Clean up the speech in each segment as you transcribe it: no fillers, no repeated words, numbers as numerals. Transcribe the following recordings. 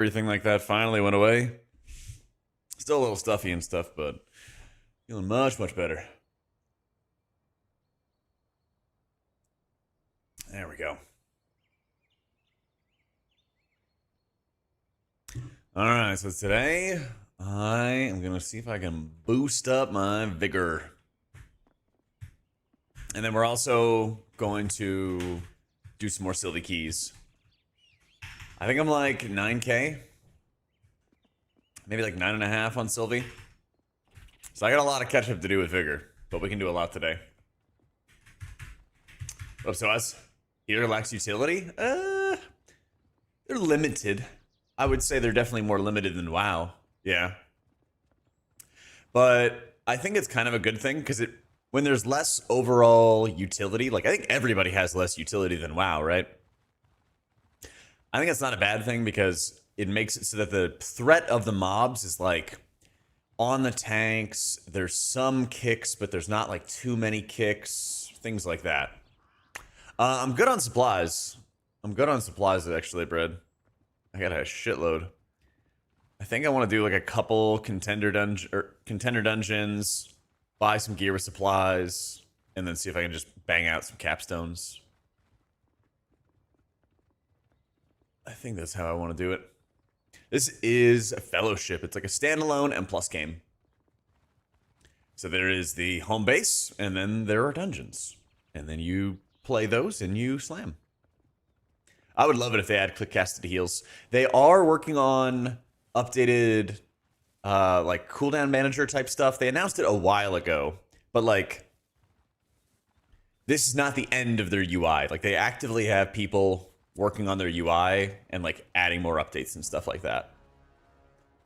Everything like that finally went away. Still a little stuffy and stuff, but feeling much, much better. There we go. All right, so today I am going to see if I can boost up my vigor. And then we're also going to do some more Sylvie keys. I think I'm like 9k. Maybe like 9.5 on Sylvie. So I got a lot of catch up to do with vigor, but we can do a lot today. Up to us. Healer lacks utility? They're limited. I would say they're definitely more limited than WoW. Yeah. But I think it's kind of a good thing because when there's less overall utility, like I think everybody has less utility than WoW, right? I think it's not a bad thing because it makes it so that the threat of the mobs is like on the tanks. There's some kicks, but there's not like too many kicks, things like that. I'm good on supplies. I'm good on supplies actually, Brad. I got a shitload. I think I want to do like a couple contender dungeons, buy some gear with supplies, and then see if I can just bang out some capstones. I think that's how I want to do it. This is a fellowship. It's like a standalone M+ game. So there is the home base, and then there are dungeons. And then you play those and you slam. I would love it if they add click casted heals. They are working on updated like cooldown manager type stuff. They announced it a while ago, but like this is not the end of their UI. Like they actively have people working on their UI and like adding more updates and stuff like that.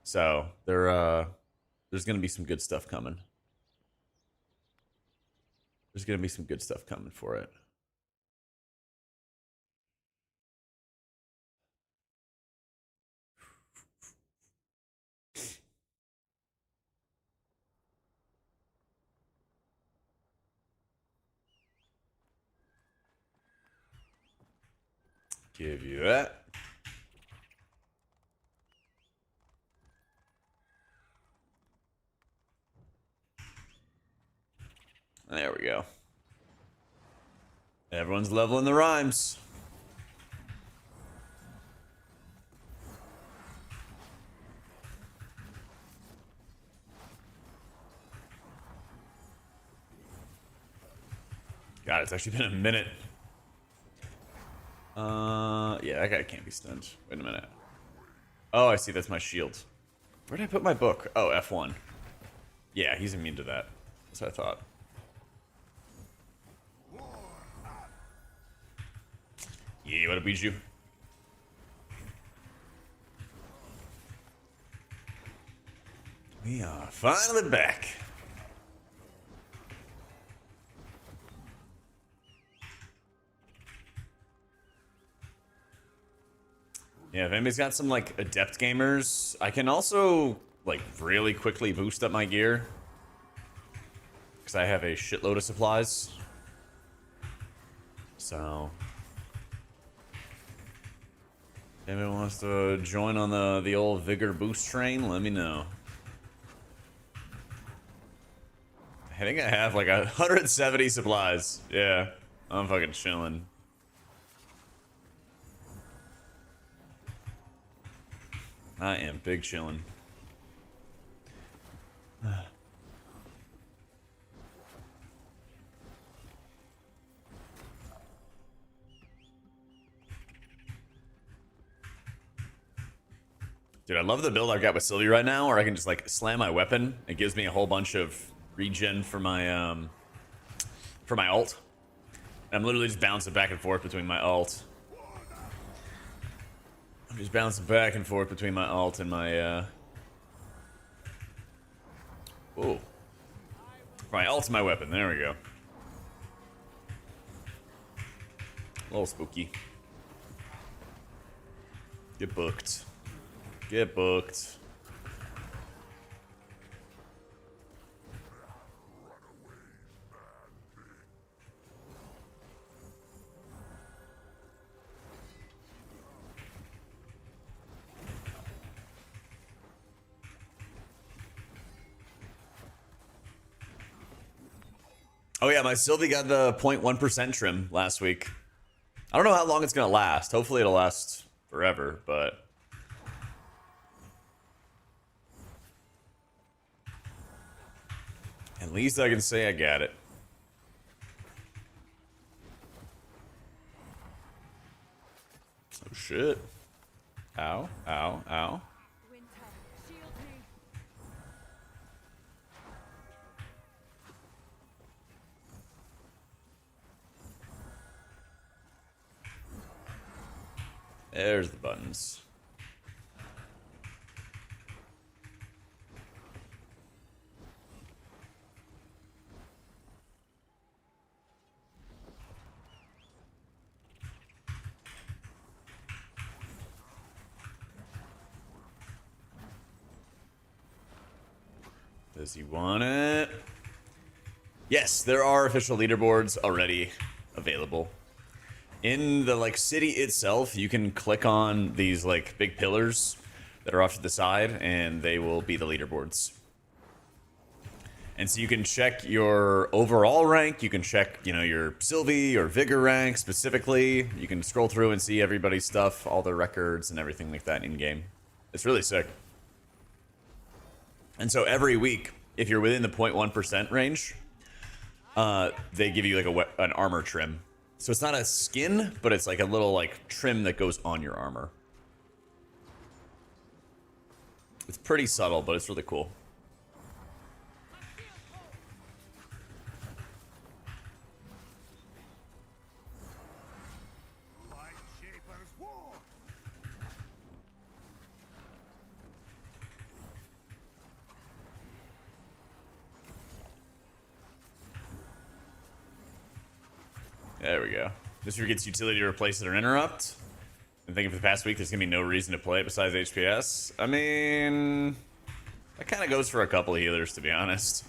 So there's gonna be some good stuff coming. There's gonna be some good stuff coming for it. Give you that. There we go. Everyone's leveling the rhymes. God, it's actually been a minute. Yeah, that guy can't be stunned. Wait a minute. Oh, I see. That's my shield. Where did I put my book? Oh, F1. Yeah, he's immune to that. That's what I thought. Yeah, what a beat you. We are finally back. Yeah, if anybody's got some like adept gamers, I can also like really quickly boost up my gear because I have a shitload of supplies. So, if anyone wants to join on the old Vigor boost train, let me know. I think I have like 170 supplies. Yeah, I'm fucking chilling. I am big chillin'. Dude, I love the build I've got with Sylvie right now, where I can just like slam my weapon. It gives me a whole bunch of regen for my ult. And I'm literally just bouncing back and forth between my ult. I'm just bouncing back and forth between my ult and my ooh. My ult's my weapon. There we go. A little spooky. Get booked. Get booked. Oh yeah, my Sylvie got the 0.1% trim last week. I don't know how long it's gonna last. Hopefully it'll last forever, but at least I can say I got it. Oh shit. Ow, ow, ow. There's the buttons. Does he want it? Yes, there are official leaderboards already available. In the like city itself, you can click on these like big pillars that are off to the side, and they will be the leaderboards. And so you can check your overall rank. You can check, you know, your Sylvie or Vigor rank specifically. You can scroll through and see everybody's stuff, all their records and everything like that in game. It's really sick. And so every week, if you're within the 0.1% range, they give you like an armor trim. So it's not a skin, but it's like a little like trim that goes on your armor. It's pretty subtle, but it's really cool. There we go. This gets utility to replace it or interrupt. I'm thinking for the past week, there's going to be no reason to play it besides HPS. I mean, that kind of goes for a couple of healers, to be honest.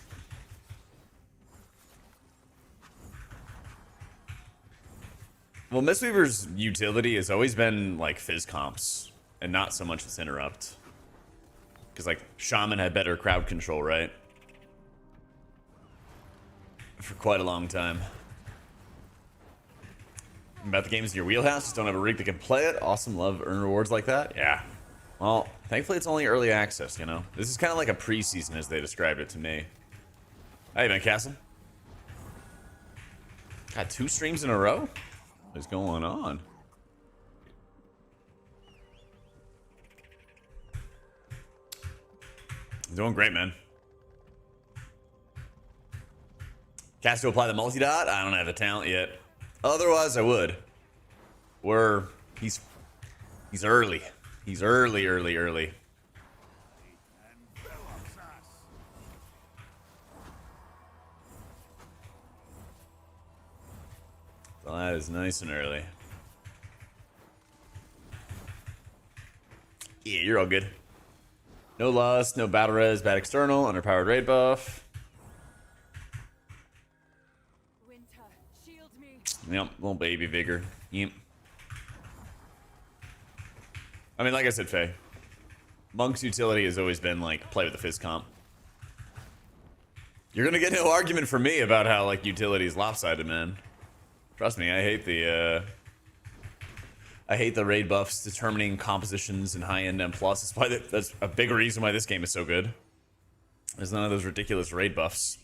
Well, Mistweaver's utility has always been, like, Fizz comps, and not so much its interrupt. Because, like, Shaman had better crowd control, right? For quite a long time. About the games in your wheelhouse, just don't have a rig that can play it. Awesome, love, earn rewards like that. Yeah. Well, thankfully it's only early access, you know? This is kind of like a preseason as they described it to me. Hey, man, Castle. Got 2 streams in a row? What is going on? Doing great, man. Cast to apply the multi-dot? I don't have the talent yet. Otherwise, I would. He's early. He's early. Well, that is nice and early. Yeah, you're all good. No lust, no battle res, bad external, underpowered raid buff. Yep, little baby Vigor. Yep. I mean, like I said, Faye, Monk's utility has always been, like, play with the Fizz comp. You're gonna get no argument from me about how, like, utility is lopsided, man. Trust me, I hate the raid buffs determining compositions in high-end M+. That's a big reason why this game is so good. There's none of those ridiculous raid buffs.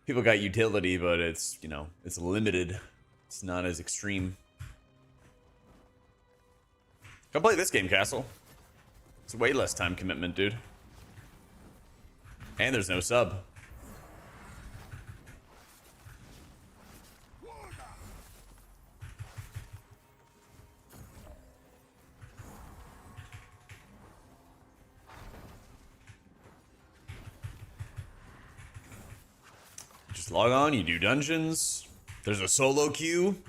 People got utility, but it's, you know, it's limited. It's not as extreme. Come play this game, Castle. It's way less time commitment, dude. And there's no sub. Just log on, you do dungeons. There's a solo queue.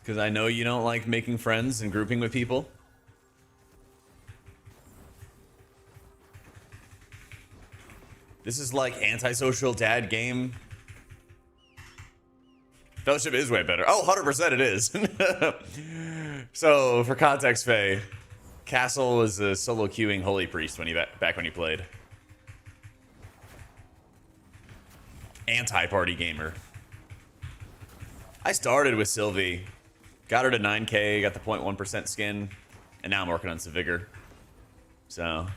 Because I know you don't like making friends and grouping with people. This is like antisocial dad game. Fellowship is way better. Oh, 100% it is. So, for context, Faye, Castle was a solo queuing Holy Priest when back when he played. anti-party gamer. I started with Sylvie, got her to 9k, got the 0.1% skin, and now I'm working on some Vigor. So,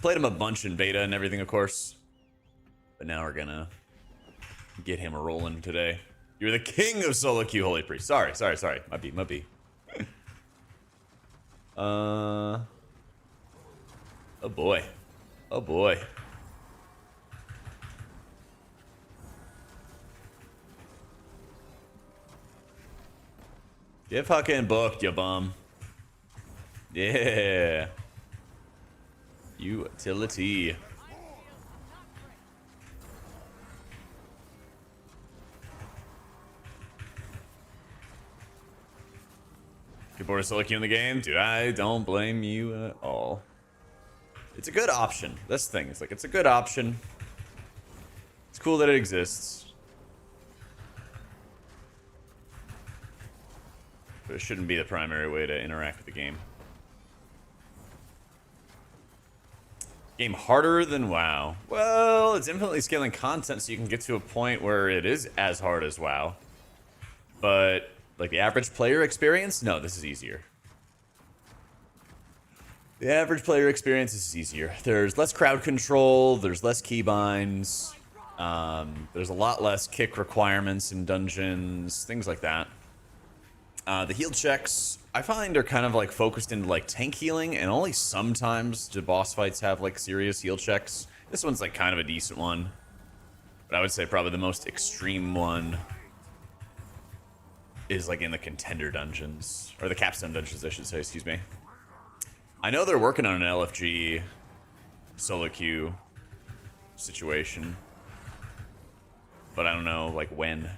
played him a bunch in beta and everything, of course. But now we're gonna get him rolling today. You're the king of solo queue, Holy Priest. Sorry. Might be. Oh boy. Oh boy. Get fucking booked, you bum. Yeah. Utility. Good board of solo queue in the game? Dude, I don't blame you at all. It's a good option. That's the thing. It's like, it's a good option. It's cool that it exists. But it shouldn't be the primary way to interact with the game. Game harder than WoW. Well, it's infinitely scaling content so you can get to a point where it is as hard as WoW. But, like, the average player experience? No, this is easier. The average player experience is easier. There's less crowd control, there's less keybinds, there's a lot less kick requirements in dungeons, things like that. The heal checks, I find, are kind of like focused into like tank healing, and only sometimes do boss fights have like serious heal checks. This one's like kind of a decent one, but I would say probably the most extreme one is like in the Contender dungeons, or the capstone dungeons, I should say, excuse me. I know they're working on an LFG solo queue situation, but I don't know like when.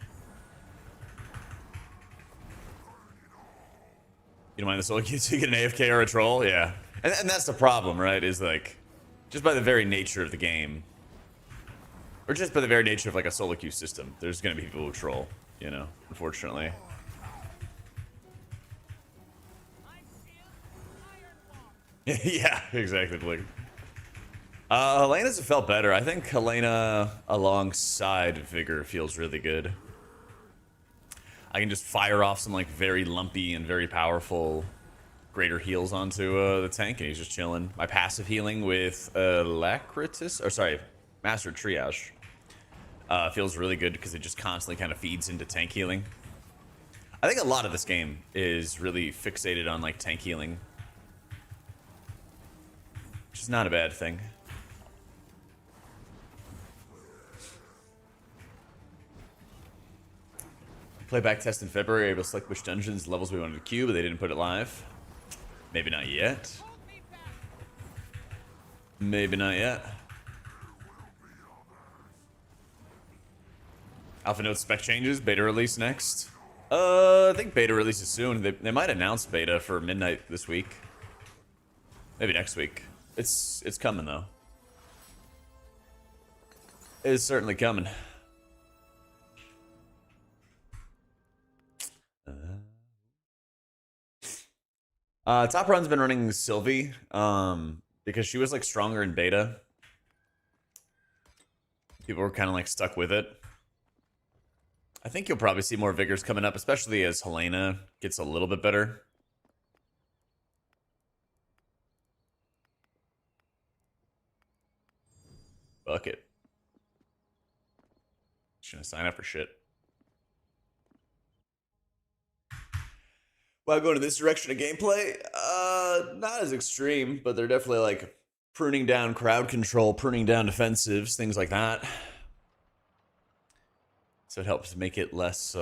You don't mind the solo queue so you get an AFK or a troll? Yeah. And that's the problem, right? Is like, just by the very nature of the game, or just by the very nature of like a solo queue system, there's gonna be people who troll, you know, unfortunately. Yeah, exactly, Blake. Helena's felt better. I think Helena alongside Vigor feels really good. I can just fire off some like very lumpy and very powerful greater heals onto the tank, and he's just chilling. My passive healing with Alacritus, or sorry, Master Triage, feels really good because it just constantly kind of feeds into tank healing. I think a lot of this game is really fixated on like tank healing, which is not a bad thing. Playback test in February, able to select which dungeons, levels we wanted to queue, but they didn't put it live. Maybe not yet. Maybe not yet. Alpha Note spec changes, beta release next. I think beta releases soon. They might announce beta for midnight this week. Maybe next week. It's coming though. It's certainly coming. Top Run's been running Sylvie, because she was like stronger in beta. People were kind of like stuck with it. I think you'll probably see more Vigors coming up, especially as Helena gets a little bit better. Bucket. Shouldn't sign up for shit. While going in this direction of gameplay, not as extreme, but they're definitely like pruning down crowd control, pruning down defensives, things like that. So it helps make it less,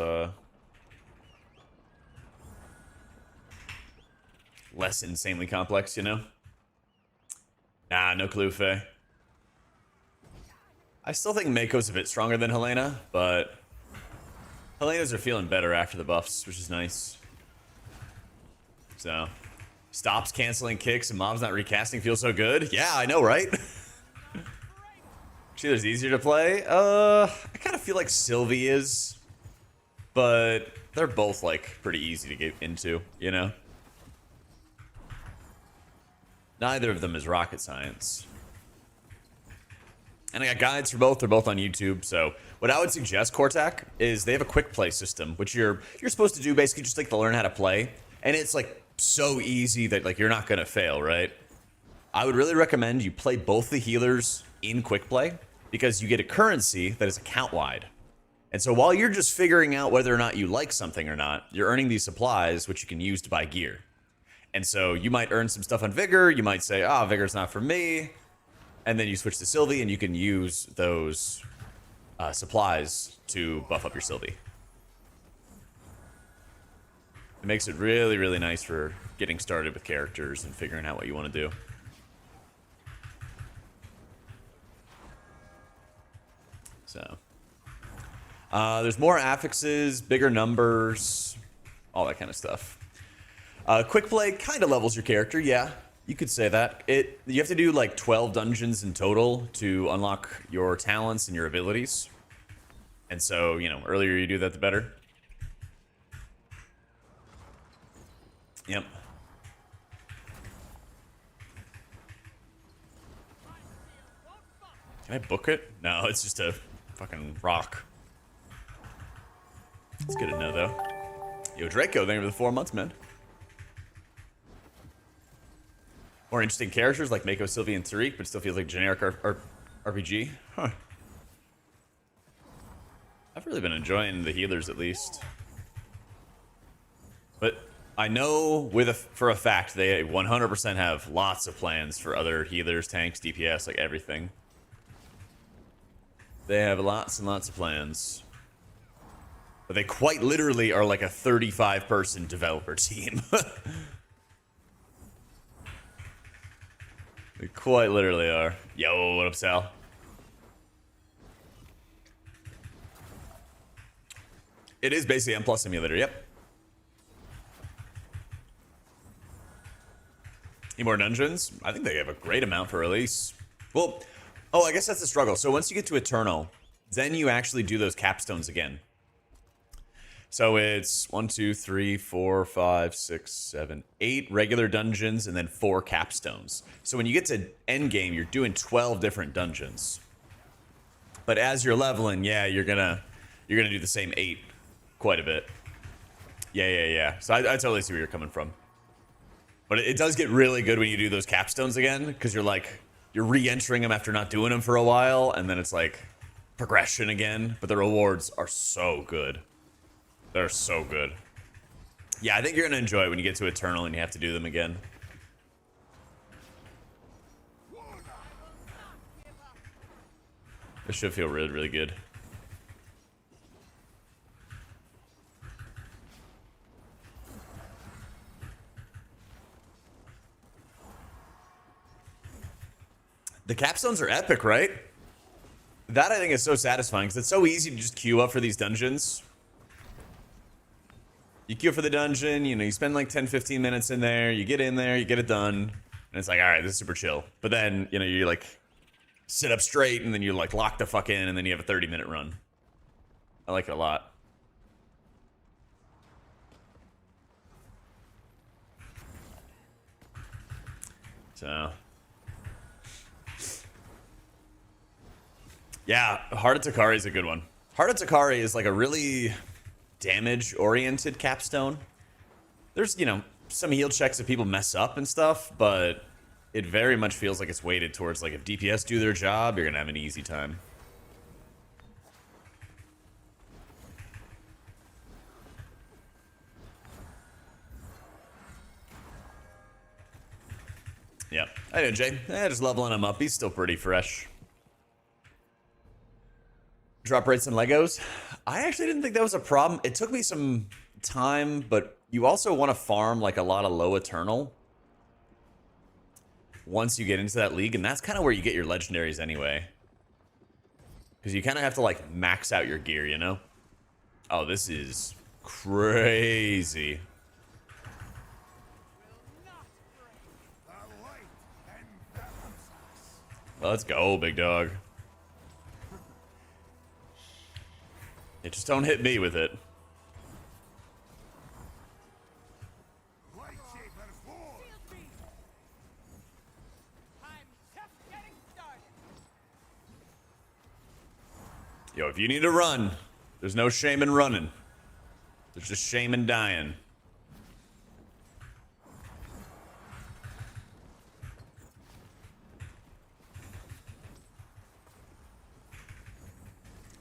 less insanely complex, you know? Nah, no clue, Faye. I still think Mako's a bit stronger than Helena, but Helena's are feeling better after the buffs, which is nice. So, stops canceling kicks and mobs not recasting feels so good. Yeah, I know, right? She's easier to play. I kind of feel like Sylvie is, but they're both like pretty easy to get into, you know? Neither of them is rocket science. And I got guides for both. They're both on YouTube. So what I would suggest, Cortac, is they have a quick play system, which you're supposed to do basically just like to learn how to play. And it's like so easy that like you're not gonna fail, right? I would really recommend you play both the healers in quick play because you get a currency that is account wide. And so while you're just figuring out whether or not you like something or not, you're earning these supplies which you can use to buy gear. And so you might earn some stuff on Vigor. You might say, "Ah, Vigor's not for me." And then you switch to Sylvie, and you can use those supplies to buff up your Sylvie. It makes it really, really nice for getting started with characters and figuring out what you want to do. So, there's more affixes, bigger numbers, all that kind of stuff. Quick play kind of levels your character, yeah. You could say that. You have to do like 12 dungeons in total to unlock your talents and your abilities. And so, you know, earlier you do that, the better. Yep. Can I book it? No, it's just a fucking rock. It's good to know, though. Yo, Draco, thank you for the 4 months, man. More interesting characters like Mako, Sylvie, and Tariq, but still feels like generic RPG. Huh. I've really been enjoying the healers, at least. But I know for a fact they 100% have lots of plans for other healers, tanks, DPS, like everything. They have lots and lots of plans. But they quite literally are like a 35-person developer team. They quite literally are. Yo, what up, Sal? It is basically M+ Simulator, yep. Need more dungeons? I think they have a great amount for release. Well, oh, I guess that's the struggle. So once you get to Eternal, then you actually do those capstones again. So it's 1, 2, 3, 4, 5, 6, 7, 8 regular dungeons and then 4 capstones. So when you get to endgame, you're doing 12 different dungeons. But as you're leveling, yeah, you're gonna do the same 8 quite a bit. Yeah. So I totally see where you're coming from. But it does get really good when you do those capstones again, because you're re-entering them after not doing them for a while, and then it's like progression again. But the rewards are so good. They're so good. Yeah, I think you're going to enjoy it when you get to Eternal and you have to do them again. This should feel really, really good. The capstones are epic, right? That I think is so satisfying because it's so easy to just queue up for these dungeons. You queue for the dungeon, you know, you spend like 10-15 minutes in there, you get in there, you get it done, and it's like, all right, this is super chill. But then, you know, you like sit up straight and then you like lock the fuck in and then you have a 30-minute run. I like it a lot. So, yeah, Heart of Takari is a good one. Heart of Takari is like a really damage-oriented capstone. There's, you know, some heal checks that people mess up and stuff, but it very much feels like it's weighted towards, like, if DPS do their job, you're gonna have an easy time. Yep. I know, Jay. Just leveling him up. He's still pretty fresh. Drop rates and Legos. I actually didn't think that was a problem. It took me some time, but you also want to farm like a lot of low Eternal once you get into that league, and that's kind of where you get your legendaries anyway. Because you kind of have to like max out your gear, you know? Oh, this is crazy. Let's go, big dog. Yeah, just don't hit me with it. Yo, if you need to run, there's no shame in running. There's just shame in dying.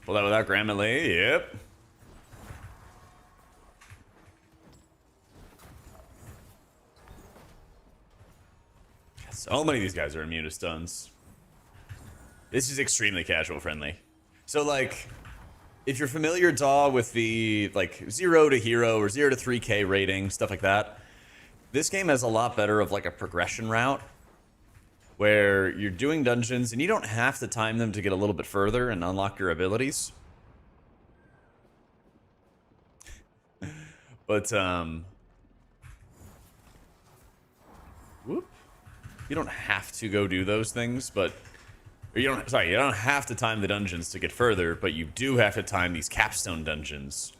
Pull that without Grammarly, yep. So many of these guys are immune to stuns. This is extremely casual friendly. So like, if you're familiar, with the like 0 to hero or 0 to 3k rating, stuff like that, this game has a lot better of like a progression route where you're doing dungeons and you don't have to time them to get a little bit further and unlock your abilities. But whoop. You don't have to go do those things, but you don't have to time the dungeons to get further, but you do have to time these capstone dungeons,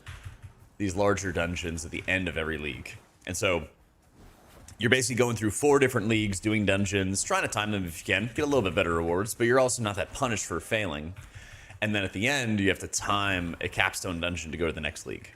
these larger dungeons at the end of every league. And so you're basically going through 4 different leagues, doing dungeons, trying to time them if you can, get a little bit better rewards, but you're also not that punished for failing. And then at the end, you have to time a capstone dungeon to go to the next league.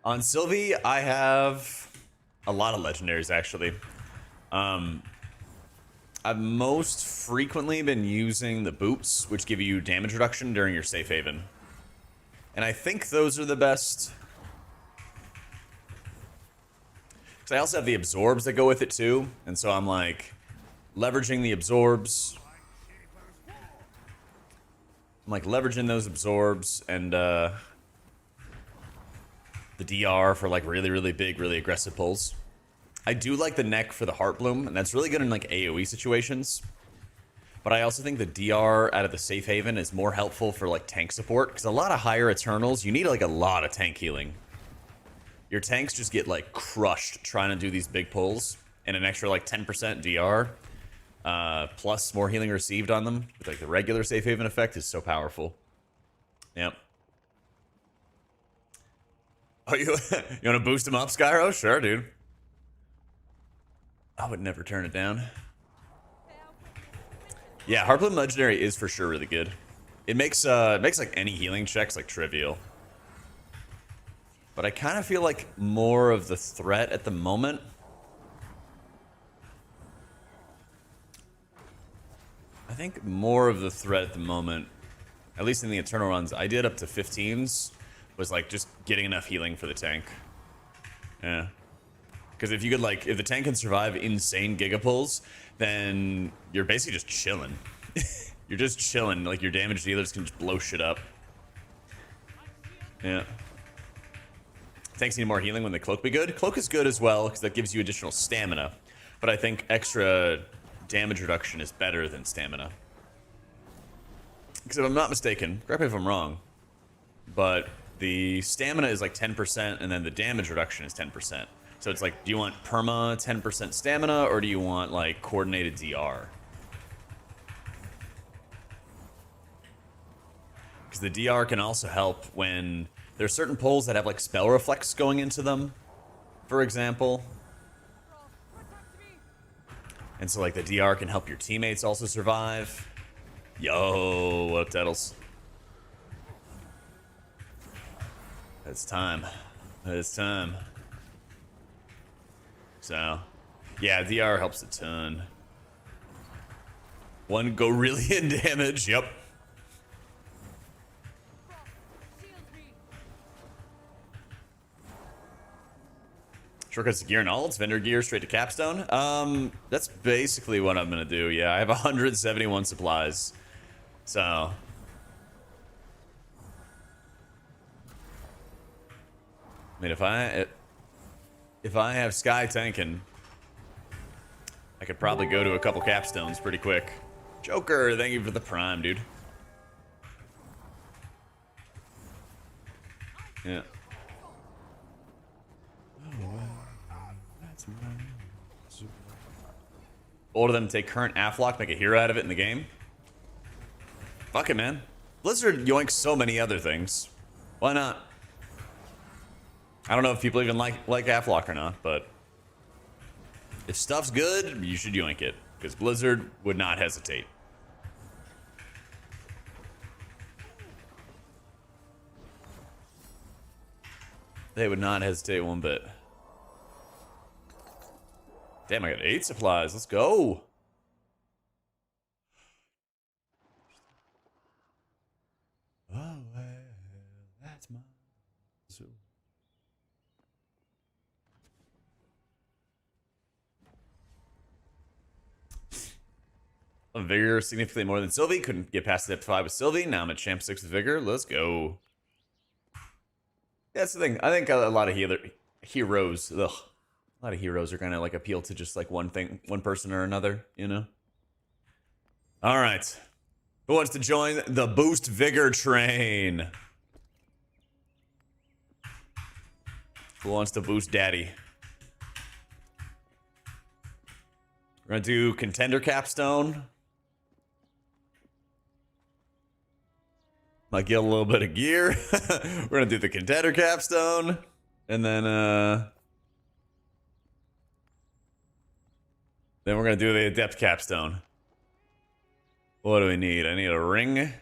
On Sylvie, I have a lot of legendaries, actually. I've most frequently been using the boots, which give you damage reduction during your safe haven. And I think those are the best. Because I also have the absorbs that go with it, too. And so I'm, like, leveraging the absorbs. I'm, like, leveraging those absorbs and, the DR for like really, really big, really aggressive pulls. I do like the neck for the Heart Bloom, and that's really good in like AoE situations. But I also think the DR out of the safe haven is more helpful for like tank support, because a lot of higher Eternals, you need like a lot of tank healing. Your tanks just get like crushed trying to do these big pulls, and an extra like 10% DR plus more healing received on them with like the regular safe haven effect is so powerful. Yep. Oh, you want to boost him up, Skyro? Sure, dude. I would never turn it down. Yeah, Heartbloom Legendary is for sure really good. It makes like any healing checks like trivial. But I kind of feel like more of the threat at the moment. I think more of the threat at the moment, at least in the Eternal runs, I did up to 15s, was like just getting enough healing for the tank. Yeah. Because if you could like, if the tank can survive insane gigapulls, then you're basically just chilling. You're just chilling. Like your damage dealers can just blow shit up. Yeah. Tanks need more healing when the cloak be good. Cloak is good as well because that gives you additional stamina. But I think extra damage reduction is better than stamina. Because if I'm not mistaken, correct me if I'm wrong, but the stamina is like 10% and then the damage reduction is 10%. So it's like, do you want perma 10% stamina or do you want like coordinated DR? Because the DR can also help when there's certain pulls that have like spell reflex going into them, for example. And so like the DR can help your teammates also survive. Yo, what up, Tettles? It's time. It's time. So, yeah, DR helps a ton. One go really in damage, yep. Shortcuts to gear and alts, vendor gear straight to capstone. That's basically what I'm gonna do. Yeah, I have 171 supplies. So I mean, if I have Sky tanking, I could probably go to a couple capstones pretty quick. Joker, thank you for the prime, dude. Yeah. Order them to take current Aflock, make a hero out of it in the game. Fuck it, man. Blizzard yoinks so many other things. Why not? I don't know if people even like Aflock or not, but if stuff's good, you should yoink it, because Blizzard would not hesitate. They would not hesitate one bit. Damn, I got 8 supplies. Let's go. Oh, well, that's my soul. Vigor significantly more than Sylvie. Couldn't get past step 5 with Sylvie. Now I'm at champ 6 with Vigor. Let's go. That's the thing. I think a lot of heroes, a lot of heroes are gonna like appeal to just like one person or another, you know? All right. Who wants to join the Boost Vigor train? Who wants to boost Daddy? We're gonna do Contender capstone. Might get a little bit of gear. We're gonna do the Contender capstone. And then we're gonna do the Adept capstone. What do we need? I need a ring.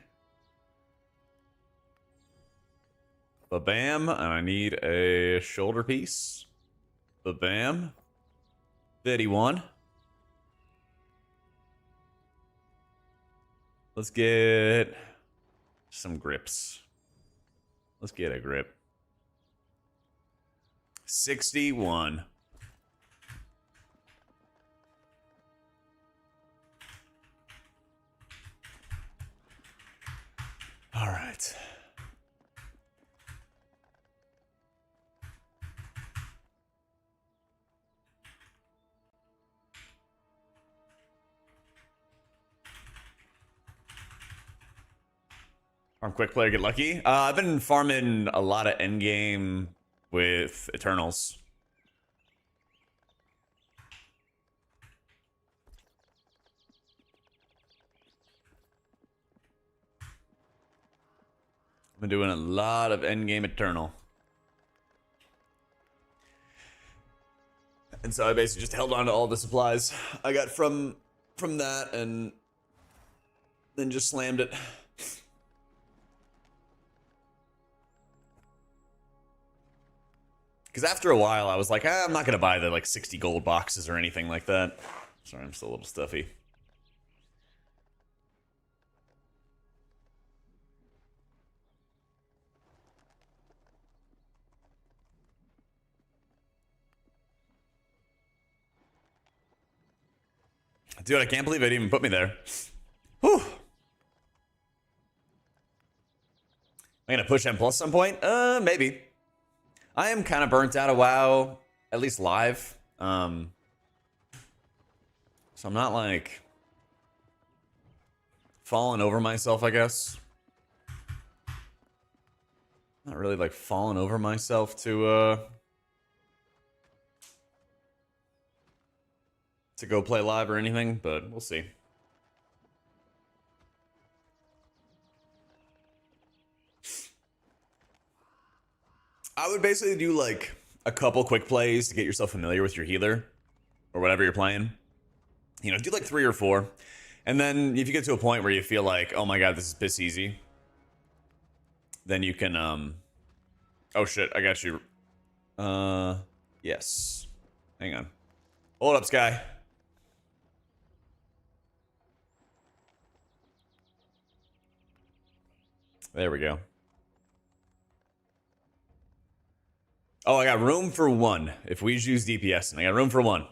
Ba-bam. And I need a shoulder piece. Ba-bam. 51. Let's get some grips. Let's get a grip. 61. All right. Farm quick player, get lucky. I've been farming a lot of endgame with Eternals. I've been doing a lot of endgame Eternal. And so I basically just held on to all the supplies I got from that and then just slammed it. Because after a while I was like, I'm not going to buy the like 60 gold boxes or anything like that. Sorry, I'm still a little stuffy. Dude, I can't believe it even put me there. Whew. Am I gonna push M plus some point? Maybe. I am kind of burnt out of WoW, at least live. So I'm not like falling over myself, I guess. Not really like falling over myself to go play live or anything, but we'll see. I would basically do like a couple quick plays to get yourself familiar with your healer or whatever you're playing. You know, do like 3 or 4. And then if you get to a point where you feel like, oh my god, this is piss easy, then you can oh shit, I got you. Yes. Hang on. Hold up, Sky. There we go. Oh, I got room for 1. If we use DPS, and I got room for 1.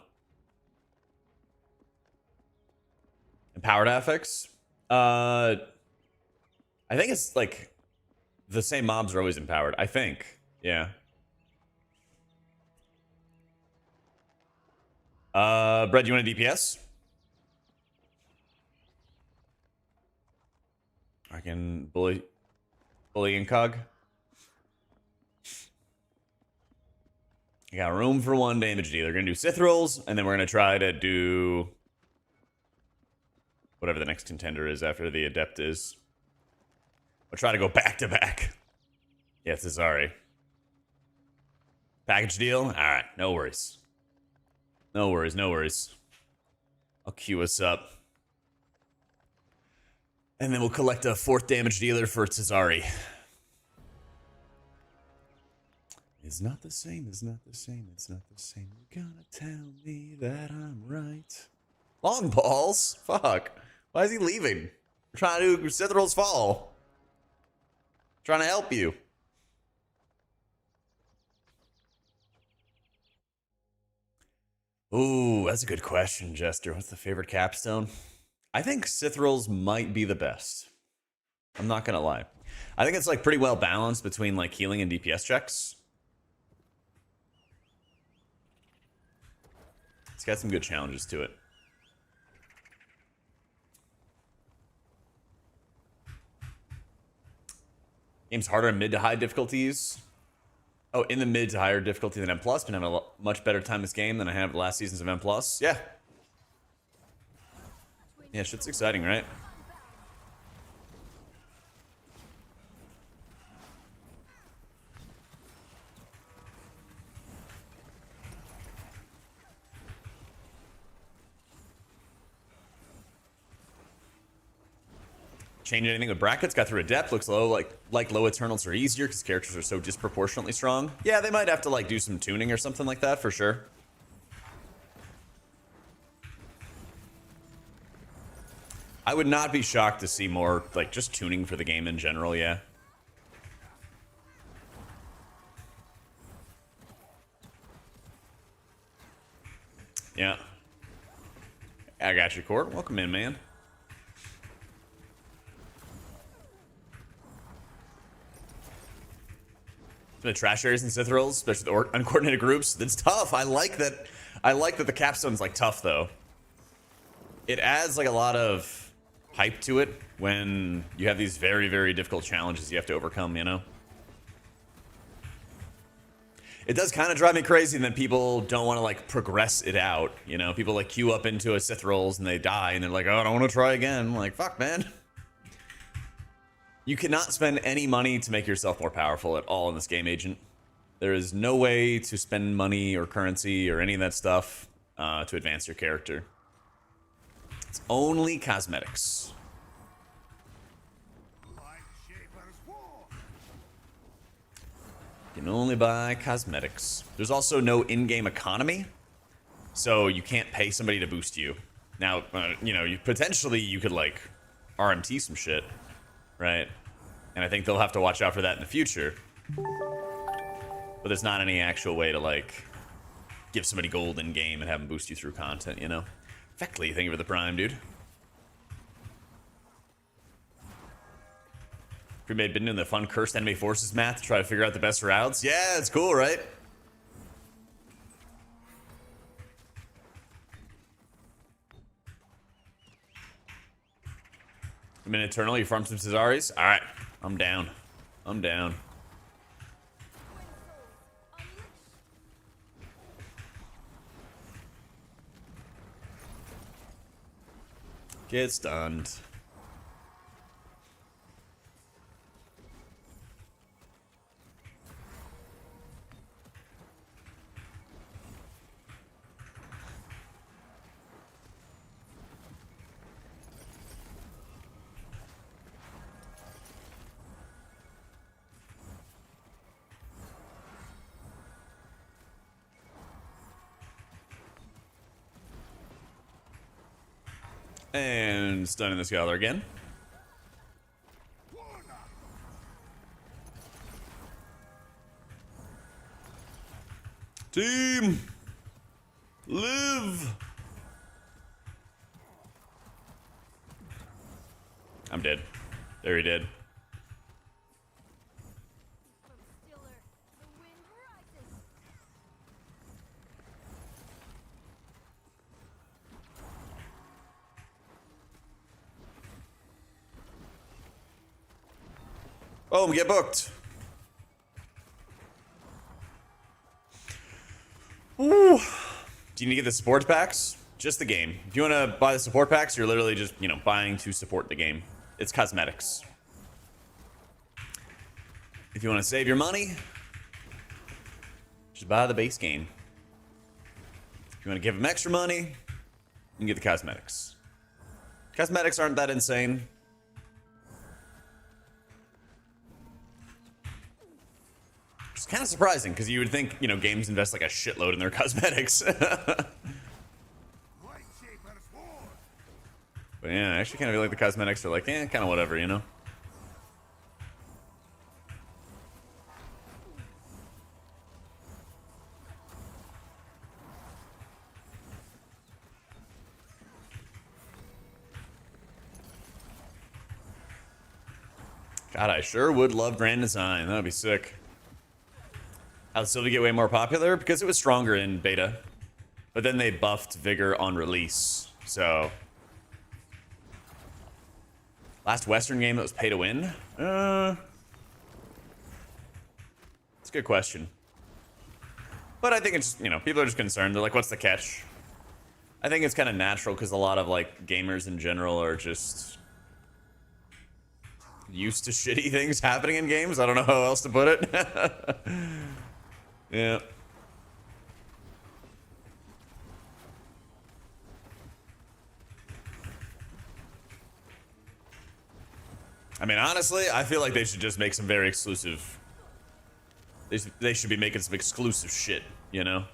Empowered affix? I think it's like the same mobs are always empowered. I think. Yeah. Brett, you want a DPS? I can bully incog. I got room for 1 damage dealer. We're gonna do Sith rolls, and then we're gonna try to do whatever the next contender is after the adept is. We'll try to go back to back. Yeah, Cesare. Package deal? Alright, no worries. No worries, no worries. I'll queue us up. And then we'll collect a 4th damage dealer for Cesare. It's not the same, it's not the same, it's not the same. You're gonna tell me that I'm right. Long balls? Fuck. Why is he leaving? We're trying to do Cithral's Fall. Trying to help you. Ooh, that's a good question, Jester. What's the favorite capstone? I think Cithral's might be the best. I'm not gonna lie. I think it's like pretty well balanced between like healing and DPS checks. It's got some good challenges to it. Game's harder in mid to high difficulties. Oh, in the mid to higher difficulty than M+, been having a much better time this game than I have the last seasons of M+. Yeah. Yeah, shit's exciting, right? Change anything with brackets? Got through Adept. Looks low, like low Eternals are easier because characters are so disproportionately strong. Yeah, they might have to like do some tuning or something like that for sure. I would not be shocked to see more like just tuning for the game in general. Yeah. Yeah. I got you, Court. Welcome in, man. The trash areas and Cithrals, especially the uncoordinated groups. That's tough. I like that. I like that the capstone's like tough though. It adds like a lot of hype to it when you have these very, very difficult challenges you have to overcome, you know? It does kind of drive me crazy and then people don't want to like progress it out, you know? People like queue up into a Cithrals and they die and they're like, oh, I don't want to try again. I'm like, fuck, man. You cannot spend any money to make yourself more powerful at all in this game, Agent. There is no way to spend money or currency or any of that stuff to advance your character. It's only cosmetics. You can only buy cosmetics. There's also no in-game economy, so you can't pay somebody to boost you. Now, you know, you could like RMT some shit. Right, and I think they'll have to watch out for that in the future. But there's not any actual way to, like, give somebody gold in-game and have them boost you through content, you know? Fectly, thank you for the prime, dude. Crewmate been doing the fun cursed enemy forces math to try to figure out the best routes. Yeah, it's cool, right? I'm in Eternal, you farm some Cesares? Alright, I'm down. I'm down. Get stunned. And stunning the Scholar again. Team! Live! I'm dead. Very dead. Oh, get booked. Ooh. Do you need to get the sports packs? Just the game. If you want to buy the support packs, you're literally just, you know, buying to support the game. It's cosmetics. If you want to save your money, just buy the base game. If you want to give them extra money, you can get the cosmetics. Cosmetics aren't that insane. It's kind of surprising because you would think, you know, games invest like a shitload in their cosmetics. But yeah, I actually kind of feel like the cosmetics are like, eh, kind of whatever, you know? God, I sure would love Grand Design. That would be sick. How did Sylvie get way more popular? Because it was stronger in beta. But then they buffed Vigor on release. So... last Western game that was pay to win? It's a good question. But I think it's, you know, people are just concerned. They're like, what's the catch? I think it's kind of natural because a lot of, like, gamers in general are just used to shitty things happening in games. I don't know how else to put it. Yeah. I mean, honestly, I feel like they should just make some very exclusive... They should be making some exclusive shit, you know?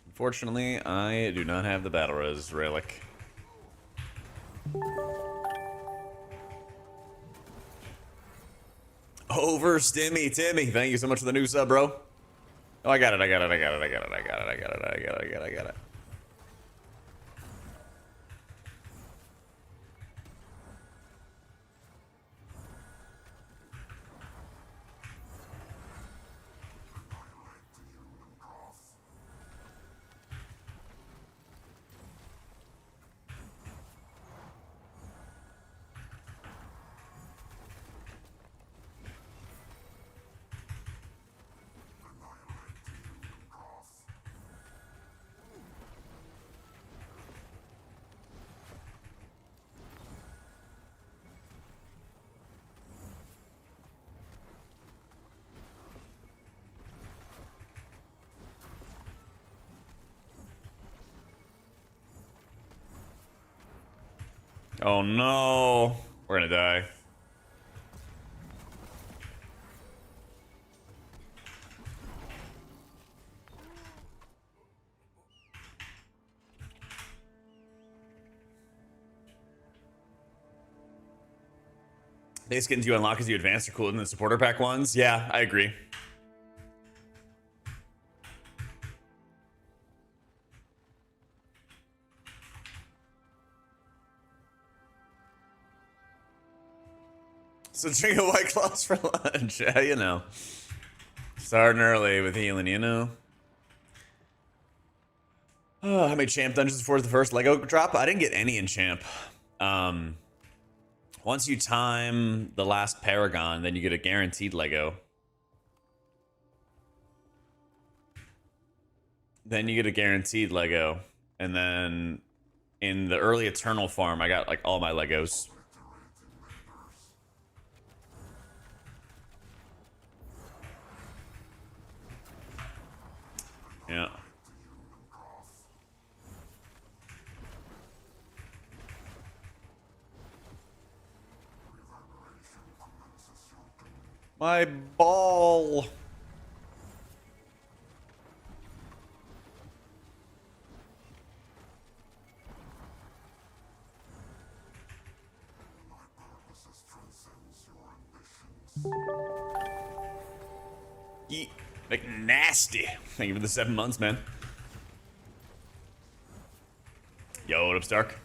Unfortunately, I do not have the Battle Res relic. Over Stimmy Timmy, thank you so much for the new sub, bro. Oh, I got it, I got it, I got it, I got it, I got it, I got it, I got it, I got it, I got it. Oh no, we're gonna die. Base skins you unlock as you advance are cooler than the supporter pack ones. Yeah, I agree. So drink a White Claws for lunch. Yeah, you know. Starting early with healing, you know. Oh, how many champ dungeons before the first Lego drop? I didn't get any in champ. Once you time the last Paragon, then you get a guaranteed Lego. Then you get a guaranteed Lego. And then in the early Eternal farm, I got like all my Legos. Yeah. My ball. Yeet. Like nasty. Thank you for the 7 months, man. Yo, what up, Stark?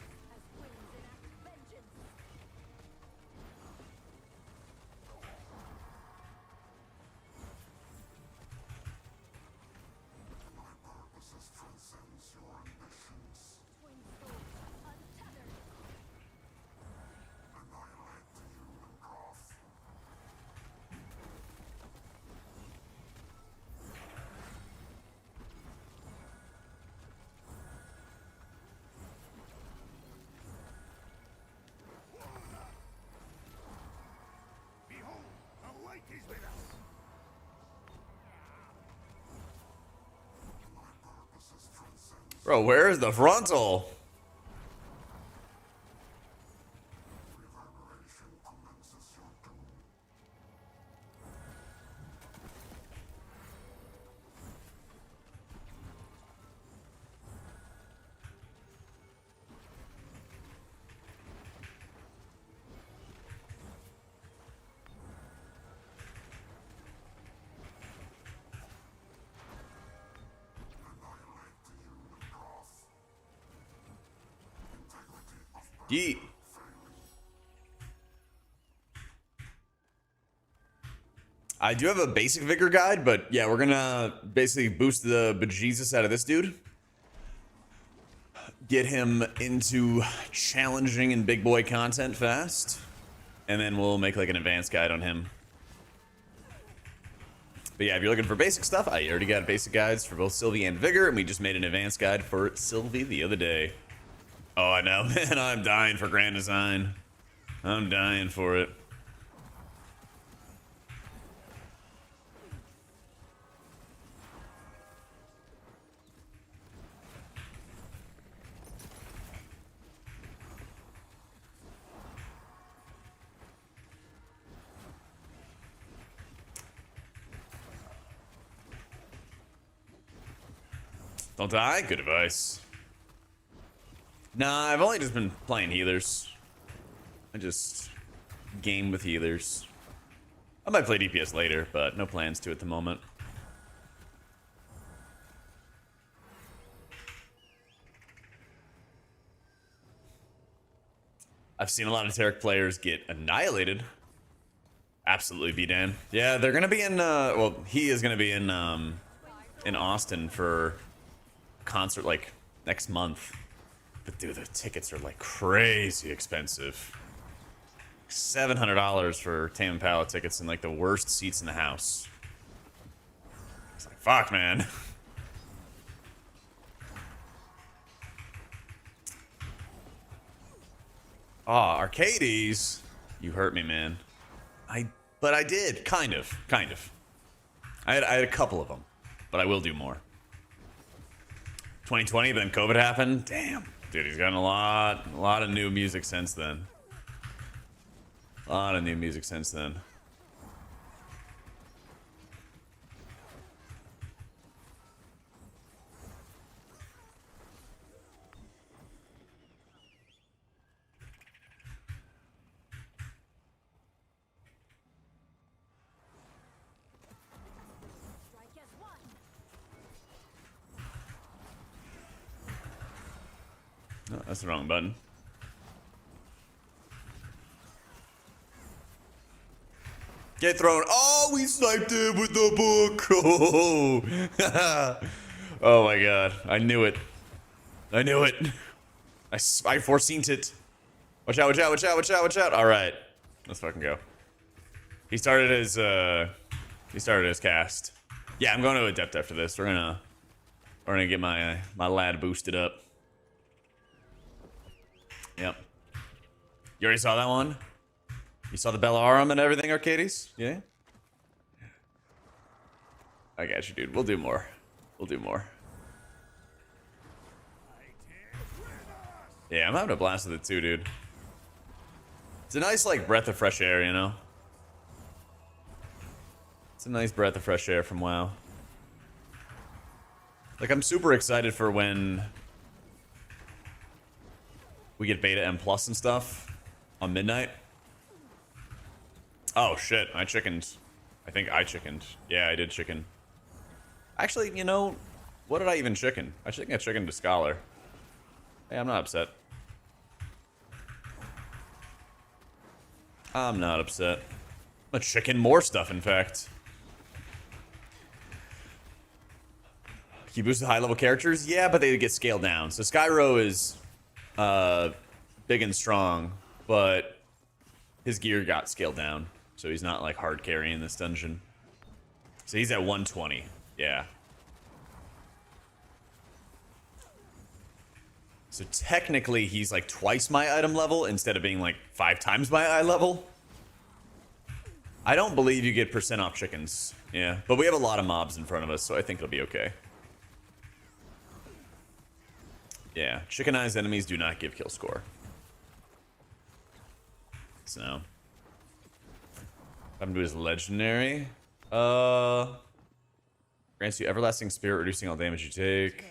Bro, where's the frontal? Yeet. I do have a basic Vigor guide, but yeah, we're gonna basically boost the bejesus out of this dude. Get him into challenging and big boy content fast. And then we'll make like an advanced guide on him. But yeah, if you're looking for basic stuff, I already got basic guides for both Sylvie and Vigor, and we just made an advanced guide for Sylvie the other day. Oh, I know, man, I'm dying for Grand Design. I'm dying for it. Don't die? Good advice. Nah, I've only just been playing healers. I just game with healers. I might play DPS later, but no plans to at the moment. I've seen a lot of Tarek players get annihilated. Absolutely beat in. Yeah, they're gonna be in. Well, he is gonna be in Austin for a concert like next month. But dude, the tickets are like crazy expensive. $700 for Tame Impala tickets and like the worst seats in the house. It's like, fuck, man. Oh, Arcades. You hurt me, man. But I did, kind of. I had a couple of them, but I will do more. 2020, but then COVID happened. Damn, dude, he's gotten a lot of new music since then. A lot of new music since then. Oh, that's the wrong button. Get thrown. Oh, we sniped him with the book. Oh, oh my god. I knew it. I knew it. I foreseen it. Watch out, watch out, watch out, watch out, watch out. Alright. Let's fucking go. He started his cast. Yeah, I'm going to Adept after this. We're gonna get my lad boosted up. Yep. You already saw that one? You saw the Bellarum and everything, Arcades? Yeah? I got you, dude. We'll do more. We'll do more. Yeah, I'm having a blast with it too, dude. It's a nice, like, breath of fresh air, you know? It's a nice breath of fresh air from WoW. Like, I'm super excited for when we get beta M plus and stuff on midnight. Oh shit, I chickened. I think I chickened. Yeah, I did chicken. Actually, you know, what did I even chicken? I think I chickened to Scholar. Hey, I'm not upset. I'm not upset. I'm gonna chicken more stuff, in fact. Can you boost the high-level characters? Yeah, but they get scaled down. So Skyro is big and strong, but his gear got scaled down. So he's not like hard carrying this dungeon. So he's at 120. Yeah. So technically he's like twice my item level instead of being like 5 times my eye level. I don't believe you get percent off chickens. Yeah, but we have a lot of mobs in front of us, so I think it'll be okay. Yeah, chickenized enemies do not give kill score. So, I'm doing his legendary. Grants you everlasting spirit, reducing all damage you take.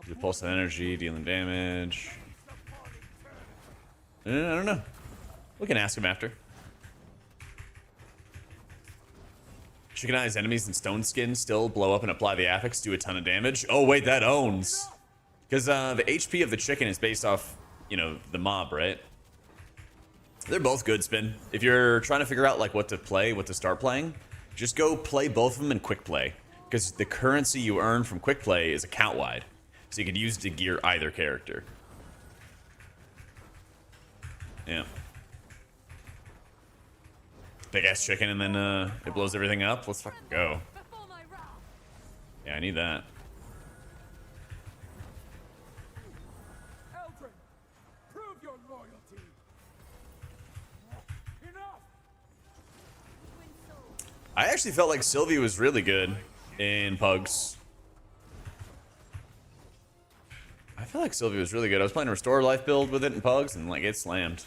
The pulse of energy, dealing damage. I don't know. We can ask him after. Chickenized enemies and stone skin still blow up and apply the affix, do a ton of damage. Oh wait, that owns. Because the HP of the chicken is based off, you know, the mob, right? They're both good, Spin. If you're trying to figure out like what to play, what to start playing, just go play both of them in quick play. Because the currency you earn from quick play is account wide. So you could use it to gear either character. Yeah. Big ass chicken and then it blows everything up. Let's fucking go. Yeah, I need that. I actually felt like Sylvie was really good in Pugs. I feel like Sylvie was really good. I was playing a Restore Life build with it in Pugs and like it slammed.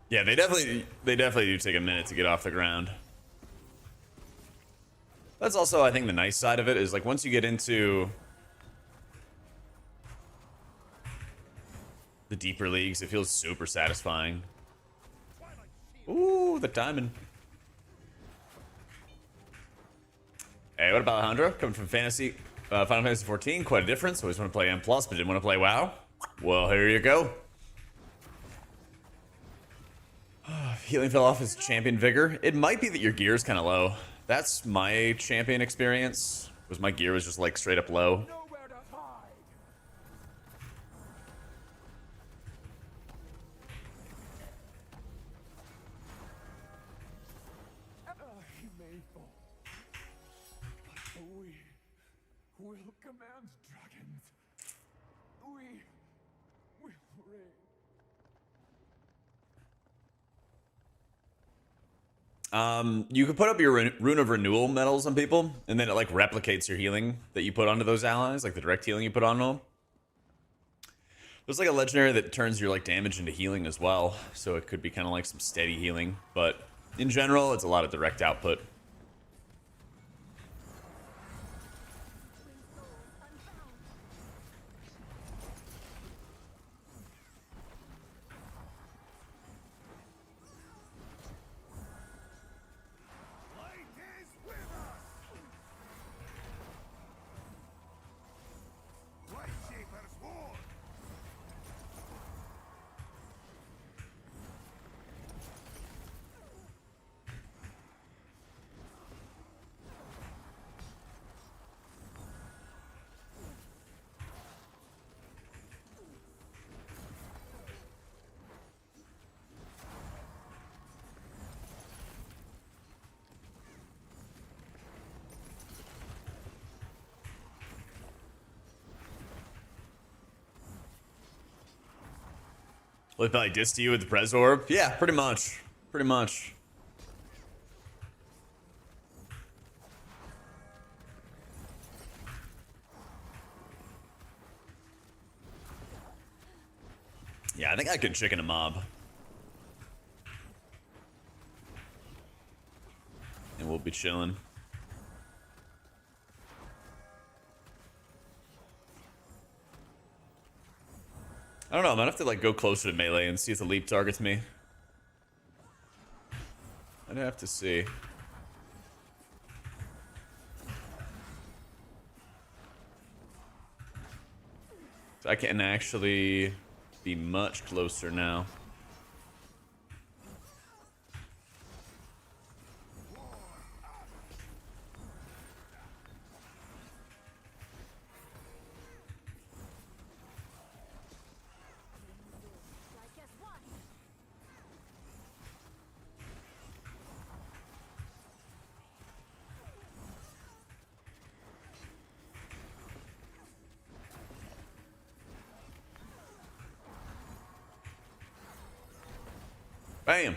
Yeah, they definitely do take a minute to get off the ground. That's also, I think, the nice side of it is like once you get into the deeper leagues, it feels super satisfying. Ooh, the timing. Hey, what about Alejandro? Coming from Final Fantasy 14, quite a difference. Always want to play M+, but didn't want to play WoW. Well, here you go. Healing fell off his champion Vigor. It might be that your gear is kind of low. That's my champion experience. Was my gear was just like straight up low. You could put up your Rune of Renewal medals on people, and then it like replicates your healing that you put onto those allies, like the direct healing you put on them. There's like a legendary that turns your like damage into healing as well, so it could be kind of like some steady healing, but in general, it's a lot of direct output. Will they probably diss to you with the Prez Orb? Yeah, pretty much. Pretty much. Yeah, I think I could chicken a mob. And we'll be chilling. I don't know, I might have to like go closer to melee and see if the leap targets me. I'd have to see. I can actually be much closer now. Bam.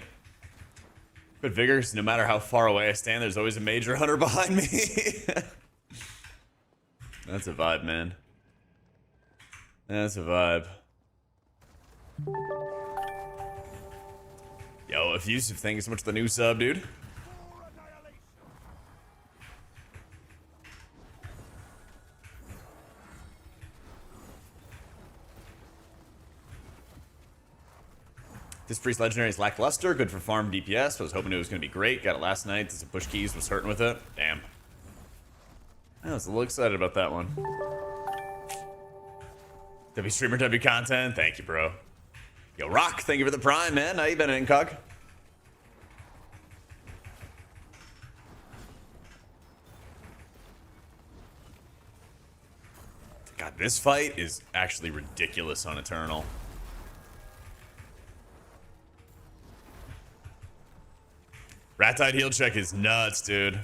But Vigor, no matter how far away I stand, there's always a major hunter behind me. That's a vibe, man. That's a vibe. Yo, Effusive, thank you so much for the new sub, dude. This priest legendary is lackluster, good for farm DPS. I was hoping it was going to be great. Got it last night. Did some push keys, was hurting with it. Damn. I was a little excited about that one. W streamer, W content. Thank you, bro. Yo, Rock, thank you for the prime, man. How you been, Incog? God, this fight is actually ridiculous on Eternal. Rat-Tide heal check is nuts, dude.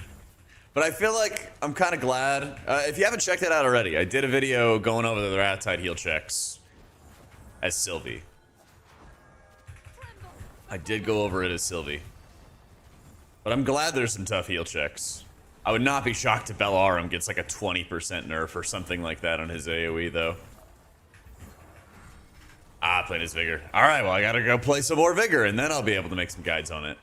But I feel like I'm kind of glad. If you haven't checked it out already, I did a video going over the Rat-Tide heal checks as Sylvie. I did go over it as Sylvie. But I'm glad there's some tough heal checks. I would not be shocked if Bellarum gets like a 20% nerf or something like that on his AoE, though. Ah, playing his Vigor. Alright, well, I gotta go play some more Vigor, and then I'll be able to make some guides on it.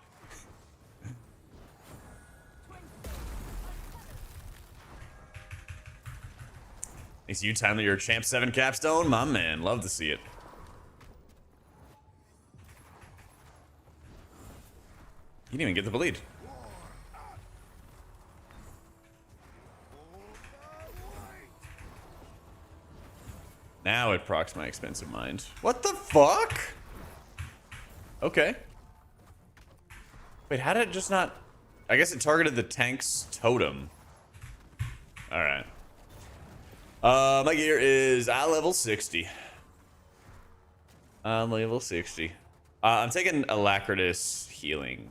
Thanks you, time that you're a Champ 7 capstone. My man, love to see it. You didn't even get the bleed. Now it procs my expensive mind. What the fuck? Okay. Wait, how did it just not... I guess it targeted the tank's totem. Alright. My gear is level 60. Level 60. I'm taking Alacritus healing.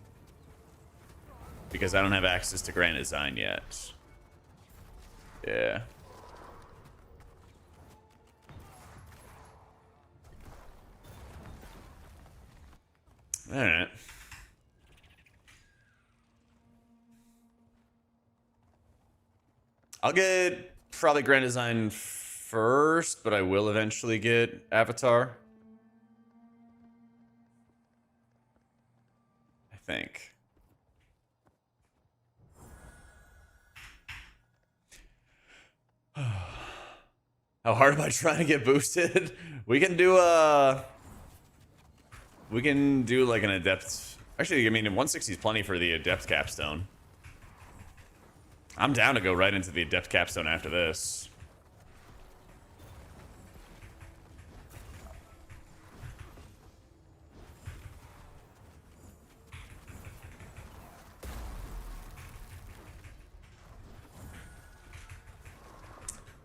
Because I don't have access to Grand Design yet. Yeah. Alright. I'll get probably Grand Design first, but I will eventually get Avatar. I think. How hard am I trying to get boosted? We can do like an adept. Actually, I mean, 160 is plenty for the adept capstone. I'm down to go right into the adept capstone after this.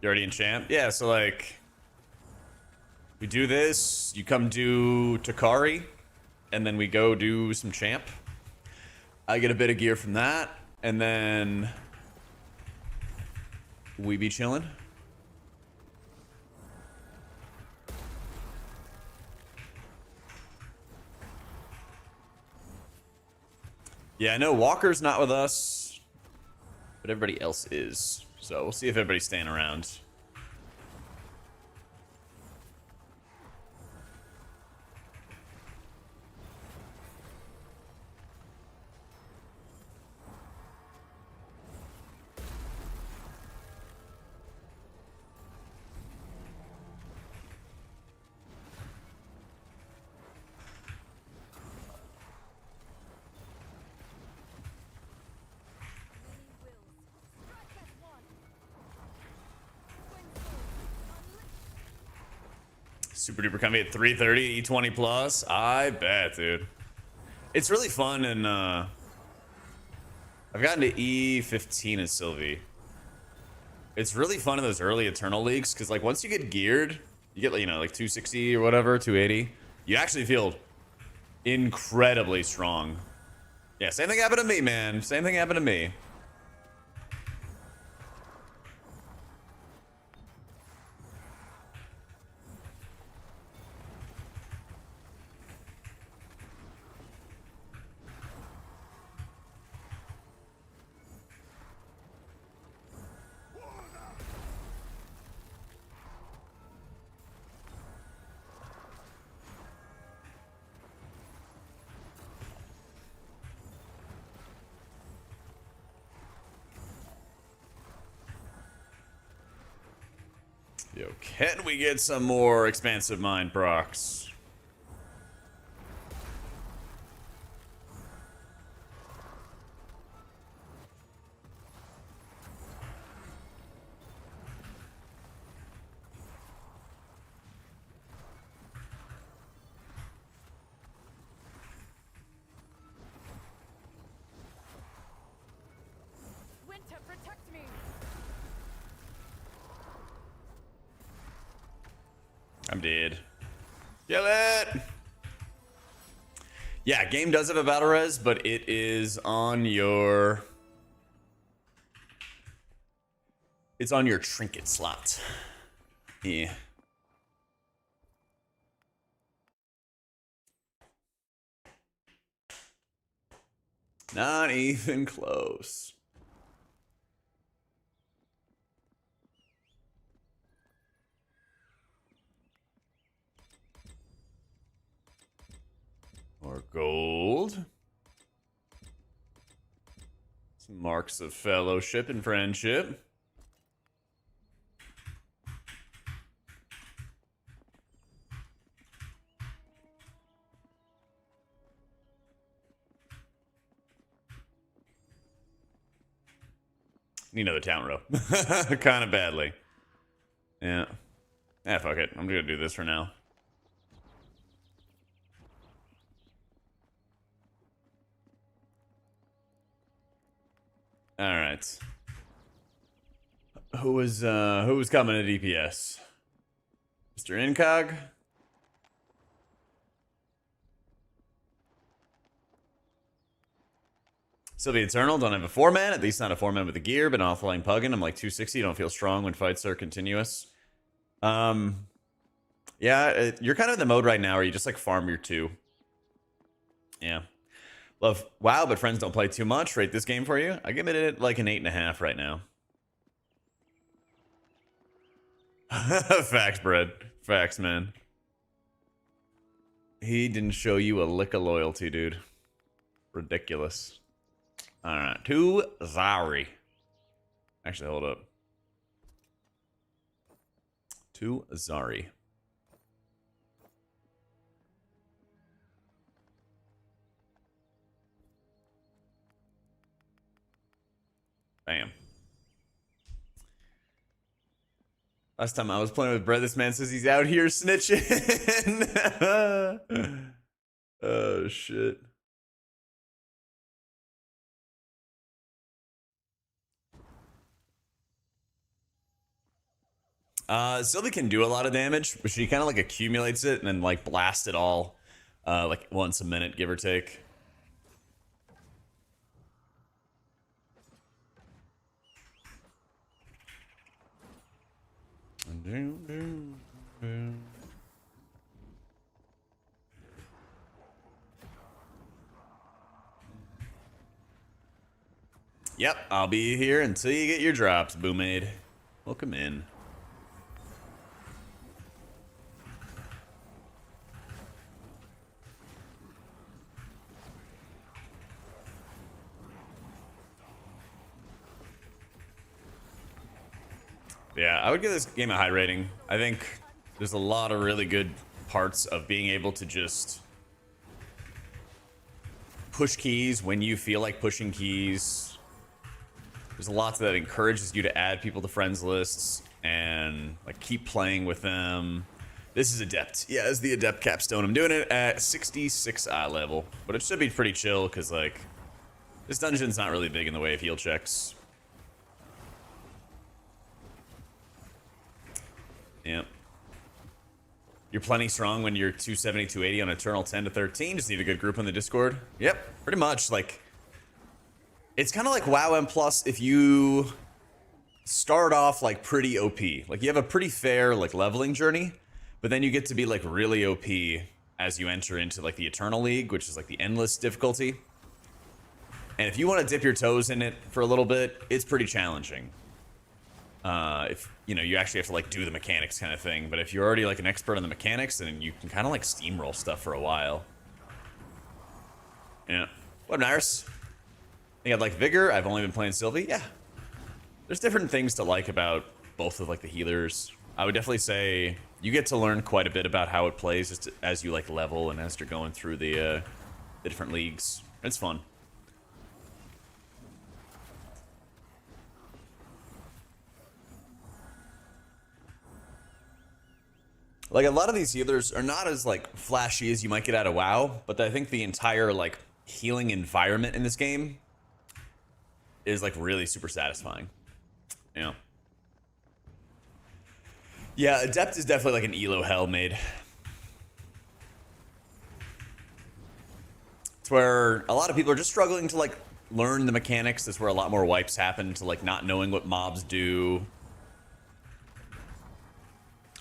You already in champ? Yeah, so like, we do this, you come do Takari, and then we go do some champ. I get a bit of gear from that, and then we be chilling. Yeah, I know Walker's not with us, but everybody else is. So we'll see if everybody's staying around. Super duper comfy at 330, E20 plus. I bet, dude. It's really fun, and I've gotten to E15 in Sylvie. It's really fun in those early Eternal leagues, because like once you get geared, you get, you know, like 260 or whatever, 280. You actually feel incredibly strong. Yeah, same thing happened to me, man. Same thing happened to me. Yo, can we get some more expansive mind procs? Winter, protect me. I'm dead. Kill it! Yeah, game does have a battle res, but it is on your... It's on your trinket slot. Yeah. Not even close. More gold. Some marks of fellowship and friendship. Need another town row. Kind of badly. Yeah. Ah, fuck it. I'm gonna do this for now. Alright. Who was coming at DPS? Mr. Incog? Sylvie Eternal, don't have a 4-man, at least not a 4-man with a gear, but offline pugging. I'm like 260, don't feel strong when fights are continuous. Yeah, you're kind of in the mode right now where you just like farm your 2. Yeah. Love WoW, but friends don't play too much. Rate this game for you. I give it like an 8.5 right now. Facts, Brad. Facts, man. He didn't show you a lick of loyalty, dude. Ridiculous. Alright, to Zari. Actually, hold up. To Zari. Bam. Last time I was playing with Brett, this man says he's out here snitching. Oh, shit. Sylvie can do a lot of damage, but she kind of like accumulates it and then like blasts it all like once a minute, give or take. Yep, I'll be here until you get your drops, Boomade. Welcome in. Yeah, I would give this game a high rating. I think there's a lot of really good parts of being able to just push keys when you feel like pushing keys. There's a lot that encourages you to add people to friends lists and like keep playing with them. This is Adept. Yeah, it's the Adept capstone. I'm doing it at 66 eye level, but it should be pretty chill because, like, this dungeon's not really big in the way of heal checks. Yep. You're plenty strong when you're 270, 280 on Eternal 10 to 13. Just need a good group on the Discord. Yep, pretty much. Like, it's kind of like WoW M+, if you start off, like, pretty OP. Like, you have a pretty fair, like, leveling journey, but then you get to be, like, really OP as you enter into, like, the Eternal League, which is, like, the endless difficulty. And if you want to dip your toes in it for a little bit, it's pretty challenging. If, you know, you actually have to, like, do the mechanics kind of thing. But if you're already, like, an expert on the mechanics, then you can kind of, like, steamroll stuff for a while. Yeah. What up, Nyrus? I think I'd like Vigor. I've only been playing Sylvie. Yeah. There's different things to like about both of, like, the healers. I would definitely say you get to learn quite a bit about how it plays just as you, like, level and as you're going through the different leagues. It's fun. Like, a lot of these healers are not as, like, flashy as you might get out of WoW, but I think the entire, like, healing environment in this game is, like, really super satisfying. You know? Yeah, Adept is definitely, like, an elo hell made. It's where a lot of people are just struggling to, like, learn the mechanics. That's where a lot more wipes happen, to, like, not knowing what mobs do.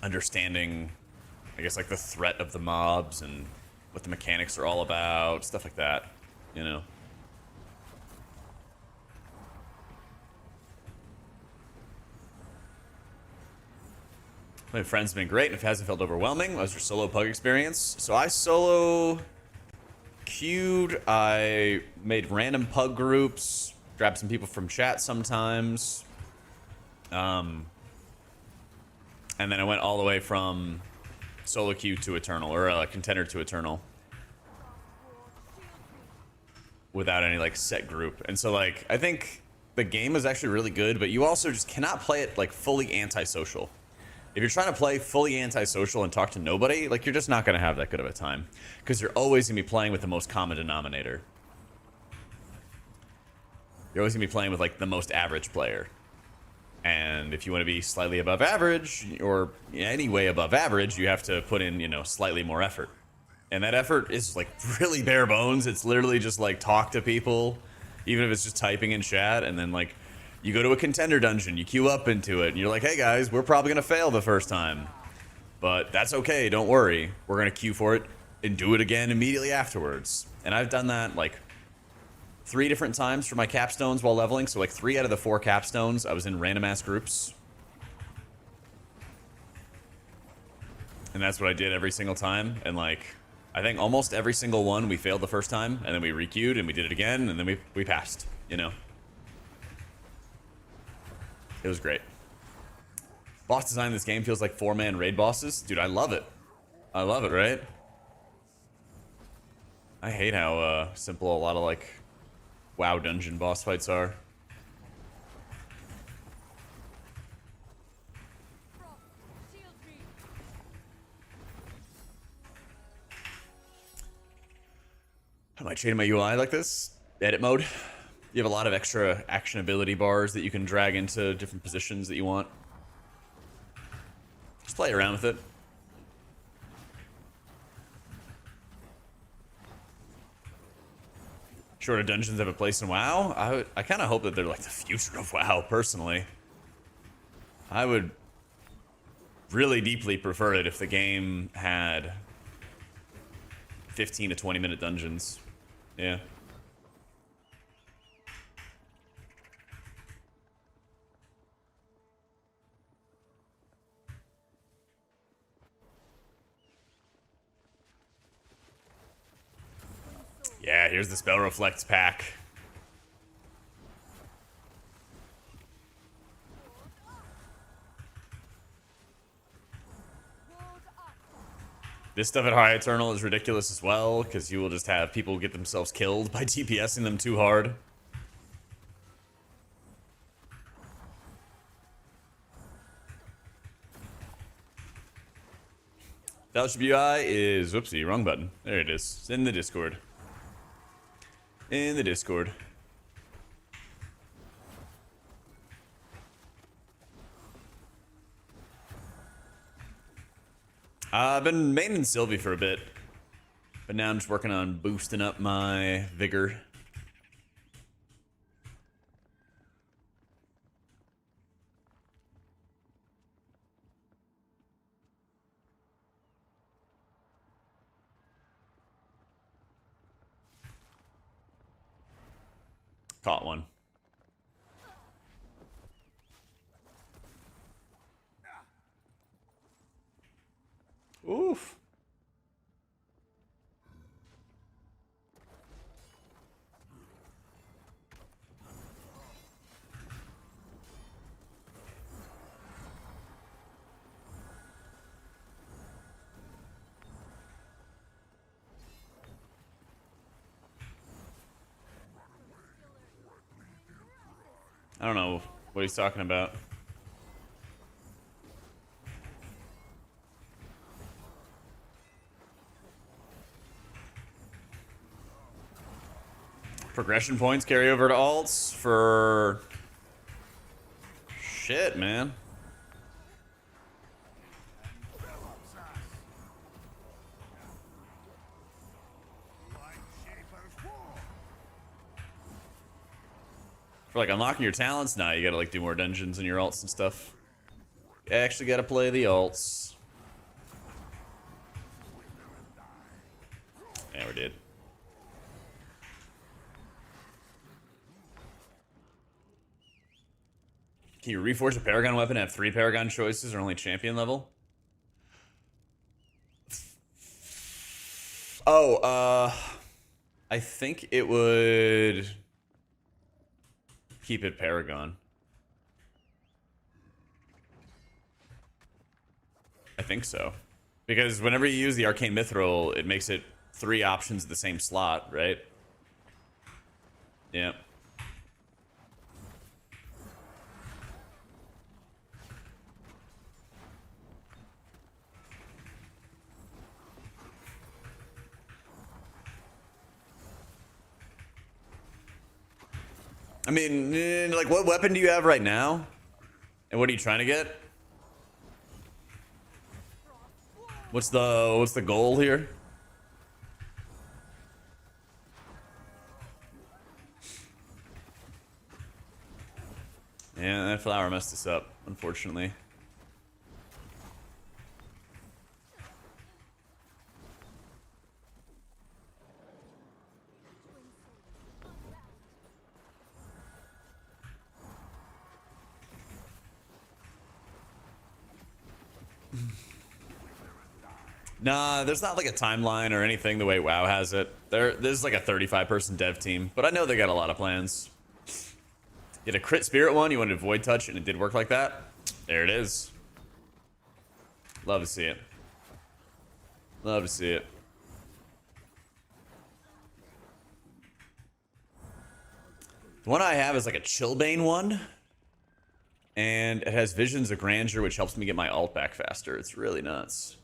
Understanding, I guess, like, the threat of the mobs and what the mechanics are all about, stuff like that, you know. My friends have been great, and if it hasn't felt overwhelming, what was your solo pug experience? So I solo queued, I made random pug groups, grabbed some people from chat sometimes. And then I went all the way from solo queue to Eternal, or Contender to Eternal. Without any, like, set group. And so, like, I think the game is actually really good, but you also just cannot play it, like, fully antisocial. If you're trying to play fully antisocial and talk to nobody, like, you're just not going to have that good of a time. Because you're always going to be playing with the most common denominator. You're always going to be playing with, like, the most average player. And if you want to be slightly above average, or any way above average, you have to put in, you know, slightly more effort. And that effort is, like, really bare bones. It's literally just, like, talk to people, even if it's just typing in chat, and then, like, you go to a contender dungeon, you queue up into it, and you're like, hey guys, we're probably gonna fail the first time. But that's okay, don't worry. We're gonna queue for it and do it again immediately afterwards. And I've done that, like, 3 different times for my capstones while leveling. So, like, 3 out of the 4 capstones, I was in random ass groups. And that's what I did every single time. And, like, I think almost every single one we failed the first time, and then we requeued and we did it again, and then we passed, you know. It was great. Boss design in this game feels like 4-man raid bosses. Dude, I love it. I love it, right? I hate how simple a lot of, like, WoW dungeon boss fights are. I might change my UI like this. Edit mode. You have a lot of extra actionability bars that you can drag into different positions that you want. Just play around with it. Shorter dungeons have a place in WoW. I kind of hope that they're, like, the future of WoW, personally. I would really deeply prefer it if the game had 15 to 20 minute dungeons. Yeah. Yeah, here's the Spell Reflects pack. This stuff at High Eternal is ridiculous as well, because you will just have people get themselves killed by DPSing them too hard. Fellowship UI is, whoopsie, wrong button. There it is. It's in the Discord. In the Discord. I've been maining Sylvie for a bit, but now I'm just working on boosting up my Vigor. Caught one. Oof. I don't know what he's talking about. Progression points carry over to alts for... Shit, man. For like unlocking your talents, now you gotta like do more dungeons and your alts and stuff. You actually gotta play the alts. Yeah, we did. Can you reforge a Paragon weapon and have 3 Paragon choices or only champion level? Oh, I think it would keep it Paragon. I think so. Because whenever you use the Arcane Mithril, it makes it 3 options in the same slot, right? Yeah. I mean, like, what weapon do you have right now? And what are you trying to get? What's the goal here? Yeah, that flower messed us up, unfortunately. Nah, there's not like a timeline or anything the way WoW has it. There's like a 35-person dev team, but I know they got a lot of plans. You had a crit spirit one, you wanted to void touch, and it did work like that. There it is. Love to see it. Love to see it. The one I have is like a Chillbane one. And it has Visions of Grandeur, which helps me get my ult back faster. It's really nuts.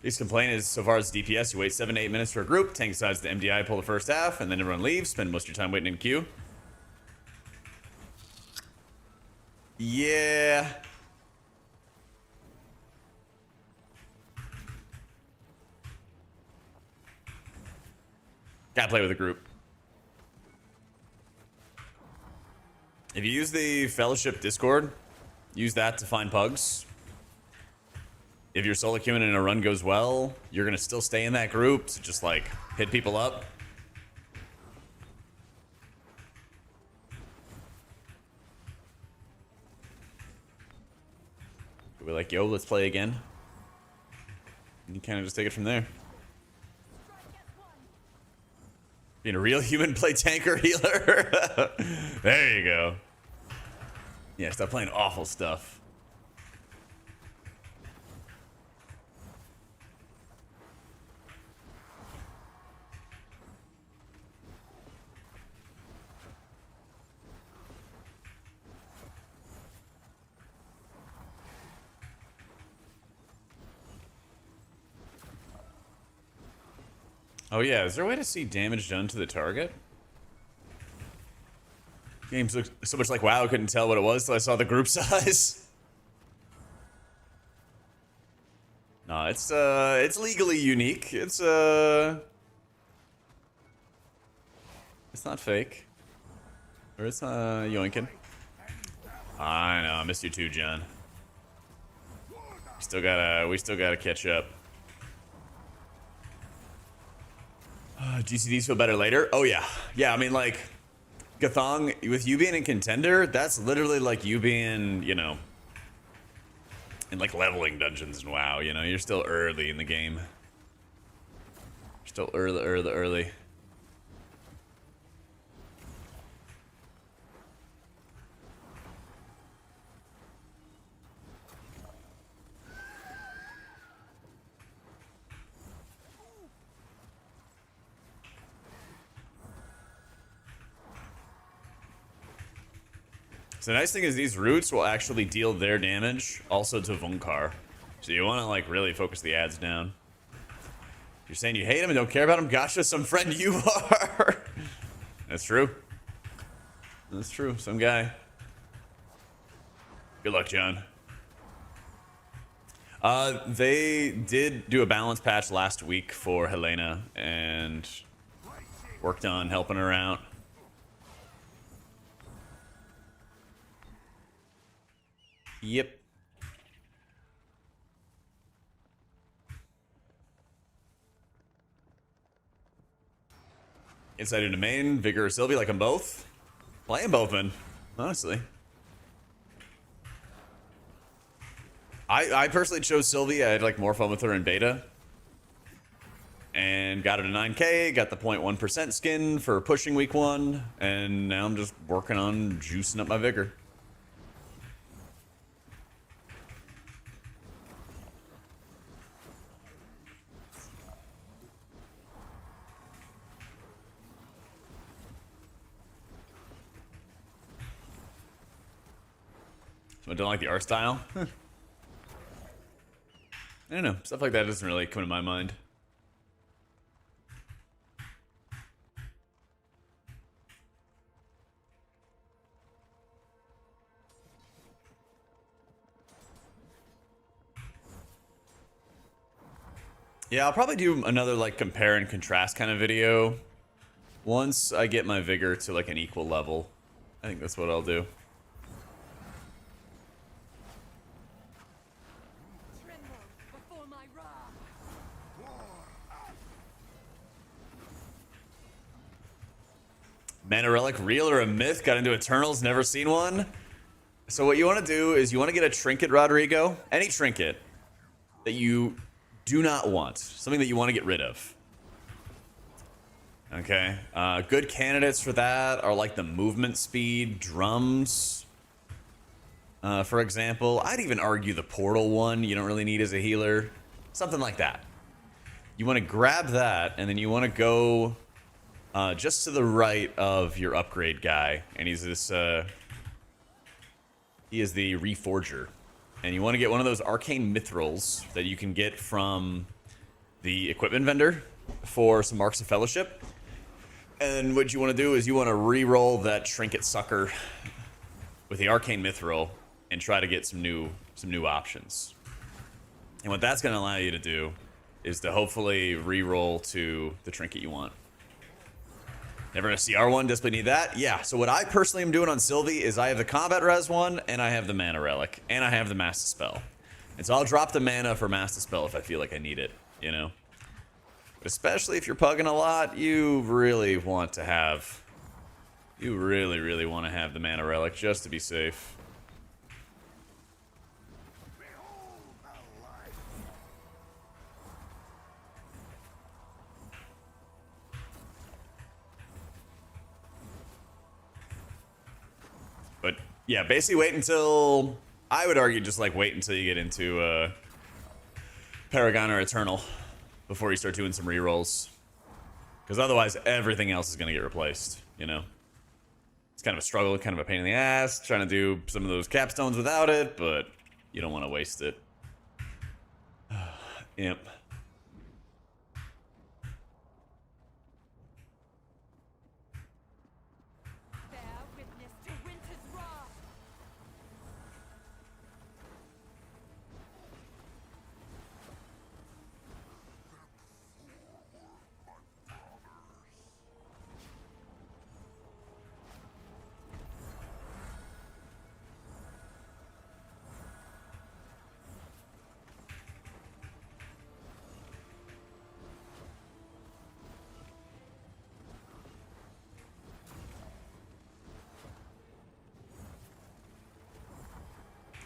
His complaint is, so far as DPS, you wait 7 to 8 minutes for a group, tank decides the MDI, pull the first half, and then everyone leaves, spend most of your time waiting in queue. Yeah. Gotta play with a group. If you use the Fellowship Discord, use that to find pugs. If your solo queuing and a run goes well, you're gonna still stay in that group to just like hit people up. We're like, yo, let's play again. And you kind of just take it from there. Being a real human, play tanker healer. There you go. Yeah, stop playing awful stuff. Oh yeah, is there a way to see damage done to the target? Games look so much like WoW, I couldn't tell what it was till I saw the group size. No, it's legally unique. It's not fake. Or it's yoinking. I know, I missed you too, John. We still gotta catch up. GCDs feel better later? Oh yeah. Yeah, I mean like Gathong, with you being in Contender, that's literally like you being, you know, in like leveling dungeons in WoW, you know, you're still early in the game. You're still early. So the nice thing is these roots will actually deal their damage also to Vunkar. So you want to like really focus the ads down. You're saying you hate him and don't care about him? Gotcha, some friend you are. That's true. That's true, some guy. Good luck, John. They did do a balance patch last week for Helena and worked on helping her out. Yep. Inside into main, Vigor or Sylvie, like them both. Playing both, man. Honestly. I personally chose Sylvie. I had like more fun with her in beta. And got her to 9k, got the 0.1% skin for pushing week 1, and now I'm just working on juicing up my Vigor. So I don't like the art style. I don't know. Stuff like that doesn't really come to my mind. Yeah, I'll probably do another like compare and contrast kind of video once I get my Vigor to like an equal level. I think that's what I'll do. Mana Relic, real or a myth? Got into Eternals, never seen one. So what you want to do is you want to get a trinket, Rodrigo. Any trinket that you do not want. Something that you want to get rid of. Okay. Good candidates for that are like the movement speed, drums. For example, I'd even argue the portal one you don't really need as a healer. Something like that. You want to grab that, and then you want to go just to the right of your upgrade guy. And he's this... he is the Reforger. And you want to get one of those arcane mithrils that you can get from the equipment vendor for some marks of fellowship. And what you want to do is you want to re-roll that trinket sucker with the arcane mithril and try to get some new options. And what that's going to allow you to do is to hopefully re-roll to the trinket you want. Never a CR one, desperately need that? Yeah, so what I personally am doing on Sylvie is I have the combat res one, and I have the mana relic, and I have the master spell. And so I'll drop the mana for master spell if I feel like I need it, you know? But especially if you're pugging a lot, you really want to have... You really, really want to have the mana relic just to be safe. But yeah, basically wait until... I would argue just like wait until you get into Paragon or Eternal before you start doing some rerolls. Because otherwise everything else is going to get replaced, you know? It's kind of a struggle, kind of a pain in the ass, trying to do some of those capstones without it, but you don't want to waste it. Yep.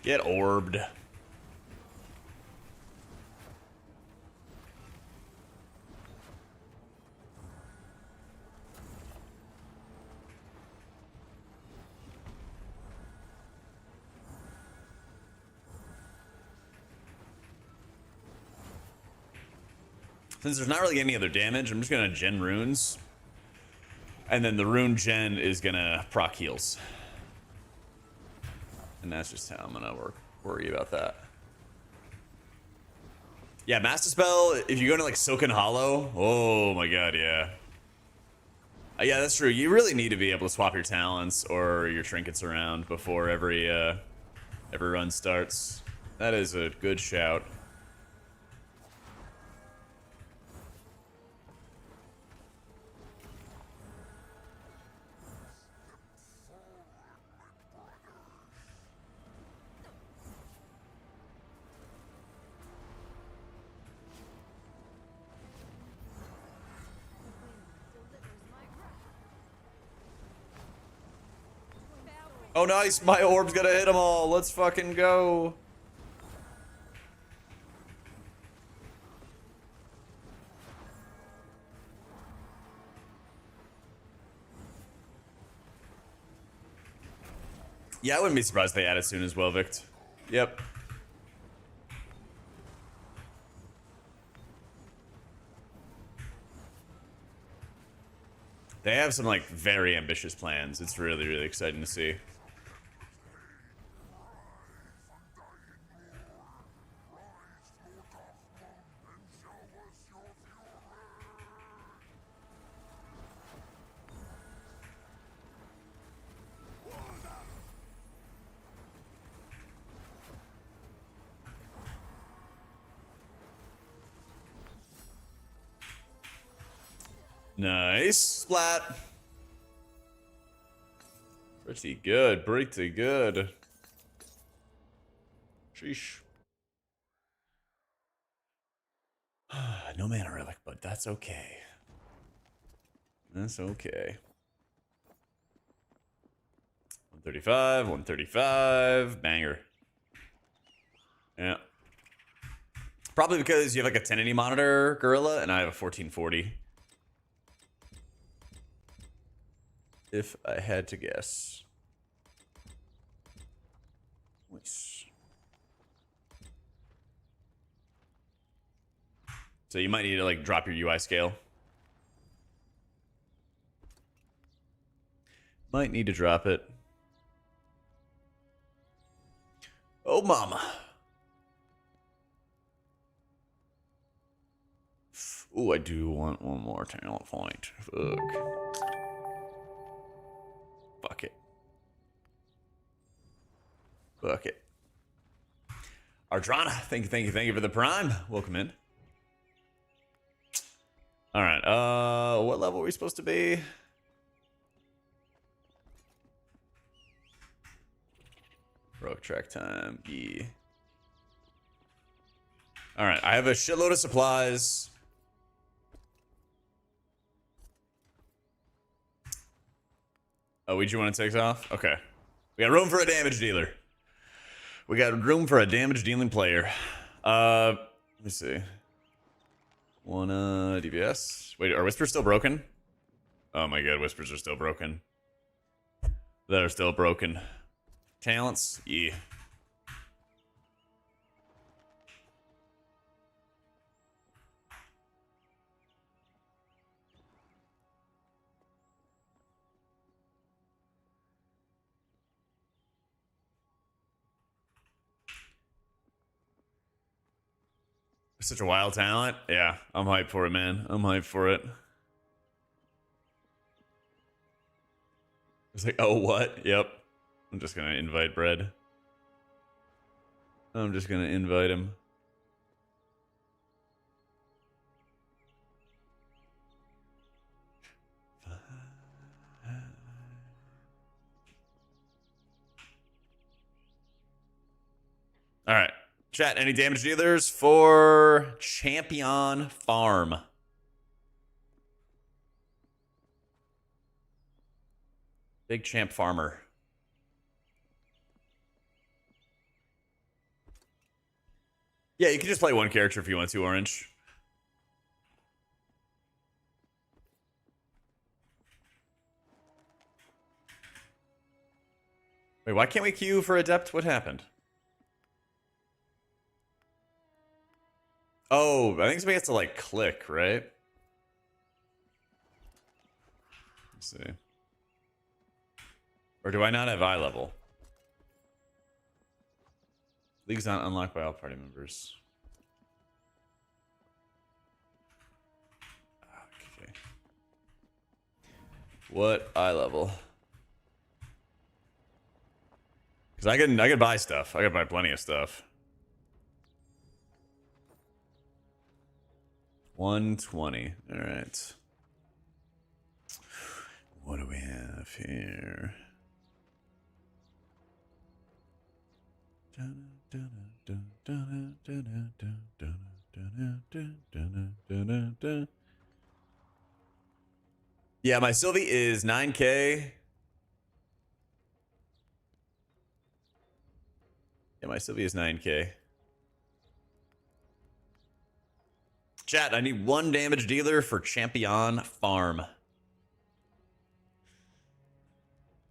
Get orbed. Since there's not really any other damage, I'm just gonna gen runes. And then the rune gen is gonna proc heals. And that's just how I'm gonna worry about that. Yeah, Master Spell, if you go into like Silken Hollow, oh my god, yeah. Yeah, that's true. You really need to be able to swap your talents or your trinkets around before every run starts. That is a good shout. Oh, nice. My orb's gonna hit them all. Let's fucking go. Yeah, I wouldn't be surprised if they add it soon as well, Vict. Yep. They have some, like, very ambitious plans. It's really, really exciting to see. Nice. Splat. Pretty good. Pretty good. Sheesh. No mana relic, but that's okay. That's okay. 135, 135. Banger. Yeah. Probably because you have like a 1080 monitor, Gorilla, and I have a 1440. If I had to guess. Nice. So you might need to like drop your UI scale. Might need to drop it. Oh, mama. Ooh, I do want one more talent point. Fuck. Fuck it. Fuck it. Ardrana, thank you for the prime. Welcome in. All right. What level are we supposed to be? Rogue track time. Yeah. All right. I have a shitload of supplies. Oh, Ouija want to take off? Okay. We got room for a damage dealer. We got room for a damage dealing player. Let me see. One DPS. Wait, are whispers still broken? Oh my god, whispers are still broken. They're still broken. Talents? Yeah. Such a wild talent. Yeah, I'm hyped for it, man. I'm hyped for it. It's like, oh, what? Yep. I'm just gonna invite Bread. I'm just gonna invite him. All right. Chat, any damage dealers for Champion Farm? Big champ farmer. Yeah, you can just play one character if you want to, Orange. Wait, why can't we queue for Adept? What happened? Oh, I think somebody has to, like, click, right? Let's see. Or do I not have eye level? League's not unlocked by all party members. Okay. What eye level? Because I can buy stuff. I can buy plenty of stuff. 120. All right. What do we have here? Yeah, my Sylvie is 9K. Yeah, my Sylvie is 9K. Chat, I need 1 damage dealer for Champion Farm.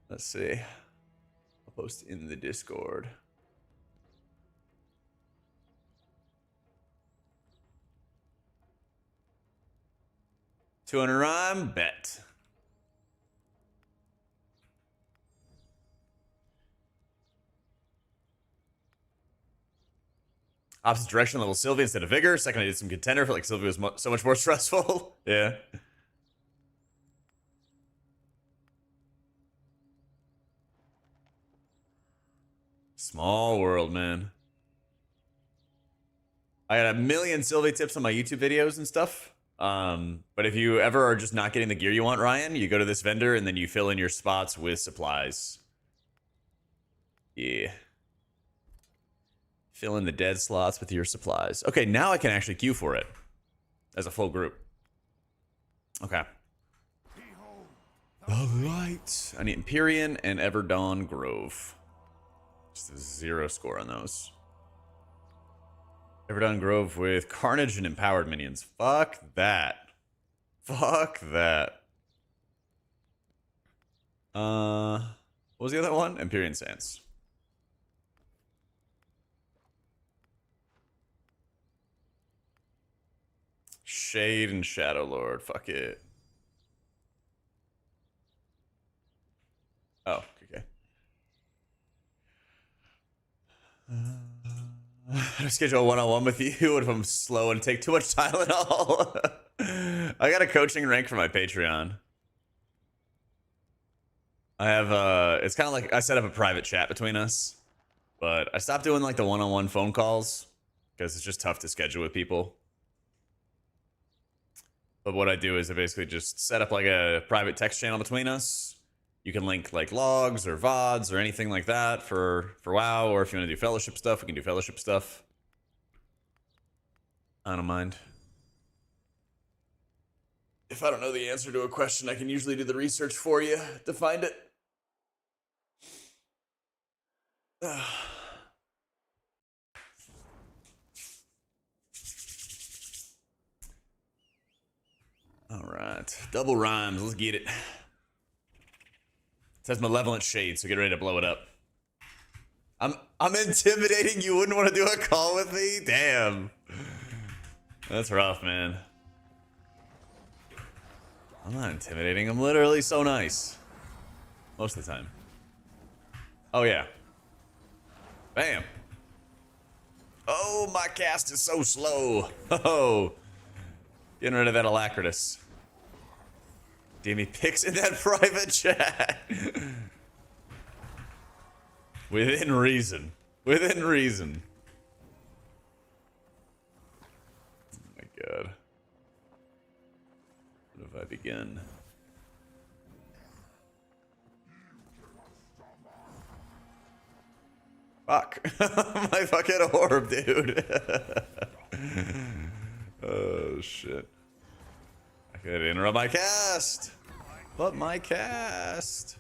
Let's see. I'll post in the Discord. $200 rhyme, bet. Opposite direction level Sylvie instead of Vigor. Second, I did some Contender. Felt like Sylvie was so much more stressful. Yeah. Small world, man. I got a million Sylvie tips on my YouTube videos and stuff. But if you ever are just not getting the gear you want, Ryan, you go to this vendor and then you fill in your spots with supplies. Yeah. Fill in the dead slots with your supplies. Okay, now I can actually queue for it as a full group. Okay. The light. I need Empyrean and Everdawn Grove. Just a 0 score on those. Everdawn Grove with Carnage and Empowered minions. Fuck that. Fuck that. What was the other one? Empyrean Sands. Shade and Shadow Lord. Fuck it. Oh, okay. How to schedule a one-on-one with you? What if I'm slow and take too much Tylenol? I got a coaching rank for my Patreon. I have it's kind of like I set up a private chat between us, but I stopped doing like the one-on-one phone calls because it's just tough to schedule with people. But what I do is I basically just set up like a private text channel between us. You can link like logs or VODs or anything like that for WoW, or if you want to do fellowship stuff, we can do fellowship stuff. I don't mind. If I don't know the answer to a question, I can usually do the research for you to find it. All right, double rhymes. Let's get it. It says Malevolent Shade, so get ready to blow it up. I'm intimidating. You wouldn't want to do a call with me? Damn. That's rough, man. I'm not intimidating. I'm literally so nice. Most of the time. Oh, yeah. Bam. Oh, my cast is so slow. Oh. Getting rid of that Alacritus. Damn, he picks in that private chat. Within reason. Within reason. Oh my god. What if I begin? Fuck. My fucking orb, dude. Oh shit. I could interrupt my cast. But my cast.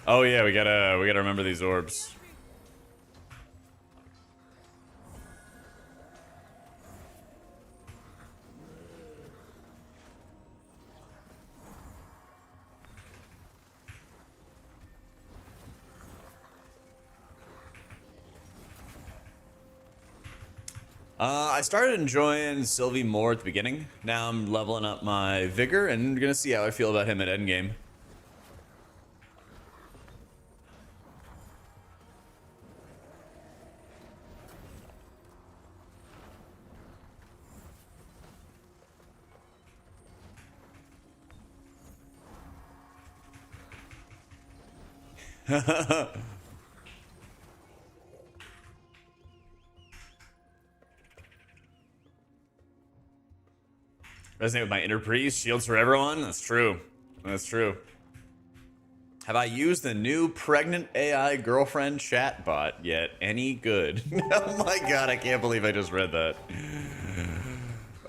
Oh yeah, we gotta remember these orbs. I started enjoying Sylvie more at the beginning. Now I'm leveling up my Vigor and gonna see how I feel about him at endgame. Resonate with my inner priest. Shields for everyone. That's true. That's true. Have I used the new pregnant AI girlfriend chatbot yet? Any good? Oh my god, I can't believe I just read that.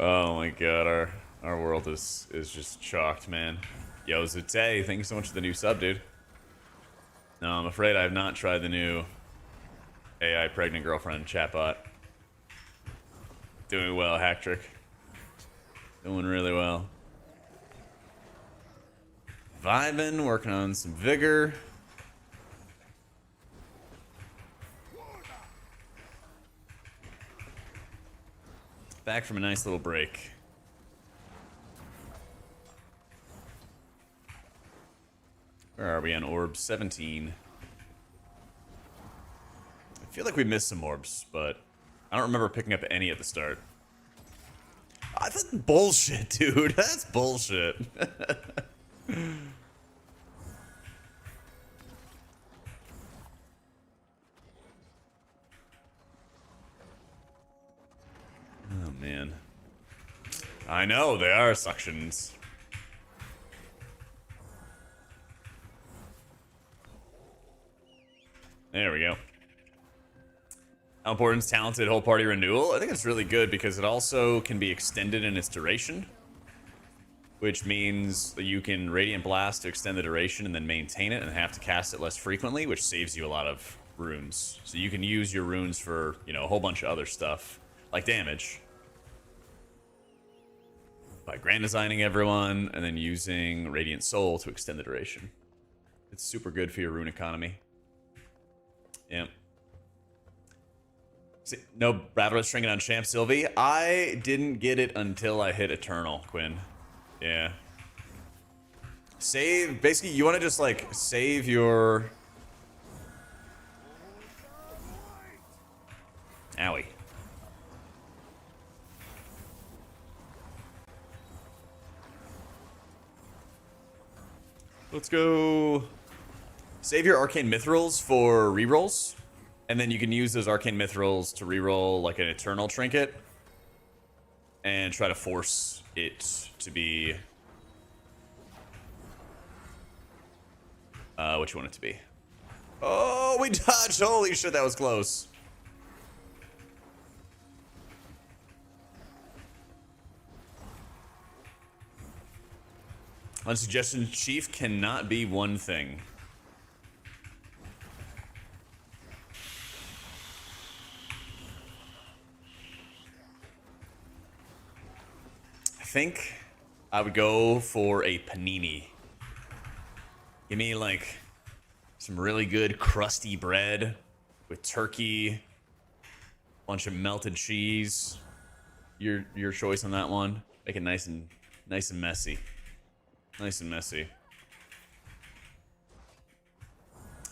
Oh my god, our world is just chalked, man. Yo, Zute, thank you so much for the new sub, dude. No, I'm afraid I have not tried the new AI pregnant girlfriend chatbot. Doing well, Hacktrick. Doing really well. Vibing, working on some Vigor. Back from a nice little break. Where are we on orbs? 17. I feel like we missed some orbs, but I don't remember picking up any at the start. That's bullshit, dude. That's bullshit. Oh, man. I know, they are suctions. There we go. How important is talented whole party renewal? I think it's really good because it also can be extended in its duration, which means that you can Radiant Blast to extend the duration and then maintain it and have to cast it less frequently, which saves you a lot of runes. So you can use your runes for, you know, a whole bunch of other stuff, like damage. By grand designing everyone and then using Radiant Soul to extend the duration. It's super good for your rune economy. Yep. See, no Rattler stringing on Champ Sylvie. I didn't get it until I hit Eternal, Quinn. Yeah. Save, basically you want to just like save your... Owie. Let's go. Save your Arcane Mithrils for rerolls. And then you can use those Arcane Mithrils to reroll like an Eternal Trinket. And try to force it to be... what you want it to be. Oh, we dodged! Holy shit, that was close. One suggestion, Chief cannot be one thing. I think I would go for a panini. Give me like some really good crusty bread with turkey, bunch of melted cheese. Your choice on that one. Make it nice and messy. Nice and messy.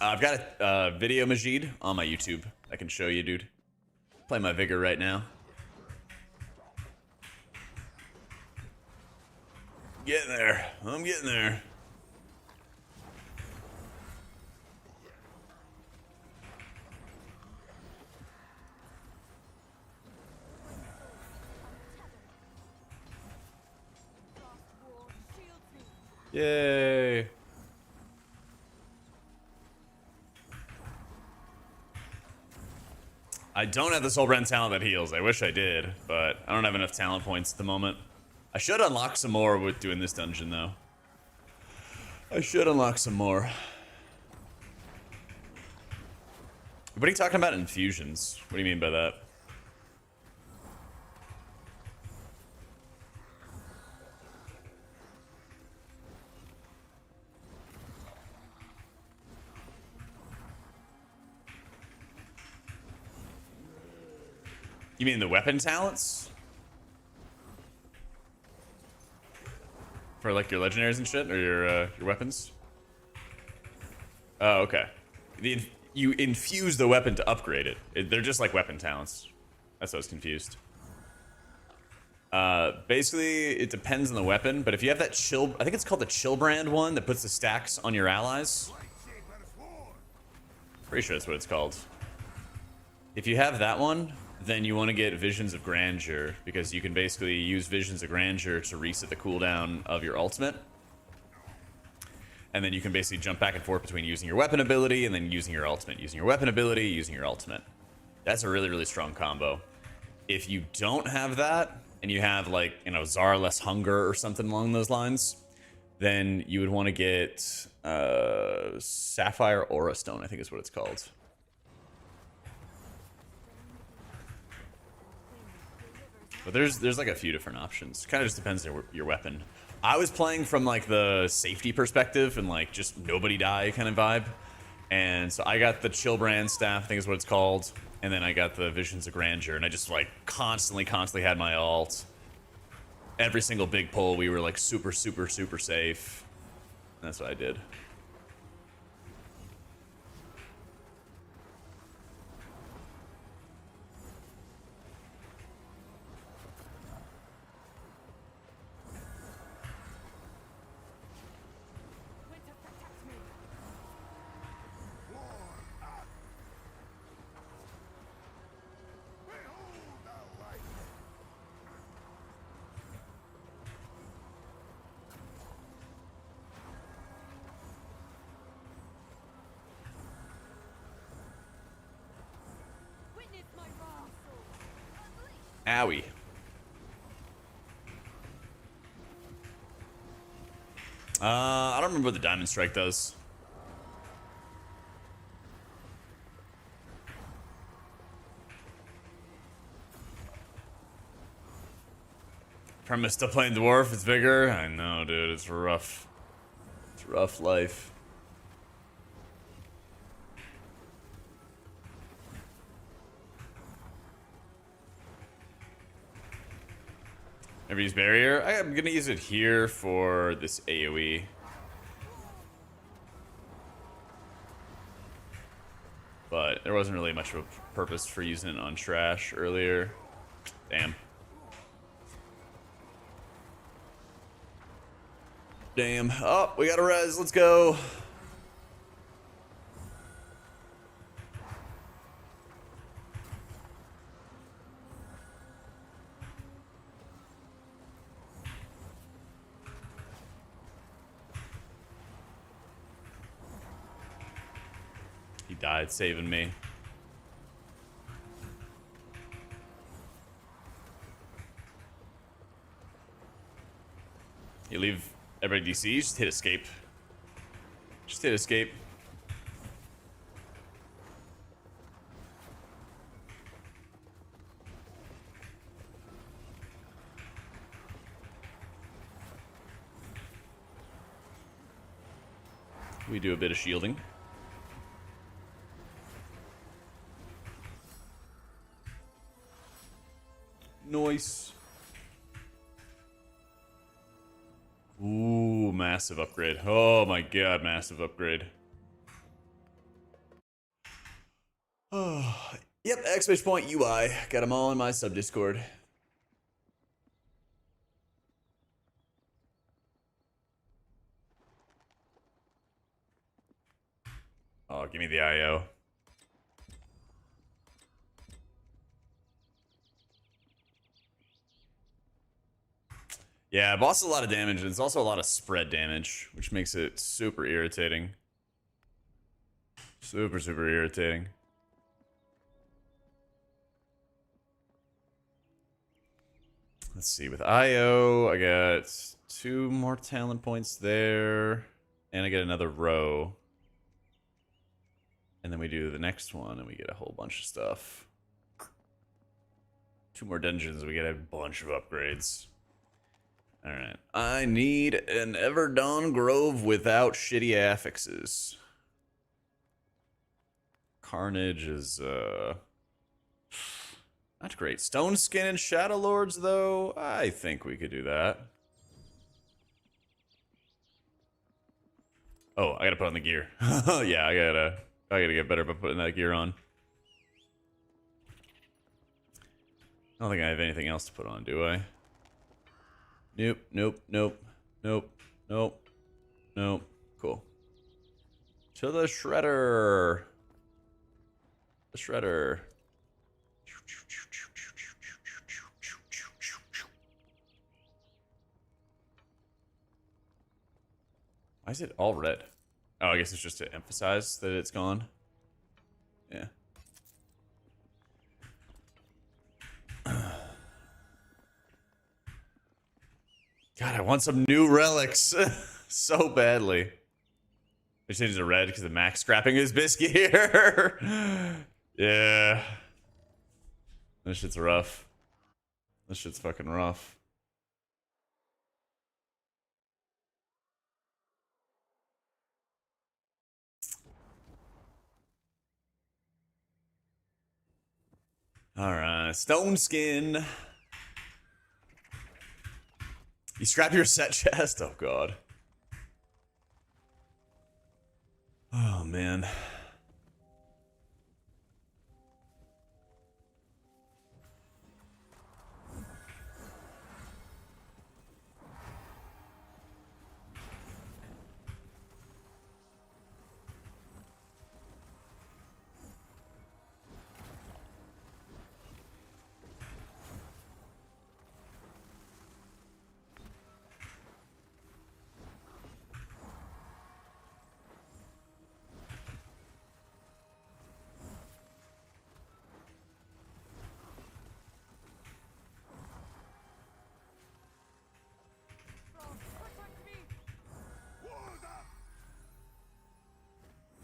I've got a video Majid on my YouTube I can show you, dude. Play my Vigor right now. Getting there. I'm getting there. Yay. I don't have the Soul Brand talent that heals. I wish I did, but I don't have enough talent points at the moment. I should unlock some more with doing this dungeon, though. I should unlock some more. What are you talking about infusions? What do you mean by that? You mean the weapon talents? For like your legendaries and shit, or your weapons? Oh, okay. You infuse the weapon to upgrade it. They're just like weapon talents. That's why I was confused. Basically, it depends on the weapon, but if you have that chill, I think it's called the chill brand one that puts the stacks on your allies. Pretty sure that's what it's called. If you have that one, then you want to get Visions of Grandeur, because you can basically use Visions of Grandeur to reset the cooldown of your ultimate. And then you can basically jump back and forth between using your weapon ability and then using your ultimate. Using your weapon ability, using your ultimate. That's a really, really strong combo. If you don't have that, and you have like, you know, Zarless Hunger or something along those lines, then you would want to get Sapphire Aura Stone, I think is what it's called. But there's like a few different options. Kind of just depends on your weapon. I was playing from like the safety perspective and like just nobody die kind of vibe. And so I got the Chill Brand staff, I think is what it's called. And then I got the Visions of Grandeur, and I just like constantly had my ult. Every single big pull, we were like super safe. And that's what I did. Owie. I don't remember what the Diamond Strike does. Premise still playing Dwarf, it's Vigor. I know, dude, it's rough. It's rough life. Never use barrier. I'm gonna use it here for this AoE. But there wasn't really much of a purpose for using it on trash earlier. Damn. Damn. Oh, we got a res. Let's go. He died saving me. You leave everybody DC, just hit escape. Just hit escape. We do a bit of shielding. Nice. Ooh, massive upgrade. Oh my god, massive upgrade. Oh, yep, exclamation point UI. Got them all in my sub Discord. Oh, give me the IO. Yeah, boss is a lot of damage, and it's also a lot of spread damage, which makes it super irritating. Super irritating. Let's see, with IO, I got 2 more talent points there, and I get another row. And then we do the next one and we get a whole bunch of stuff. 2 more dungeons, we get a bunch of upgrades. Alright. I need an Everdawn Grove without shitty affixes. Carnage is, not great. Stone Skin and Shadow Lords, though, I think we could do that. Oh, I gotta put on the gear. Yeah, I gotta get better about putting that gear on. I don't think I have anything else to put on, do I? Nope, nope, nope, nope, nope, nope. Cool. To the shredder. The shredder. Why is it all red? Oh, I guess it's just to emphasize that it's gone. Yeah. God, I want some new relics so badly. I changed to red because the Max scrapping his biscuit here. Yeah. This shit's rough. This shit's fucking rough. Alright, Stone Skin. You scrap your set chest? Oh god. Oh man.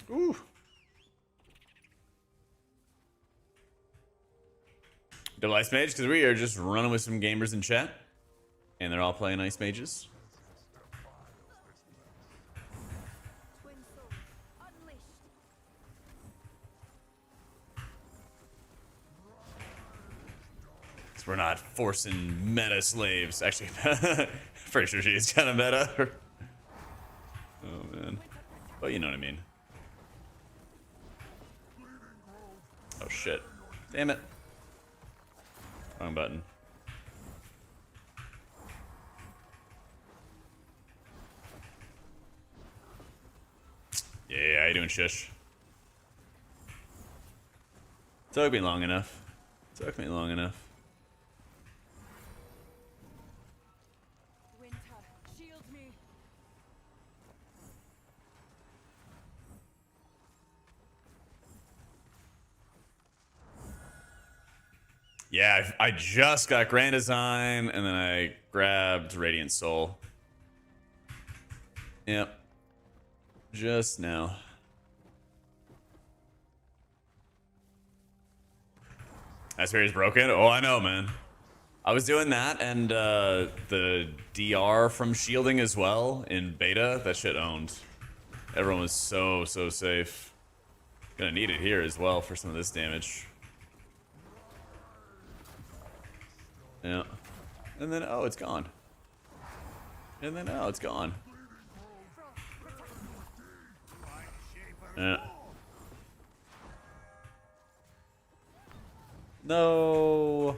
Ooh. Double Ice Mage, because we are just running with some gamers in chat. And they're all playing Ice Mages. So we're not forcing meta slaves. Actually, pretty sure she is kind of meta. Oh man. But you know what I mean. Oh shit. Damn it. Wrong button. Yeah, how you doing, Shush? Took me long enough. Took me long enough. Winter, shield me. Yeah, I just got Grand Design, and then I grabbed Radiant Soul. Yep. Just now. That spirit is broken? Oh, I know, man. I was doing that, and the DR from shielding as well in beta. That shit owned. Everyone was so safe. Gonna need it here as well for some of this damage. Yeah. And then, oh, it's gone. And then, oh, it's gone. Yeah. No.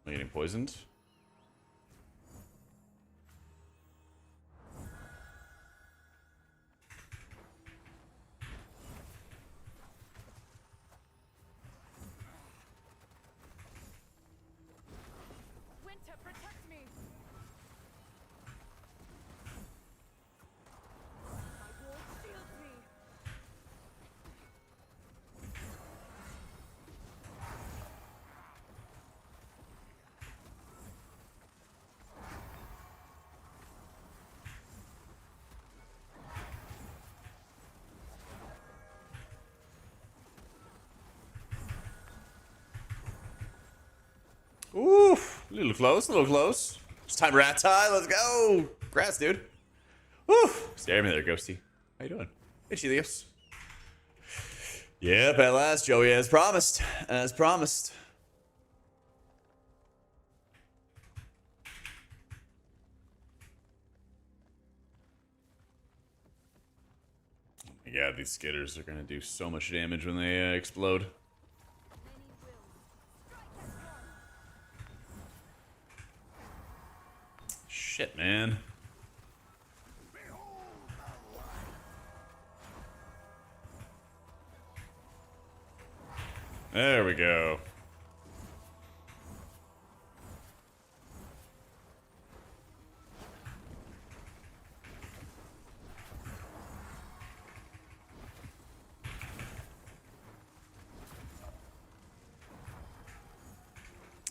Am I getting poisoned? Winter, protect me. My wall shields me. A little close, a little close. It's time rat tie. Let's go. Grass, dude. Woo. Stare at me there, Ghosty. How you doing? Hey, Chilios. Yep, at last, Joey, as promised. As promised. Yeah, these skitters are gonna do so much damage when they explode. Shit, man. There we go.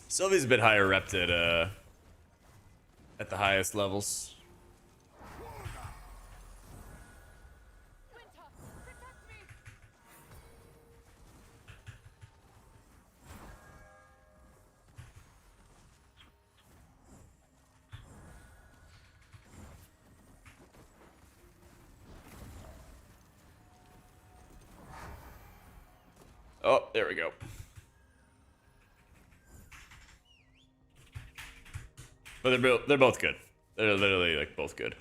Sylvie's a bit higher repped at the highest levels. Winter, protect me. Oh, there we go. But they're both good. They're literally like both good.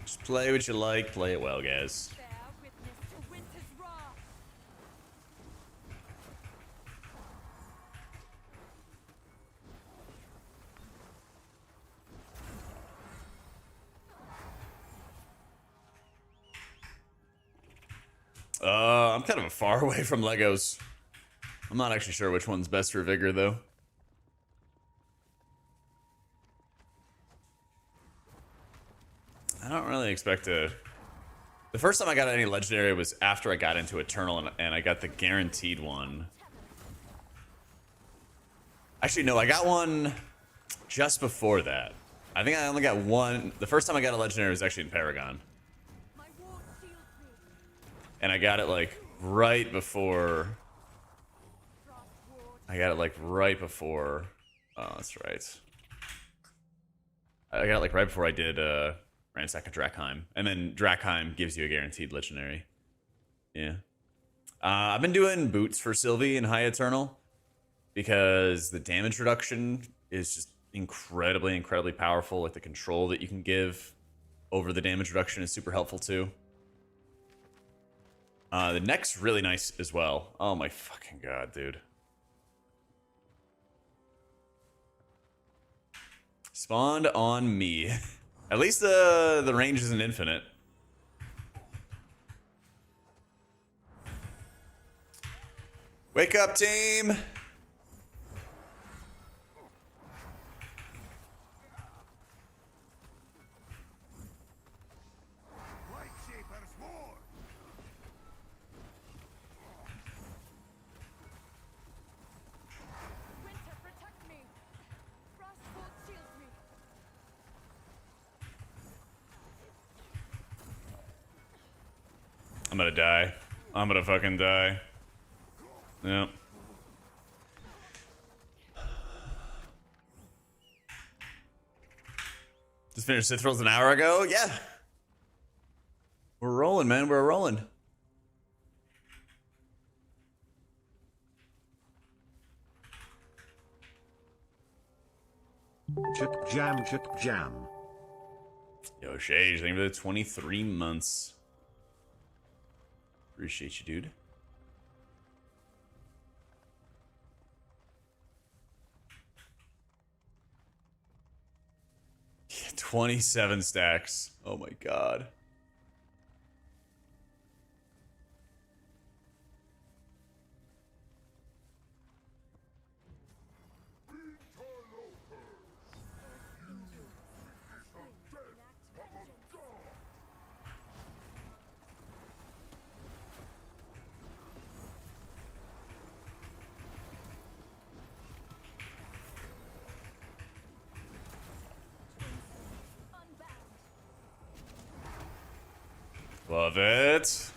Just play what you like, play it well, guys. Bear witness to winter's wrath. I'm kind of far away from Legos. I'm not actually sure which one's best for Vigor, though. I don't really expect to... The first time I got any Legendary was after I got into Eternal, and I got the guaranteed one. Actually, no, I got one just before that. I think I only got one... The first time I got a Legendary was actually in Paragon. My ward shields me. And I got it, like, right before... Frost ward. I got it, like, right before... Oh, that's right. I got it, like, right before I did, Ransack and Drakheim. And then Drakheim gives you a guaranteed Legendary. Yeah. I've been doing boots for Sylvie in High Eternal. Because the damage reduction is just incredibly, incredibly powerful. Like, the control that you can give over the damage reduction is super helpful, too. The neck's really nice as well. Oh my fucking god, dude. Spawned on me. At least the range isn't infinite. Wake up, team! Winter, protect me. Frost ward shields me. I'm gonna die. I'm gonna fucking die. Yep. Just finished Sith Rolls an hour ago? Yeah. We're rolling, man. We're rolling. Chip jam, chip jam. Yo, Shage, thank you for the 23 months. Appreciate you, dude. Yeah, 27 stacks. Oh my god. Love it.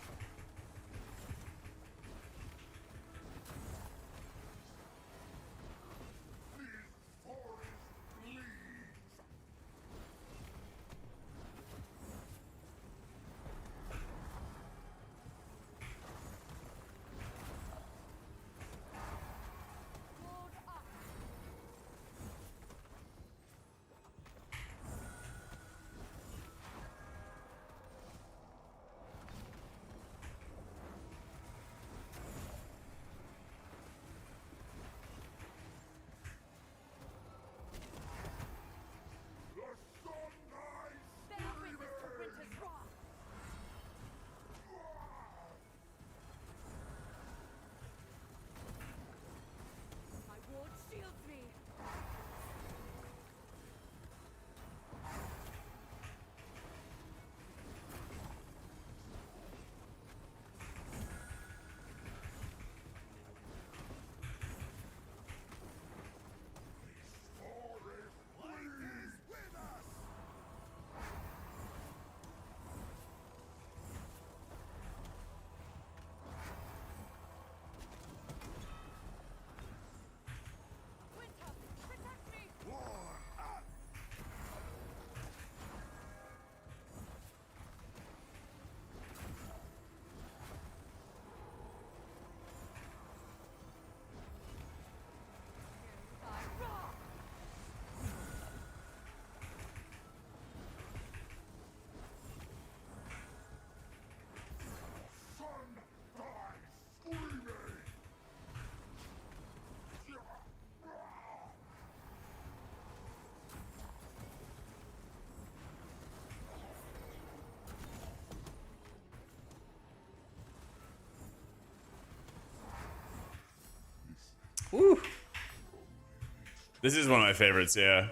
This is one of my favorites, yeah.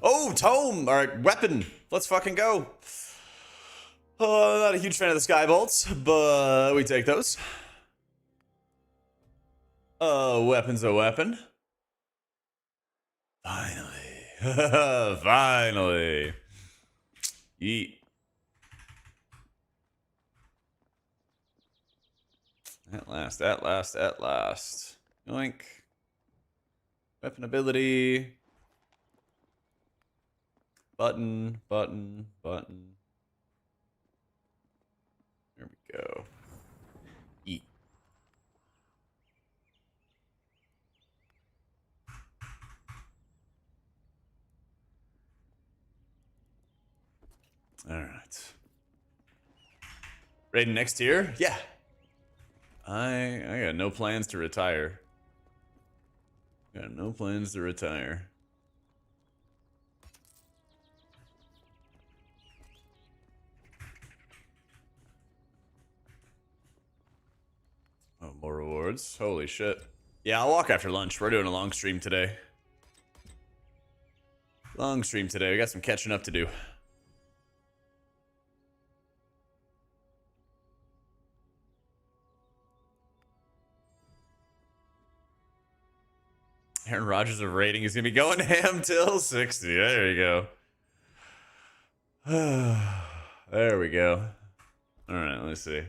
Oh, tome! Alright, weapon! Let's fucking go! Not a huge fan of the sky bolts, but we take those. Weapon's a weapon. Finally. Finally. Yeet. At last, at last, at last. Yoink. Weapon ability. Button, button, button. There we go. Eat. All right. Raiden next tier? Yeah. I got no plans to retire. Got no plans to retire. Oh, more rewards. Holy shit. Yeah, I'll walk after lunch. We're doing a long stream today. Long stream today. We got some catching up to do. Aaron Rodgers of rating is going to be going ham till 60. There you go. There we go. All right, let's see.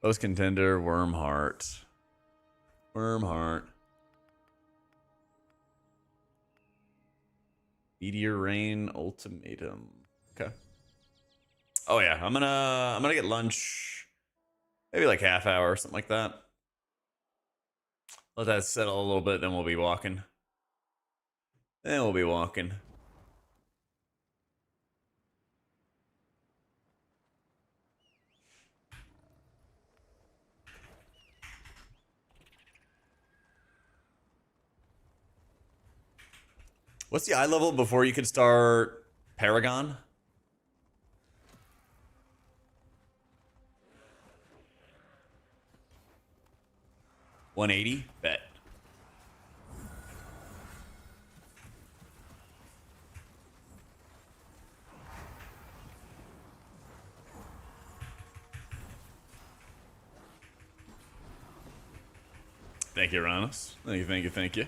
Post Contender, Wormheart. Wormheart. Meteor Rain Ultimatum. Okay. Oh yeah, I'm gonna get lunch. Maybe like half hour or something like that. Let that settle a little bit, then we'll be walking. Then we'll be walking. What's the eye level before you could start Paragon? 180? Bet. Thank you, Ranos. Thank you, thank you, thank you.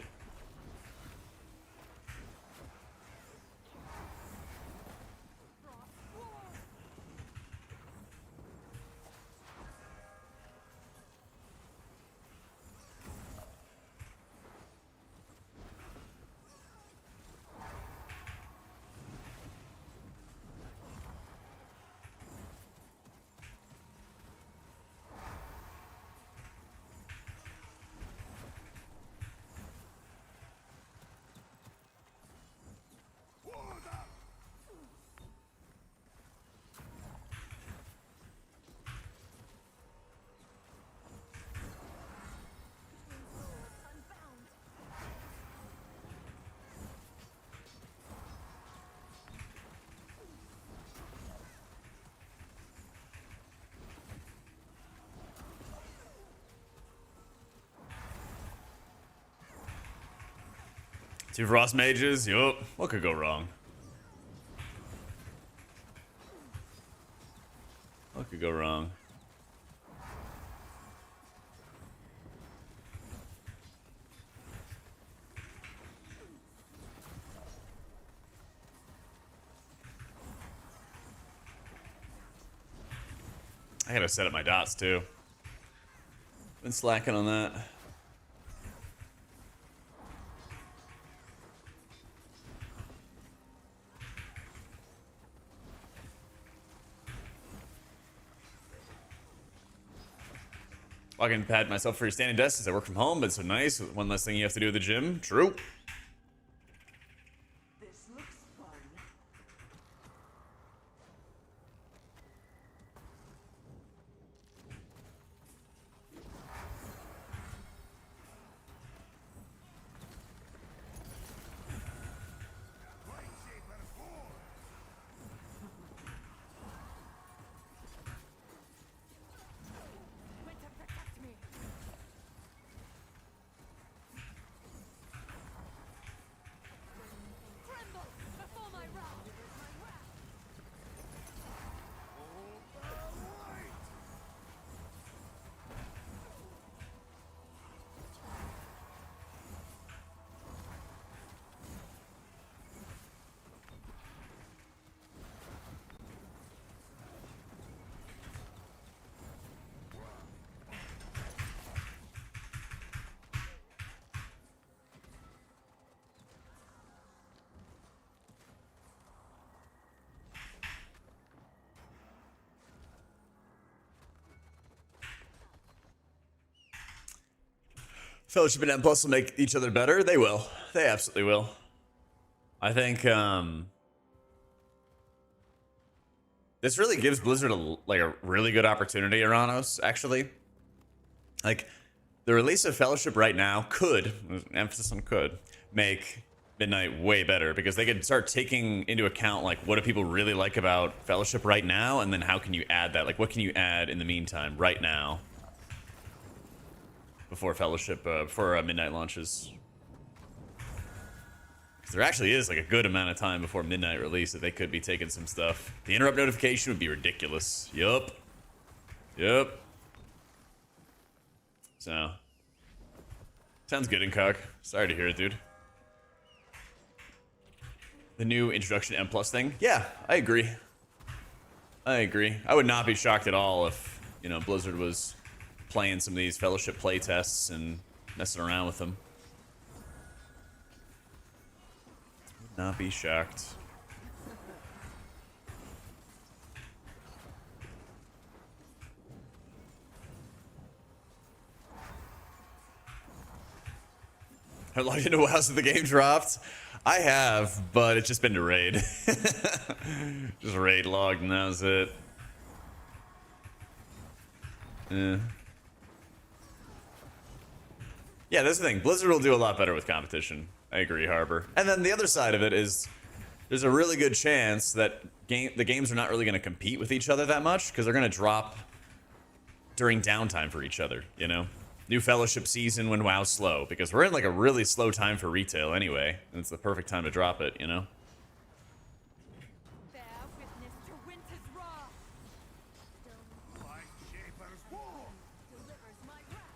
Two Frost Mages? Yup. What could go wrong? What could go wrong? I gotta set up my dots too. Been slacking on that. I can pat myself for your standing desk since I work from home, but it's so nice. One less thing you have to do at the gym. True. This looks fun. Wait to protect me. Fellowship and M Plus will make each other better. They will. They absolutely will. I think this really gives Blizzard a really good opportunity, Iranos, actually. Like, the release of Fellowship right now could, emphasis on could, make Midnight way better, because they could start taking into account, like, what do people really like about Fellowship right now, and then how can you add that? Like, what can you add in the meantime, right now, before Fellowship, before Midnight launches? Because there actually is, like, a good amount of time before Midnight release that they could be taking some stuff. The interrupt notification would be ridiculous. Yup. Yup. So, sounds good, Incock. Sorry to hear it, dude. The new introduction to M Plus thing? Yeah, I agree. I agree. I would not be shocked at all if, you know, Blizzard was playing some of these Fellowship playtests and messing around with them. Would not be shocked. I logged into WoW since the game dropped. I have, but it's just been to raid. Just raid logged and that was it. Yeah, that's the thing. Blizzard will do a lot better with competition. I agree, Harbor. And then the other side of it is there's a really good chance that the games are not really going to compete with each other that much, because they're going to drop during downtime for each other, you know? New Fellowship season when WoW's slow, because we're in like a really slow time for retail anyway, and it's the perfect time to drop it, you know? Bear witness to winter's wrath. Light Shaper's war. Delivers my wrath.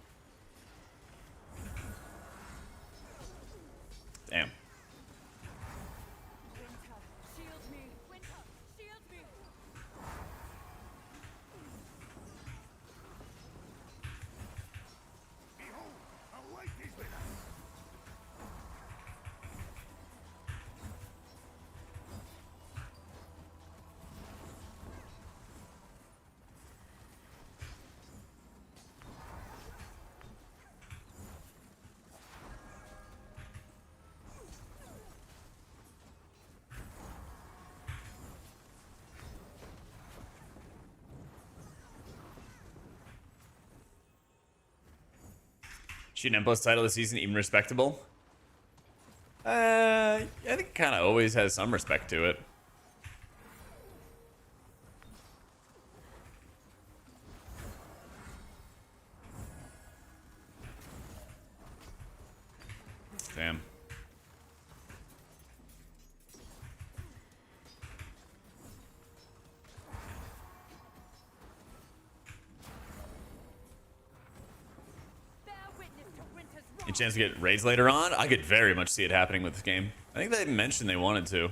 Damn. Winter, shield me. Winter, shield me. Behold, a light is with us. She an M Plus title this season even respectable? I think it kind of always has some respect to it. Damn. Bear witness to winter's wrath. Any chance to get raids later on? I could very much see it happening with this game. I think they mentioned they wanted to.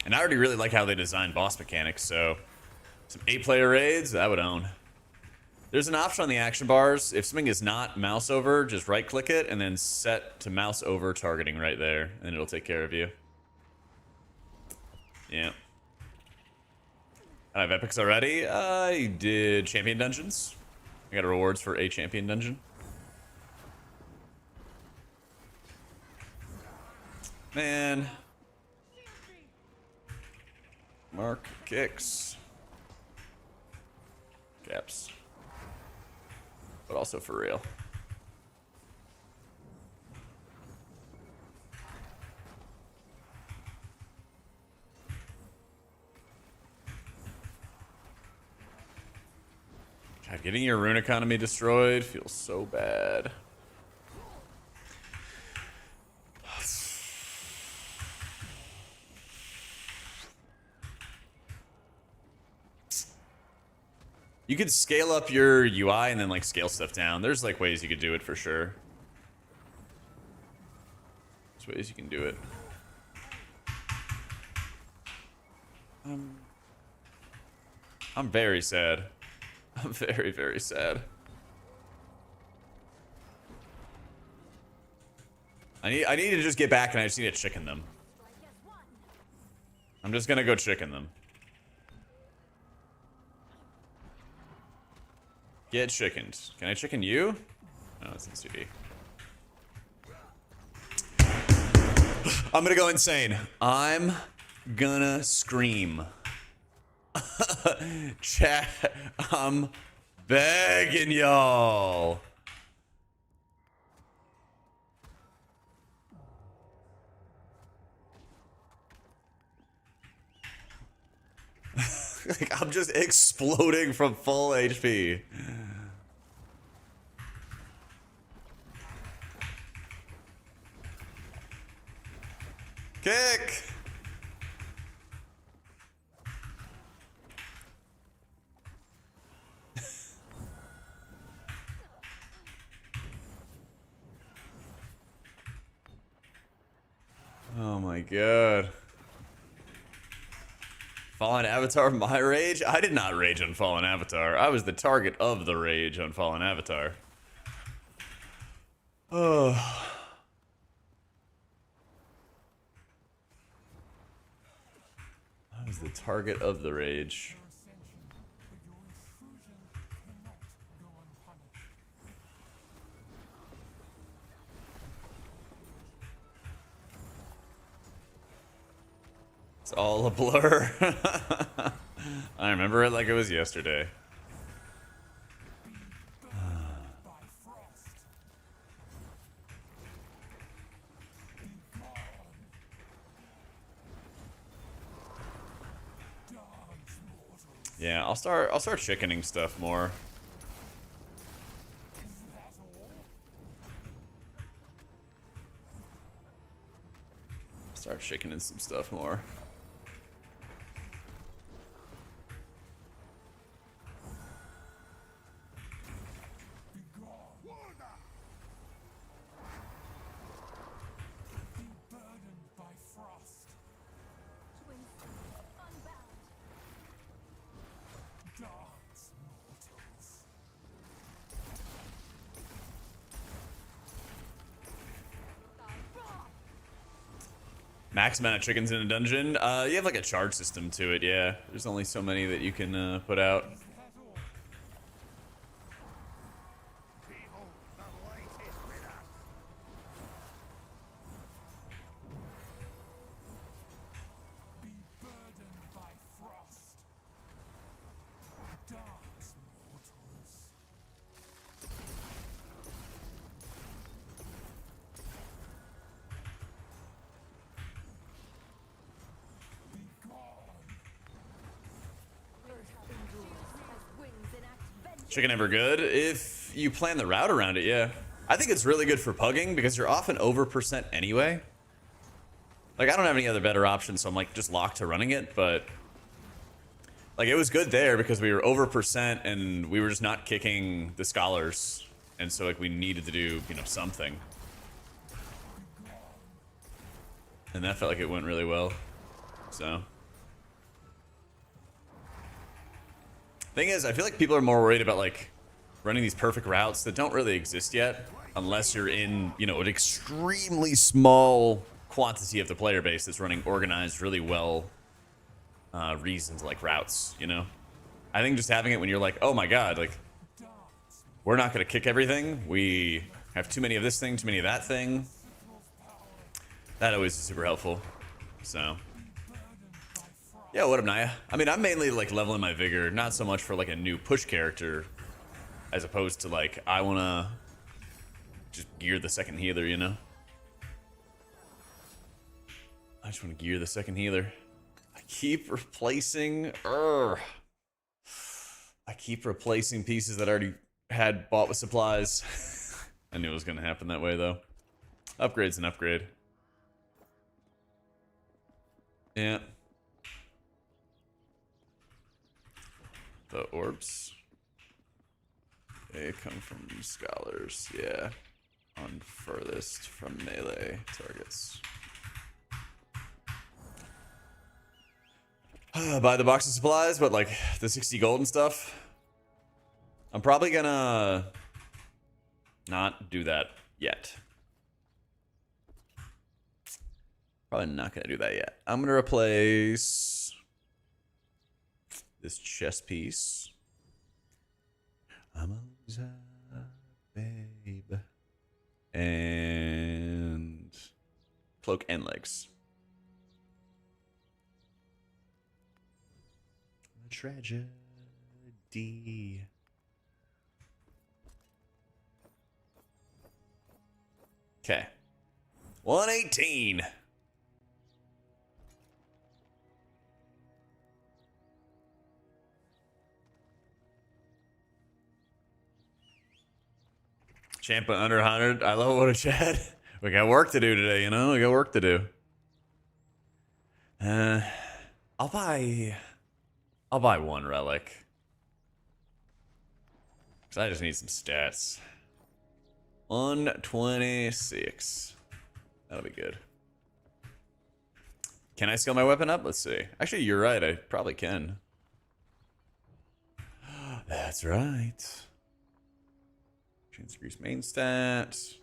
And I already really like how they designed boss mechanics, so some 8-player raids, I would own. There's an option on the action bars. If something is not mouse over, just right click it and then set to mouse over targeting right there, and it'll take care of you. Yeah. I have epics already. I did champion dungeons. I got rewards for a champion dungeon. Man. Mark kicks. Caps. But also for real. God, getting your rune economy destroyed feels so bad. You could scale up your UI and then like scale stuff down. There's like ways you could do it for sure. There's ways you can do it. I'm very sad. I'm very, very sad. I need to just get back and I just need to chicken them. I'm just gonna go chicken them. Get chickened. Can I chicken you? No, it's in CD. I'm gonna go insane. I'm gonna scream. Chat, I'm begging y'all. Like, I'm just exploding from full HP. Kick! Oh my god. Fallen Avatar, my rage? I did not rage on Fallen Avatar. I was the target of the rage on Fallen Avatar. Oh. I was the target of the rage. It's all a blur. I remember it like it was yesterday. Yeah, I'll start chickening stuff more. Start chickening some stuff more. Max amount of chickens in a dungeon. You have like a charge system to it, yeah. There's only so many that you can put out. Behold, the light is with us. Be burdened by frost. Dance, mortals. Chicken ever good? If you plan the route around it, yeah. I think it's really good for pugging because you're often over percent anyway. Like, I don't have any other better options, so I'm like just locked to running it, but like it was good there because we were over percent and we were just not kicking the scholars. And so like we needed to do, you know, something. And that felt like it went really well. So thing is, I feel like people are more worried about like running these perfect routes that don't really exist yet, unless you're in, you know, an extremely small quantity of the player base that's running organized, really well reasons like routes, you know? I think just having it when you're like, oh my god, like, we're not going to kick everything. We have too many of this thing, too many of that thing. That always is super helpful. So yeah, what up, Naya? I mean, I'm mainly like leveling my vigor, not so much for like a new push character, as opposed to like, I want to just gear the second healer, you know? I just want to gear the second healer. I keep replacing... I keep replacing pieces that I already had bought with supplies. I knew it was going to happen that way, though. Upgrade's an upgrade. Yeah. The orbs. They come from scholars, yeah. On furthest from melee targets. Buy the box of supplies, but like the 60 gold and stuff. I'm probably gonna not do that yet. Probably not gonna do that yet. I'm gonna replace this chest piece I'm a loser, babe. And cloak and legs. The tragedy. Okay. 118. Champa under 100. I love what a chat. We got work to do today, you know? We got work to do. I'll buy one relic. Cause I just need some stats. 126. That'll be good. Can I scale my weapon up? Let's see. Actually, you're right. I probably can. That's right. Change increase main stats.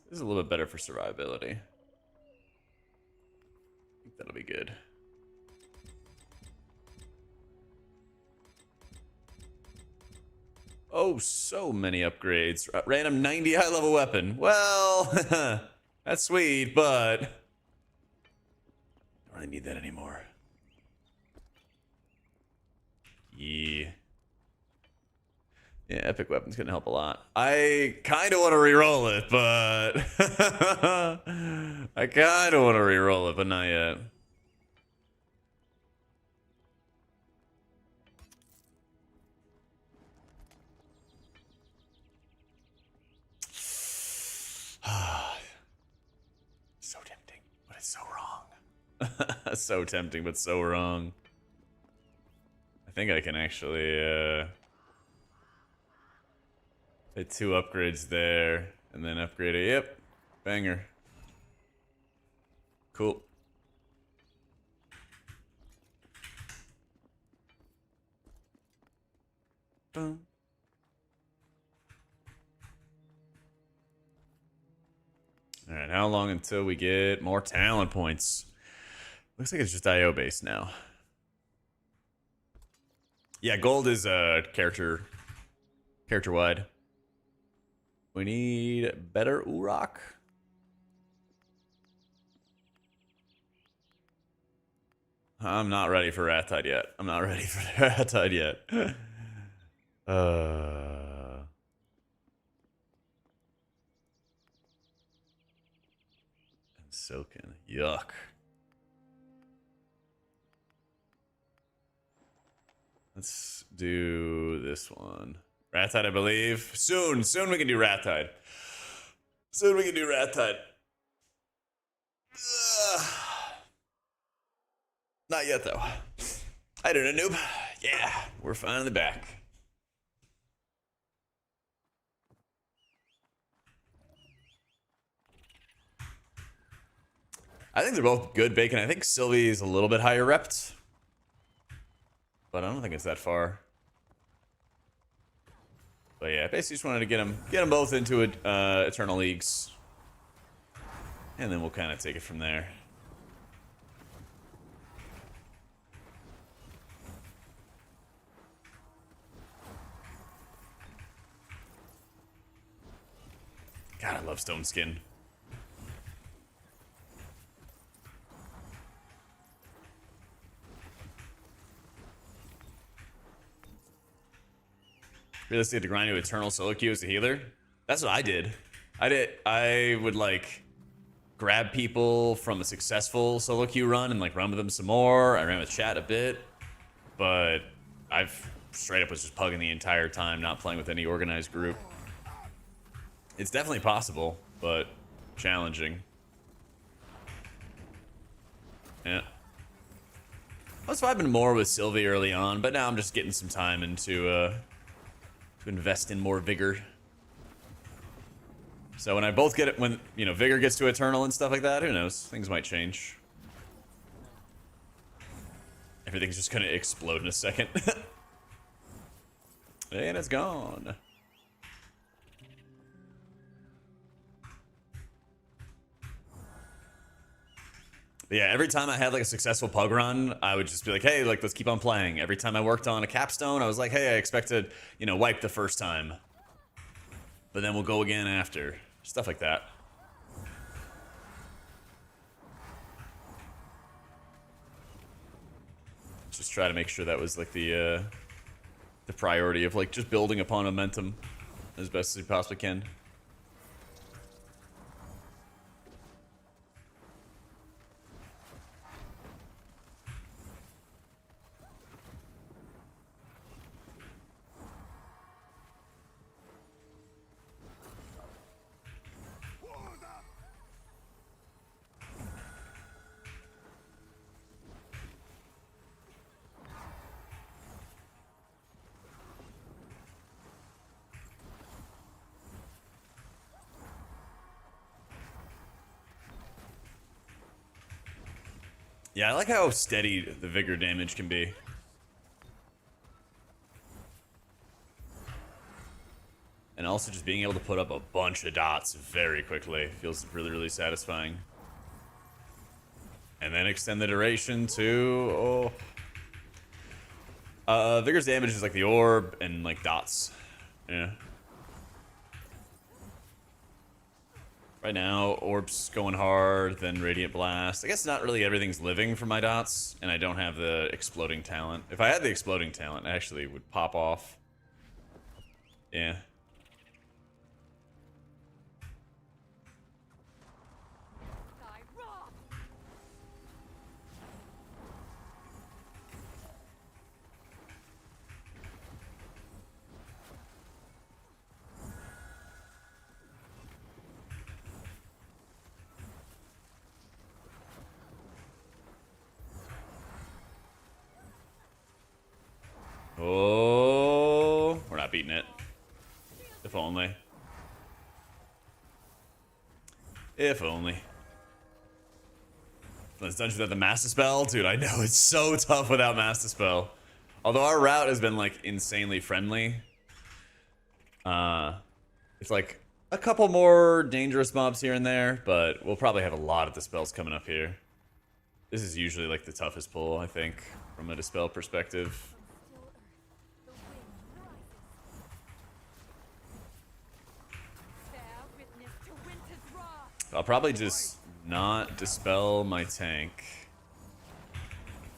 This is a little bit better for survivability. I think that'll be good. Oh, so many upgrades. Random 90 high level weapon. Well, that's sweet, but I don't really need that anymore. Yeah. Yeah, epic weapon's gonna help a lot. I kind of want to re-roll it, but I kind of want to re-roll it, but not yet. So tempting, but it's so wrong. So tempting, but so wrong. I think I can actually hit 2 upgrades there, and then upgrade it. Yep, banger. Cool. Boom. All right, how long until we get more talent points? Looks like it's just IO based now. Yeah, gold is character wide. We need better Urok. I'm not ready for Ratide yet. I'm not ready for Ratide yet. And Silken. Yuck. Let's do this one. Ratide, I believe. Soon we can do Ratide. Soon we can do Ratide. Not yet, though. I did a noob. Yeah, we're finally back. I think they're both good bacon. I think Sylvie is a little bit higher repped, but I don't think it's that far. But yeah, basically just wanted to get them both into Eternal Leagues, and then we'll kind of take it from there. God, I love Stone Skin. Realistic to grind to Eternal solo queue as a healer. That's what I did. I would like grab people from a successful solo queue run and like run with them some more. I ran with chat a bit, but I've straight up was just pugging the entire time, not playing with any organized group. It's definitely possible, but challenging. Yeah. I was vibing more with Sylvie early on, but now I'm just getting some time into to invest in more Vigor. So when I both get it, when, you know, Vigor gets to Eternal and stuff like that, who knows? Things might change. Everything's just gonna explode in a second. And it's gone. But yeah, every time I had like a successful pug run, I would just be like, hey, like, let's keep on playing. Every time I worked on a capstone, I was like, hey, I expect to, you know, wipe the first time. But then we'll go again after. Stuff like that. Just try to make sure that was like the priority of like just building upon momentum as best as you possibly can. Yeah, I like how steady the Vigor damage can be. And also just being able to put up a bunch of dots very quickly feels really, really satisfying. And then extend the duration to... Vigor's damage is like the orb and like dots. Yeah. Right now, orb's going hard, then Radiant Blast. I guess not really everything's living for my dots, and I don't have the exploding talent. If I had the exploding talent, I actually would pop off. Yeah. Die raw. Oh, we're not beating it. If only. If only. This dungeon without the Master Spell? Dude, I know, it's so tough without Master Spell. Although our route has been, like, insanely friendly. It's like a couple more dangerous mobs here and there, but we'll probably have a lot of dispels coming up here. This is usually, like, the toughest pull, I think, from a dispel perspective. Still earth, the wind rises. Bear witness to winter's wrath. I'll probably just not dispel my tank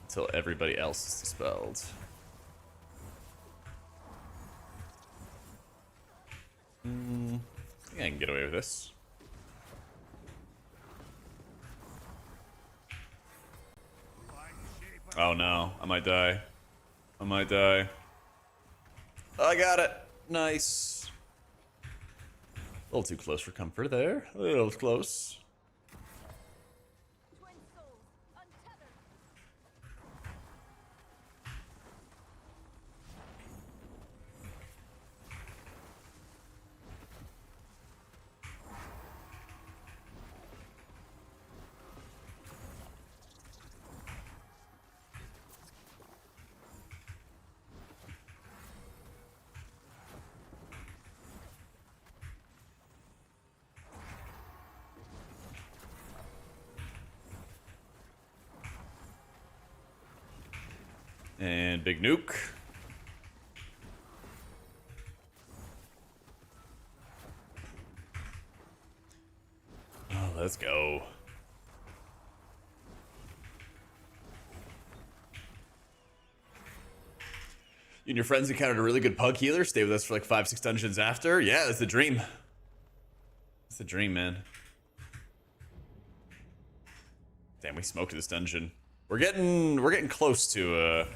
until everybody else is dispelled. I think I can get away with this. Oh no, I might die. I might die. I got it. Nice. A little too close for comfort there. A little close. Twin souls, untethered. And big nuke. Oh, let's go. You and your friends encountered a really good pug healer. Stay with us for like 5-6 dungeons after. Yeah, that's the dream. That's the dream, man. Damn, we smoked this dungeon. We're getting close to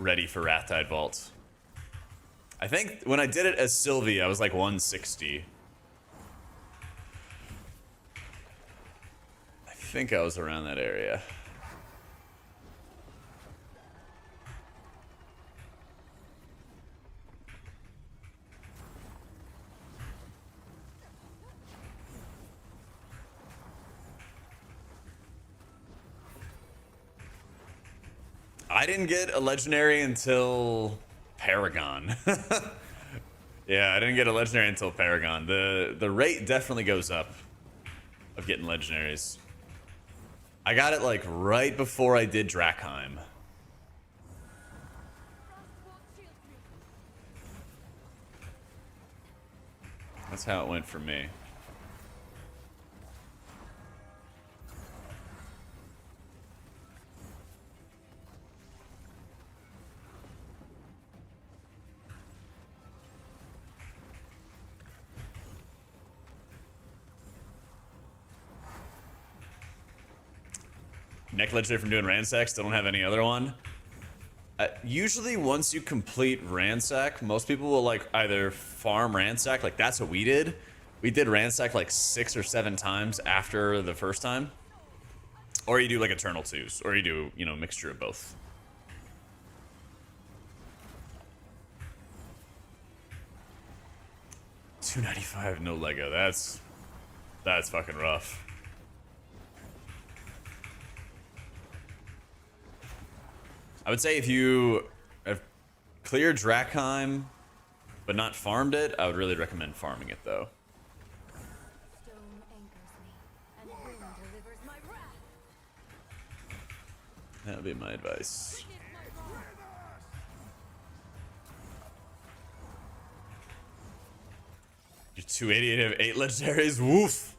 ready for Wrathtide Vault. I think when I did it as Sylvie, I was like 160. I think I was around that area. I didn't get a legendary until Paragon. Yeah, I didn't get a legendary until Paragon. The rate definitely goes up of getting legendaries. I got it like right before I did Drakheim. That's how it went for me. Neck legendary from doing Ransack, still don't have any other one. Usually once you complete Ransack, most people will like either farm Ransack, like that's what we did. We did Ransack like 6 or 7 times after the first time. Or you do like Eternal 2s, or you do, you know, a mixture of both. $295 no Lego, that's fucking rough. I would say if you have cleared Drakheim, but not farmed it, I would really recommend farming it though. Stone anchors me, and wind delivers my wrath. That would be my advice. You're 288 of 8 legendaries, woof!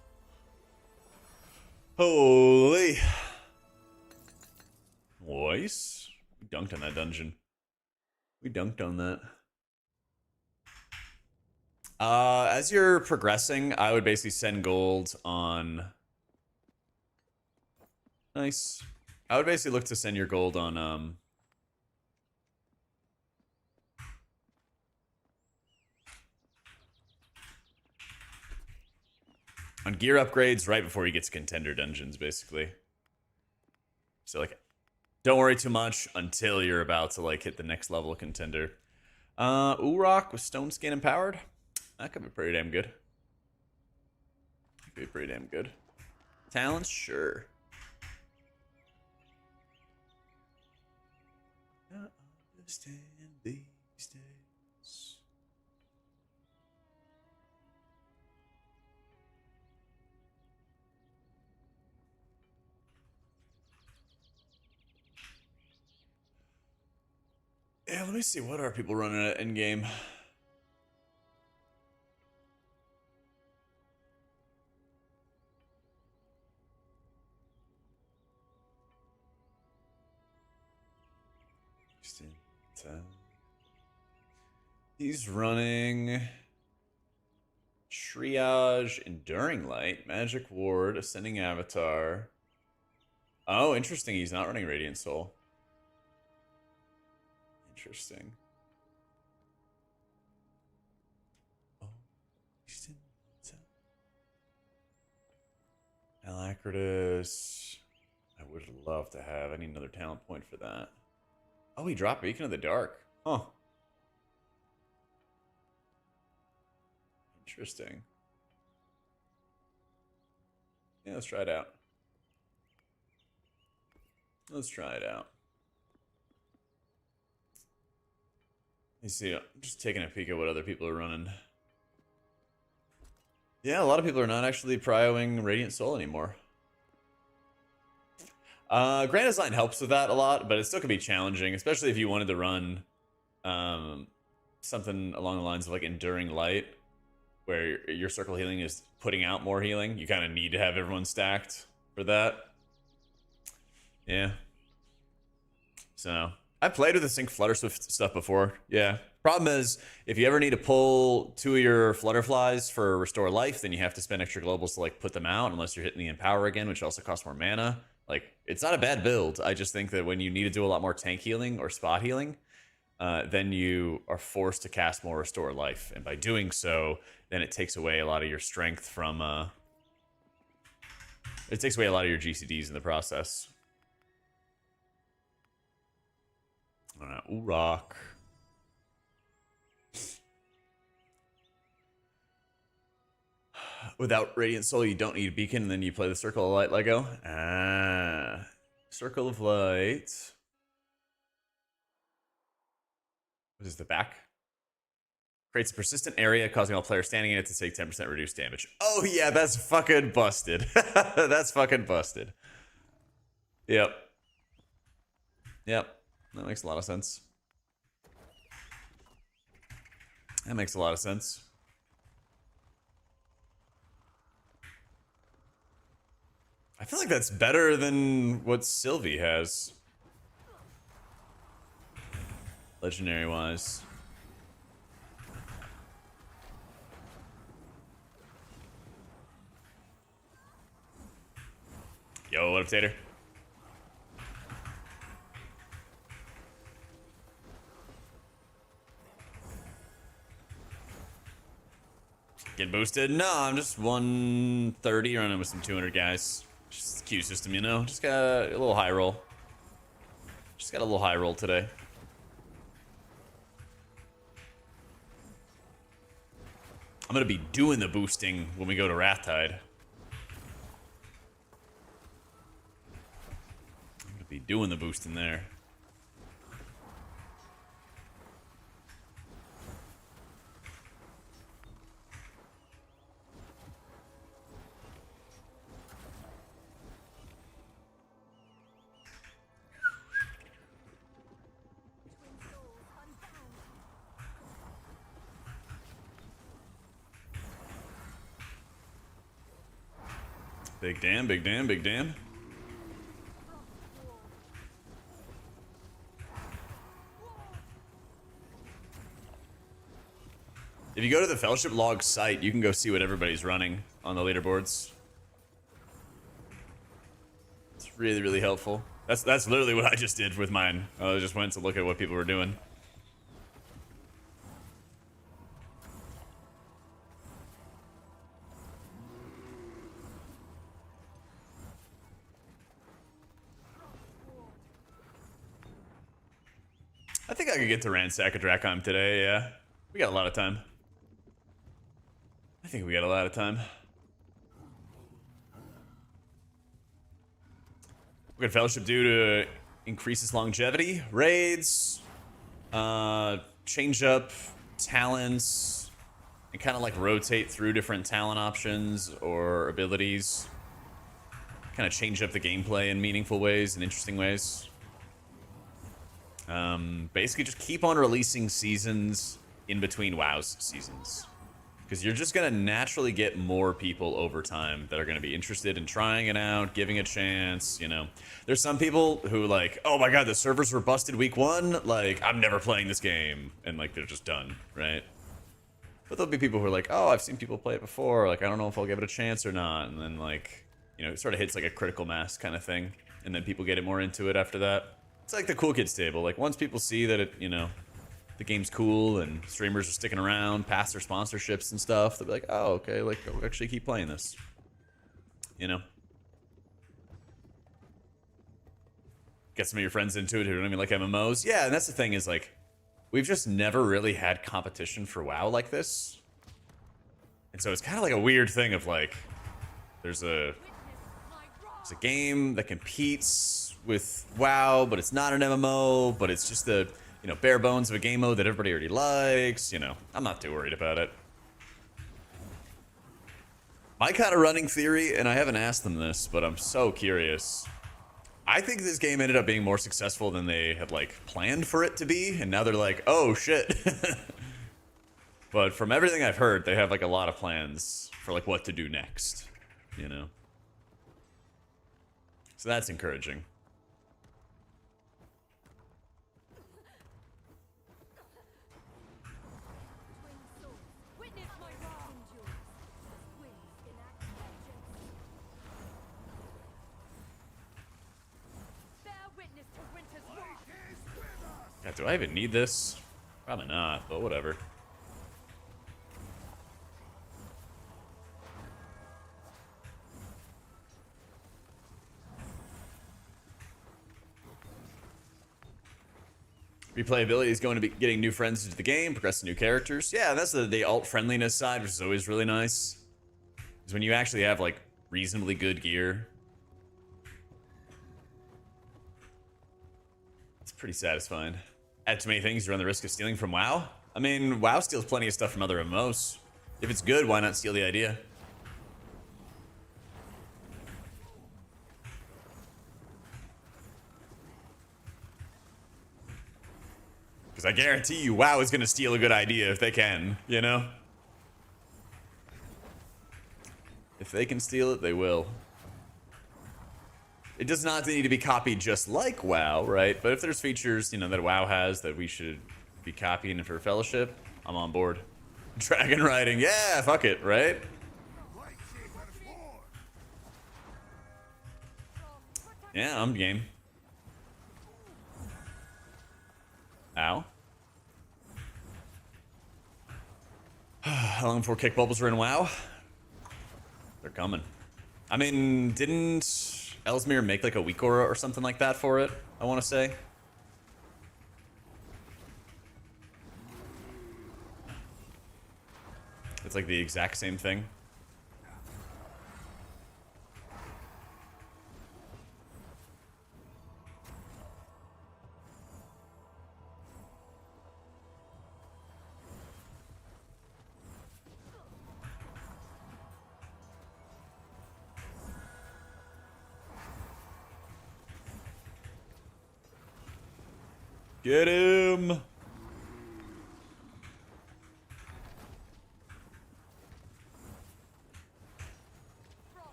Holy. Nice. We dunked on that dungeon. We dunked on that. As you're progressing, I would basically send gold on... Nice. I would basically look to send your gold on, on gear upgrades right before you get to contender dungeons, basically. So, like, don't worry too much until you're about to, like, hit the next level of contender. Urok with stone skin empowered. That could be pretty damn good. Could be pretty damn good. Talents? Sure. I understand these days. Yeah, let me see. What are people running at endgame? He's running Triage, Enduring Light, Magic Ward, Ascending Avatar. Oh, interesting. He's not running Radiant Soul. Interesting. Oh, Alacritus. I would love to have. I need another talent point for that. Oh, he dropped Beacon of the Dark. Huh. Interesting. Yeah, let's try it out. Let's try it out. You see, I'm just taking a peek at what other people are running. Yeah, a lot of people are not actually prioing Radiant Soul anymore. Grand Design helps with that a lot, but it still can be challenging, especially if you wanted to run something along the lines of like Enduring Light, where your circle healing is putting out more healing. You kind of need to have everyone stacked for that. Yeah. So, I've played with the Sync Flutterswift stuff before. Yeah. Problem is, if you ever need to pull 2 of your Flutterflies for Restore Life, then you have to spend extra globals to like put them out, unless you're hitting the Empower again, which also costs more mana. Like, it's not a bad build. I just think that when you need to do a lot more tank healing or spot healing, then you are forced to cast more Restore Life. And by doing so, then it takes away a lot of your strength from... it takes away a lot of your GCDs in the process. Urok. Without Radiant Soul, you don't need a beacon, and then you play the Circle of Light Lego. Ah. Circle of Light. What is the back? Creates a persistent area, causing all players standing in it to take 10% reduced damage. Oh yeah, that's fucking busted. That's fucking busted. Yep. Yep. That makes a lot of sense. That makes a lot of sense. I feel like that's better than what Sylvie has. Legendary wise. Yo, what up, Tater? Get boosted? No, I'm just 130 running with some 200 guys. Just queue system, you know? Just got a little high roll. Just got a little high roll today. I'm gonna be doing the boosting when we go to Wrathtide. I'm gonna be doing the boosting there. Big damn, big damn, big damn. If you go to the Fellowship log site, you can go see what everybody's running on the leaderboards. It's really, really helpful. That's literally what I just did with mine. I just went to look at what people were doing. I think I could get to ransack a Dracom today, yeah. We got a lot of time. I think we got a lot of time. What can Fellowship do to increase its longevity? Raids, change up talents, and kind of like rotate through different talent options or abilities. Kind of change up the gameplay in meaningful ways and interesting ways. Basically just keep on releasing seasons in between WoW's seasons. Because you're just going to naturally get more people over time that are going to be interested in trying it out, giving a chance, you know. There's some people who like, oh my god, the servers were busted week 1, like, I'm never playing this game. And like, they're just done, right? But there'll be people who are like, oh, I've seen people play it before, like, I don't know if I'll give it a chance or not. And then like, you know, it sort of hits like a critical mass kind of thing. And then people get it more into it after that. It's like the cool kids table. Like, once people see that it, you know, the game's cool and streamers are sticking around past their sponsorships and stuff, they'll be like, oh, okay, like, I'll actually keep playing this. You know? Get some of your friends into it who don't even like MMOs. Yeah, and that's the thing is, like, we've just never really had competition for WoW like this. And so it's kind of like a weird thing of, like, there's a game that competes with WoW, but it's not an MMO, but it's just the, you know, bare bones of a game mode that everybody already likes. You know, I'm not too worried about it. My kind of running theory, and I haven't asked them this, but I'm so curious. I think this game ended up being more successful than they had, like, planned for it to be, and now they're like, oh, shit. But from everything I've heard, they have, like, a lot of plans for, like, what to do next, you know? So that's encouraging. God, do I even need this? Probably not, but whatever. Replayability is going to be getting new friends into the game, progressing new characters. Yeah, that's the alt friendliness side, which is always really nice. Is when you actually have like reasonably good gear. It's pretty satisfying. add too many things, you run the risk of stealing from WoW. I mean, WoW steals plenty of stuff from other MMOs. If it's good, why not steal the idea? Because I guarantee you, WoW is going to steal a good idea if they can, you know? If they can steal it, they will. It does not need to be copied just like WoW, right? But if there's features, you know, that WoW has that we should be copying for Fellowship, I'm on board. Dragon riding, yeah, fuck it, right? Yeah, I'm game. Ow. How long before kick bubbles are in WoW? They're coming. I mean, didn't Ellesmere make like a weak aura or something like that for it? I want to say. It's like the exact same thing. Get him!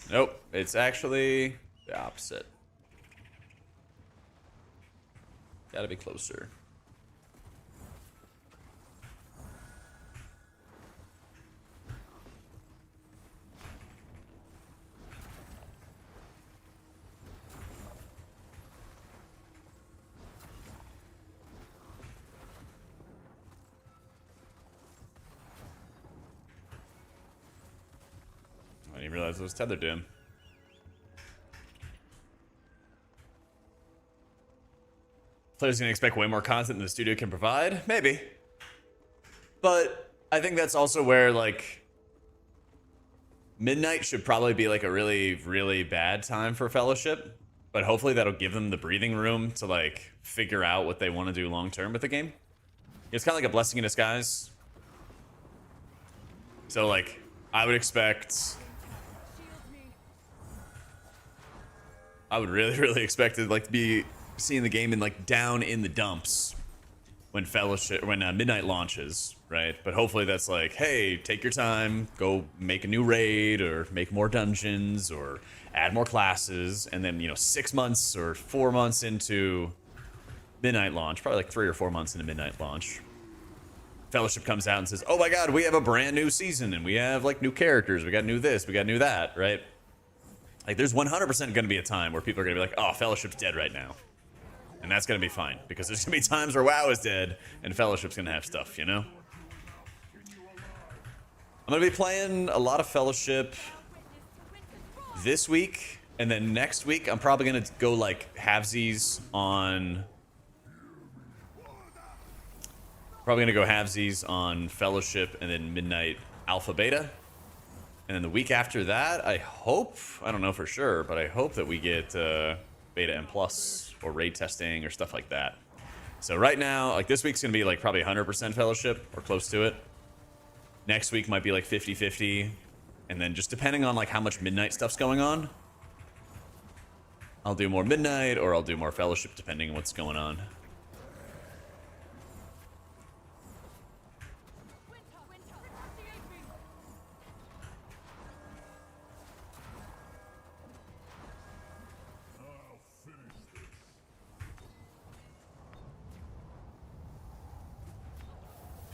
Nope, it's actually the opposite. Gotta be closer. I didn't realize it was tethered to him. Players gonna expect way more content than the studio can provide? Maybe. But I think that's also where, like, midnight should probably be like a really, really bad time for Fellowship. But hopefully that'll give them the breathing room to, like, figure out what they want to do long term with the game. It's kind of like a blessing in disguise. So, like, I would expect... I would really, really expect it, like, to be seeing the game in, like, down in the dumps when Fellowship, when Midnight launches, right? But hopefully that's like, hey, take your time, go make a new raid, or make more dungeons, or add more classes, and then, you know, 6 months or 4 months into Midnight launch, probably like 3 or 4 months into Midnight launch, Fellowship comes out and says, oh my god, we have a brand new season, and we have, like, new characters, we got new this, we got new that, right? Like, there's 100% going to be a time where people are going to be like, oh, Fellowship's dead right now. And that's going to be fine, because there's going to be times where WoW is dead, and Fellowship's going to have stuff, you know? I'm going to be playing a lot of Fellowship this week, and then next week, I'm probably going to go, like, halvesies on... Probably going to go halvesies on Fellowship, and then Midnight Alpha Beta. And then the week after that, I hope, I don't know for sure, but I hope that we get Beta M Plus or raid testing or stuff like that. So right now, like, this week's going to be like probably 100% Fellowship or close to it. Next week might be like 50-50. And then just depending on like how much Midnight stuff's going on, I'll do more Midnight or I'll do more Fellowship depending on what's going on.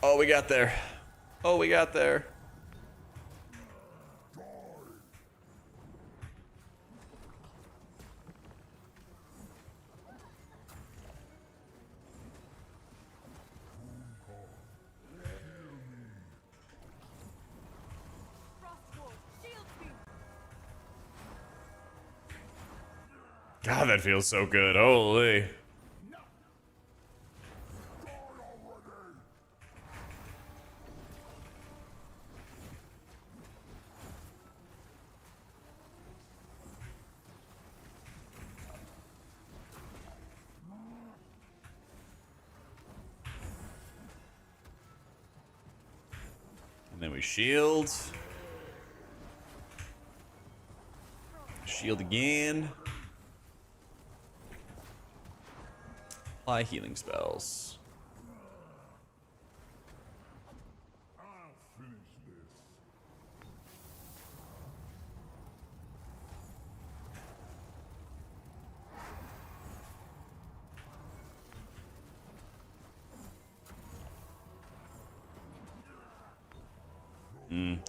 Oh, we got there. Oh, we got there. God, that feels so good. Holy. then we shield. Shield again. Apply healing spells. I'll finish this.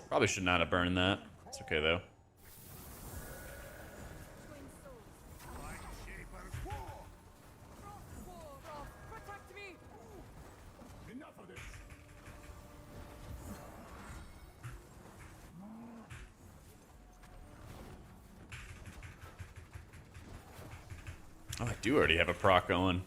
Probably should not have burned that. It's okay though. Twin souls. Like Shaper's war. Protect me! Enough of this. Oh, I do already have a proc going.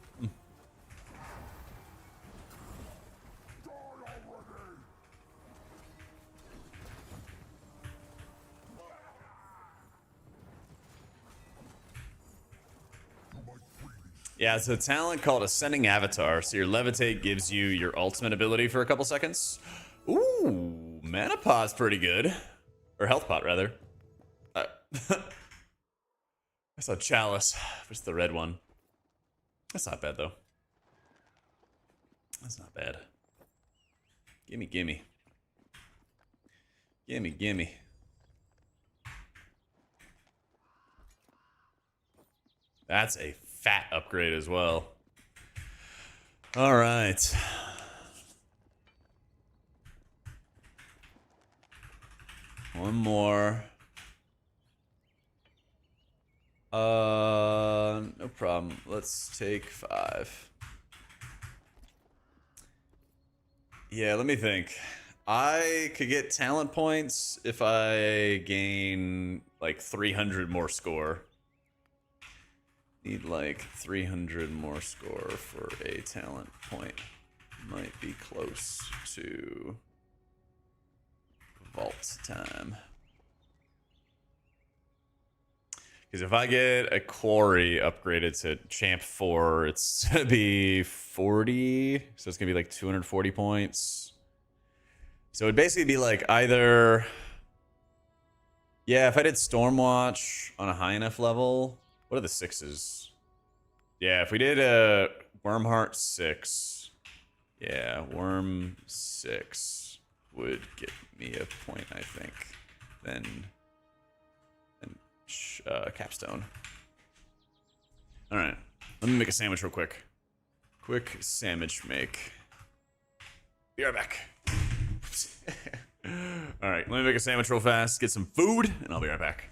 Yeah, it's a talent called Ascending Avatar. So your Levitate gives you your ultimate ability for a couple seconds. Ooh, Mana Pot's pretty good. Or Health Pot, rather. I saw Chalice. What's the red one? That's not bad, though. That's not bad. Gimme, gimme. Gimme, gimme. That's a fat upgrade as well. All right. One more. No problem. Let's take 5. Yeah, let me think. I could get talent points if I gain like 300 more score. Need like 300 more score for a talent point. Might be close to vault time. Because if I get a quarry upgraded to champ 4, it's gonna be 40. So it's gonna be like 240 points. So it'd basically be like either, yeah, if I did Stormwatch on a high enough level. What are the 6s? Yeah, if we did a Wormheart 6, yeah, Worm 6 would get me a point, I think. Then capstone. All right, let me make a sandwich real quick. Quick sandwich make. Be right back. All right, let me make a sandwich real fast, get some food, and I'll be right back.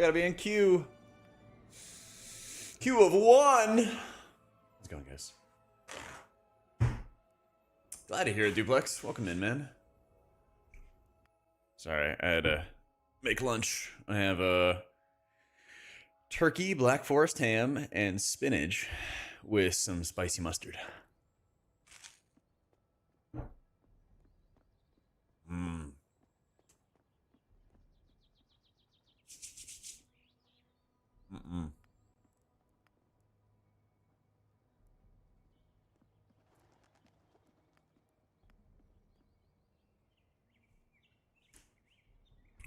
gotta be in queue. Queue of 1. How's it going, guys? Glad to hear it, Duplex. Welcome in, man. Sorry, I had to make lunch. I have a turkey, black forest ham, and spinach with some spicy mustard. Mmm. Mm-mm.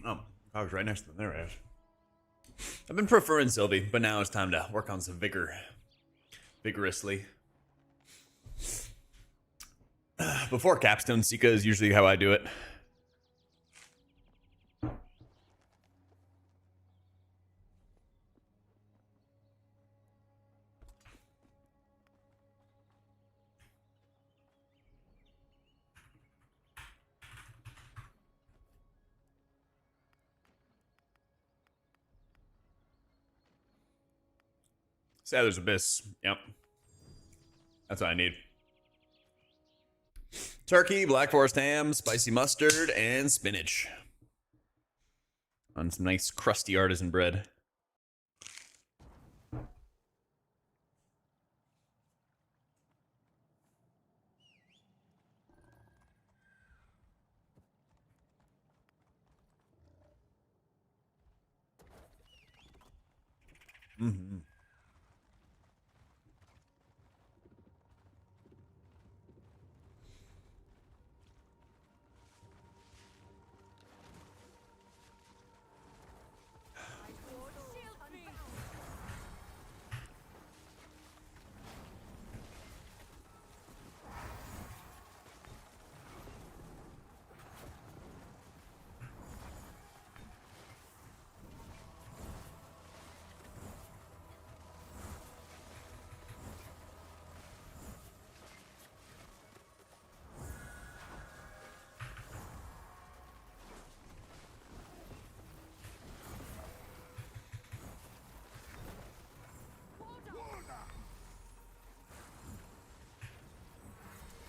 Oh, I was right next to them. There it is. I've been preferring Sylvie, but now it's time to work on some vigor. Vigorously. Before capstone, Sika is usually how I do it. Sather's Abyss. Yep. That's what I need. Turkey, black forest ham, spicy mustard, and spinach. On some nice crusty artisan bread. Mm-hmm.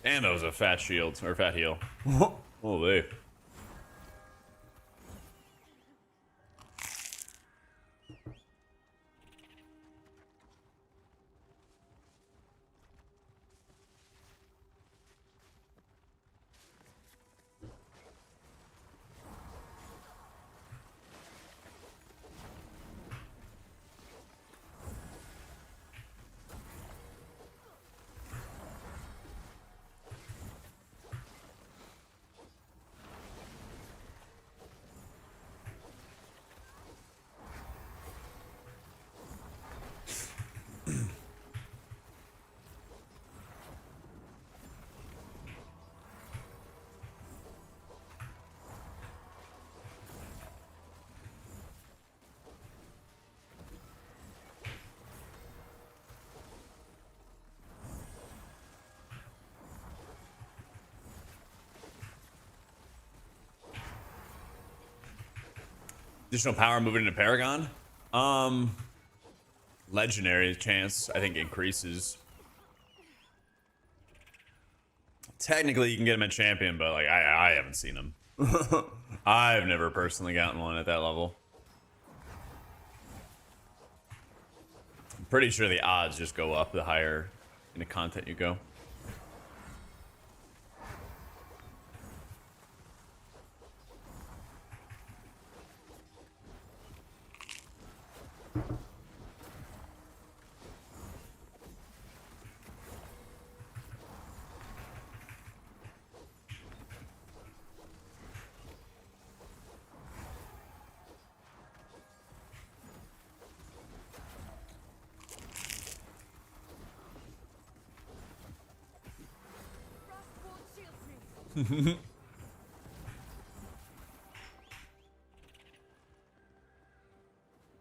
And that was a fat shield, or fat heal. Holy. Additional power moving into Paragon. Legendary chance, I think, increases. Technically, you can get him at champion, but like I haven't seen him. I've never personally gotten one at that level. I'm pretty sure the odds just go up the higher into content you go.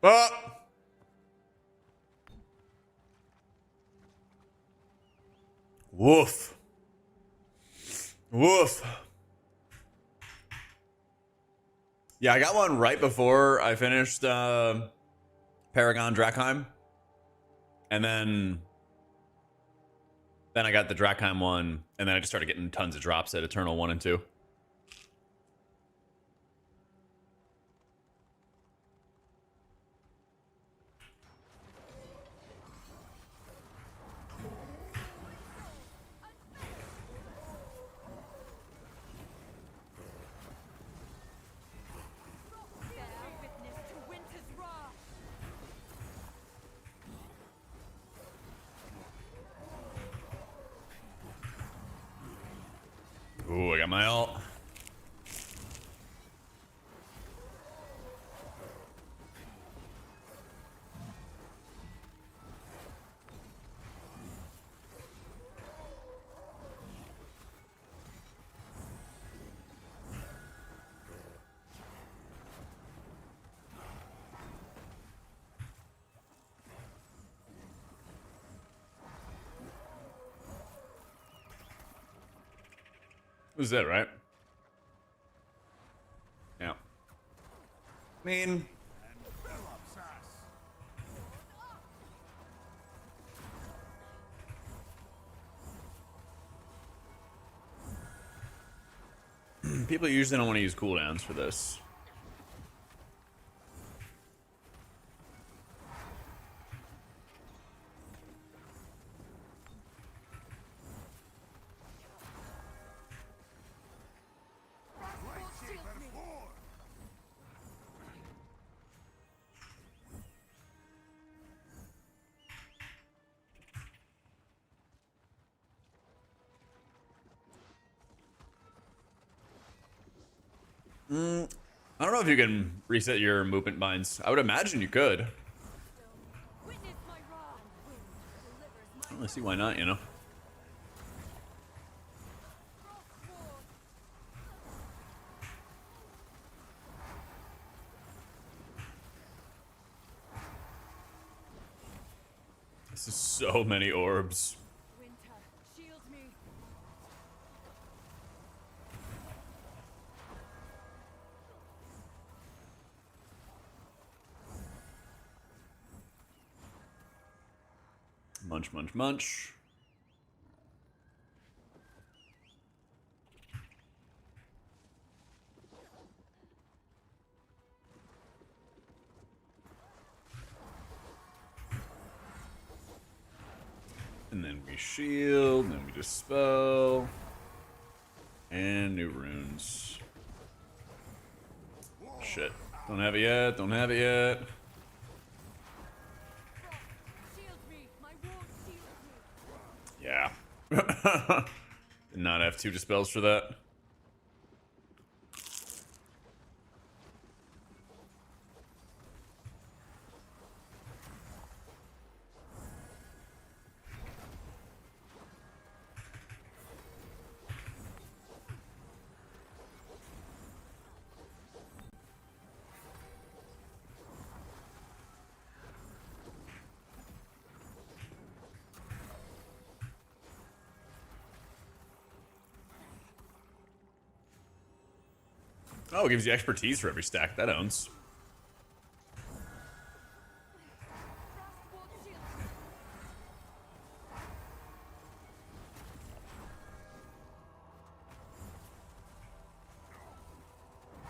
Ah! Woof. Woof. Yeah, I got one right before I finished Paragon Drakheim. And then I got the Drakheim one, and then I just started getting tons of drops at Eternal 1 and 2. Bear witness to winter's wrath. Ooh, I got my ult. Was that right? Yeah. I mean, Phillips ass. people usually don't want to use cooldowns for this. Frostwall shields me. Four. I don't know if you can reset your movement binds. I would imagine you could. Witness my wrath. Wind delivers I my don't see why not, you know? frostwall. This is so many orbs. Winter shields me. Munch, munch, munch. And then we shield, and then we dispel. And new runes. Shit. Don't have it yet, don't have it yet. Frost shields me. My ward shields me. Yeah. Did not have 2 dispels for that. Oh, it gives you expertise for every stack. That owns. Frostwall shields me.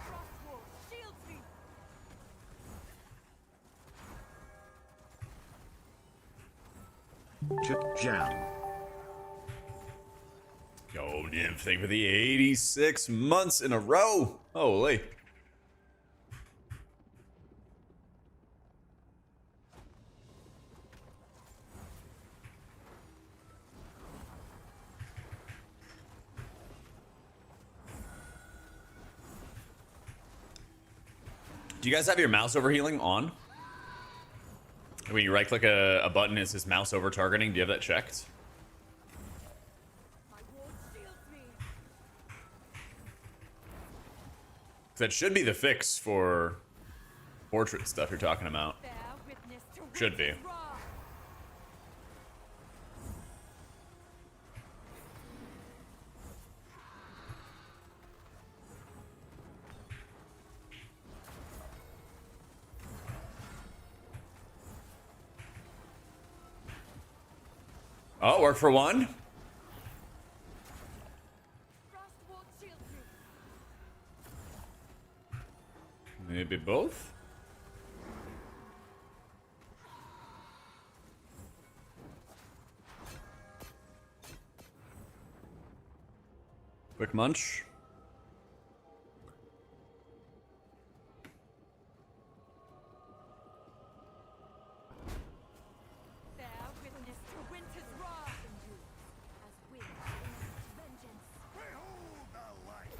Frostwall shields me. Chip jam. Yo, Nymph, thank you for the 86 months in a row. Holy. Do you guys have your mouse overhealing on? When you right click a button, it says mouse over targeting. Do you have that checked? My ward shields me. That should be the fix for portrait stuff you're talking about. Bear witness to Should be. winter's wrath. Oh, work for one. Frost won't shield me. Maybe both. Quick munch. Bear witness to winter's wrath. As wind enacts vengeance. Behold the light!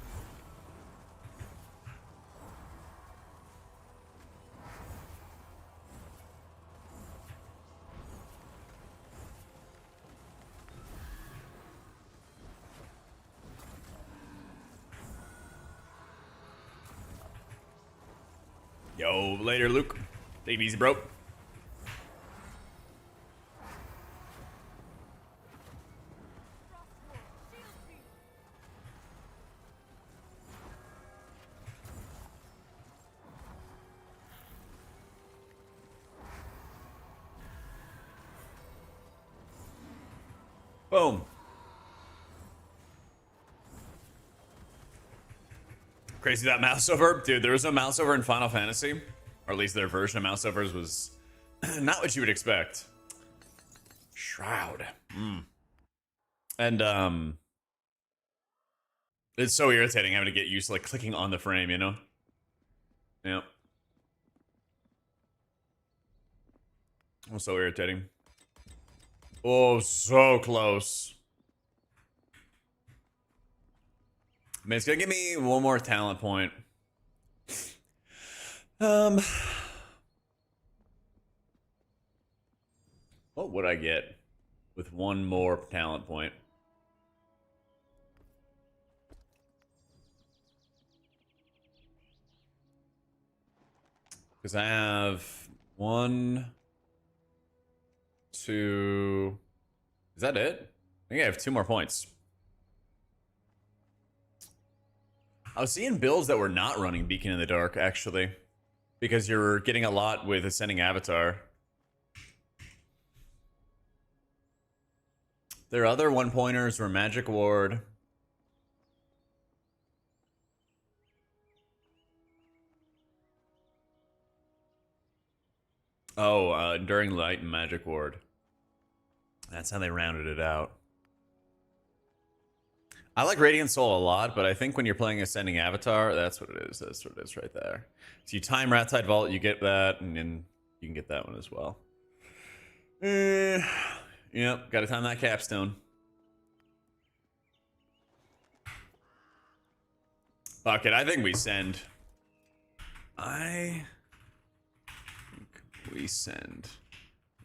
Yo, later, Luke. Take it easy, bro. Frost won't shield me. Boom. Crazy that mouse over. Dude, there was no mouse over in Final Fantasy. Or at least their version of mouse overs was not what you would expect. Shroud. And it's so irritating having to get used to like clicking on the frame, you know? Yeah. Oh, so irritating. Oh, so close. Man, it's gonna give me one more talent point. What would I get with one more talent point? Because I have 1, 2. Is that it? I think I have 2 more points. I was seeing builds that were not running Beacon in the Dark, actually. Because you're getting a lot with Ascending Avatar. Their other 1-pointers were Magic Ward. Oh, Enduring Light and Magic Ward. That's how they rounded it out. I like Radiant Soul a lot, but I think when you're playing Ascending Avatar, that's what it is. That's what it is right there. So you time Rattide Vault, you get that, and then you can get that one as well. Yep, gotta time that capstone. Fuck it, I think we send. I think we send.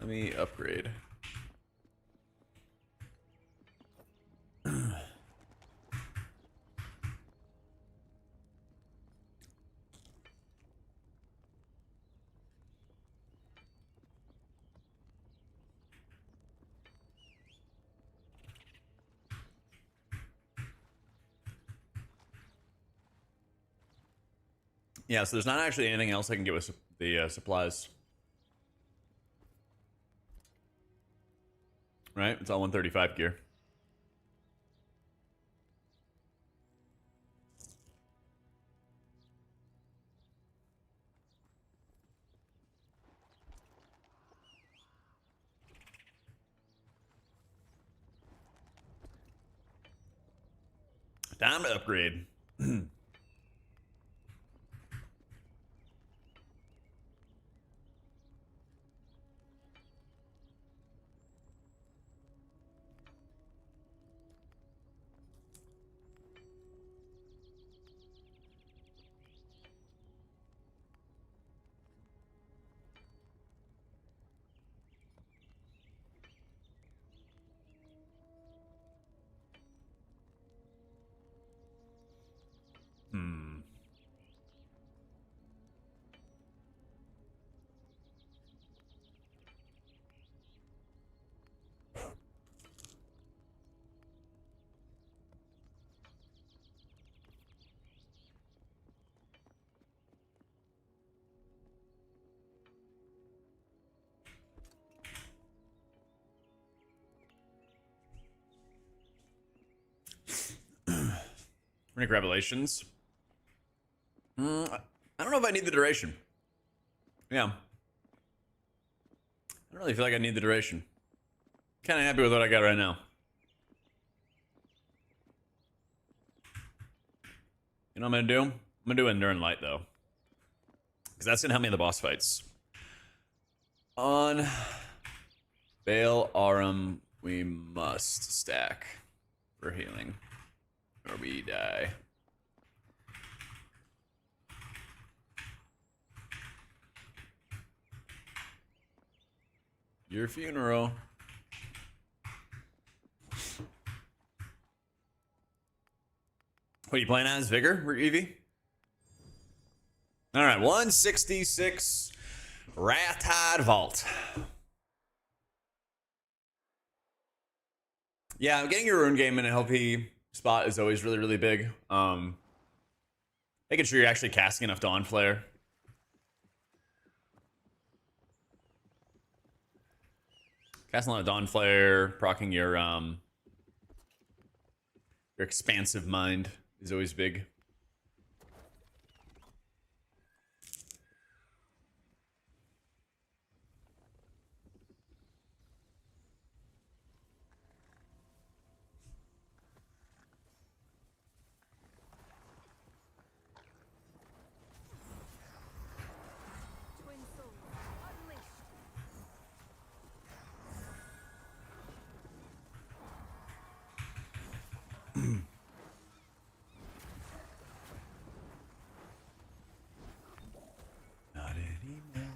Let me upgrade. Yeah, so there's not actually anything else I can get with the supplies. Right? It's all 135 gear. Time to upgrade. Runic Revelations. I don't know if I need the duration. Yeah. I don't really feel like I need the duration. Kind of happy with what I got right now. You know what I'm gonna do? I'm gonna do Endure and Light though, because that's gonna help me in the boss fights. On Baal Arum, we must stack for healing, or we die. Your funeral. What are you playing as? Vigor or Eevee? All right, 166 Ratide Vault. Yeah, getting your rune game in a healthy spot is always really, really big. Making sure you're actually casting enough Dawn Flare. Casting a lot of Dawn Flare, proccing your expansive mind is always big. Twin souls unleashed. Not anymore.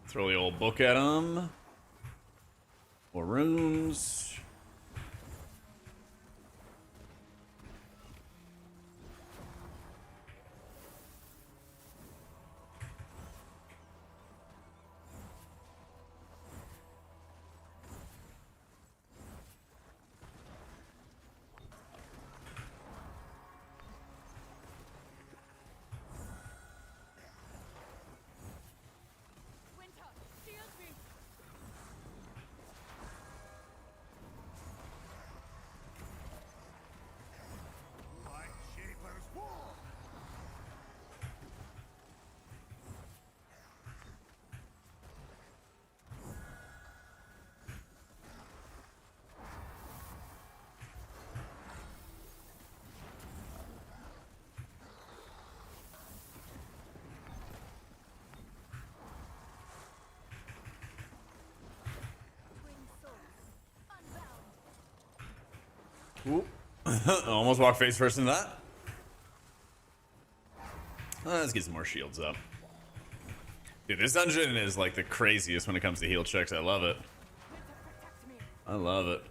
Throw the old book at him. More runes. Winter, shield me. Light Shaper's War! Twin souls unbound. Oop. Almost walked face first into that. Let's get some more shields up. Dude, this dungeon is like the craziest when it comes to heal checks. I love it. Winter, protect me. I love it.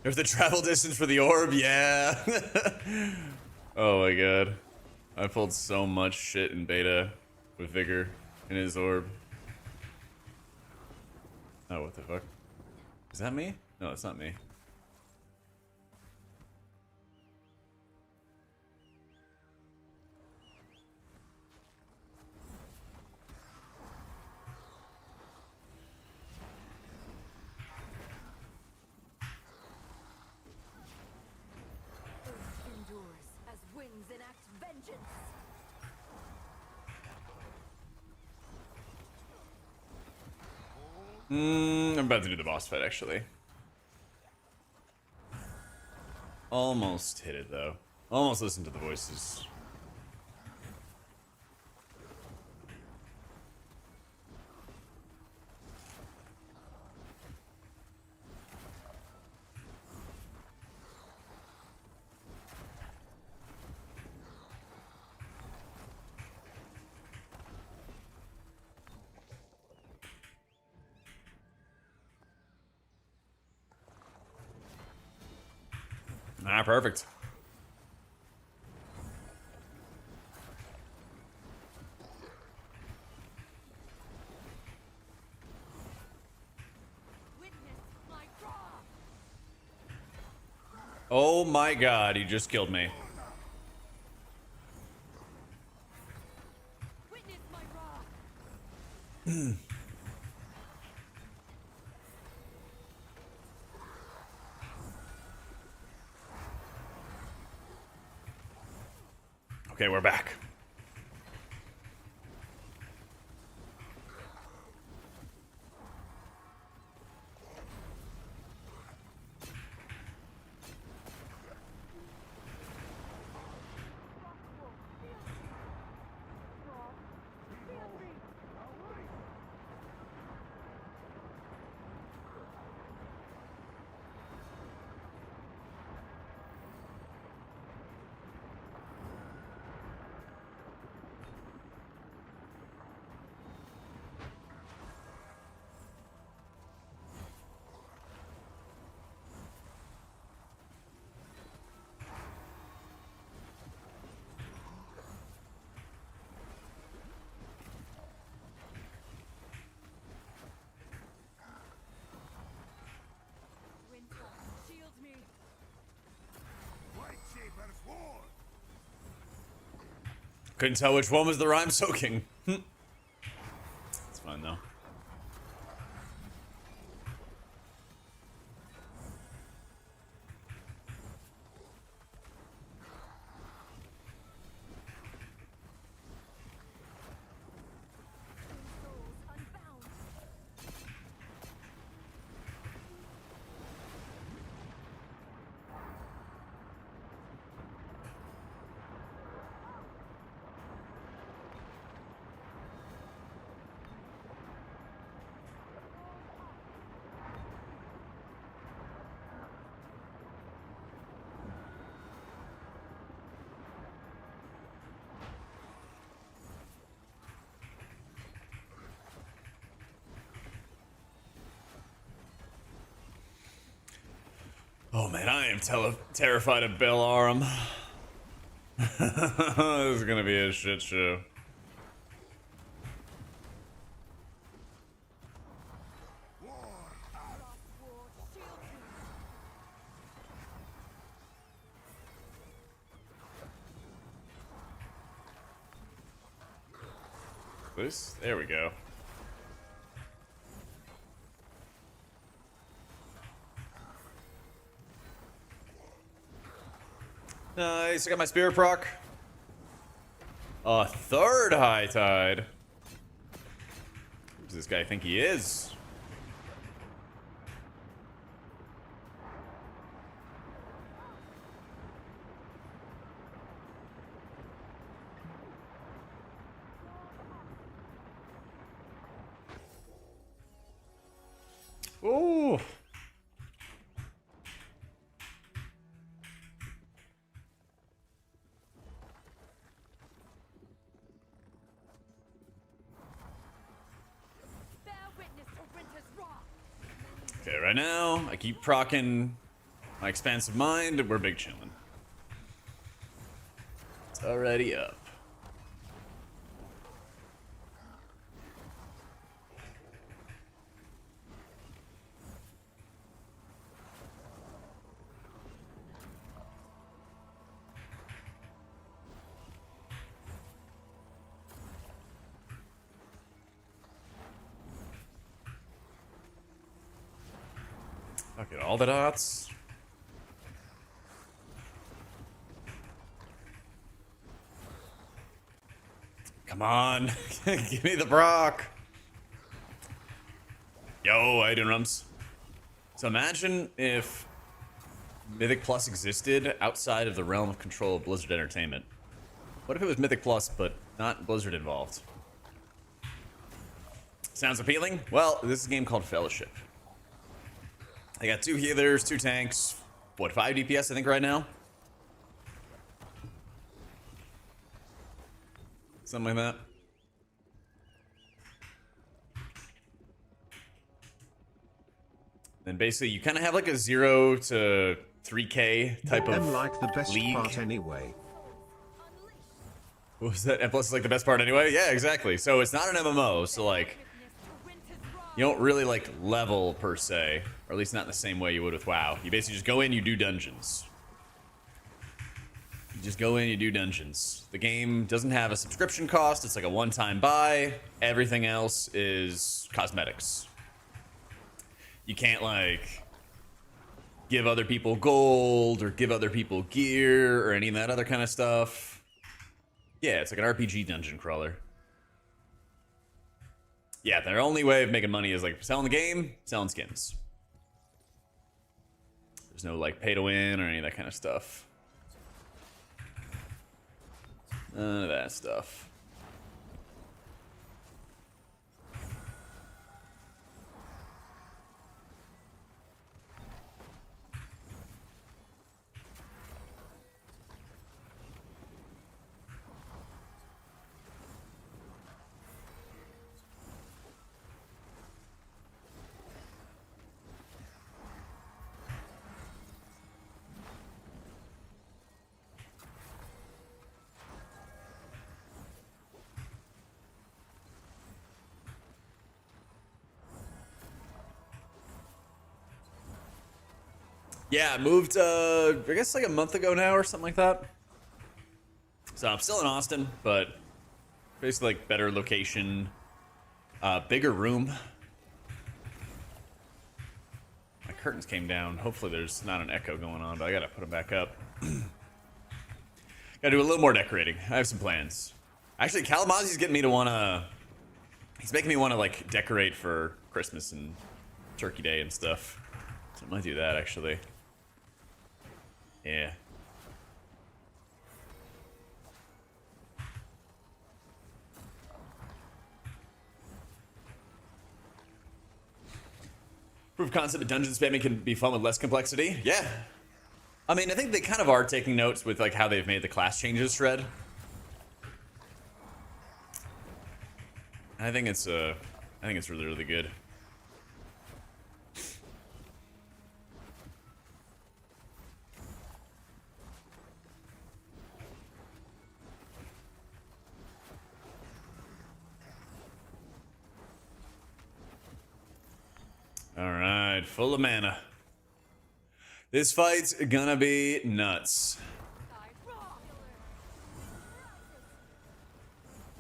There's the travel distance for the orb, yeah. Oh my god. I pulled so much shit in beta with Vigor in his orb. Oh, what the fuck? Is that me? No, it's not me. Earth endures as winds enact vengeance. I'm about to do the boss fight, actually. Almost hit it, though. Almost listen to the voices. Ah, perfect. Witness my wrath. Oh my god, he just killed me. Witness my wrath. Okay, we're back. Winter, shield me. White Shaper's War! Couldn't tell which one was the rhyme soaking. It's fine though. Souls unbound. Oh man, I am terrified of Bell Aram. This is gonna be a shit show. War! Ward, shield me. This? There we go. Nice, I got my spirit proc. A third high tide. Who does this guy think he is? Ooh. Bear witness to winter's wrath. Okay, right now, I keep procking my expansive mind. We're big chillin'. It's already up. Okay, all the dots. Come on, give me the Brock. Yo, items. So imagine if Mythic Plus existed outside of the realm of control of Blizzard Entertainment. What if it was Mythic Plus, but not Blizzard involved? Sounds appealing? Well, this is a game called Fellowship. I got 2 healers, 2 tanks, what, 5 DPS I think right now? Something like that. And basically you kind of have like a 0 to 3k type of And like the best league. part anyway. What was that? And plus it's like the best part anyway? Yeah, exactly. So it's not an MMO, so like you don't really like level per se, or at least not in the same way you would with WoW. You basically just go in, you do dungeons. You just go in, you do dungeons. The game doesn't have a subscription cost. It's like a one-time buy. Everything else is cosmetics. You can't like give other people gold or give other people gear or any of that other kind of stuff. Yeah, it's like an RPG dungeon crawler. Yeah, their only way of making money is like selling the game, selling skins. There's no like pay to win or any of that kind of stuff. None of that stuff. Yeah, I moved, I guess like a month ago now or something like that. So I'm still in Austin, but basically like better location, bigger room. My curtains came down. Hopefully there's not an echo going on, but I gotta put them back up. Gotta do a little more decorating. I have some plans. Actually, Kalamazi's getting me to wanna, he's making me wanna like decorate for Christmas and Turkey Day and stuff. So I might do that actually. Yeah. Proof of concept that dungeon spamming can be fun with less complexity. Yeah. I mean, I think they kind of are taking notes with like how they've made the class changes thread. I think it's really, really good. Alright, full of mana. This fight's gonna be nuts.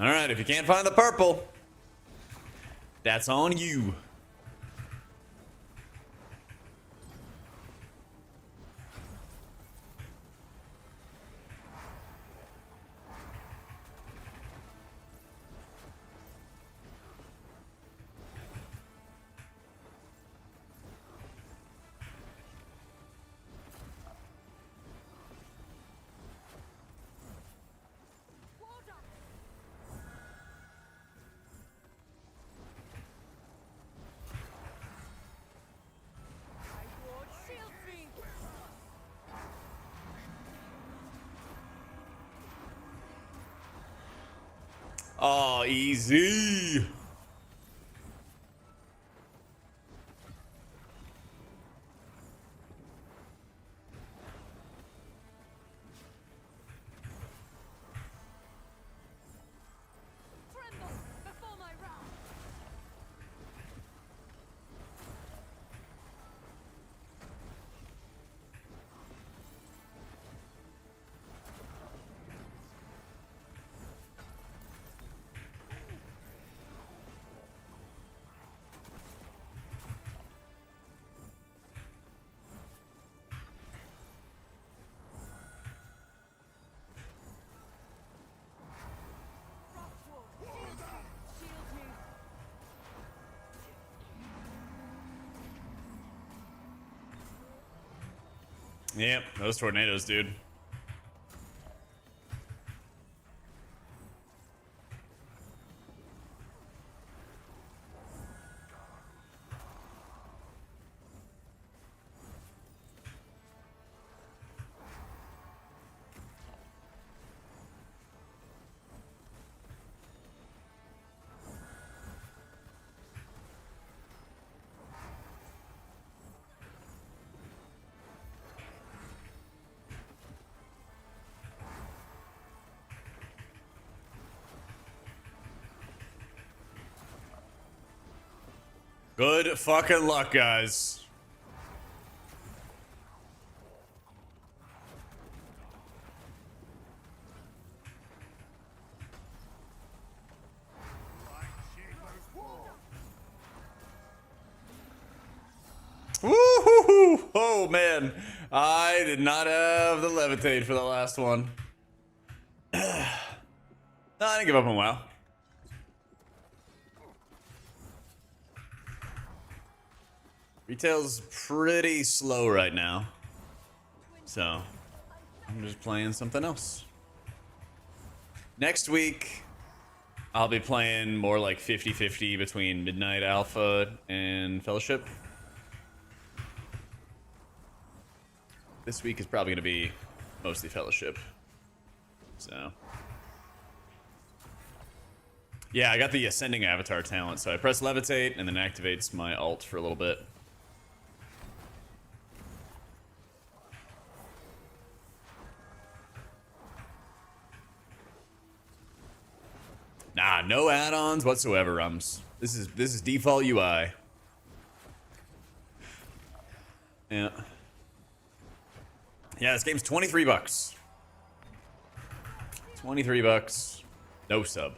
Alright, if you can't find the purple, that's on you. Oh, easy. Tremble before my wrath. Yep, those tornadoes, dude. Good fucking luck, guys. Woo-hoo-hoo! Oh man, I did not have the levitate for the last one. No, I didn't give up on WoW. Retail's pretty slow right now, so I'm just playing something else. Next week, I'll be playing more like 50-50 between Midnight Alpha and Fellowship. This week is probably going to be mostly Fellowship. So, yeah, I got the Ascending Avatar talent, so I press Levitate and then activates my ult for a little bit. Nah, no add-ons whatsoever, Rums. This is default UI. Yeah. Yeah, this game's 23 bucks. 23 bucks. No sub.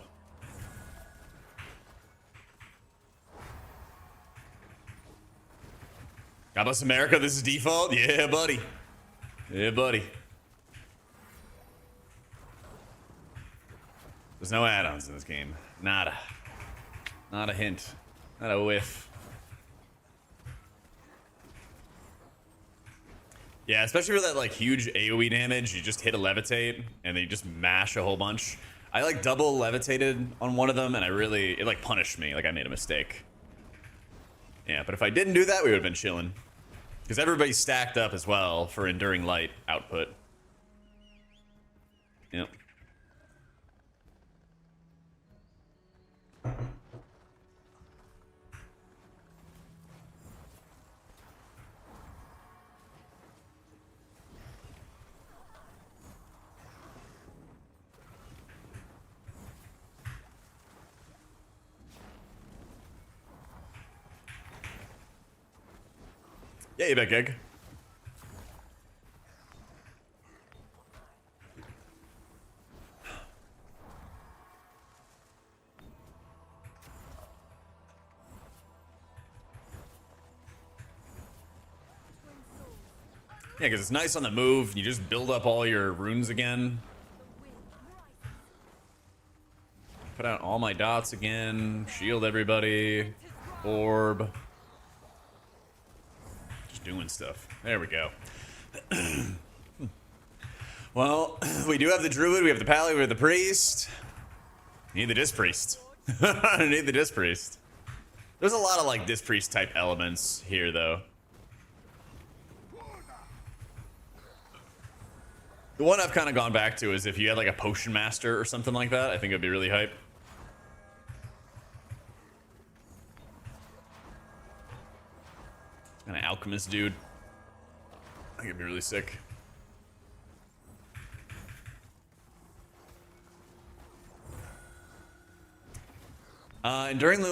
God bless America, this is default? Yeah, buddy. Yeah, buddy. There's no add-ons in this game. Nada. Not a hint. Not a whiff. Yeah, especially for that like huge AoE damage, you just hit a levitate and then you just mash a whole bunch. I like double levitated on one of them and it like punished me, like I made a mistake. Yeah, but if I didn't do that, we would have been chilling. Because everybody's stacked up as well for Enduring Light output. Yep. Yeah, you bet, Gig. Yeah, because it's nice on the move. You just build up all your runes again. Put out all my dots again. Shield everybody. Orb. Just doing stuff. There we go. Well, we do have the druid, we have the pally, we have the priest. Need the disc priest. I need the disc priest. There's a lot of like disc priest type elements here though. The one I've kind of gone back to is if you had like a potion master or something like that, I think it'd be really hype. Kind of alchemist dude. I think it'd be really sick. Enduring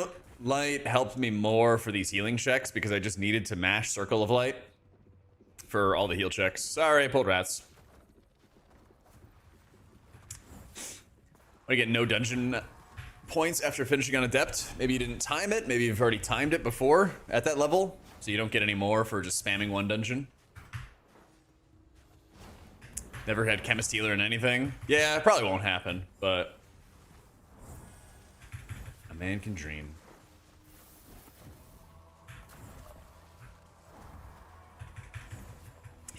Light helped me more for these healing checks because I just needed to mash Circle of Light for all the heal checks. Sorry, I pulled rats. I get no dungeon points after finishing on Adept. Maybe you didn't time it. Maybe you've already timed it before at that level, so you don't get any more for just spamming one dungeon. Never had Chemist Healer in anything. Yeah, it probably won't happen, but a man can dream.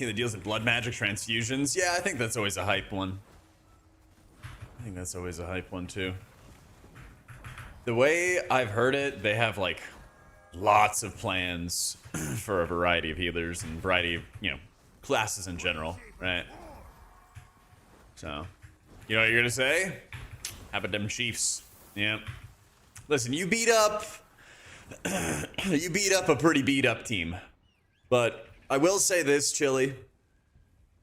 He deals in blood magic transfusions. Yeah, I think that's always a hype one. I think that's always a hype one too. The way I've heard it, they have like lots of plans for a variety of healers and variety of, you know, classes in general, right? So, you know what you're gonna say? How about them Chiefs? Yeah. Listen, you beat up a pretty beat up team. But I will say this, Chili.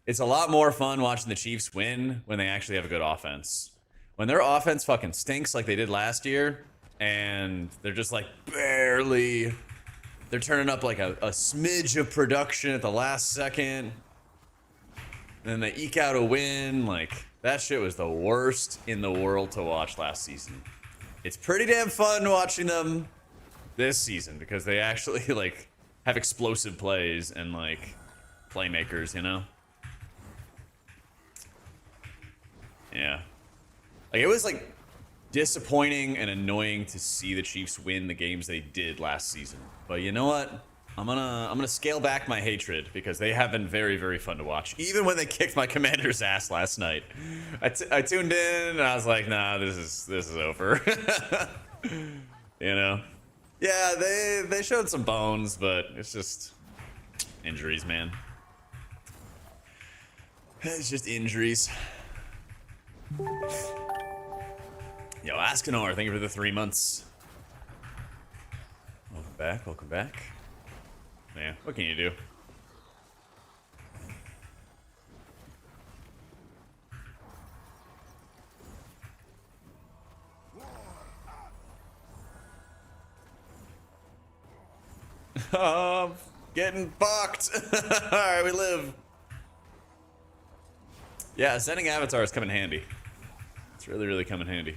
It's a lot more fun watching the Chiefs win when they actually have a good offense. When their offense fucking stinks like they did last year, and they're just like barely, they're turning up like a smidge of production at the last second, and then they eke out a win, like that shit was the worst in the world to watch last season. It's pretty damn fun watching them this season because they actually like have explosive plays and like playmakers, you know? Yeah. Like it was like disappointing and annoying to see the Chiefs win the games they did last season. But you know what? I'm gonna scale back my hatred because they have been very, very fun to watch. Even when they kicked my Commander's ass last night. I tuned in and I was like, nah, this is over. You know? Yeah, they showed some bones, but it's just injuries, man. It's just injuries. Yo, Askenor, thank you for the 3 months. Welcome back, welcome back. Yeah, what can you do? Oh, getting fucked. Alright, we live. Yeah, ascending avatars come in handy. It's really, really come in handy.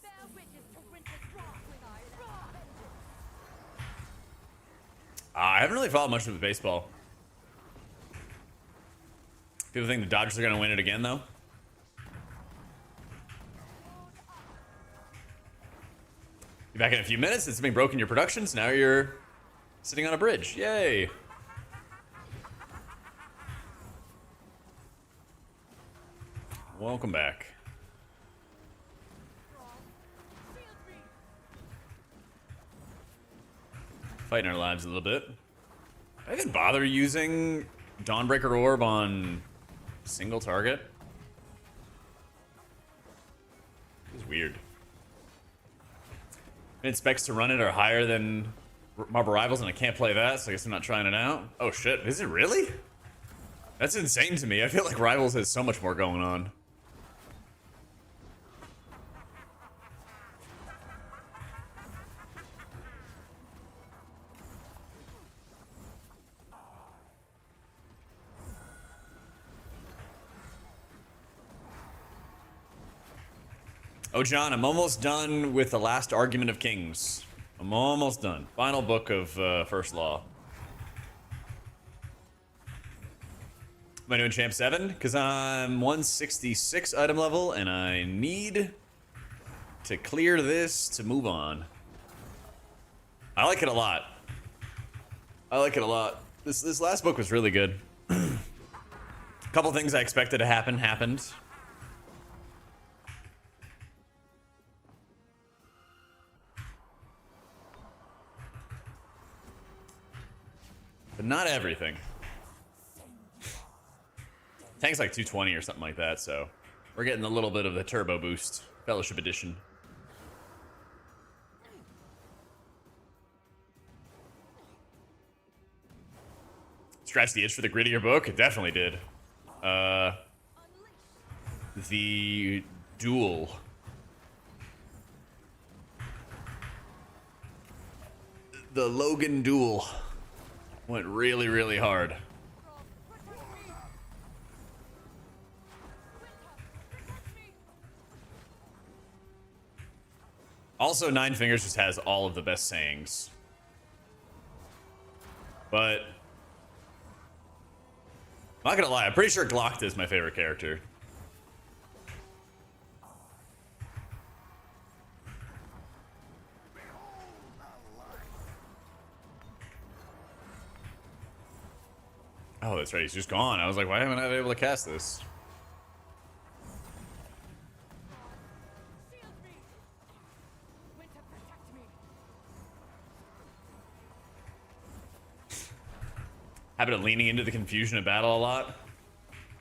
Bear witness to winter's wrath with iron. I haven't really followed much of the baseball. People think the Dodgers are going to win it again, though. Be back in a few minutes. It's been broken your productions. Now you're sitting on a bridge. Yay. Welcome back. Fighting our lives a little bit. I didn't bother using Dawnbreaker Orb on single target. It's weird. Min specs to run it are higher than Marble Rivals, and I can't play that, so I guess I'm not trying it out. Oh shit, is it really? That's insane to me. I feel like Rivals has so much more going on. Oh, John, I'm almost done with the last argument of kings. I'm almost done. Final book of First Law. Am I doing Champ 7? Because I'm 166 item level, and I need to clear this to move on. I like it a lot. I like it a lot. This last book was really good. A couple things I expected to happen happened. But not everything. Tank's like 220 or something like that, so we're getting a little bit of the turbo boost. Fellowship Edition. Scratch the itch for the grittier book? It definitely did. The duel. The Logan duel went really, really hard. Also, Nine Fingers just has all of the best sayings. But I'm not gonna lie, I'm pretty sure Glockta is my favorite character. Oh, that's right, he's just gone. I was like, why haven't I been able to cast this? Shield me! Winter, protect me! Habit of leaning into the confusion of battle a lot.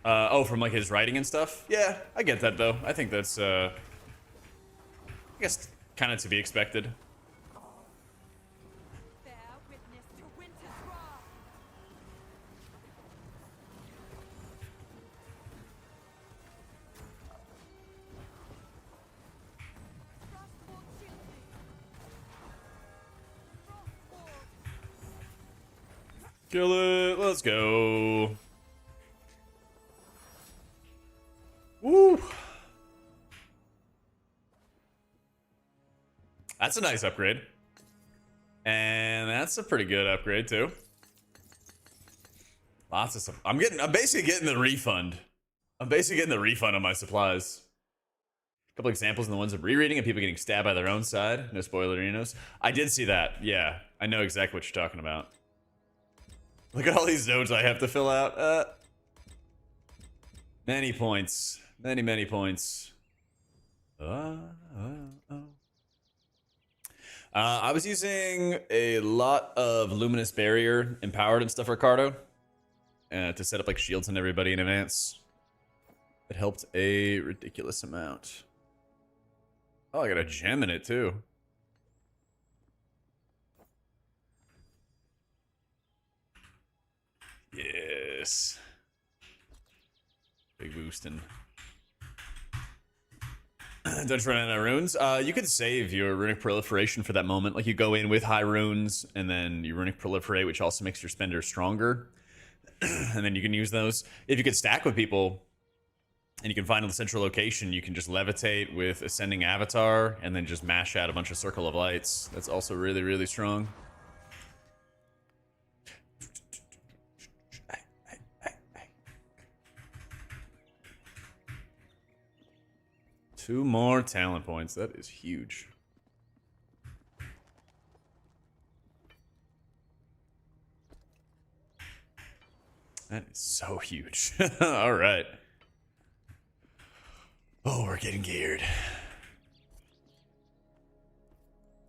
Oh, from like his writing and stuff? Yeah, I get that though. I think that's, I guess, kind of to be expected. Bear witness to winter's wrath! Frostborn, shield me! Frostborn! Kill it, let's go. Woo! That's a nice upgrade. And that's a pretty good upgrade too. Lots of stuff. I'm basically getting the refund. I'm basically getting the refund on my supplies. A couple examples in the ones of rereading and people getting stabbed by their own side. No spoilerinos. I did see that. Yeah, I know exactly what you're talking about. Look at all these notes I have to fill out. Many points. Many points. I was using a lot of Luminous Barrier Empowered and stuff, Ricardo, to set up like shields on everybody in advance. It helped a ridiculous amount. Oh, I got a gem in it too. Yes. Big boostin'. Don't you run out of runes? You could save your runic proliferation for that moment. Like you go in with high runes, and then you runic proliferate, which also makes your spender stronger. And then you can use those. If you could stack with people, and you can find a central location, you can just levitate with Ascending Avatar, and then just mash out a bunch of Circle of Lights. That's also really strong. Two more talent points. That is huge. That is so huge. All right. Oh, we're getting geared.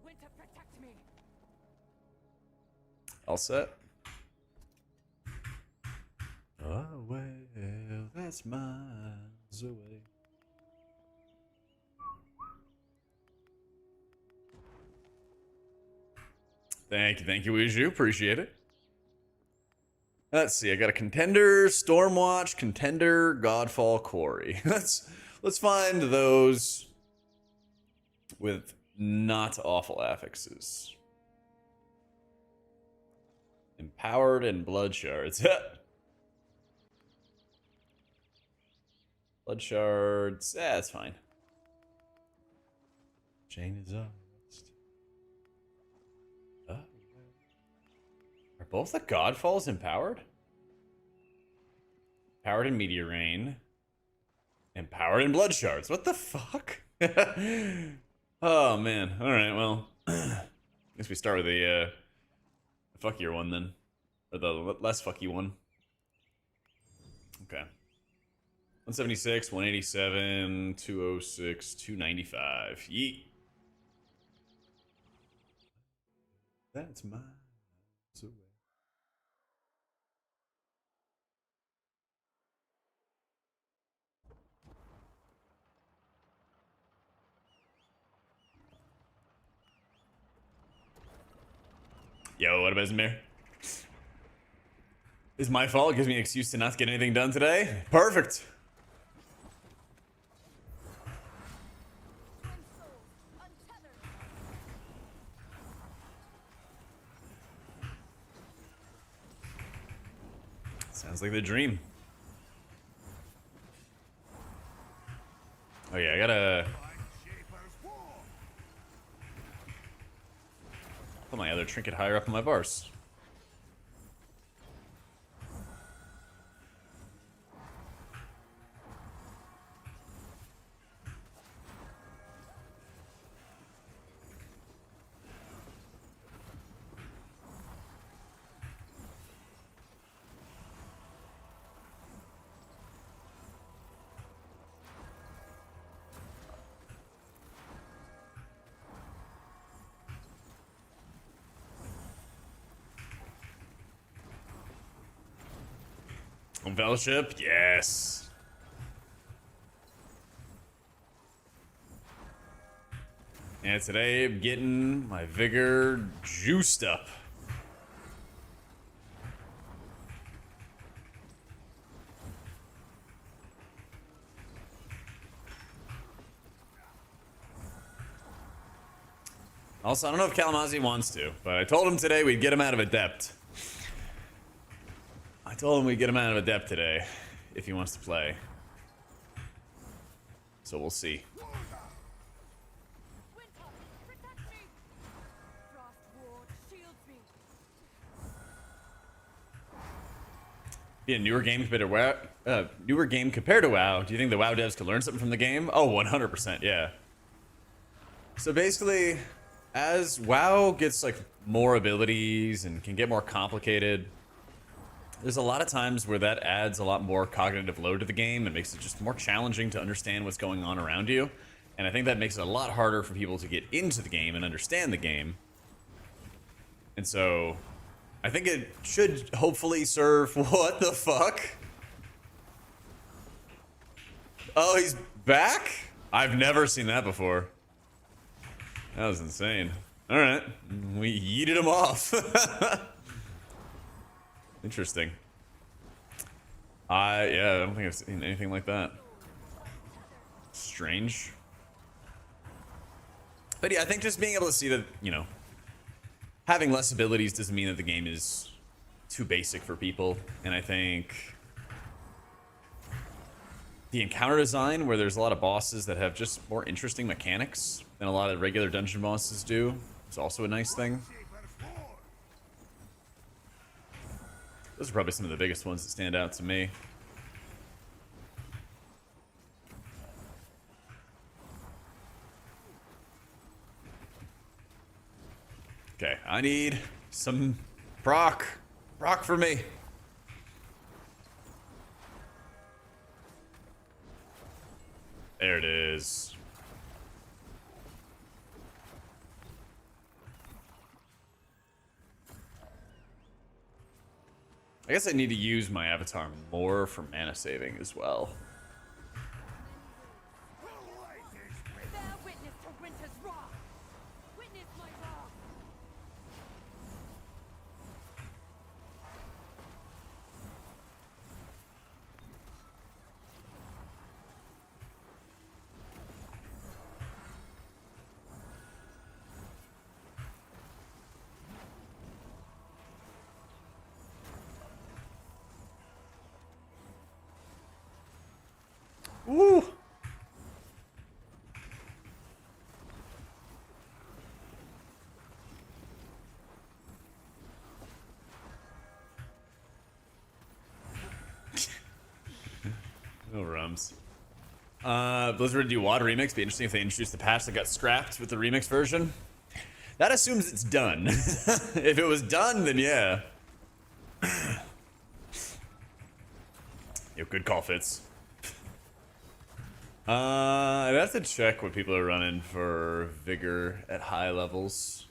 Winter, protect me! All set. Oh, well, that's miles away. Thank you, Uju. Appreciate it. Let's see. I got a Contender, Stormwatch, Contender, Godfall, Quarry. Let's find those with not awful affixes. Empowered and Blood Shards. Blood Shards. That's fine. Chain is lost. Are both the Godfalls empowered? Empowered in Meteor Rain. Empowered in Blood Shards. What the fuck? Oh, man. Alright, well. I guess we start with the fuckier one then. Or the less fucky one. Okay. 176, 187, 206, 295. Yeet. That's mine. Away. Yo, what about Zamir? It's my fault. It gives me an excuse to not get anything done today. Perfect. Sounds like the dream. Oh yeah, I gotta put my other trinket higher up on my bars. Fellowship, yes. And today I'm getting my Vigor juiced up. Also, I don't know if Kalamazoo wants to, but I told him today we'd get him out of Adept. I told him we'd get him out of Adept today, if he wants to play. So we'll see. Winter, protect me! Frost ward shields me. Be a newer game compared to WoW. Newer game compared to WoW. Do you think the WoW devs could learn something from the game? Oh, 100%, yeah. So basically, as WoW gets like more abilities and can get more complicated, there's a lot of times where that adds a lot more cognitive load to the game and makes it just more challenging to understand what's going on around you. And I think that makes it a lot harder for people to get into the game and understand the game. And so I think it should hopefully serve... What the fuck? Oh, he's back? I've never seen that before. That was insane. Alright. We yeeted him off. Interesting. Yeah, I don't think I've seen anything like that. Strange. But yeah, I think just being able to see that, you know, having less abilities doesn't mean that the game is too basic for people. And I think the encounter design, where there's a lot of bosses that have just more interesting mechanics than a lot of regular dungeon bosses do, is also a nice thing. Those are probably some of the biggest ones that stand out to me. Okay, I need some proc. Proc for me. There it is. I guess I need to use my avatar more for mana saving as well. Bear witness to winter's wrath. Witness my wrath. Woo! No rums. Blizzard do WoD remix. Be interesting if they introduce the patch that got scrapped with the remix version. That assumes it's done. If it was done, then yeah. Yo, good call, Fitz. I'd have to check what people are running for Vigor at high levels.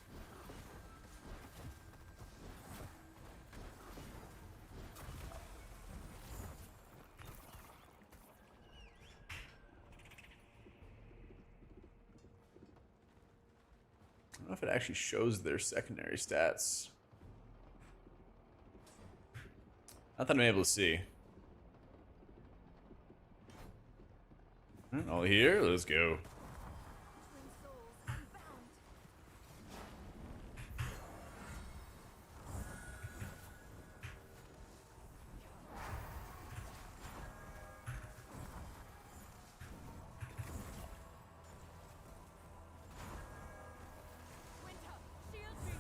I don't know if it actually shows their secondary stats. Not that I'm able to see. All here, let's go. Twin souls unbound. Winter, shield me.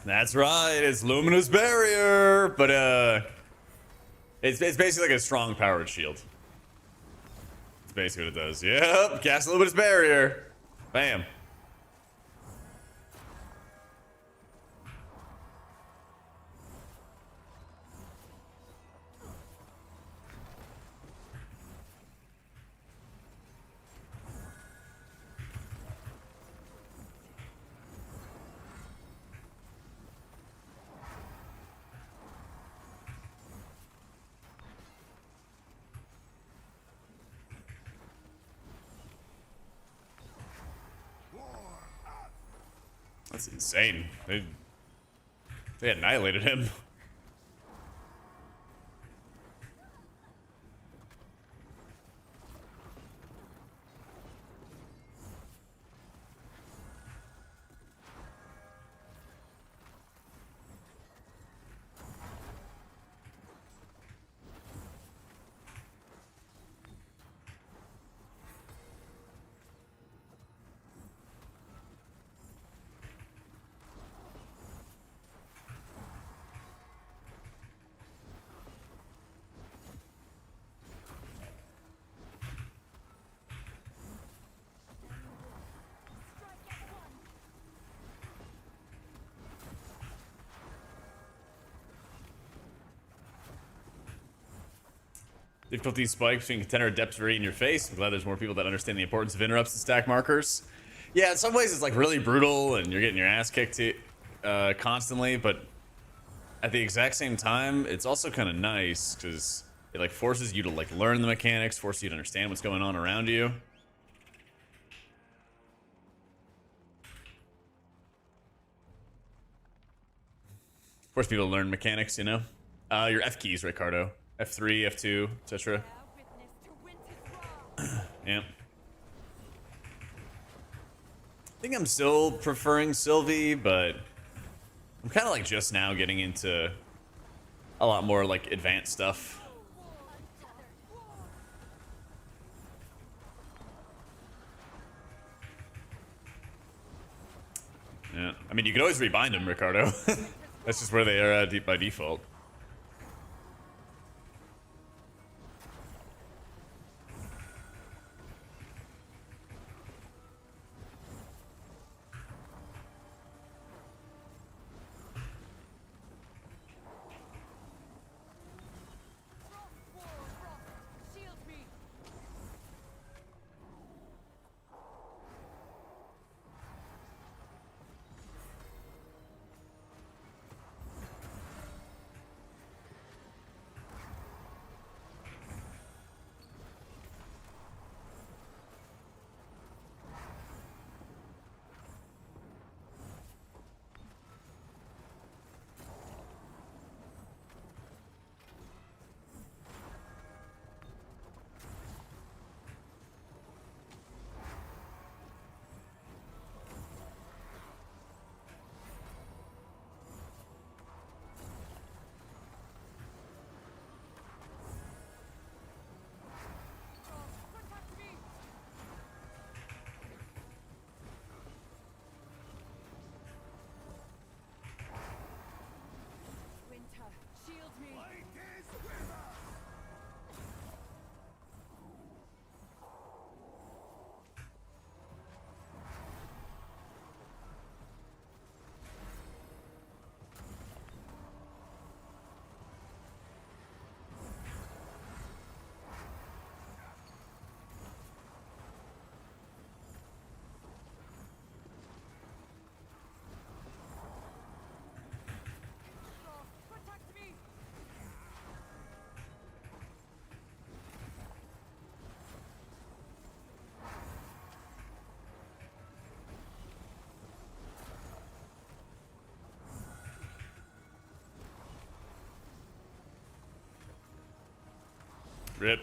That's right, it's Luminous Barrier, but it's basically like a strong powered shield. It's basically what it does. Yep, cast Luminous Barrier. Bam. It's insane. They annihilated him. Difficulty spikes between contender and depths very in your face. I'm glad there's more people that understand the importance of interrupts and stack markers. Yeah, in some ways it's like really brutal and you're getting your ass kicked constantly, but at the exact same time, it's also kind of nice because it like forces you to like learn the mechanics, forces you to understand what's going on around you. Force people to learn mechanics, you know? Your F keys, Ricardo. F3, F2, etc. Bear witness to winter's wrath. Yeah. I think I'm still preferring Sylvie, but I'm kind of like just now getting into a lot more like advanced stuff. Yeah. I mean, you could always rebind them, Ricardo. That's just where they are by default. Shield me. Protect me. Winter, shield me. Light is with us! Protect me. Rip.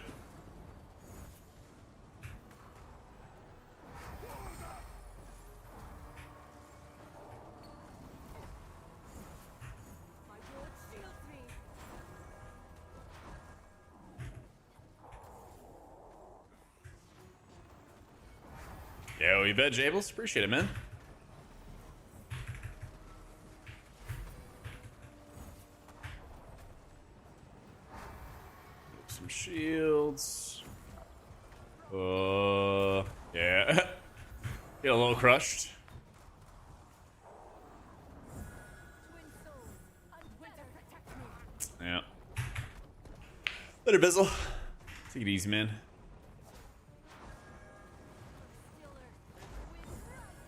My lord shields me. Yo, you bet, Jables. Appreciate it, man. Some shields. Yeah. Get a little crushed. Twin souls. Winter, protect me. Yeah. Later, Bizzle. Take it easy, man. Stiller. Wind rises.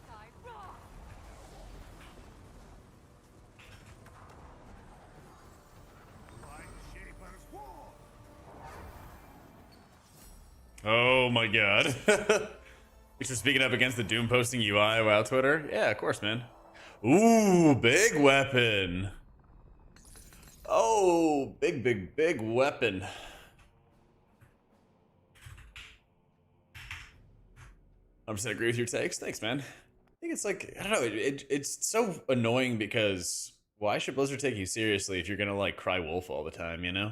I roar. Light Shaper's War! Oh my god. Thanks for speaking up against the Doom posting UI. Wow, Twitter. Yeah, of course, man. Ooh, big weapon. Oh, big weapon. I'm just agree with your takes. Thanks, man. I think it's like, I don't know, it's so annoying because why should Blizzard take you seriously if you're gonna like cry wolf all the time, you know?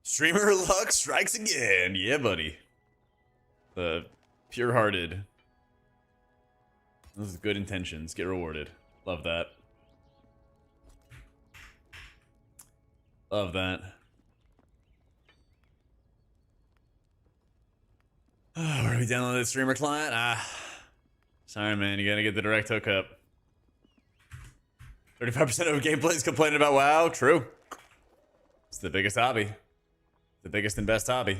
Streamer luck strikes again. Yeah, buddy. The pure-hearted. Those good intentions get rewarded. Love that. Love that. Oh, where do we download the streamer client? Sorry, man. You gotta get the direct hookup. 35% of gameplay is complaining about WoW. True. It's the biggest hobby. The biggest and best hobby.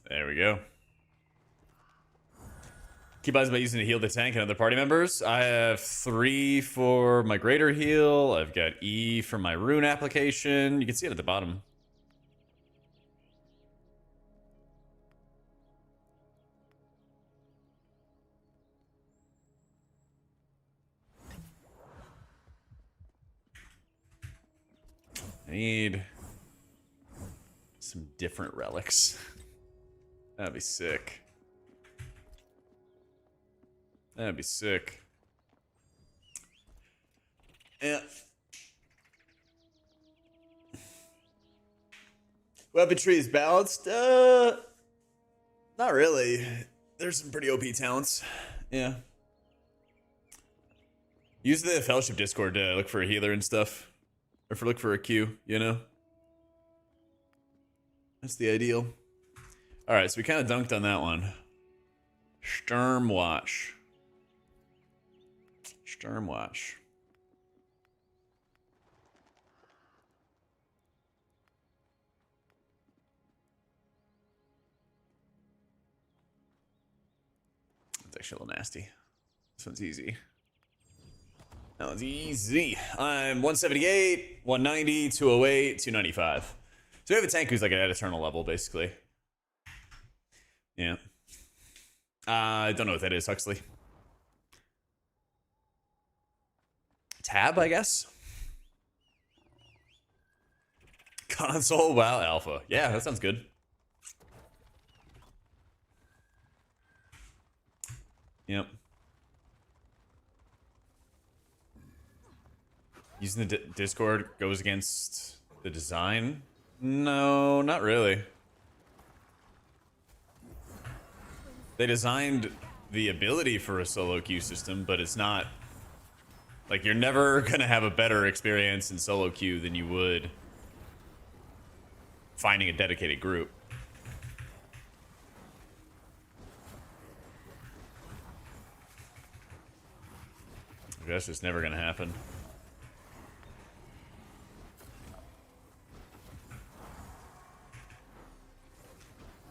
There we go. Keep eyes by using to heal the tank and other party members. I have 3 for my greater heal. I've got E for my rune application. You can see it at the bottom. I need some different relics. That'd be sick. That'd be sick. Yeah. Weaponry is balanced? Not really. There's some pretty OP talents. Yeah. Use the Fellowship Discord to look for a healer and stuff. Or look for a Q, you know? That's the ideal. Alright, so we kind of dunked on that one. Sturmwatch. Sturmwatch. It's actually a little nasty. This one's easy. That one's easy. I'm 178, 190, 208, 295. So we have a tank who's like at eternal level, basically. Yeah. I don't know what that is, Huxley. Tab, I guess? Console, WoW Alpha. Yeah, that sounds good. Yep. Using the Discord goes against the design? No, not really. They designed the ability for a solo queue system, but it's not... Like, you're never gonna have a better experience in solo queue than you would finding a dedicated group. That's just never gonna happen.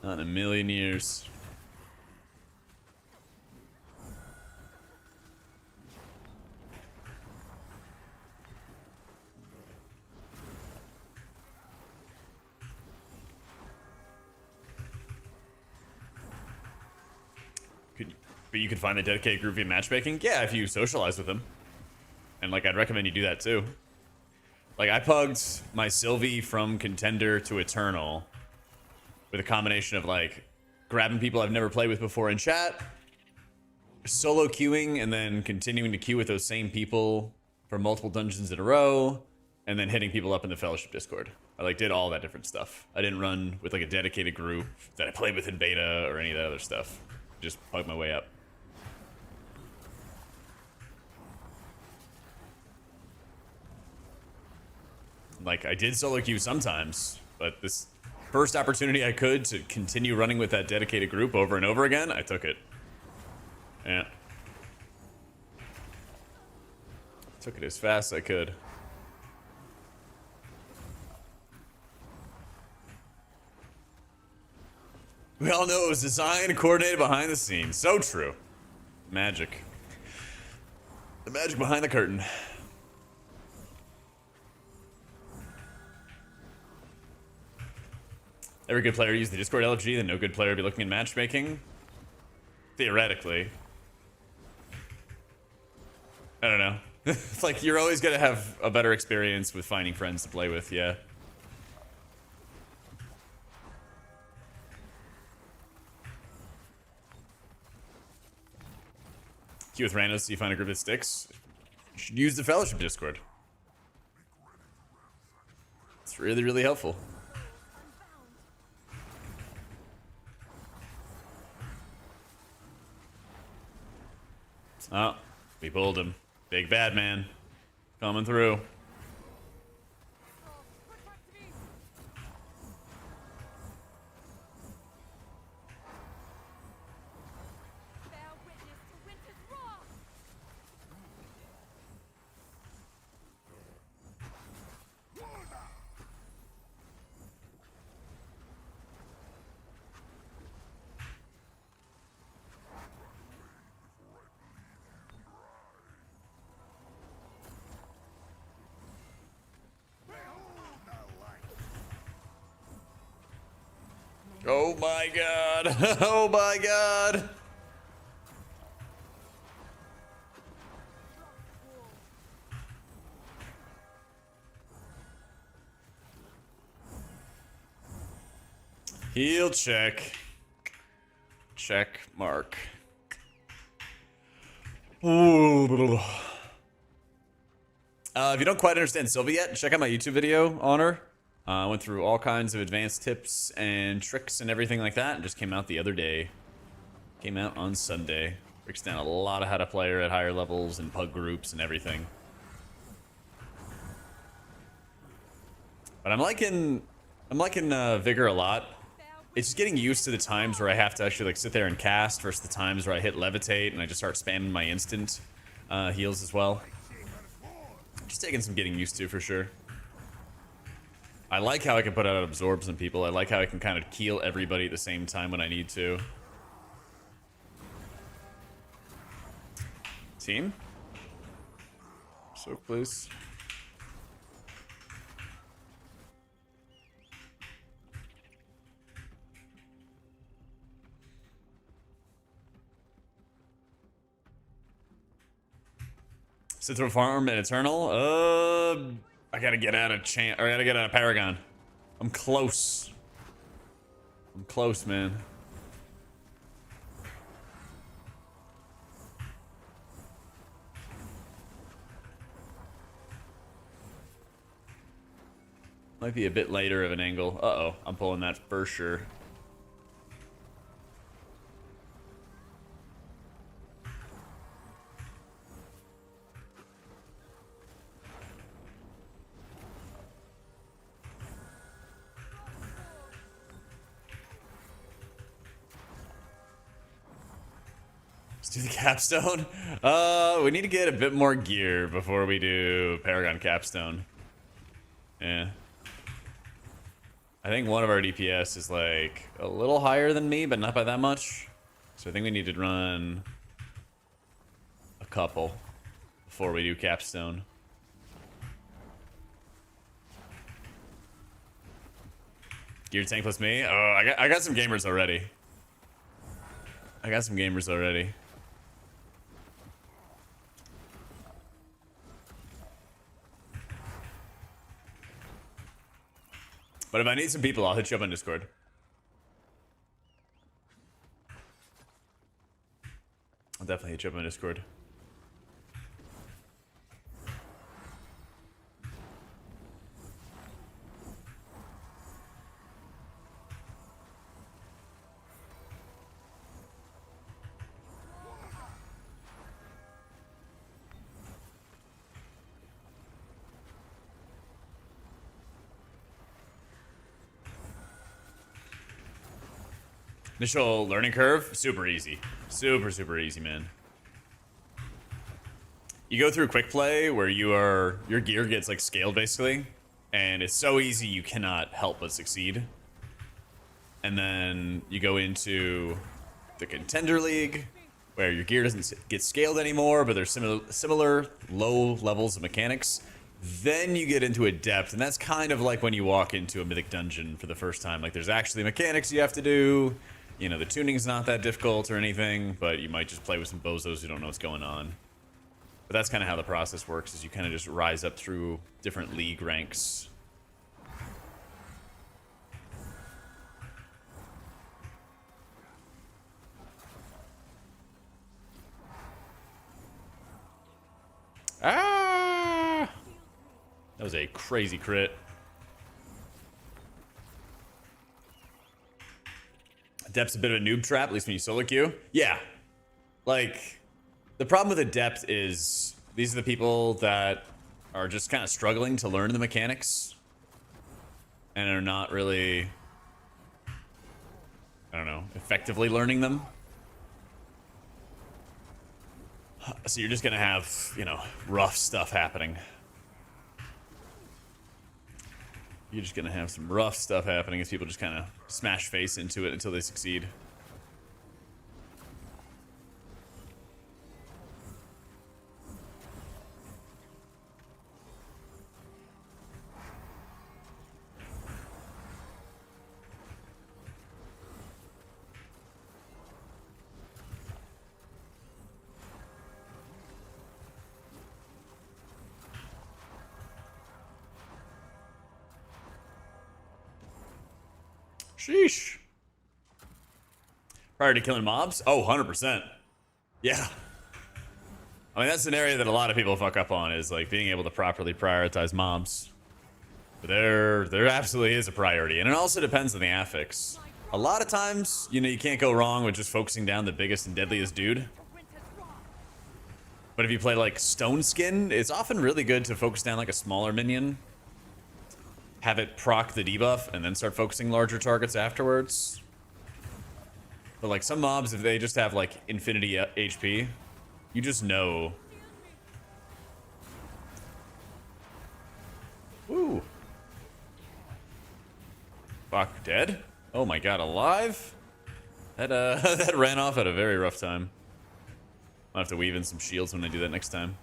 Not in a million years. But you could find the dedicated group via matchmaking? Yeah, if you socialize with them. And, like, I'd recommend you do that, too. Like, I pugged my Sylvie from Contender to Eternal with a combination of, like, grabbing people I've never played with before in chat, solo queuing, and then continuing to queue with those same people for multiple dungeons in a row, and then hitting people up in the Fellowship Discord. I, like, did all that different stuff. I didn't run with, like, a dedicated group that I played with in beta or any of that other stuff. Just plugged my way up. Like, I did solo queue sometimes, but this first opportunity I could to continue running with that dedicated group over and over again, I took it. Yeah. Took it as fast as I could. We all know it was designed and coordinated behind the scenes. So true. Magic. The magic behind the curtain. Every good player used the Discord LFG, then no good player would be looking at matchmaking. Theoretically. I don't know. It's like you're always gonna have a better experience with finding friends to play with, yeah. Queue with randos so you find a group that sticks. You should use the Fellowship Discord. It's really, really helpful. Oh, we pulled him. Big bad man. Coming through. Bear witness to winter's wrath. Oh my god. Oh my god. Heal check. Check mark. Ooh. If you don't quite understand Sylvie yet, check out my YouTube video on her. I went through all kinds of advanced tips and tricks and everything like that. It just came out the other day. Came out on Sunday. Breaks down a lot of how to play her at higher levels and pug groups and everything. But I'm liking Vigor a lot. It's just getting used to the times where I have to actually like sit there and cast versus the times where I hit levitate and I just start spamming my instant heals as well. Just taking some getting used to for sure. I like how I can put out absorbs on people. I like how I can kind of keel everybody at the same time when I need to. Team? So please. Sit through farm and Eternal? I gotta get out of I gotta get out of Paragon. I'm close. I'm close, man. Might be a bit later of an angle. Uh-oh, I'm pulling that for sure. Let's do the capstone. We need to get a bit more gear before we do Paragon capstone. Yeah. I think one of our DPS is like a little higher than me, but not by that much. So I think we need to run a couple before we do capstone. Gear tank plus me? Oh, I got some gamers already. I got some gamers already. But if I need some people, I'll hit you up on Discord. I'll definitely hit you up on Discord. Initial learning curve, super easy. Super easy, man. You go through quick play where your gear gets like scaled basically, and it's so easy you cannot help but succeed. And then you go into the Contender League where your gear doesn't get scaled anymore, but there's similar low levels of mechanics. Then you get into Adept, and that's kind of like when you walk into a mythic dungeon for the first time. Like there's actually mechanics you have to do. You know, the tuning's not that difficult or anything, but you might just play with some bozos who don't know what's going on. But that's kind of how the process works, is you kind of just rise up through different league ranks. Ah! That was a crazy crit. Adept's a bit of a noob trap, at least when you solo queue. Yeah. Like, the problem with Adept is these are the people that are just kind of struggling to learn the mechanics and are not really, I don't know, effectively learning them. So you're just gonna have, you know, rough stuff happening. You're just gonna have some rough stuff happening as people just kind of smash face into it until they succeed. Sheesh. Prior to killing mobs? Oh, 100%. Yeah. I mean, that's an area that a lot of people fuck up on, is like being able to properly prioritize mobs. But there absolutely is a priority. And it also depends on the affix. A lot of times, you know, you can't go wrong with just focusing down the biggest and deadliest dude. But if you play like Stone Skin, it's often really good to focus down like a smaller minion. Have it proc the debuff and then start focusing larger targets afterwards. But like some mobs, if they just have like infinity HP, you just know. Woo. Fuck, dead? Oh my god, alive? That that ran off at a very rough time. I'll have to weave in some shields when I do that next time.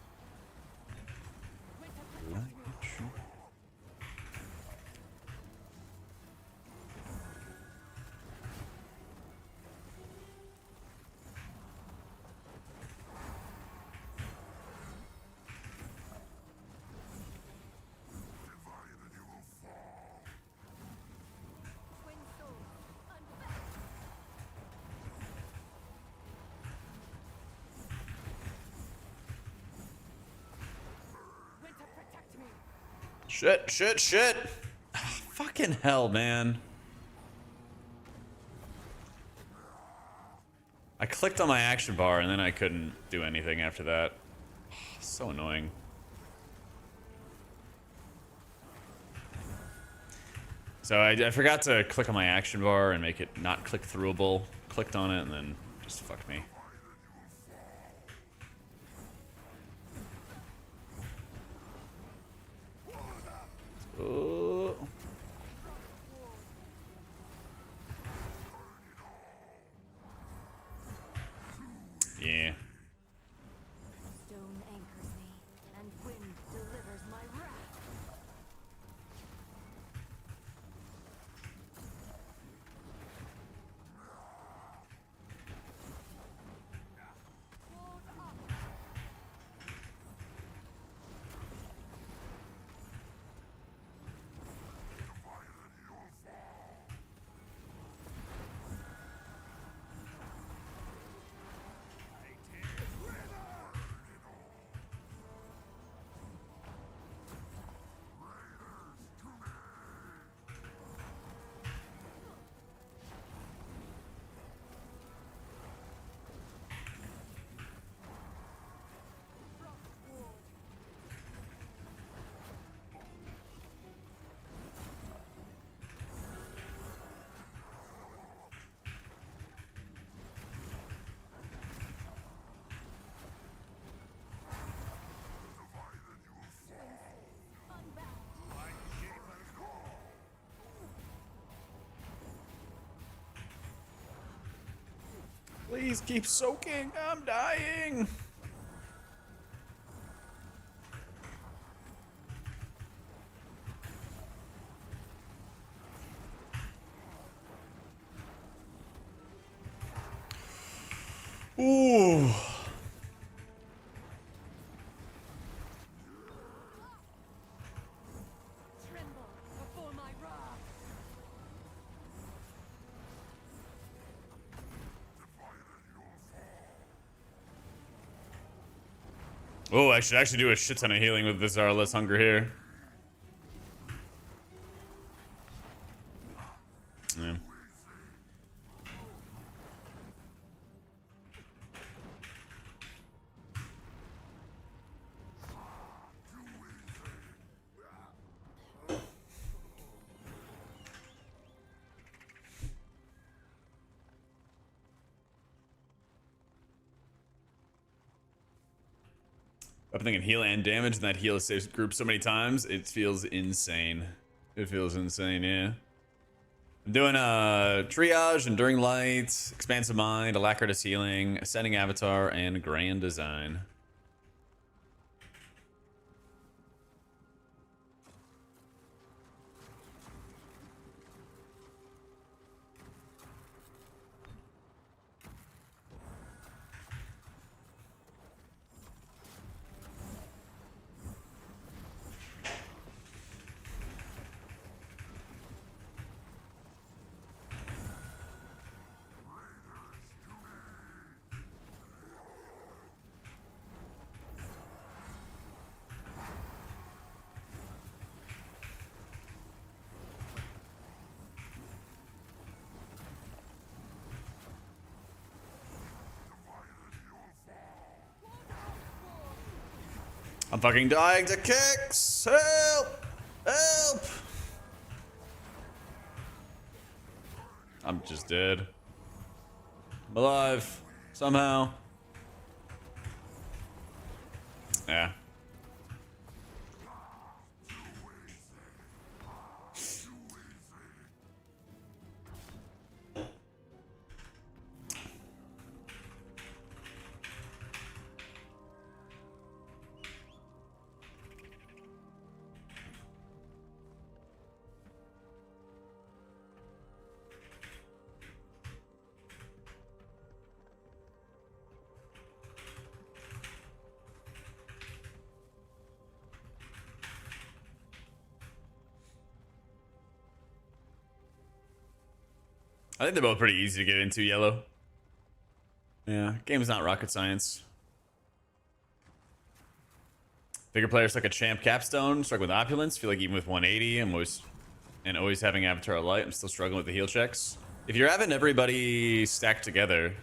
Shit. Ah, fucking hell, man. I clicked on my action bar and then I couldn't do anything after that. So annoying. So I forgot to click on my action bar and make it not click throughable. Clicked on it and then just fucked me. Oh. Yeah. Stone anchors me, and wind delivers my wrath. Please keep soaking. I'm dying. Ooh. Tremble before my wrath. Oh, I should actually do a shit ton of healing with this Zarless Hunger here. Yeah. I've been thinking heal and damage, and that heal saves group so many times. It feels insane. It feels insane, yeah. I'm doing triage, enduring light, expansive mind, alacritas healing, ascending avatar, and grand design. I'm fucking dying to kicks! Help! Help! I'm just dead. I'm alive. Somehow. Yeah. I think they're both pretty easy to get into, yellow. Yeah, game's not rocket science. Bigger players like a champ capstone, struck with opulence. Feel like even with 180, always having avatar of light, I'm still struggling with the heal checks. If you're having everybody stacked together,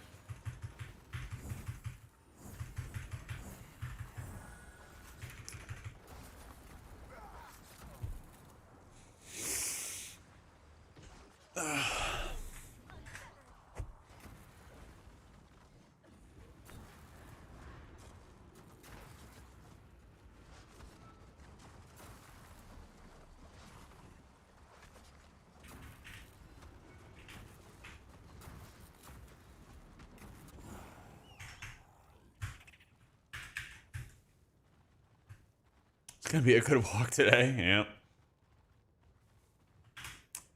it's gonna be a good walk today. Yep.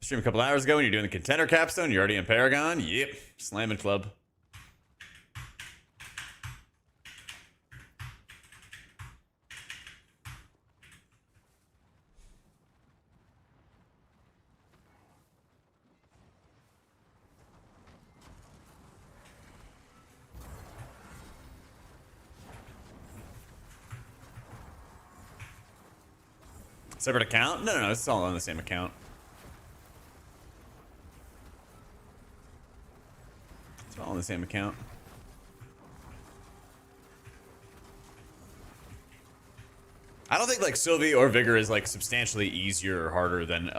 Stream a couple hours ago when you're doing the contender capstone. You're already in Paragon. Yep. Slamming club. Separate account? No, it's all on the same account. It's all on the same account. I don't think like Sylvie or Vigor is like substantially easier or harder than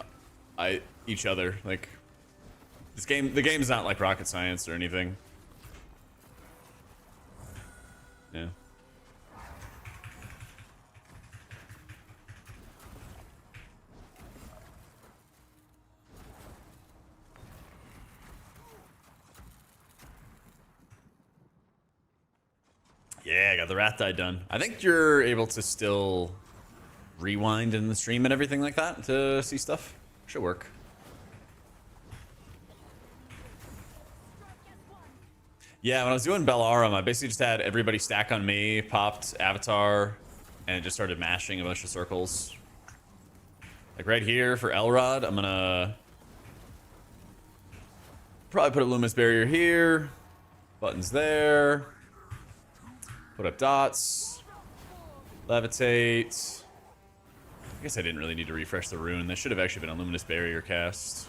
each other. Like the game's not like rocket science or anything. Yeah. Yeah, I got the rat die done. I think you're able to still rewind in the stream and everything like that to see stuff. Should work. Yeah, when I was doing Bellarum, I basically just had everybody stack on me, popped Avatar, and just started mashing a bunch of circles. Like right here for Elrod, I'm gonna probably put a Luminous Barrier here. Buttons there. Put up dots. Levitate. I guess I didn't really need to refresh the rune. That should have actually been a Luminous Barrier cast.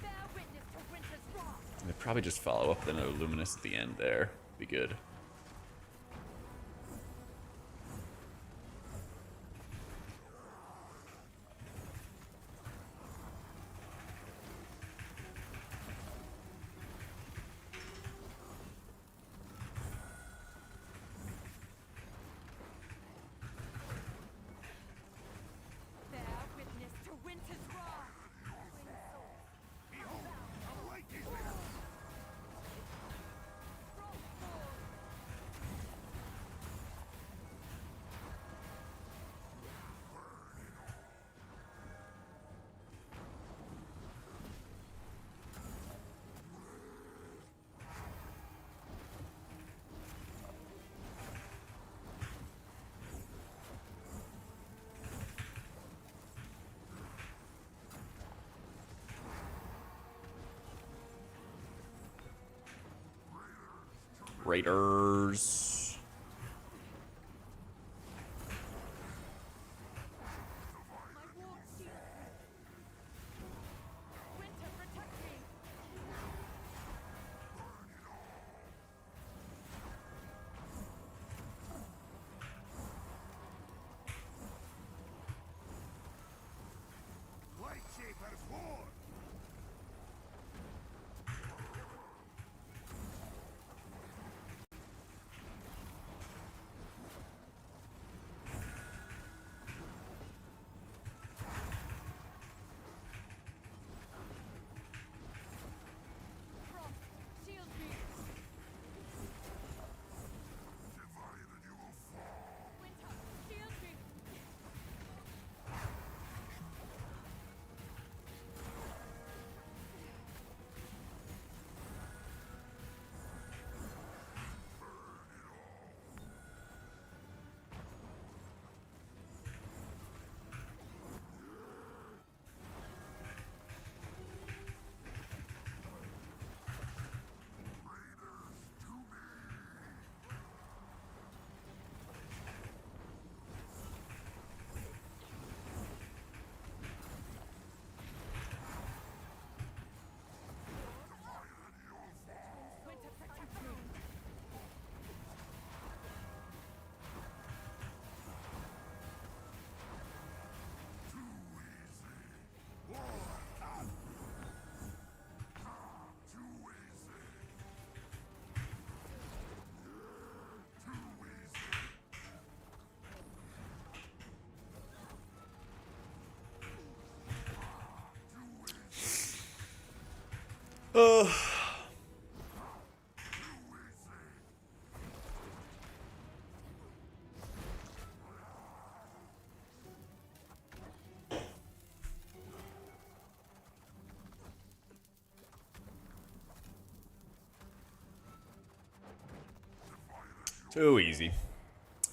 Bear witness to winter's wrath. I'd probably just follow up with another Luminous at the end there. Be good. Bear witness to winter's wrath. Behold, a light is there. Raiders. My war shield. Winter, protect me. Light shapers war. Frost, shield me. Winter, shield me. Winter, protect me. Too easy.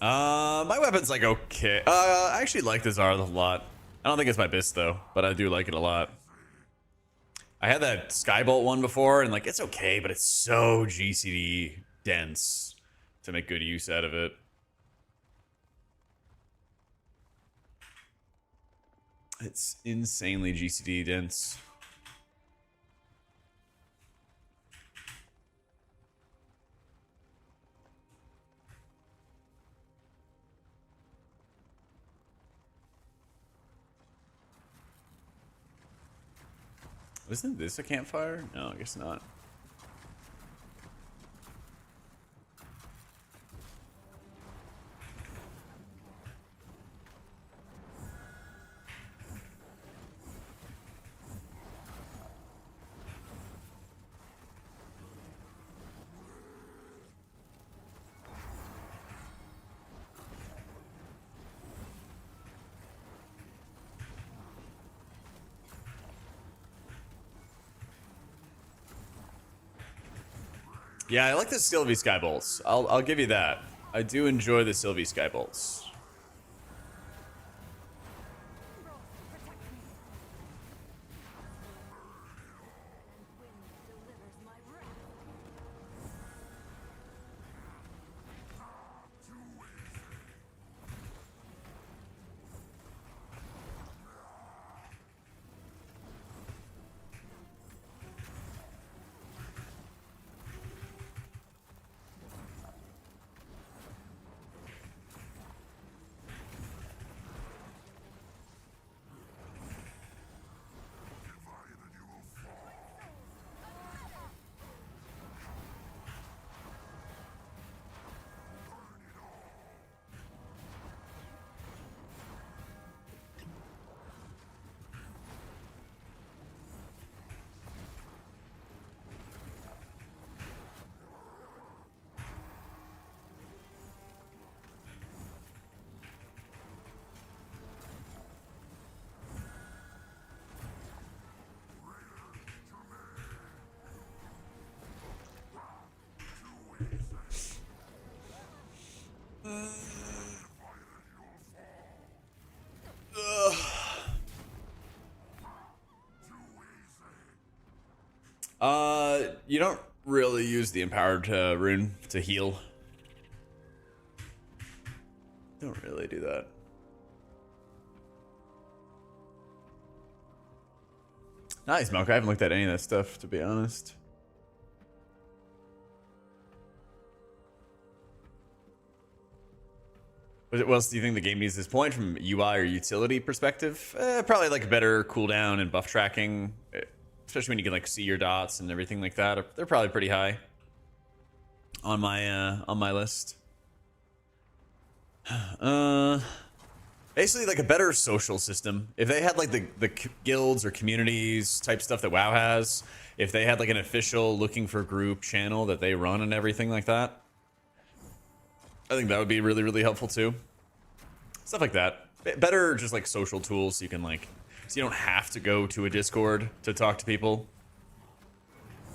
My weapon's like okay. I actually like the Zara a lot. I don't think it's my best though, but I do like it a lot. I had that Skybolt one before, and like it's okay, but it's so GCD dense to make good use out of it. It's insanely GCD dense. Isn't this a campfire? No, I guess not. Yeah, I like the Sylvie Skybolts. I'll give you that. I do enjoy the Sylvie Skybolts. You don't really use the empowered rune to heal. Don't really do that. Nice, Monk. I haven't looked at any of that stuff, to be honest. What else do you think the game needs at this point from UI or utility perspective? Probably like better cooldown and buff tracking, especially when you can like see your dots and everything like that. They're probably pretty high on my list. Basically like a better social system. If they had like the guilds or communities type stuff that WoW has, if they had like an official looking for group channel that they run and everything like that, I think that would be really, really helpful too. Stuff like that. Better just like social tools so you can like, so you don't have to go to a Discord to talk to people.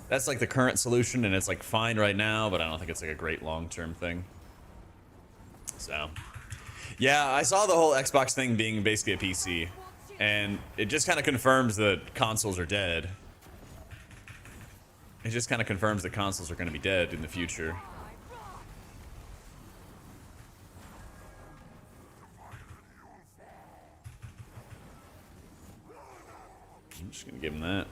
That's like the current solution and it's like fine right now, but I don't think it's like a great long-term thing. So, yeah, I saw the whole Xbox thing being basically a PC and it just kind of confirms that consoles are dead. It just kind of confirms that consoles are going to be dead in the future. I'm just gonna give him that.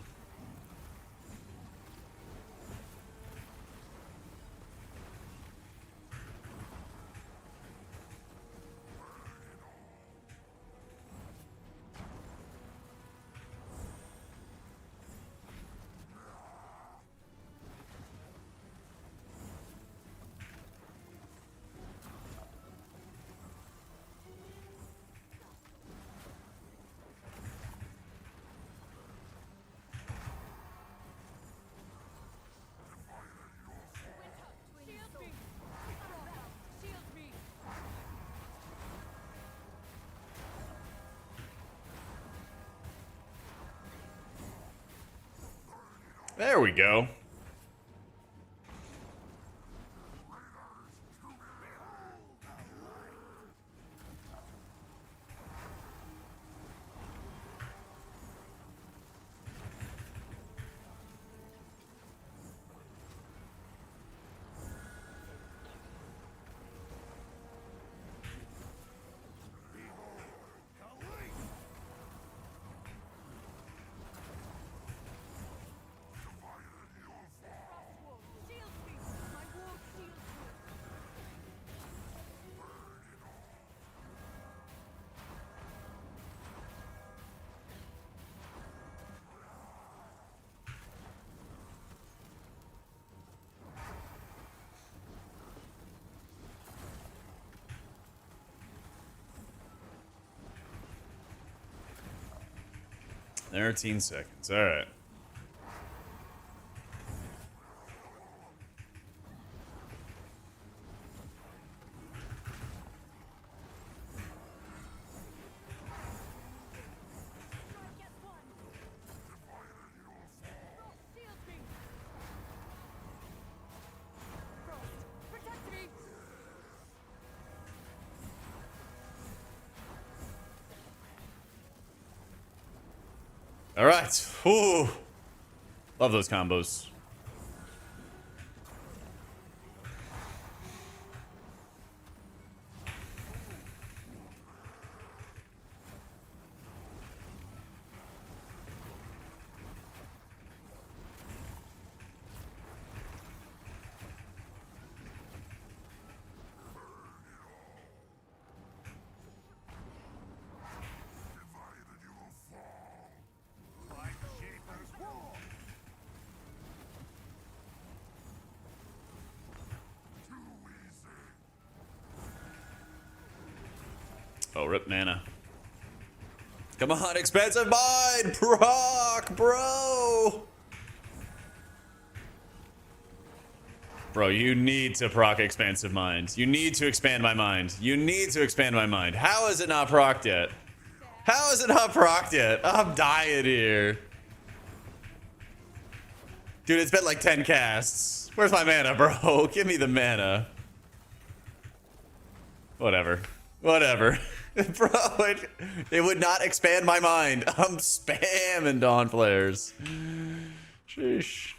There we go. Thirteen seconds. All right. All right. Ooh. Love those combos. Divided you will fall. Like Shaper's War. Too easy. Oh, rip mana. Come on, expensive mind! Proc, bro! Bro, you need to proc expansive mind. You need to expand my mind. You need to expand my mind. How is it not procced yet? How is it not procced yet? I'm dying here. Dude, it's been like 10 casts. Where's my mana, bro? Give me the mana. Whatever. Whatever. Bro, it would not expand my mind. I'm spamming Dawn Flares. Sheesh.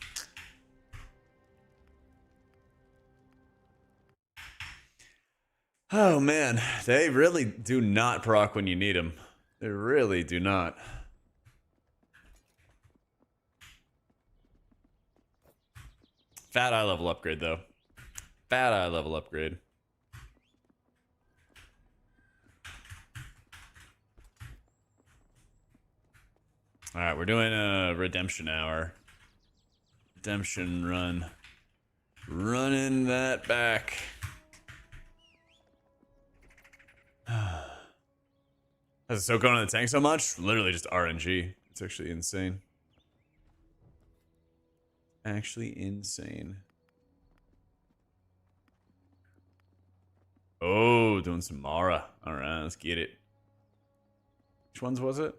Oh man, they really do not proc when you need them. They really do not. Fat eye level upgrade though. Fat eye level upgrade. All right, we're doing a redemption hour. Redemption run. Running that back. Has it so going on the tank so much? Literally just RNG. It's actually insane. Actually insane. Oh, doing some Mara. All right, let's get it. Which ones was it?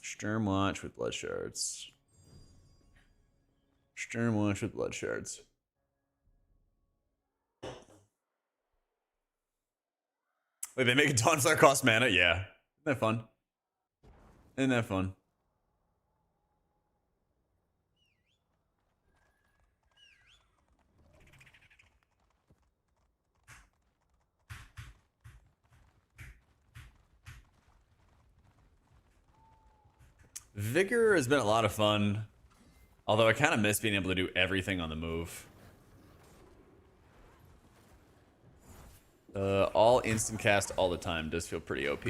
Sturmwatch with blood shards. Sturmwatch with blood shards. Wait, they make a Dawn Flare cost mana? Yeah. Isn't that fun? Isn't that fun? Vigor has been a lot of fun. Although I kind of miss being able to do everything on the move. All instant cast all the time does feel pretty OP.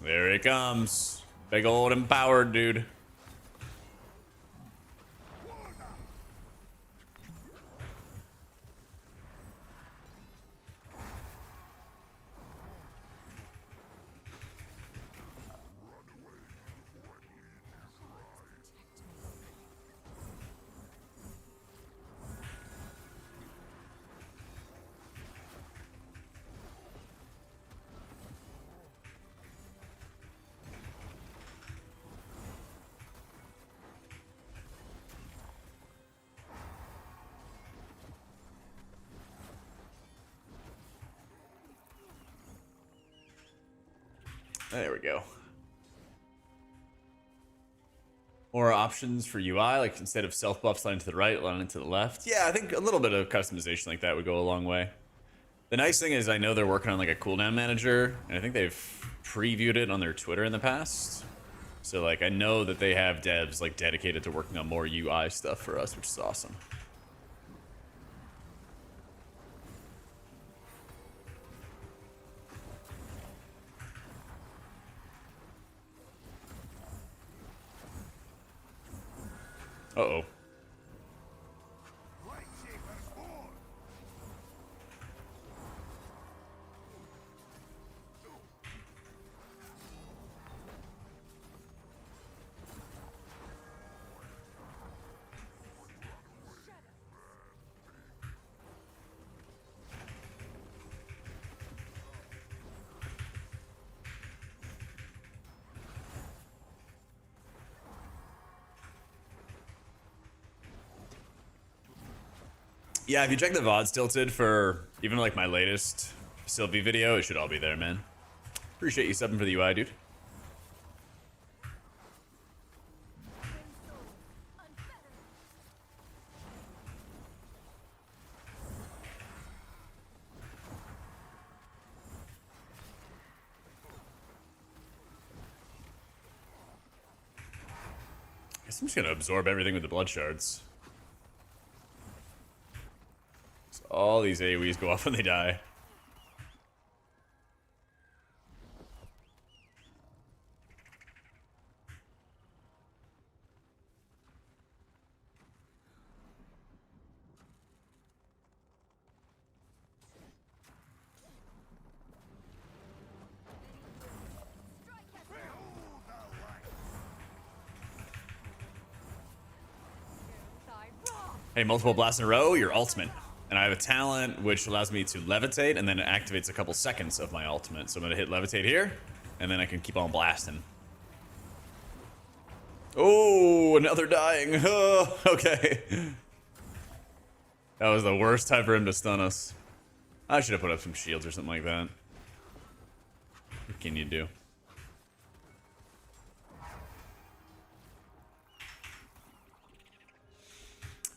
There he comes. Big old empowered dude. There we go. More options for UI, like instead of self buff sliding to the right, sliding to the left. Yeah, I think a little bit of customization like that would go a long way. The nice thing is I know they're working on like a cooldown manager, and I think they've previewed it on their Twitter in the past. So like I know that they have devs like dedicated to working on more UI stuff for us, which is awesome. Uh-oh. Like Shaper's War. Yeah, if you check the VODs tilted for even like my latest Sylvie video, it should all be there, man. Appreciate you subbing for the UI, dude. I guess I'm just gonna absorb everything with the blood shards. So all these AoEs go off when they die. Hey, multiple blasts in a row, your ultimate. And I have a talent which allows me to levitate, and then it activates a couple seconds of my ultimate. So I'm gonna hit levitate here, and then I can keep on blasting. Oh, another dying. Oh, okay. That was the worst time for him to stun us. I should have put up some shields or something like that. What can you do?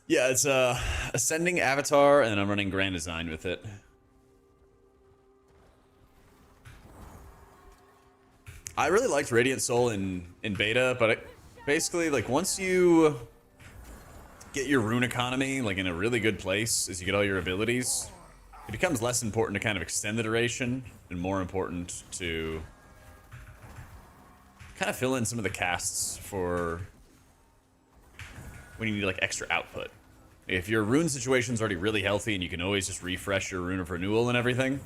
Yeah, it's a ascending avatar, and I'm running grand design with it. I really liked Radiant Soul in beta, but basically, like, once you get your rune economy like in a really good place, as you get all your abilities, it becomes less important to kind of extend the duration and more important to kind of fill in some of the casts for when you need like extra output. If your rune situation's already really healthy and you can always just refresh your rune of renewal and everything,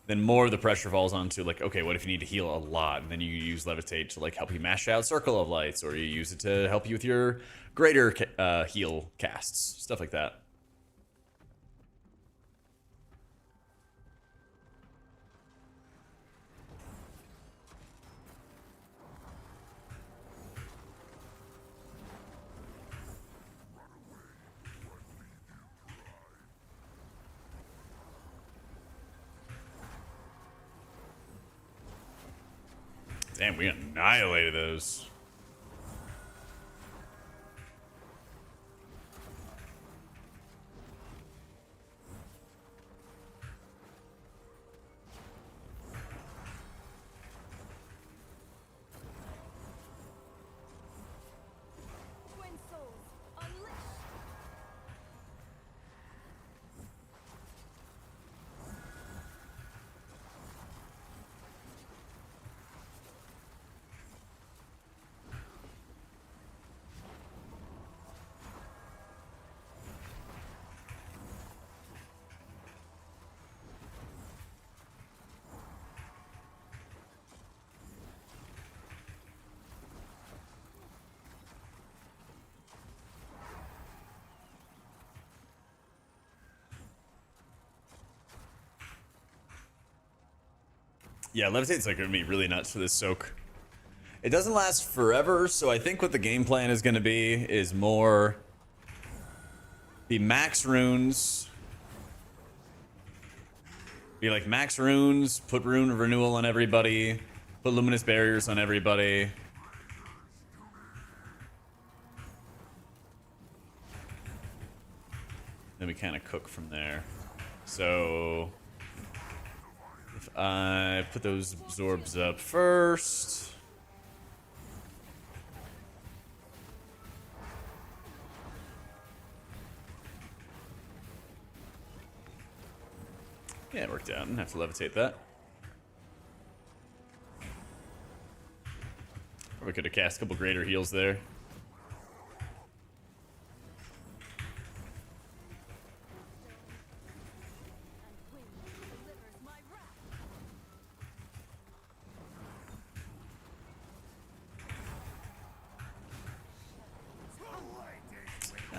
then more of the pressure falls onto like, okay, what if you need to heal a lot? And then you use levitate to like help you mash out Circle of Lights, or you use it to help you with your greater heal casts, stuff like that. Damn, we annihilated those. Twin souls, unleash. Yeah, levitate's like gonna be really nuts for this soak. It doesn't last forever, so I think what the game plan is gonna be is more be max runes. Be like max runes, put rune of renewal on everybody, put luminous barriers on everybody. Then we kind of cook from there. So if I put those absorbs up first. Yeah, it worked out. Didn't have to levitate that. Or we could have cast a couple greater heals there.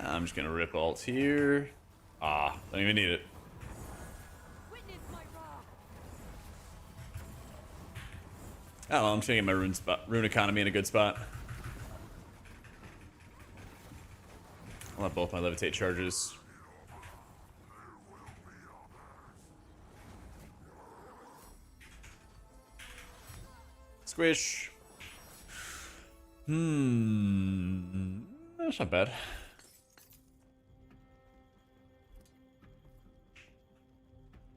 I'm just gonna rip alt here. Ah, don't even need it. Witness my wrath. I don't know, I'm just gonna get my rune economy in a good spot. I'll have both my levitate charges. Squish. That's not bad.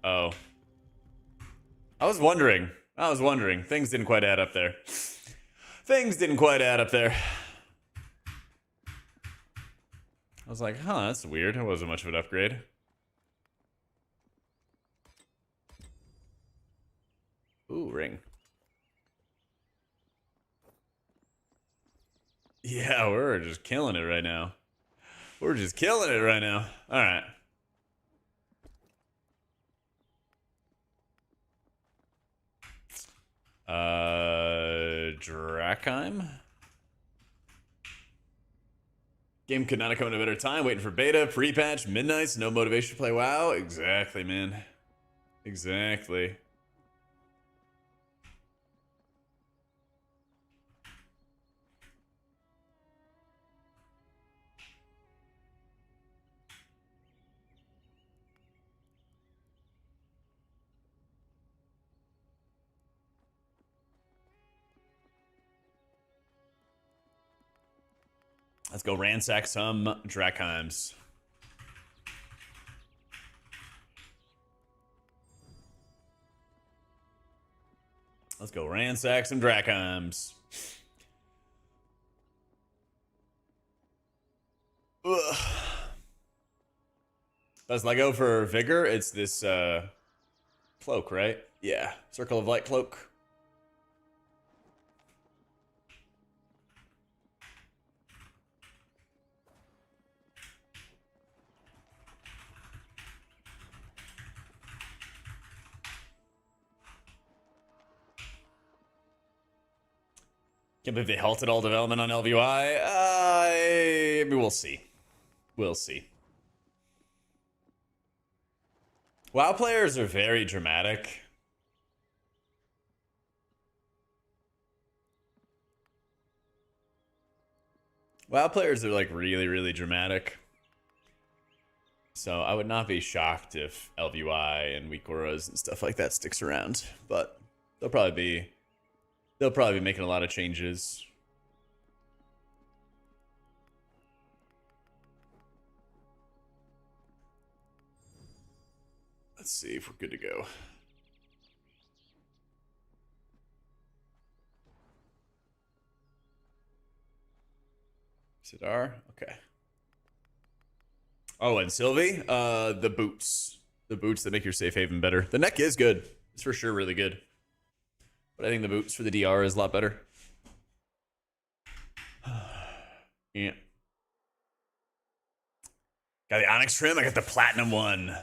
Oh. I was wondering. Things didn't quite add up there. I was like, huh, that's weird. It wasn't much of an upgrade. Ooh, ring. Yeah, we're just killing it right now. Alright. Drakheim? Game could not have come at a better time. Waiting for beta, pre-patch, midnights, no motivation to play WoW. Exactly, man. Exactly. Let's go ransack some Drakheims. Let's go ransack some Drakheims. Ugh. Best Lego for Vigor, it's this cloak, right? Yeah, Circle of Light cloak. Can't believe they halted all development on LVY. I mean, we'll see. We'll see. WoW players are very dramatic. WoW players are like really, really dramatic. So I would not be shocked if LVY and weak auras and stuff like that sticks around. But they'll probably be making a lot of changes. Let's see if we're good to go. Sidar, okay. Oh, and Sylvie, the boots. The boots that make your safe haven better. The neck is good. It's for sure really good. But I think the boots for the DR is a lot better. Yeah. Got the Onyx trim. I got the platinum one.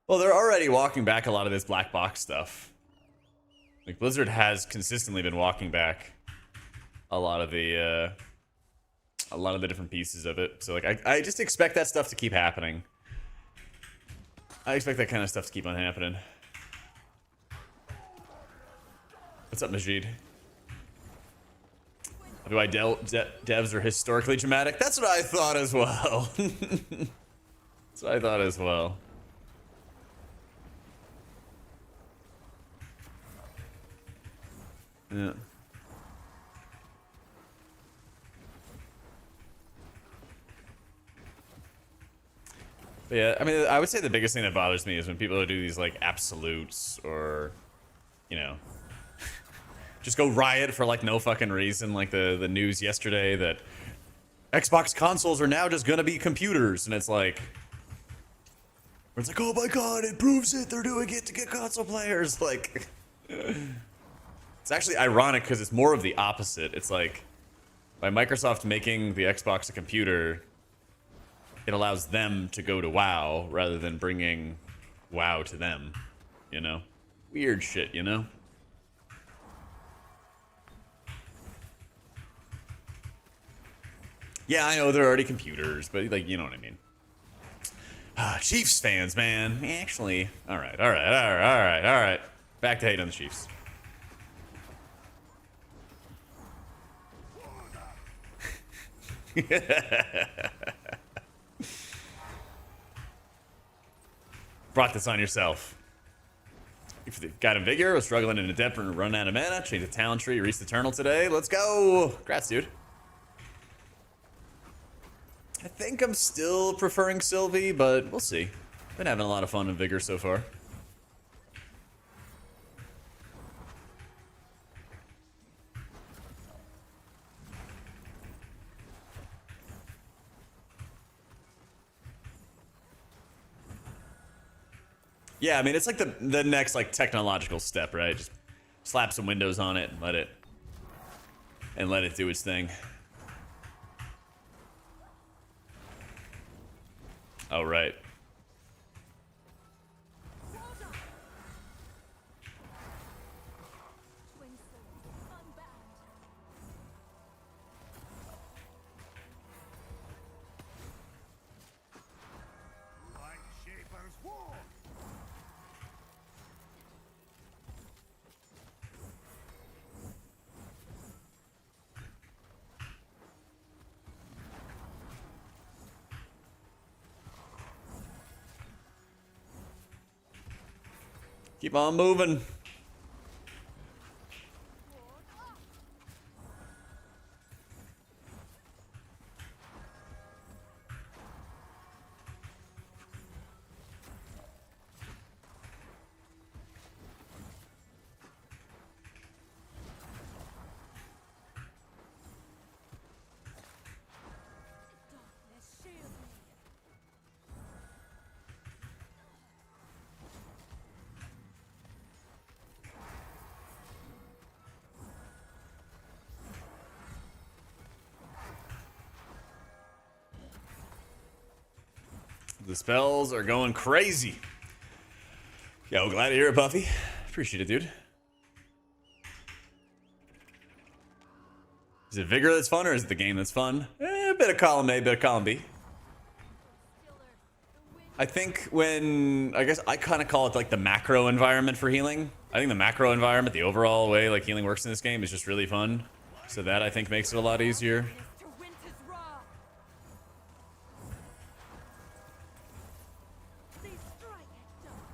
Well, they're already walking back a lot of this black box stuff. Like Blizzard has consistently been walking back a lot of the different pieces of it. So like I just expect that stuff to keep happening. I expect that kind of stuff to keep on happening. What's up, Majid? Why devs are historically dramatic? That's what I thought as well. That's what I thought as well. Yeah. But yeah, I mean, I would say the biggest thing that bothers me is when people do these like absolutes or, you know, just go riot for like no fucking reason. Like the news yesterday that Xbox consoles are now just gonna be computers, and it's like, oh my god, it proves it. They're doing it to get console players. Like, it's actually ironic because it's more of the opposite. It's like by Microsoft making the Xbox a computer, it allows them to go to WoW rather than bringing WoW to them. You know, weird shit. You know. Yeah, I know they're already computers, but like, you know what I mean. Chiefs fans, man. Actually, all right. Back to hate on the Chiefs. Brought this on yourself. Got a Vigor, was struggling in a depth and run out of mana. Changed the talent tree, reached Eternal today. Let's go! Congrats, dude. I think I'm still preferring Sylvie, but we'll see. Been having a lot of fun in Vigor so far. Yeah, I mean, it's like the next like technological step, right? Just slap some windows on it and let it do its thing. Oh, right. Twin souls unbound. Light Shapers War! Keep on moving. Darkness shield me. The spells are going crazy. Yo, glad to hear it, Buffy. Appreciate it, dude. Is it Vigor that's fun, or is it the game that's fun? A bit of column A, bit of column B. Stiller. The wind I think I guess I kind of call it like the macro environment for healing. I think the macro environment, the overall way like healing works in this game is just really fun. So that I think makes it a lot easier. to winter's wrath. They strike at dawn.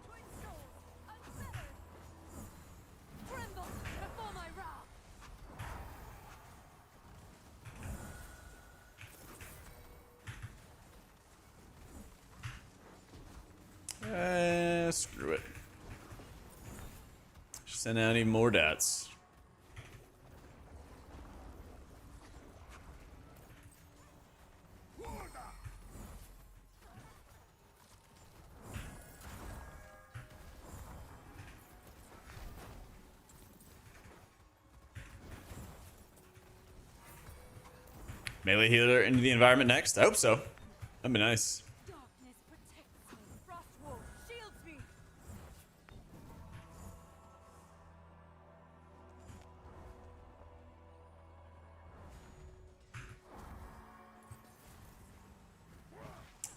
Twin souls unfettered. Tremble before my wrath. Screw it. Send out even more dats. Melee healer into the environment next? I hope so. That'd be nice. Darkness protects me. Frostwolf shields me.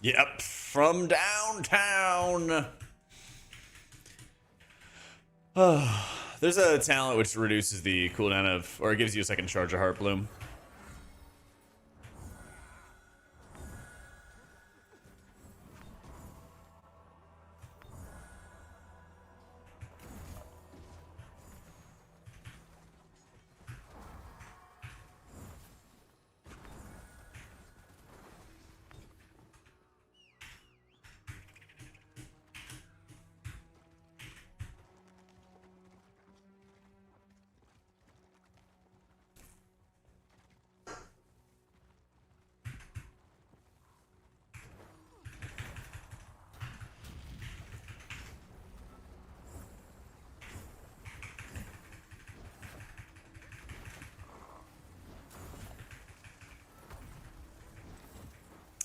Yep, from downtown. There's a talent which reduces the cooldown of, or it gives you a second charge of Heart Bloom.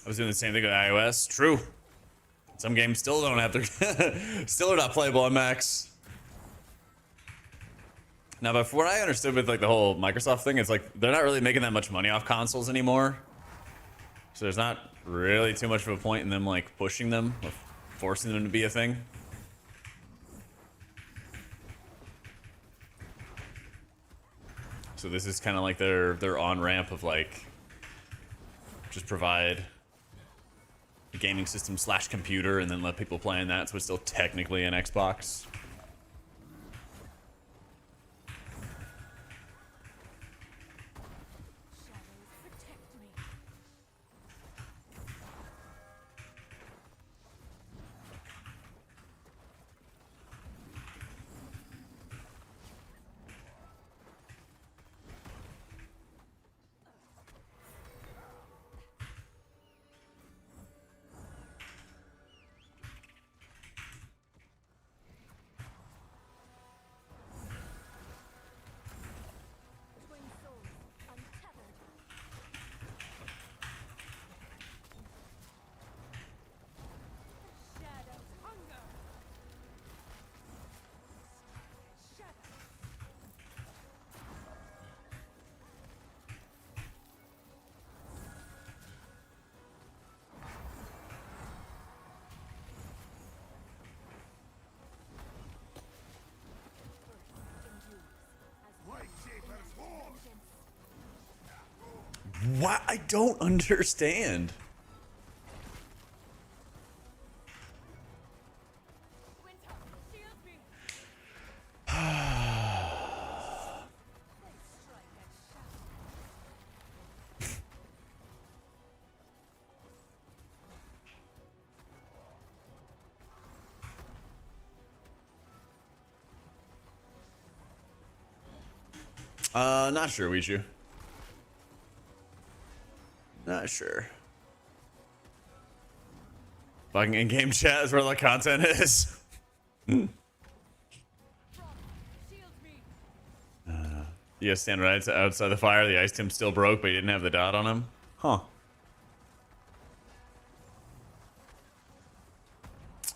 I was doing the same thing with iOS. True. Some games still don't have to, still are not playable on Macs. Now, but from what I understood with like the whole Microsoft thing, it's like they're not really making that much money off consoles anymore. So there's not really too much of a point in them like pushing them or forcing them to be a thing. So this is kind of like their on-ramp of like just provide a gaming system / computer and then let people play on that, so it's still technically an Xbox. Shadows protect me. Twin souls untethered. Shadows hunger. Shadows. Light shapers form. What? I don't understand. Winter, shield me. They strike at shadow. Not sure, Ouija. Not sure. Fucking in-game chat is where the content is. Shield me. You guys stand right outside the fire. The ice tomb still broke, but he didn't have the dot on him. Huh.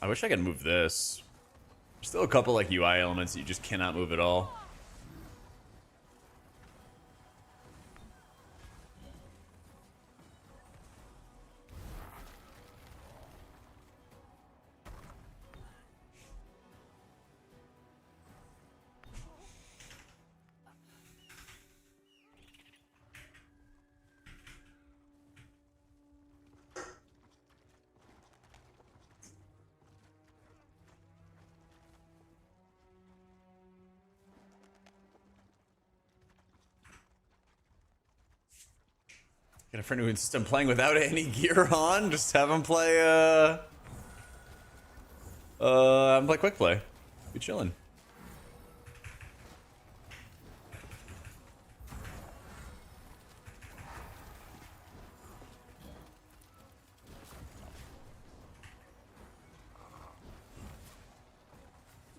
I wish I could move this. There's still a couple like UI elements that you just cannot move at all. Got a friend who insists on playing without any gear on. Just have him play, have him play quick play. Be chilling.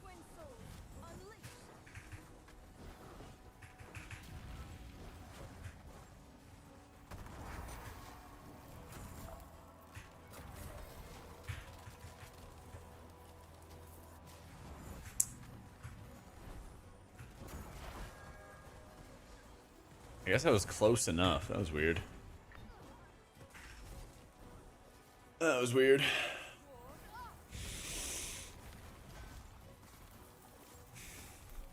Twin souls unleashed. I guess I was close enough. That was weird. That was weird.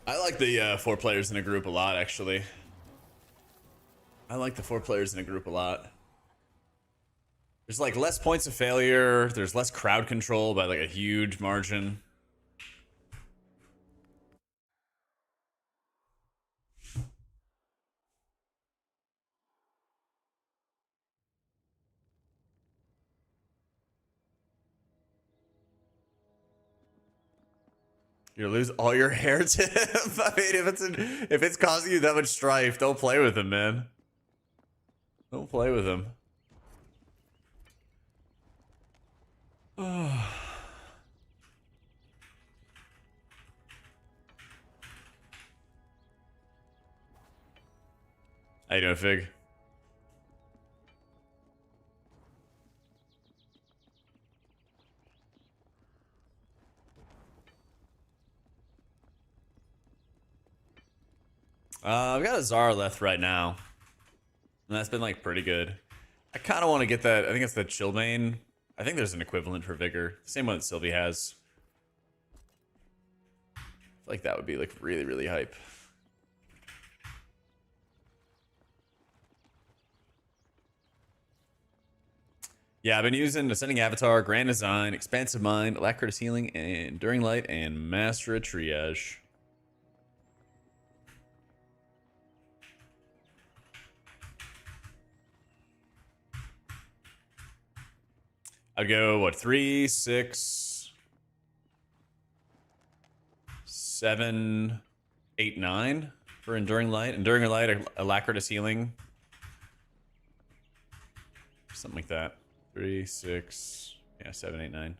I like the 4 players in a group a lot, actually. I like the 4 players in a group a lot. There's like less points of failure. There's less crowd control by like a huge margin. You lose all your hair to him. I mean, if it's causing you that much strife, don't play with him, man. Don't play with him. How you doing, Fig? I've got a Zara left right now. And that's been like pretty good. I kind of want to get that. I think it's the Chillbane. I think there's an equivalent for Vigor. Same one that Sylvie has. I feel like that would be like really, really hype. Yeah, I've been using Ascending Avatar, Grand Design, Expansive Mind, Alacritus Healing, and Enduring Light, and Master of Triage. I'd go, what, 3, 6, 7, 8, 9 for Enduring Light. Enduring Light, Alacritus Healing. Something like that. 3, 6, yeah, 7, 8, 9.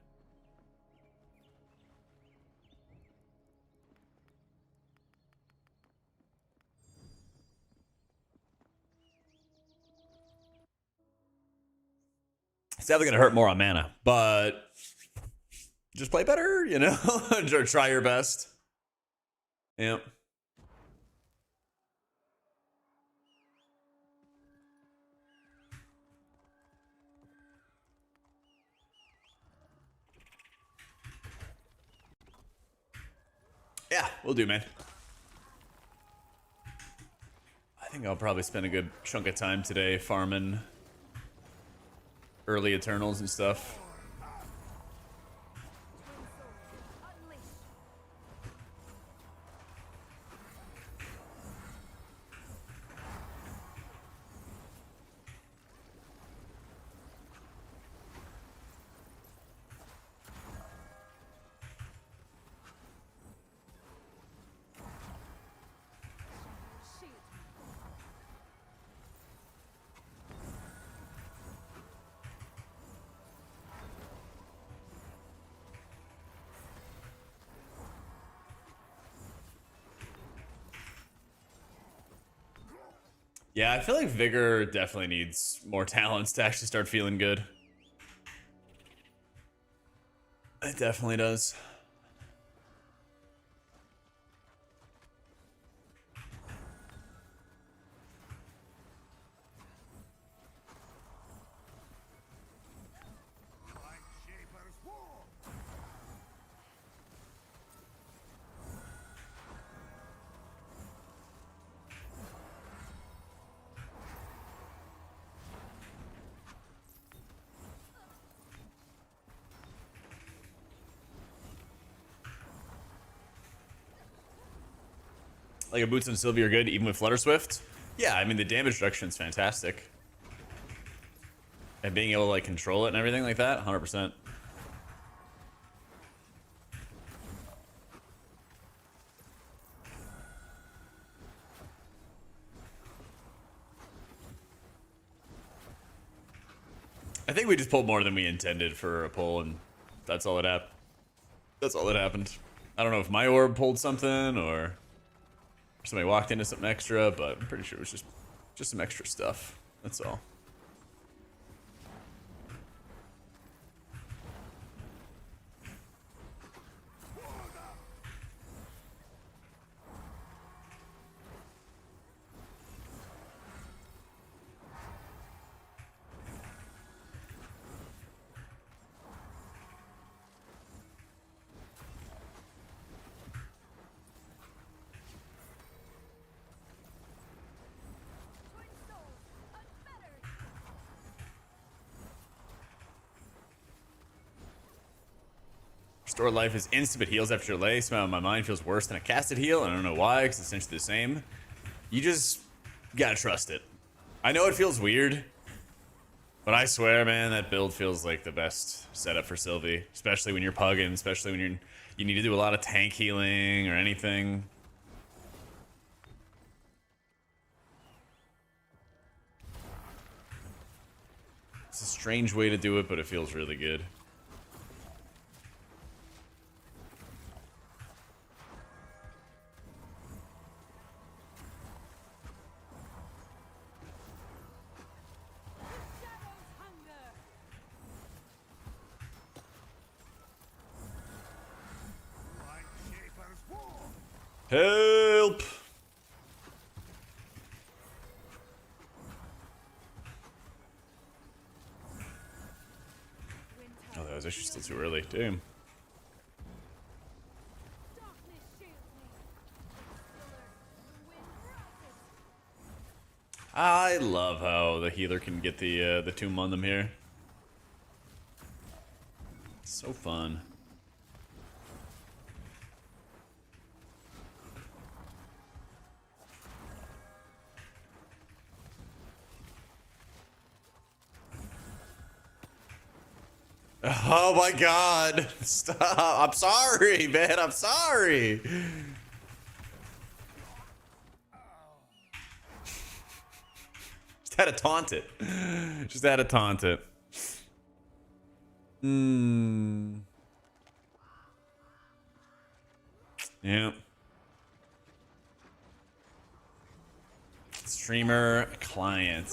It's definitely gonna hurt more on mana, but just play better, you know? Or try your best. Yep. Yeah, we'll do, man. I think I'll probably spend a good chunk of time today farming early Eternals and stuff. Unleash. Shield. Yeah, I feel like Vigor definitely needs more talents to actually start feeling good. It definitely does. Like Shaper's War. Like, a Boots and Sylvie are good, even with Flutter Swift. Yeah, I mean, the damage reduction is fantastic. And being able to, like, control it and everything like that, 100%. I think we just pulled more than we intended for a pull, and that's all that happened. That's all that happened. I don't know if my orb pulled something or somebody walked into something extra, but I'm pretty sure it was just some extra stuff. That's all. Twin souls. Unfettered. Restore life is instant but heals after delay. Somehow my mind feels worse than a casted heal. I don't know why, because it's essentially the same. You just gotta trust it. I know it feels weird, but I swear, man, that build feels like the best setup for Sylvie. Especially when you're pugging, especially when you need to do a lot of tank healing or anything. It's a strange way to do it, but it feels really good. Shadows hunger. Like Shaper's War. Help! it's actually still too early. Damn. Darkness shields me. The wind rises. I love how the healer can get the tomb on them here. So fun. Oh my god. Stop. I'm sorry, man. I'm sorry. Just had to taunt it. Just had to taunt it. Yeah. Streamer client.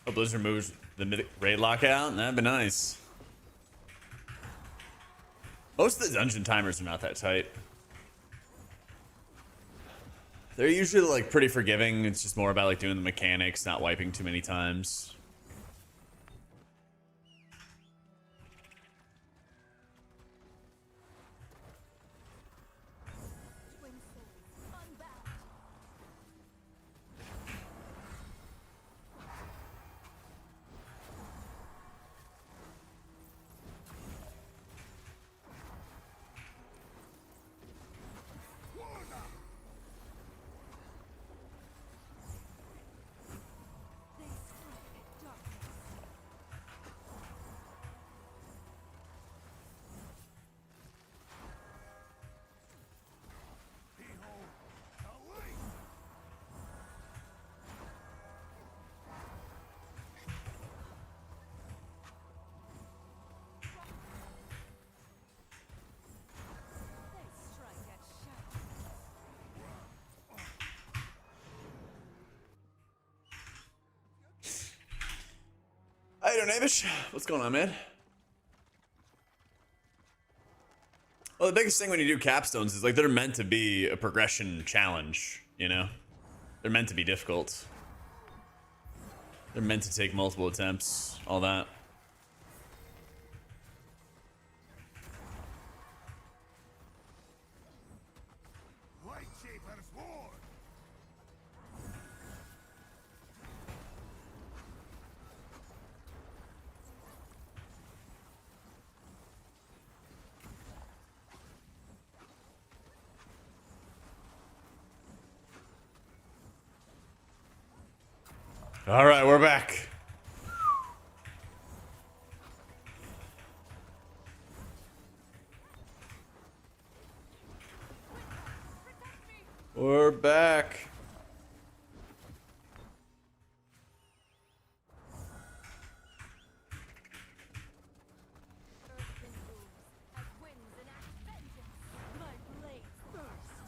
Oh, Blizzard moves the mythic raid lockout. That'd be nice. Most of the dungeon timers are not that tight. They're usually like pretty forgiving. It's just more about like doing the mechanics, not wiping too many times. Twin souls unbound. They strike at darkness. Behold, the light! They strike at shadows. How you doing, Amish? What's going on, man? Well, the biggest thing when you do capstones is like they're meant to be a progression challenge, you know? They're meant to be difficult. They're meant to take multiple attempts, all that. Light Shaper's War! All right, we're back. We're back. Earth and moves as winds enact vengeance. My blades burst.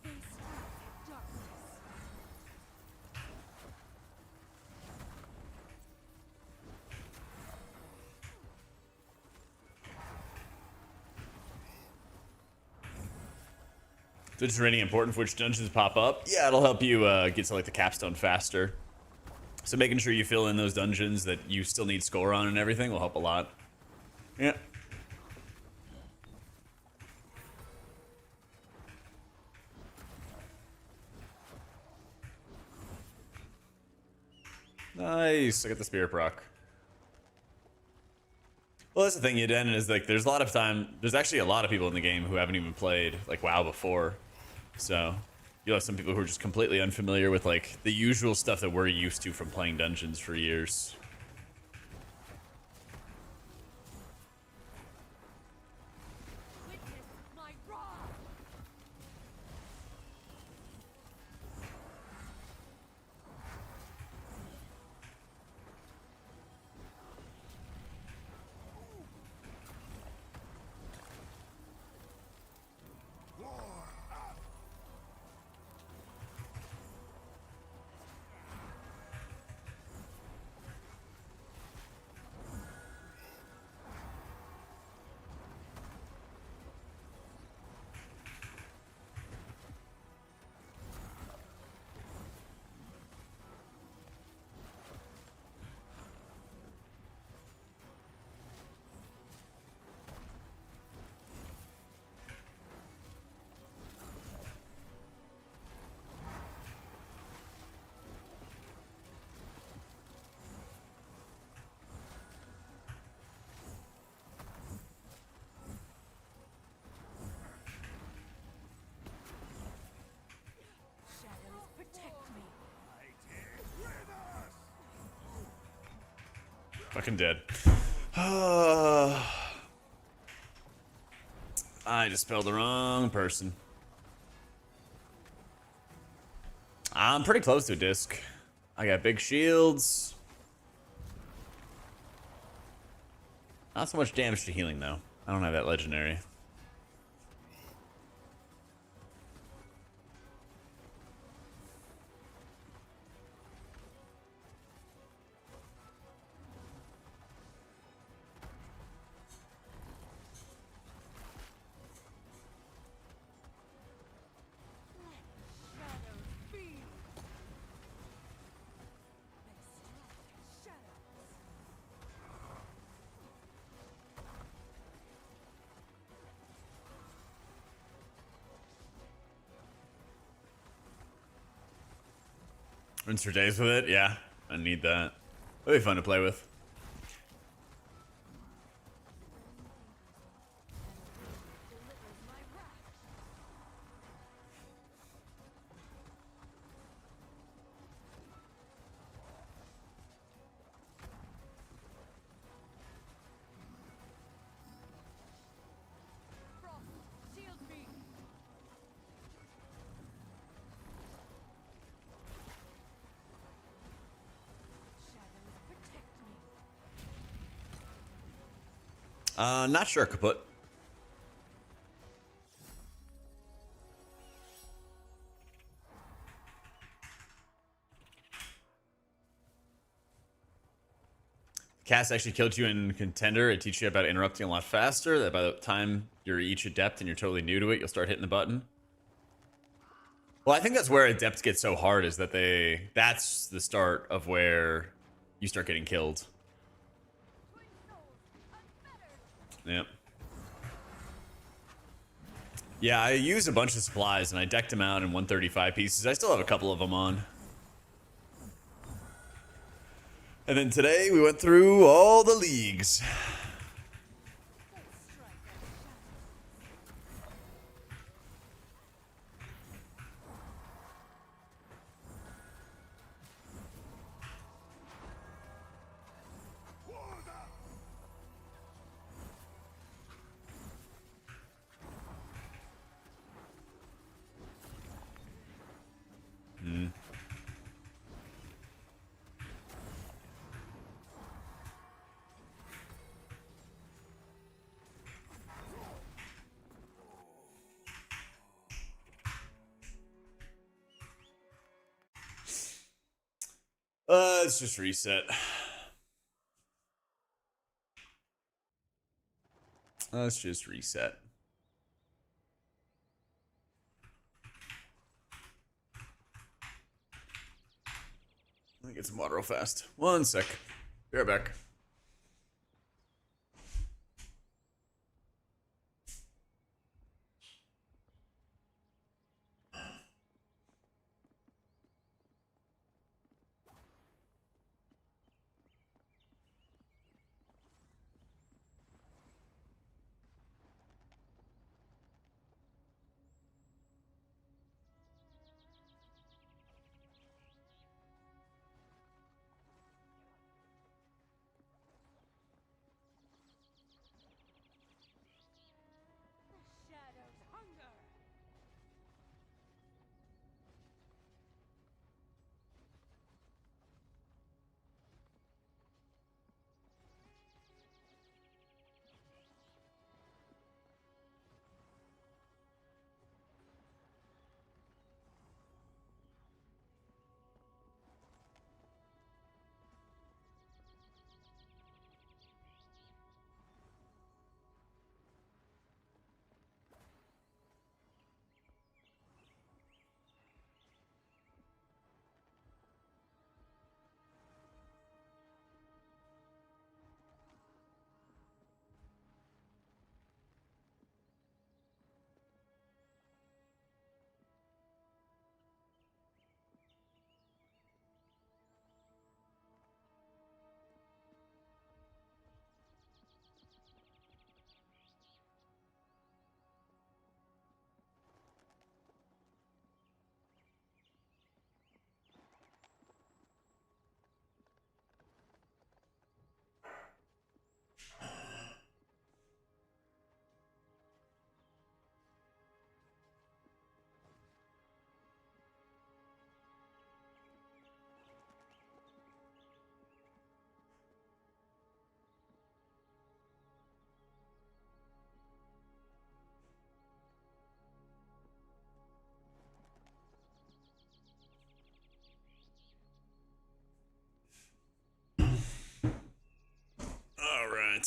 They strike at darkness. So it's really important for which dungeons pop up. Yeah, it'll help you get to like the capstone faster. So making sure you fill in those dungeons that you still need score on and everything will help a lot. Yeah. Nice. I got the spear proc. Well, that's the thing, Yuden, is like there's a lot of time. There's actually a lot of people in the game who haven't even played like WoW before. So You'll have some people who are just completely unfamiliar with like the usual stuff that we're used to from playing dungeons for years. Witness my wrath. Shadows protect me. Fucking dead. I just spelled the wrong person. I'm pretty close to a disc. I got big shields. Not so much damage to healing, though. I don't have that legendary. Shadows be. Extract shadows. Rinse for days with it? Yeah, I need that. It'll be fun to play with. Delivers my wrath. Frost, shield me. Shadows protect me. Not sure, kaput. Cast actually killed you in Contender. It teaches you about interrupting a lot faster. That by the time you're each adept and you're totally new to it, you'll start hitting the button. Well, I think that's where adepts get so hard, is that that's the start of where you start getting killed. Twin souls, unfettered. Yep. Yeah, I used a bunch of supplies and I decked them out in 135 pieces. I still have a couple of them on. And then today we went through all the leagues. Let's strike at Let's just reset. Let's just reset. Let me get some water real fast. One sec. Be right back.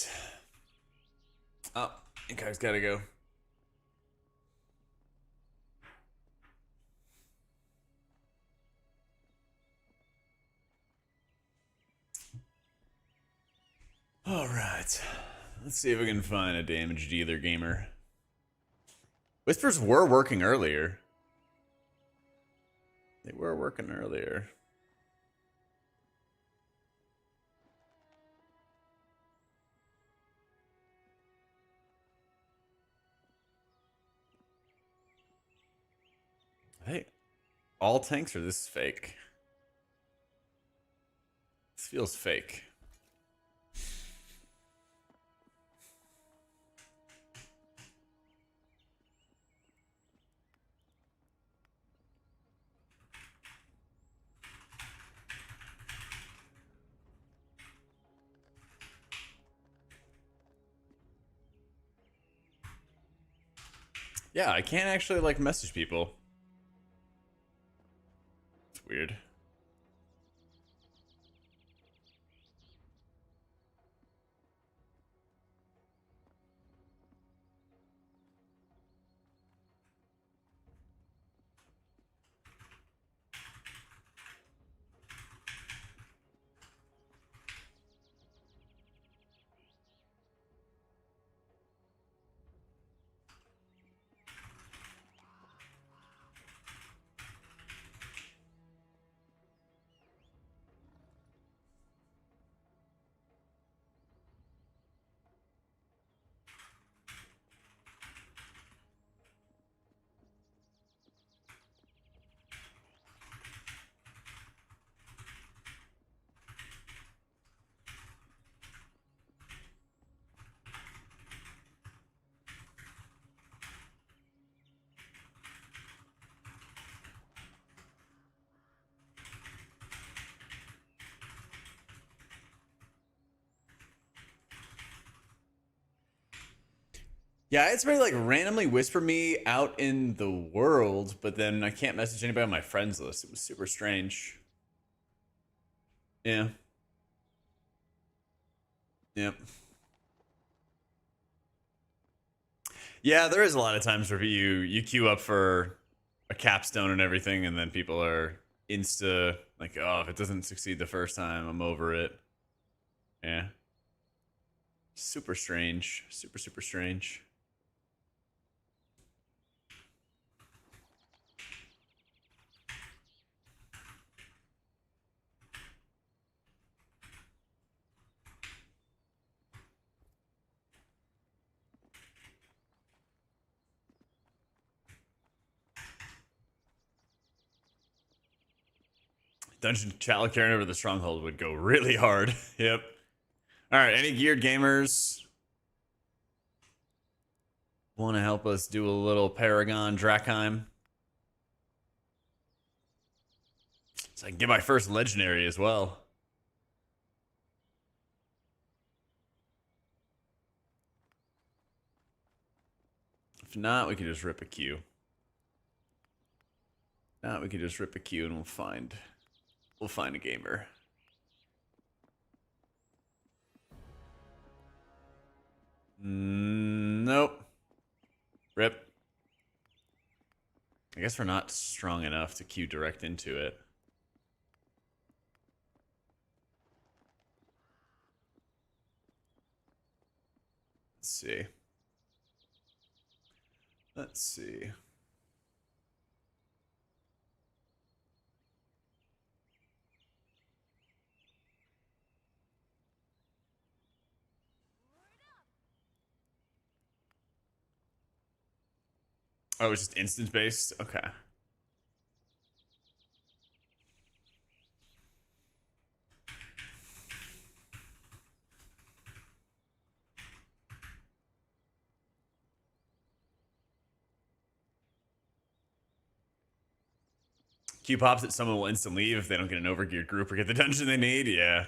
right. Oh, you guys gotta go. All right. Let's see if we can find a damage dealer gamer. Whispers were working earlier. They were working earlier. Hey, all tanks are this fake. This feels fake. Yeah, I can't actually like message people. It's weird. Yeah, it's very like randomly whisper me out in the world, but then I can't message anybody on my friends list. It was super strange. Yeah. Yep. Yeah, there is a lot of times where you queue up for a capstone and everything, and then people are insta like, oh, if it doesn't succeed the first time, I'm over it. Yeah. Super strange. Super, super strange. Dungeon Chattel carrying over the stronghold would go really hard. Yep. All right, any geared gamers want to help us do a little Paragon Drakheim? So I can get my first legendary as well. If not, we can just rip a queue. Not, we can just rip a queue and we'll find a gamer. Nope. Rip. I guess we're not strong enough to queue direct into it. Let's see. Let's see. Oh, it's just instance based? Okay. Q pops that someone will instant leave if they don't get an overgeared group or get the dungeon they need. Yeah.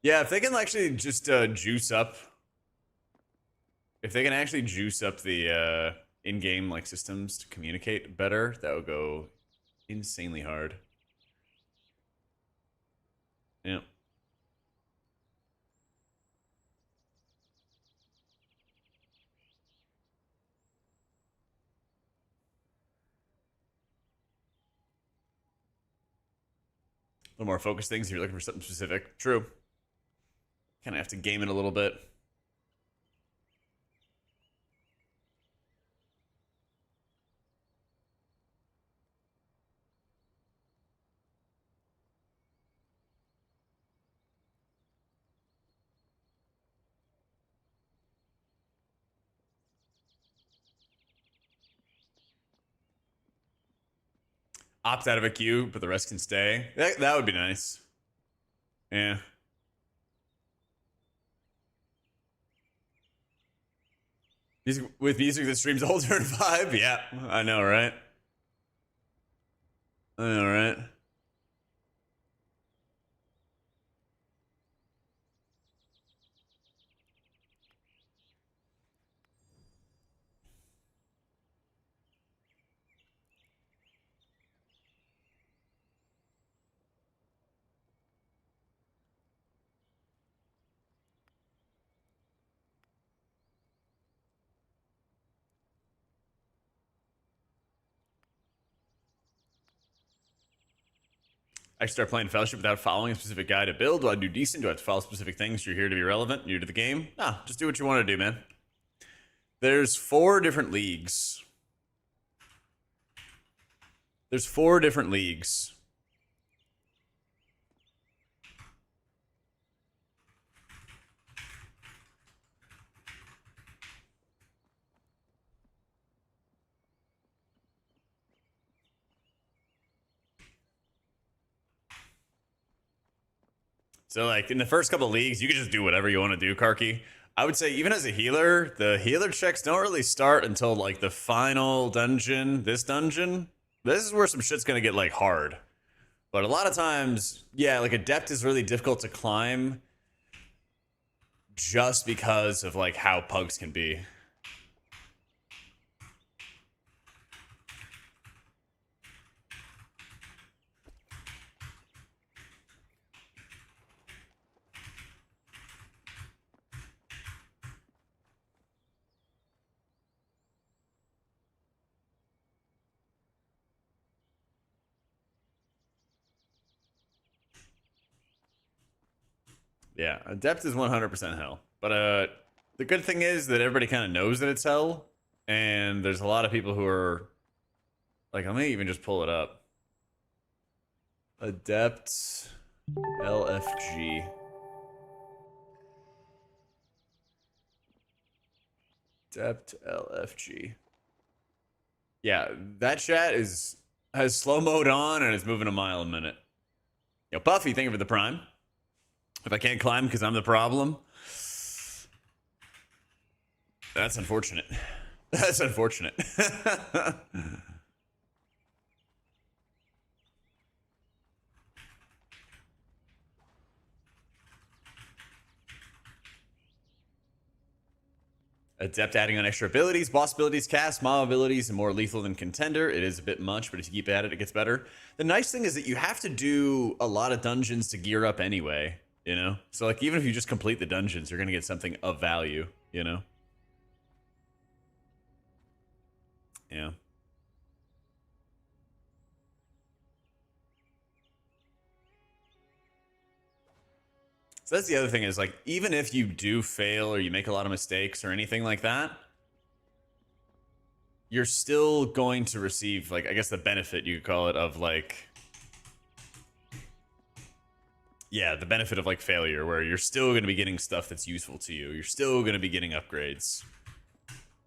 Yeah, if they can actually just juice up. If they can actually juice up the in-game like systems to communicate better, that would go insanely hard. Yeah. A little more focused things if you're looking for something specific. True. Kind of have to game it a little bit. Opt out of a queue, but the rest can stay. That would be nice. Yeah. With music that streams the whole turn 5? Yeah, I know, right? I know, right? I start playing Fellowship without following a specific guide to build. Do I do decent? Do I have to follow specific things? You're here to be relevant, new to the game? Nah, just do what you want to do, man. There's 4 different leagues. There's 4 different leagues. So, like, in the first couple of leagues, you can just do whatever you want to do, Karki. I would say, even as a healer, the healer checks don't really start until, like, the final dungeon. This dungeon. This is where some shit's gonna get, like, hard. But a lot of times, yeah, like, Adept is really difficult to climb just because of, like, how pugs can be. Yeah, Adept is 100% hell. But the good thing is that everybody kind of knows that it's hell, and there's a lot of people who are like, I may even just pull it up. Adept LFG. Adept LFG. Yeah, that chat has slow mode on and is moving a mile a minute. Yo, Buffy, thank you for the prime. If I can't climb because I'm the problem, that's unfortunate. That's unfortunate. Adept adding on extra abilities, boss abilities, cast, mob abilities, and more lethal than Contender. It is a bit much, but if you keep at it, it gets better. The nice thing is that you have to do a lot of dungeons to gear up anyway, you know? So, like, even if you just complete the dungeons, you're going to get something of value, you know? Yeah. So that's the other thing is, like, even if you do fail or you make a lot of mistakes or anything like that, you're still going to receive, like, I guess the benefit, you could call it, of, like, yeah, the benefit of, like, failure, where you're still going to be getting stuff that's useful to you. You're still going to be getting upgrades.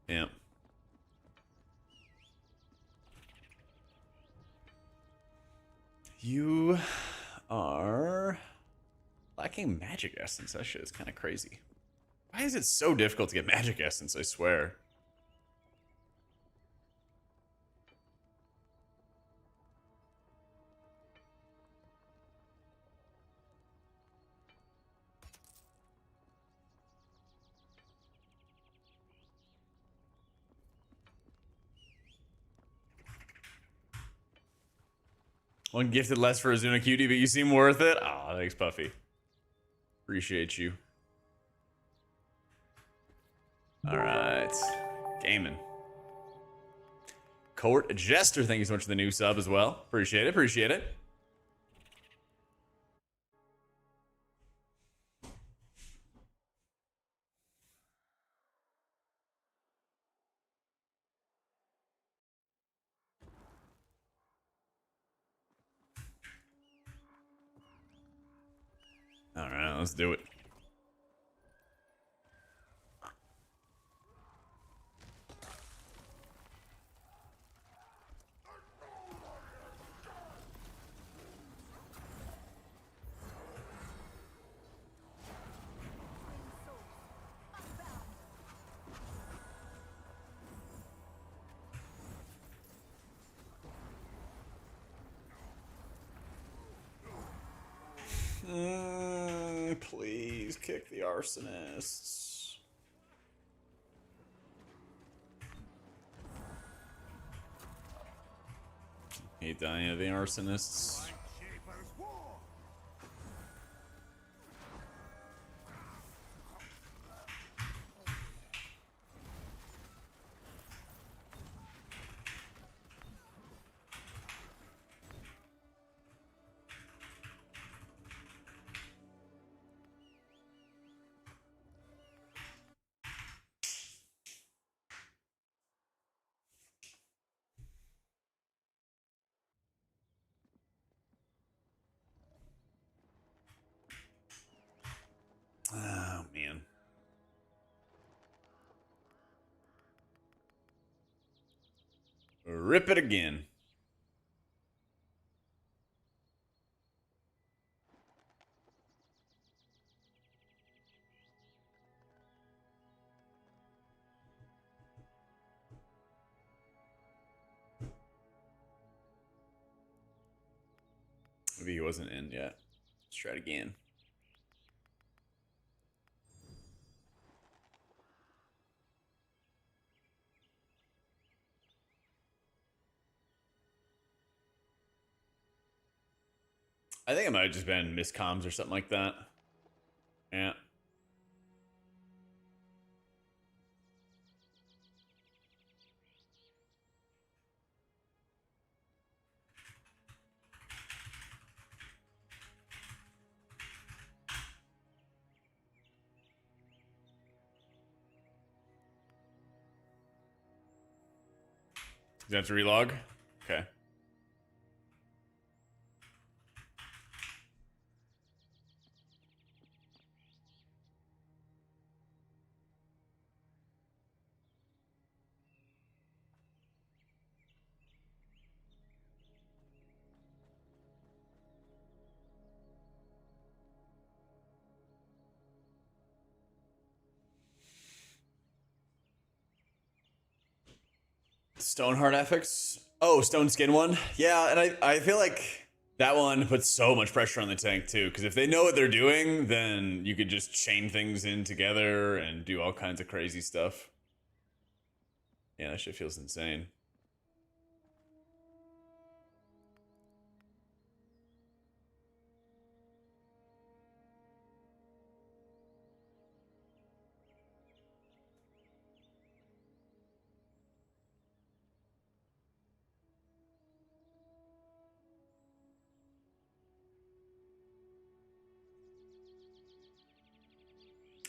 Yeah. You are lacking magic essence. That shit is kind of crazy. Why is it so difficult to get magic essence, I swear? One gifted less for Azuna Cutie, but you seem worth it. Aw, thanks, Puffy. Appreciate you. Alright. Gaming. Court Jester, thank you so much for the new sub as well. Appreciate it, appreciate it. Alright, let's do it. Please kick the arsonists. Hate dying of the arsonists. Like Shaper's war. Oh, man. Rip it again. Maybe he wasn't in yet. Let's try it again. I think it might have just been miscomms or something like that. Yeah. Does that have to relog? Okay. Stoneheart Ethics. Oh, Stone Skin one. Yeah, and I feel like that one puts so much pressure on the tank too, because if they know what they're doing, then you could just chain things in together and do all kinds of crazy stuff. Yeah, that shit feels insane.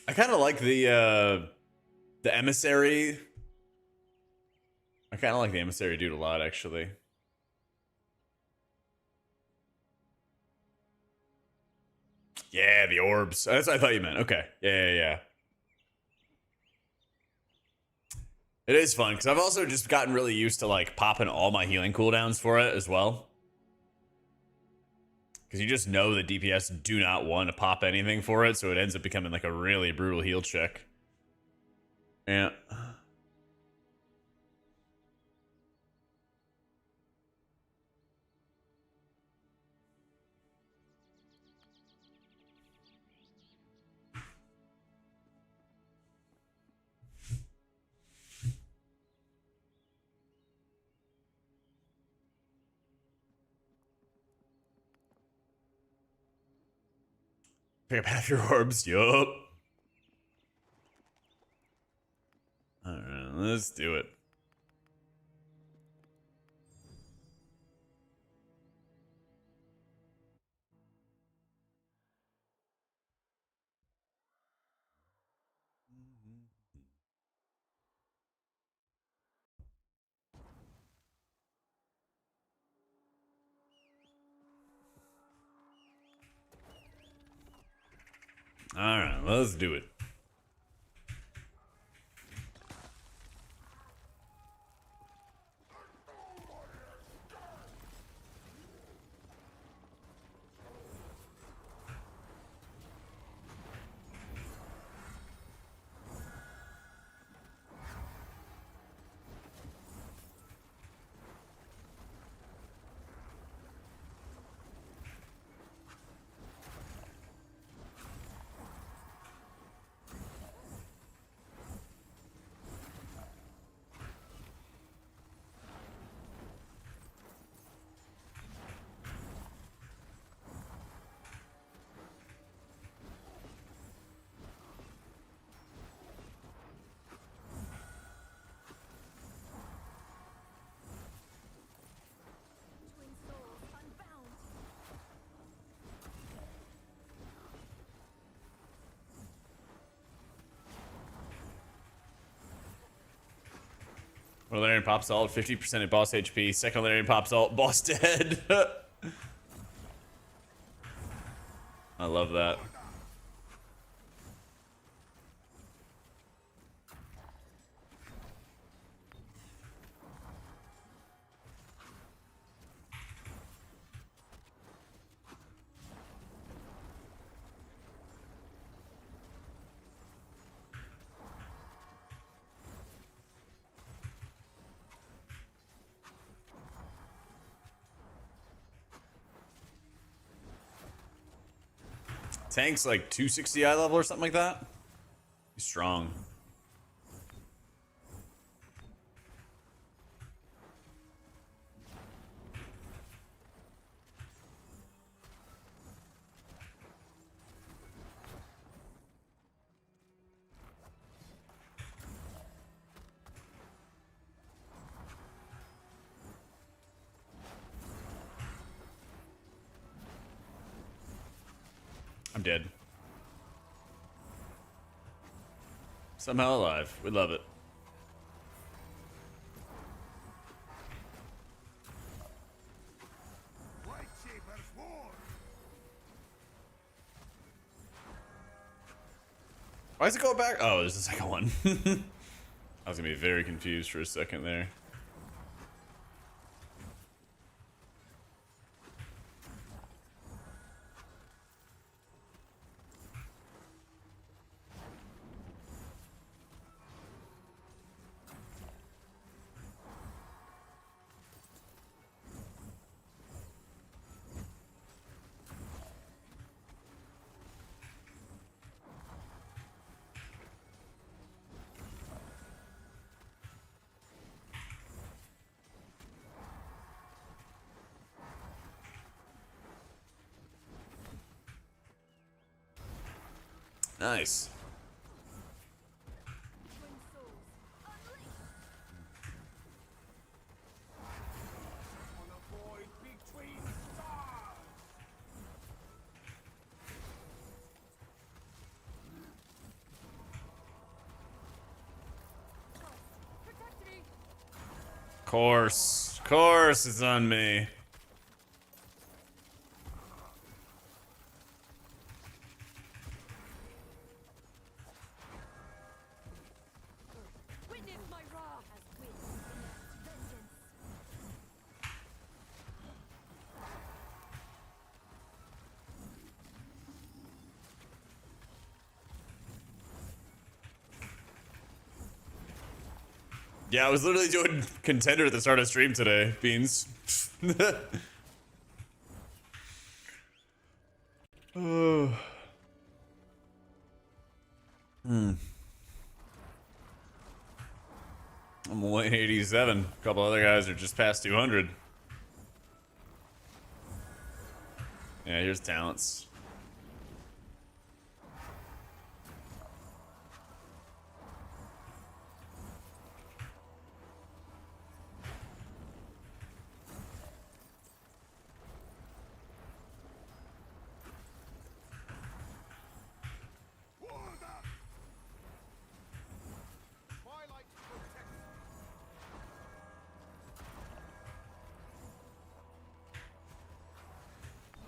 I kind of like the emissary. I kind of like the emissary dude a lot, actually. Yeah, the orbs. That's what I thought you meant. Okay. Yeah. It is fun, because I've also just gotten really used to, like, popping all my healing cooldowns for it as well. Because you just know that DPS do not want to pop anything for it, so it ends up becoming, like, a really brutal heal check. Yeah. Pick up half your orbs. Yup. Alright, let's do it. Alright, let's do it. Twin souls unbound. One Valerian pops ult, 50% at boss HP. Second Valerian pops ult, boss dead. I love that. Tank's like 260 eye level or something like that. He's strong. I'm dead. Somehow alive. We love it. Lightsabers war. Why is it going back? Oh, there's a second one. I was gonna be very confused for a second there. Nice. Twin souls unleashed. On a void between stars. Protect me. Course it's on me. Witness my wrath as wind enacts vengeance. Yeah, I was literally doing Contender at the start of stream today, Beans. Oh. I'm 187. A couple other guys are just past 200. Yeah, here's talents.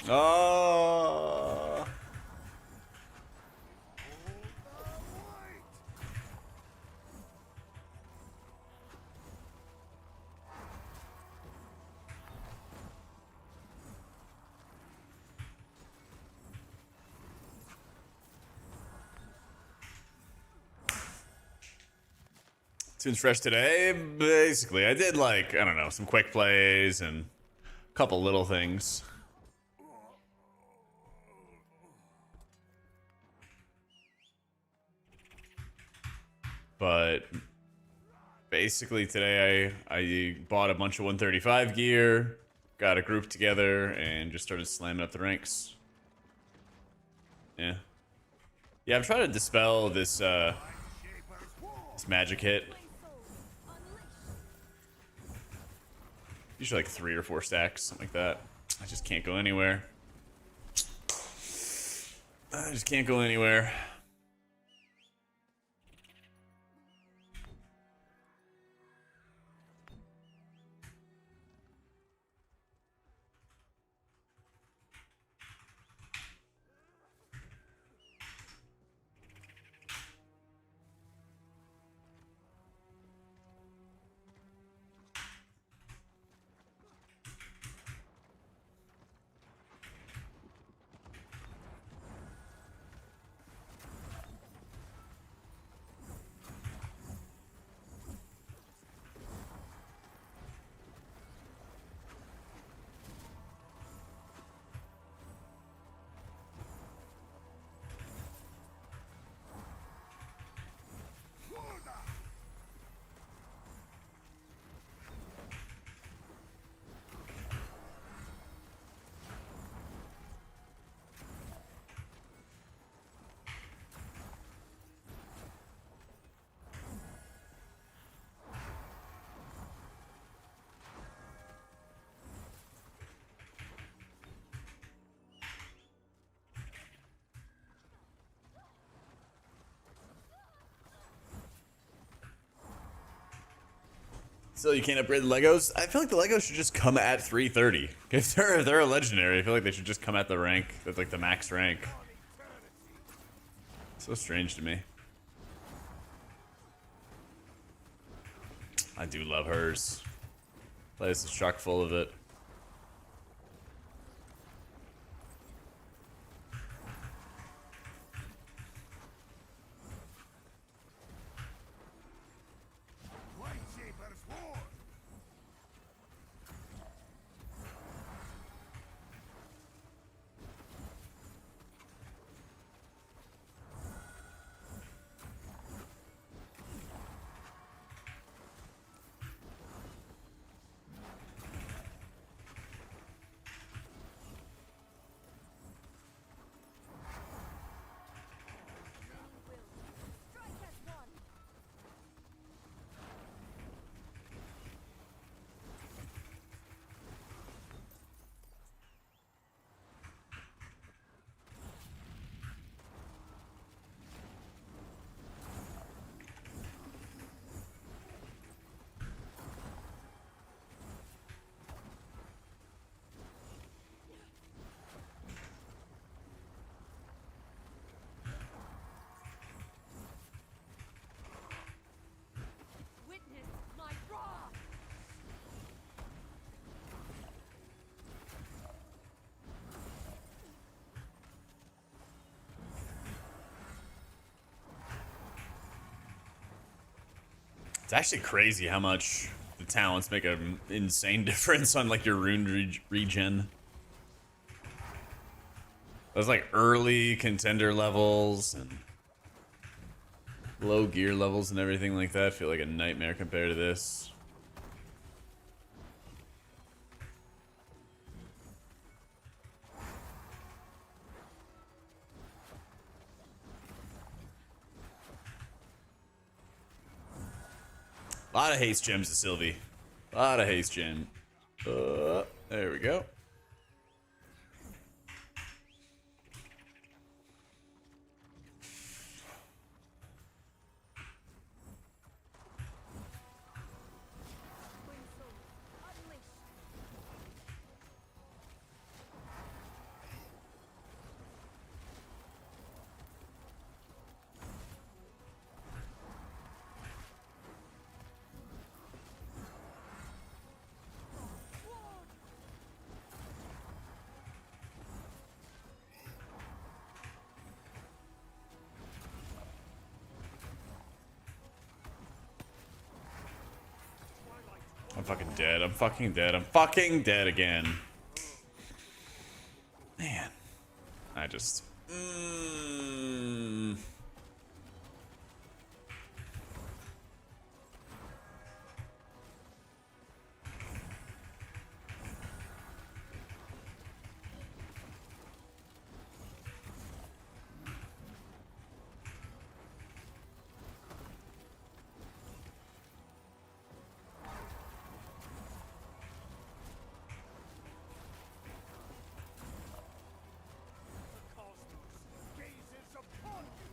Oh. Tunes fresh today. Basically, I did like, I don't know, some quick plays and a couple little things. But basically today I bought a bunch of 135 gear, got a group together, and just started slamming up the ranks. Yeah. Yeah, I'm trying to dispel this this magic hit. Usually like 3 or 4 stacks, something like that. I just can't go anywhere. I just can't go anywhere. So you can't upgrade the Legos? I feel like the Legos should just come at 330. If they're a legendary, I feel like they should just come at the rank, that's like the max rank. So strange to me. I do love hers. Place is chock full of it. Witness my wrath. It's actually crazy how much the talents make an insane difference on like your rune regen. Those like early contender levels and low gear levels and everything like that feel like a nightmare compared to this. A lot of haste gems to Sylvie. A lot of haste gem. There we go. I'm fucking dead. I'm fucking dead. I'm fucking dead again. Man. I just... Cosmos gazes upon you.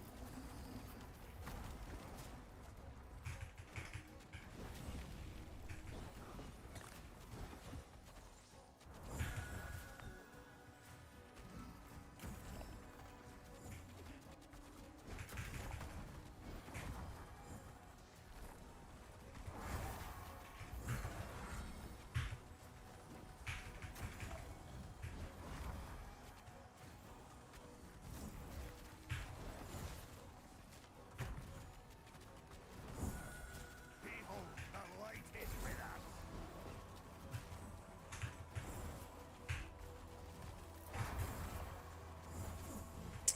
Behold, the light is with us.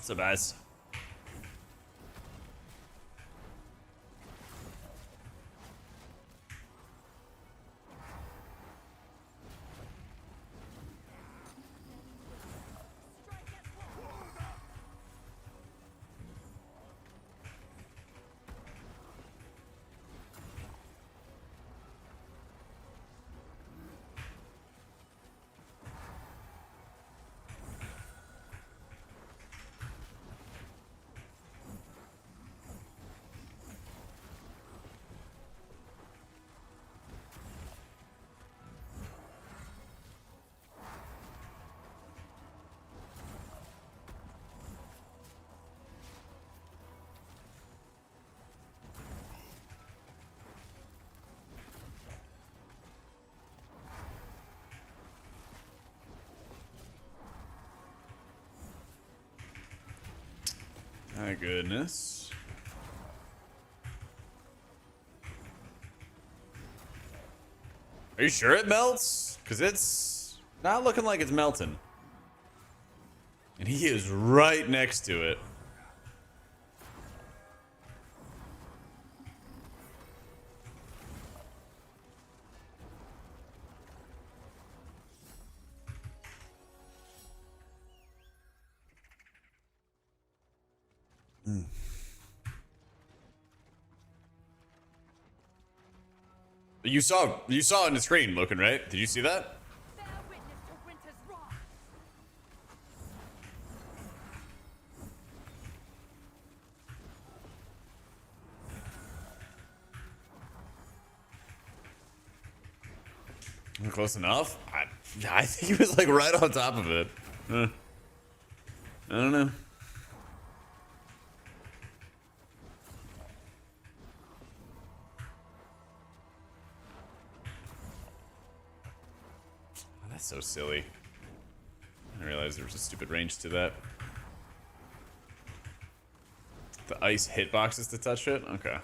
So guys. Strike at will. My goodness. Are you sure it melts? Because it's not looking like it's melting. And he is right next to it. You saw it on the screen, looking right? Did you see that? Bear witness to winter's wrath. Close enough? I think he was like right on top of it. I don't know. Oh, that's so silly. I didn't realize there was a stupid range to that. The ice hitboxes to touch it? Okay.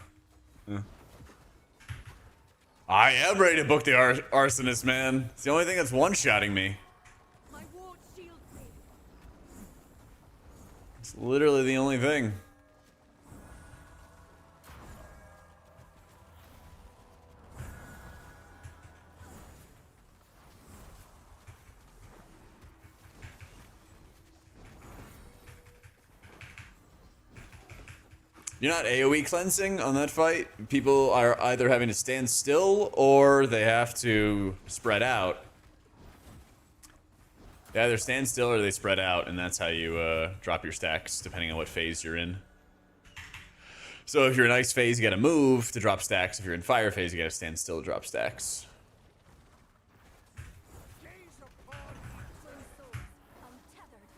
I am ready to book the arsonist, man. It's the only thing that's one-shotting me. My ward shields me. It's literally the only thing. You're not AoE cleansing on that fight. People are either having to stand still or they have to spread out. They either stand still or they spread out, and that's how you drop your stacks, depending on what phase you're in. So if you're in ice phase, you gotta move to drop stacks. If you're in fire phase, you gotta stand still to drop stacks. Gaze upon Twin swords, untethered.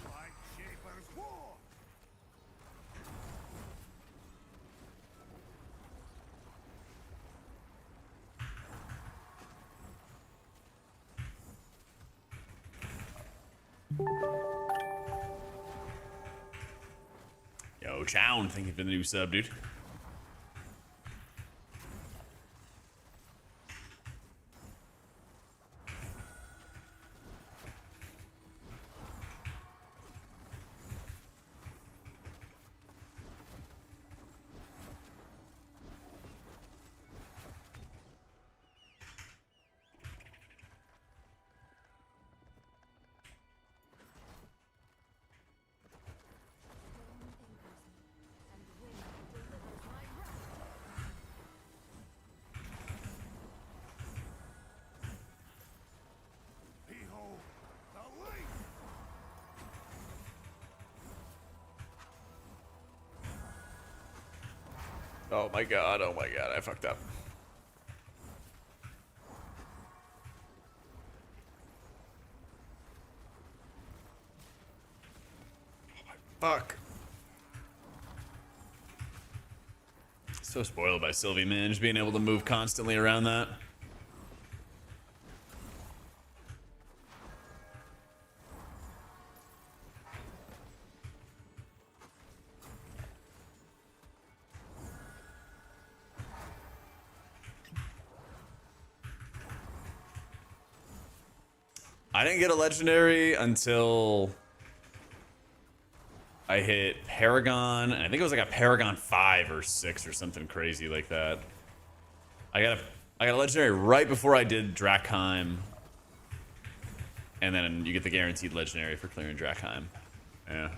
Light Shaper's war. Yo, Chown, thank you for the new sub, dude. Behold the light! Oh my god, I fucked up. Fuck. So spoiled by Sylvie, man. Just being able to move constantly around that. I didn't get a legendary until I hit Paragon, and I think it was like a Paragon 5 or 6 or something crazy like that. I got a legendary right before I did Drakheim. And then you get the guaranteed legendary for clearing Drakheim. Yeah.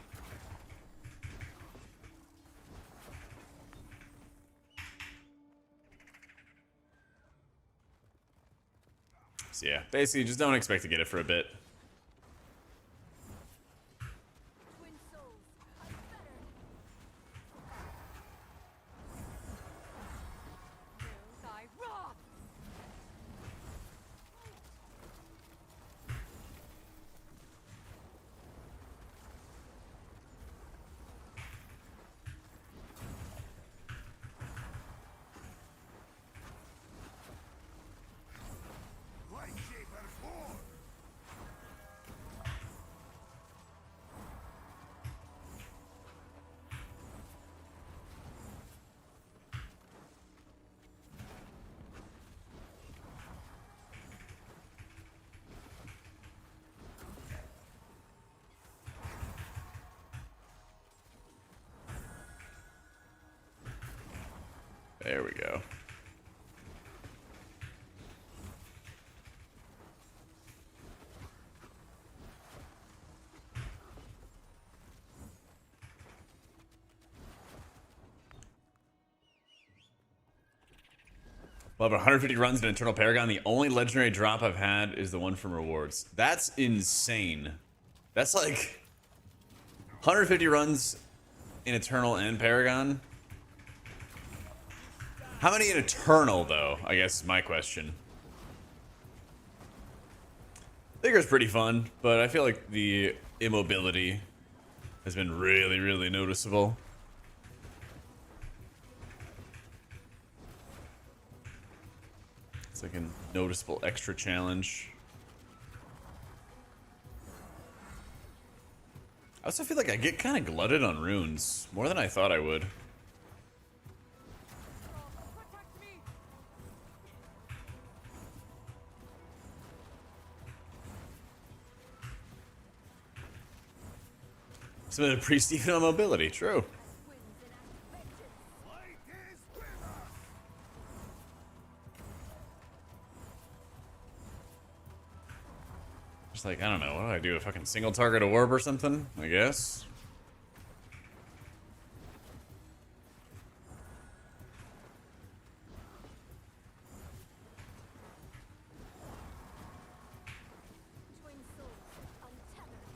So yeah, basically just don't expect to get it for a bit. Twin souls, I'm better. Will thy wrath. Light Shaper's Horde! There we go. Well, 150 runs in Eternal Paragon. The only legendary drop I've had is the one from rewards. That's insane. That's like 150 runs in Eternal and Paragon. How many in Eternal, though? I guess is my question. Vigor's pretty fun, but I feel like the immobility has been really, really noticeable. It's like a noticeable extra challenge. I also feel like I get kind of glutted on runes, more than I thought I would. Protect me. Some of the priest even on mobility, true. Wins in activation. Light is with us! Just like, I don't know, what do I do? A fucking single target orb or something? I guess. Twin souls, untethered.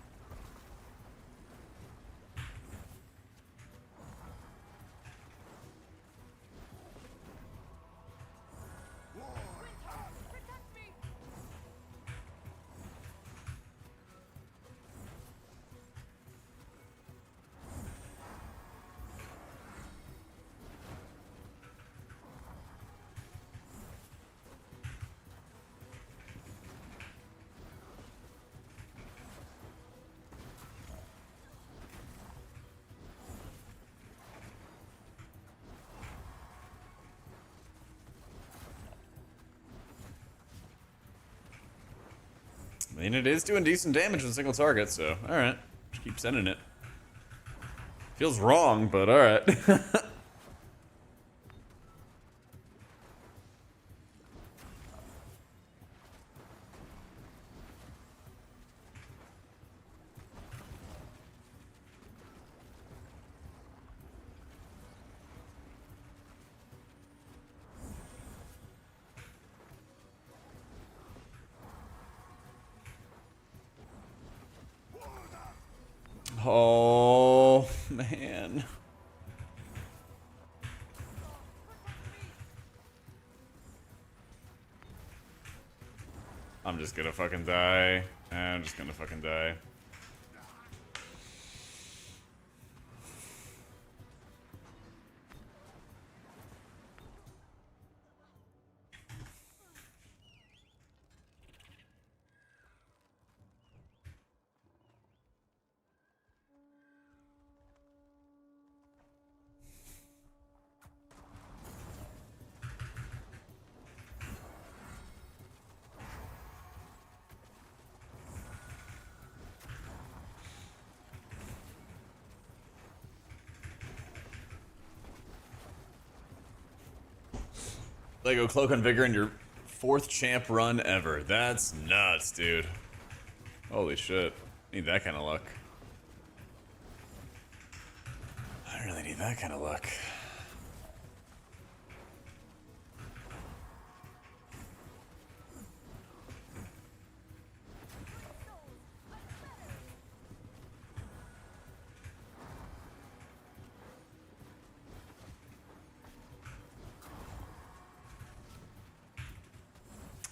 Protect me. I mean, it is doing decent damage with a single target, so alright. Just keep sending it. Feels wrong, but alright. Oh, man. I'm just gonna fucking die. I'm just gonna fucking die. Lego Cloak on Vigor in your 4th champ run ever. That's nuts, dude. Holy shit. Need that kind of luck. I really need that kind of luck.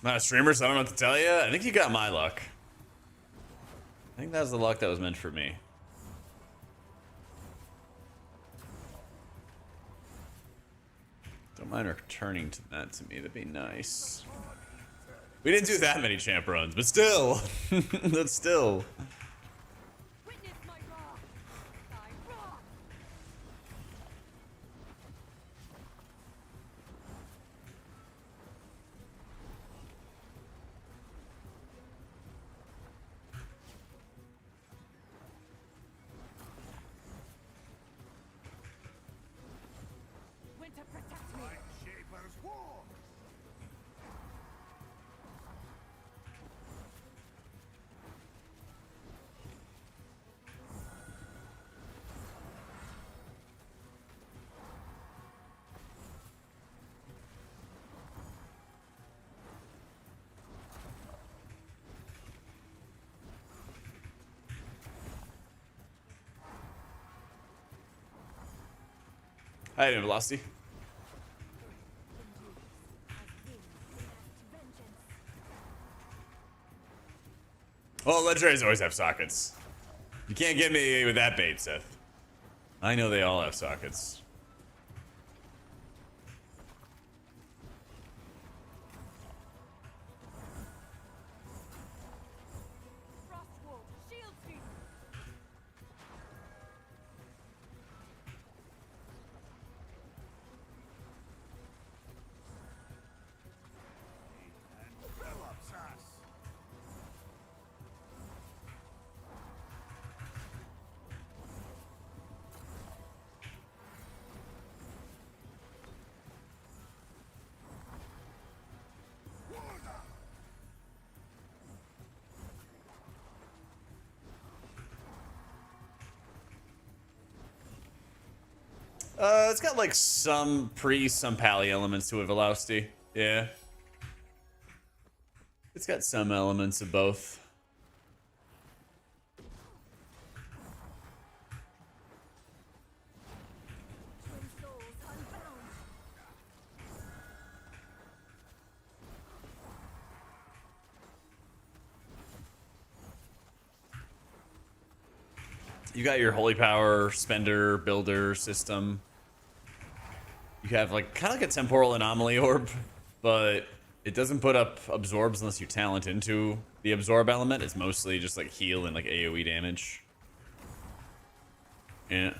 I'm not a streamer, so I don't know what to tell you. I think you got my luck. I think that was the luck that was meant for me. Don't mind returning to that to me. That'd be nice. We didn't do that many champ runs, but still. That's still. Witness my wrath. Thy wrath. Winter protect me. Light Shaper's war! Hi, Velocity. Well, legendaries always have sockets. You can't get me with that bait, Seth. I know they all have sockets. Frostwolf, shield me. And Phillips us! It's got like some pre, some pally elements to it, Velocity. Yeah. It's got some elements of both. Twin souls unbound. You got your holy power spender builder system. You have like kind of like a temporal anomaly orb, but it doesn't put up absorbs unless you talent into the absorb element. It's mostly just like heal and like AoE damage. Yeah.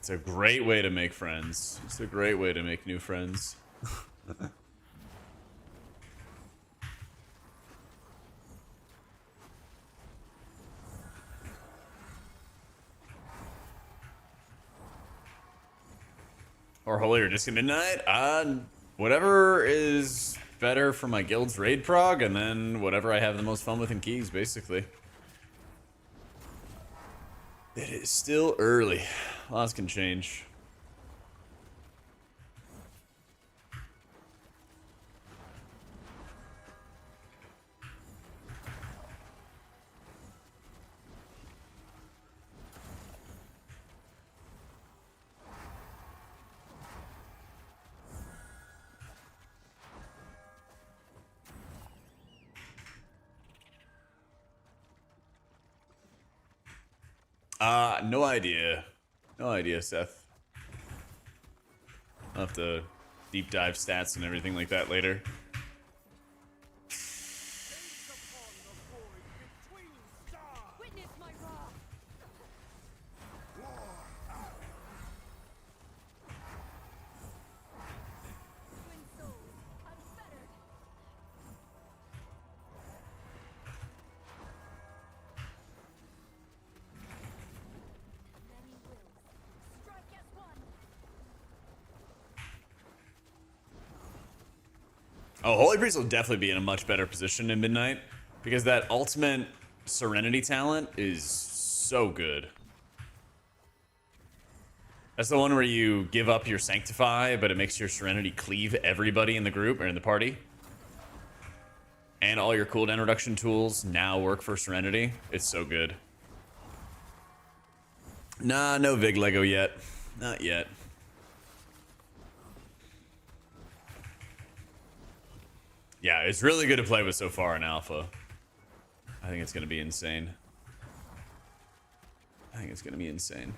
It's a great way to make friends. It's a great way to make new friends. Or Holy or Disc at Midnight? Whatever is better for my guild's raid prog, and then whatever I have the most fun with in keys, basically. It is still early. Lots can change. No idea. No idea, Seth. I'll have to deep dive stats and everything like that later. Witness my wrath. Twin souls, unfettered. Many wills. Strike as one. Oh, Holy Priest will definitely be in a much better position in Midnight because that ultimate Serenity talent is so good. That's the one where you give up your Sanctify, but it makes your Serenity cleave everybody in the group or in the party. And all your cooldown reduction tools now work for Serenity. It's so good. Nah, no Vig Lego yet. Not yet. Yeah, it's really good to play with so far in Alpha. I think it's going to be insane. I think it's going to be insane.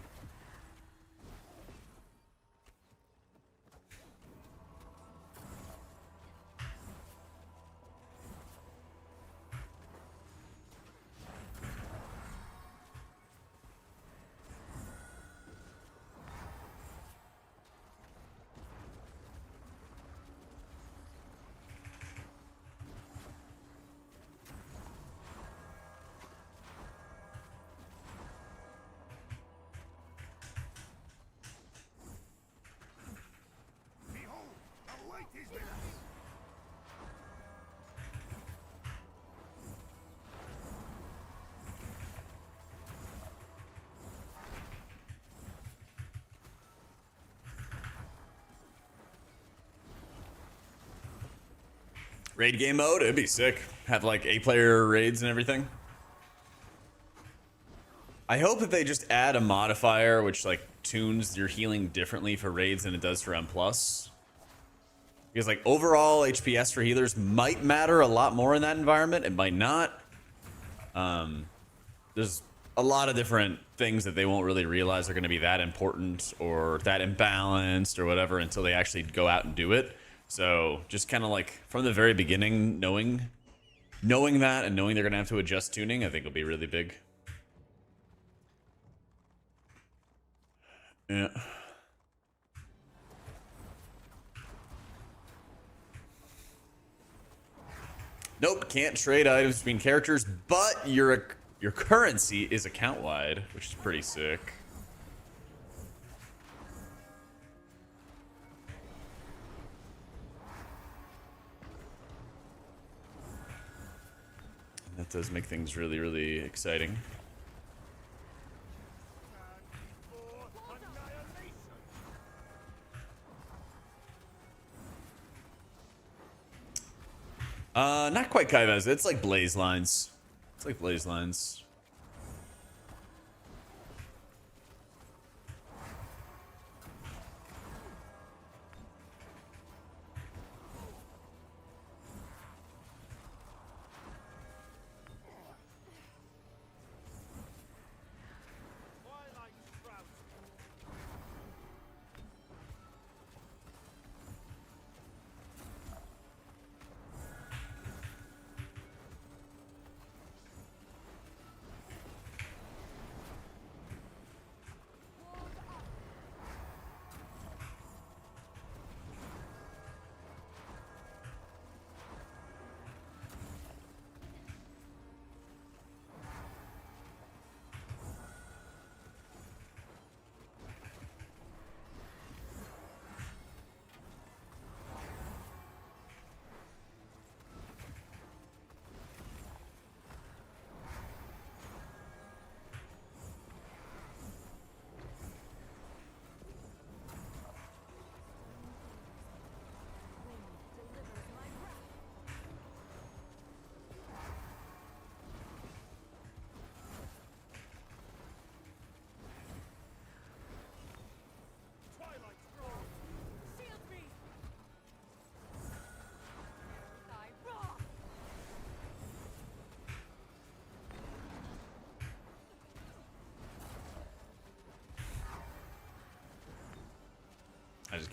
Behold, the light is with us. Raid game mode? It'd be sick. Have like 8-player raids and everything. I hope that they just add a modifier which like tunes your healing differently for raids than it does for M+. Because like overall HPS for healers might matter a lot more in that environment. It might not. There's a lot of different things that they won't really realize are going to be that important or that imbalanced or whatever until they actually go out and do it. So just kind of like from the very beginning, knowing that and knowing they're going to have to adjust tuning, I think will be really big. Yeah. Nope, can't trade items between characters, but your currency is account wide, which is pretty sick. That does make things really, really exciting. For annihilation. Not quite Kaivaz. It's like blaze lines. It's like blaze lines. Twilight shrouds me.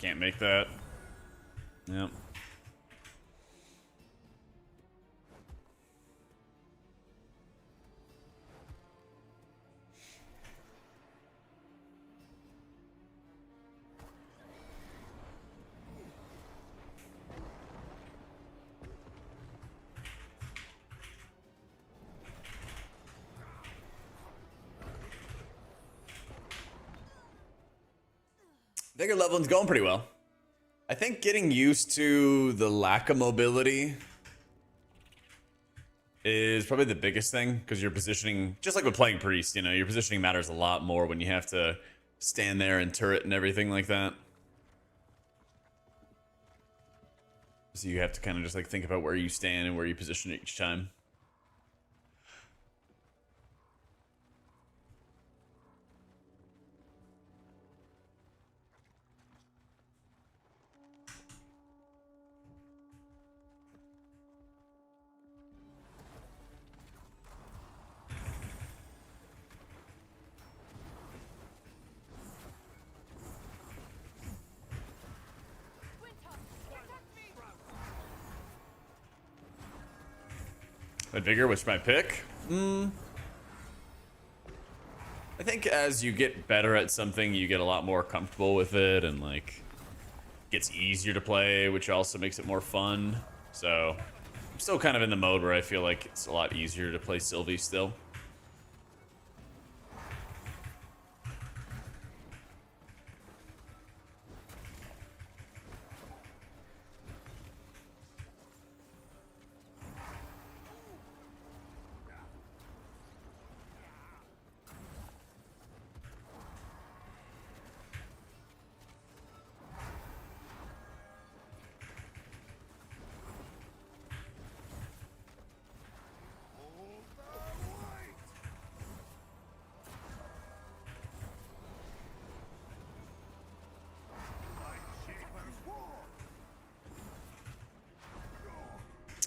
can't make that. Yep. Vigor leveling's going pretty well. I think getting used to the lack of mobility is probably the biggest thing, because your positioning, just like with playing Priest, you know, your positioning matters a lot more when you have to stand there and turret and everything like that. So you have to kind of just like think about where you stand and where you position it each time. But Vigor, which my pick? I think as you get better at something, you get a lot more comfortable with it, and like gets easier to play, which also makes it more fun. So I'm still kind of in the mode where I feel like it's a lot easier to play Sylvie still.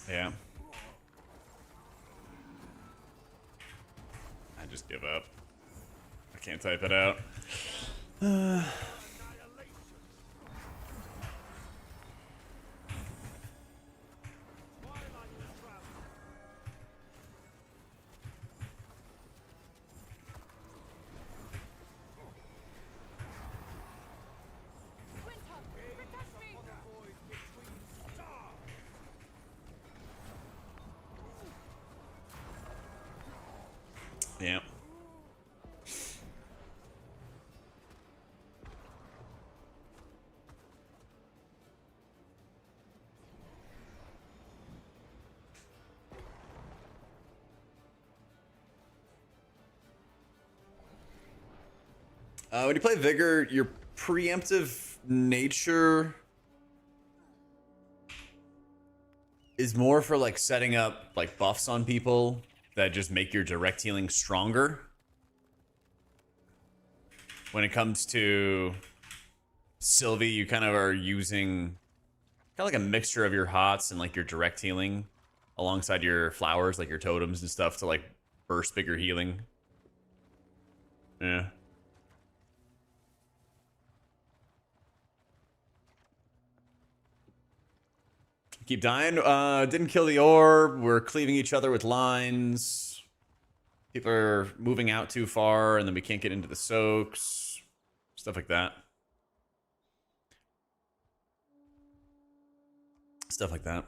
Yeah. I just give up. I can't type it out. Yeah. When you play Vigor, your preemptive nature is more for like setting up like buffs on people that just make your direct healing stronger. When it comes to Sylvie, you kind of are using kind of like a mixture of your hots and like your direct healing alongside your flowers, like your totems and stuff, to like burst bigger healing. Yeah. Keep dying. Didn't kill the orb. We're cleaving each other with lines. People are moving out too far, and then we can't get into the soaks. Stuff like that. Stuff like that.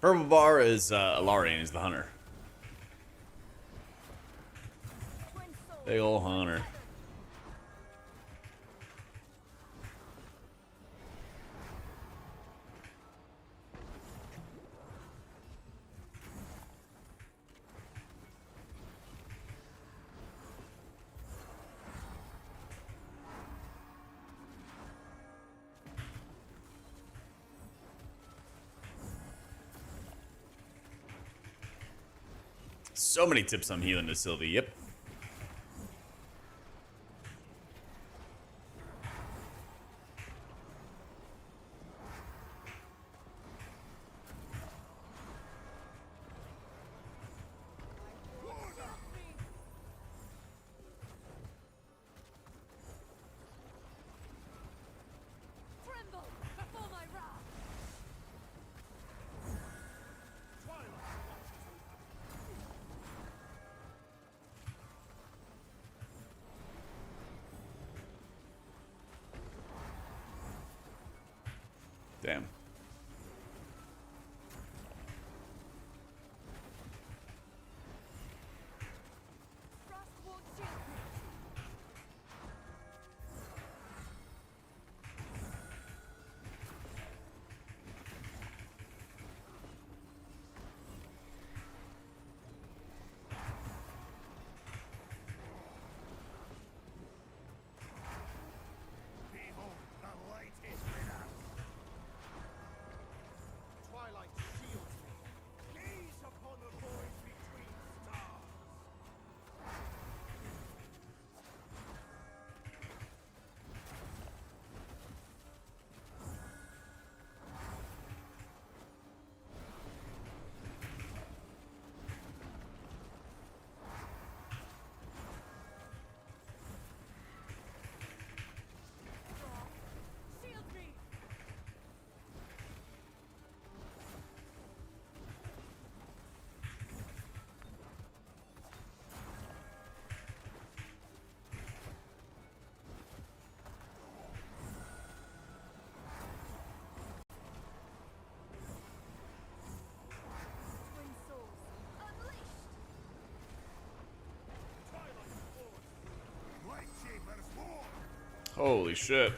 Purple bar is Alarian is the hunter. Twin souls Big ol' hunter. So many tips on healing to Sylvie. Yep. tremble before my wrath. Damn. Frost won't shield me. Behold, the light is without. Twilight shields me. Gaze upon the void between stars. Frost, shield me. Twin souls unleashed. Twilight force. Light shapers war. Holy shit.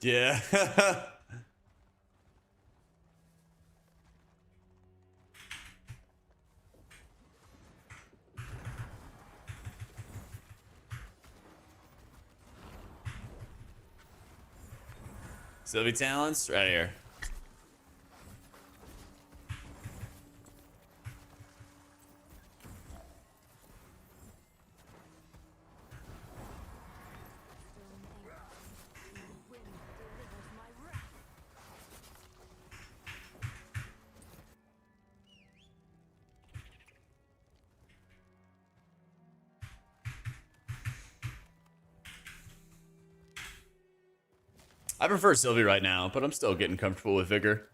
Yeah. Sylvie talents right here. Wind delivers my wrath. I prefer Sylvie right now, but I'm still getting comfortable with Vigor.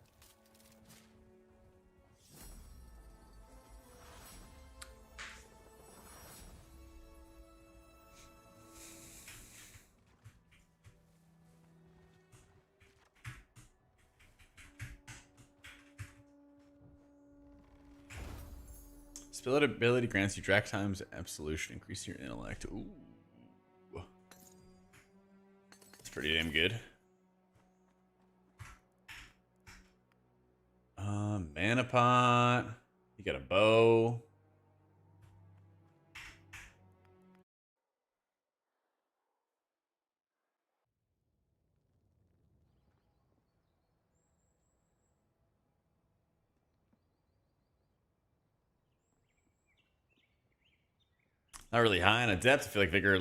Spill ability grants you drag times absolution, increase your intellect. Ooh. It's pretty damn good. Mana pot. You got a bow. Not really high on a depth. I feel like Vigor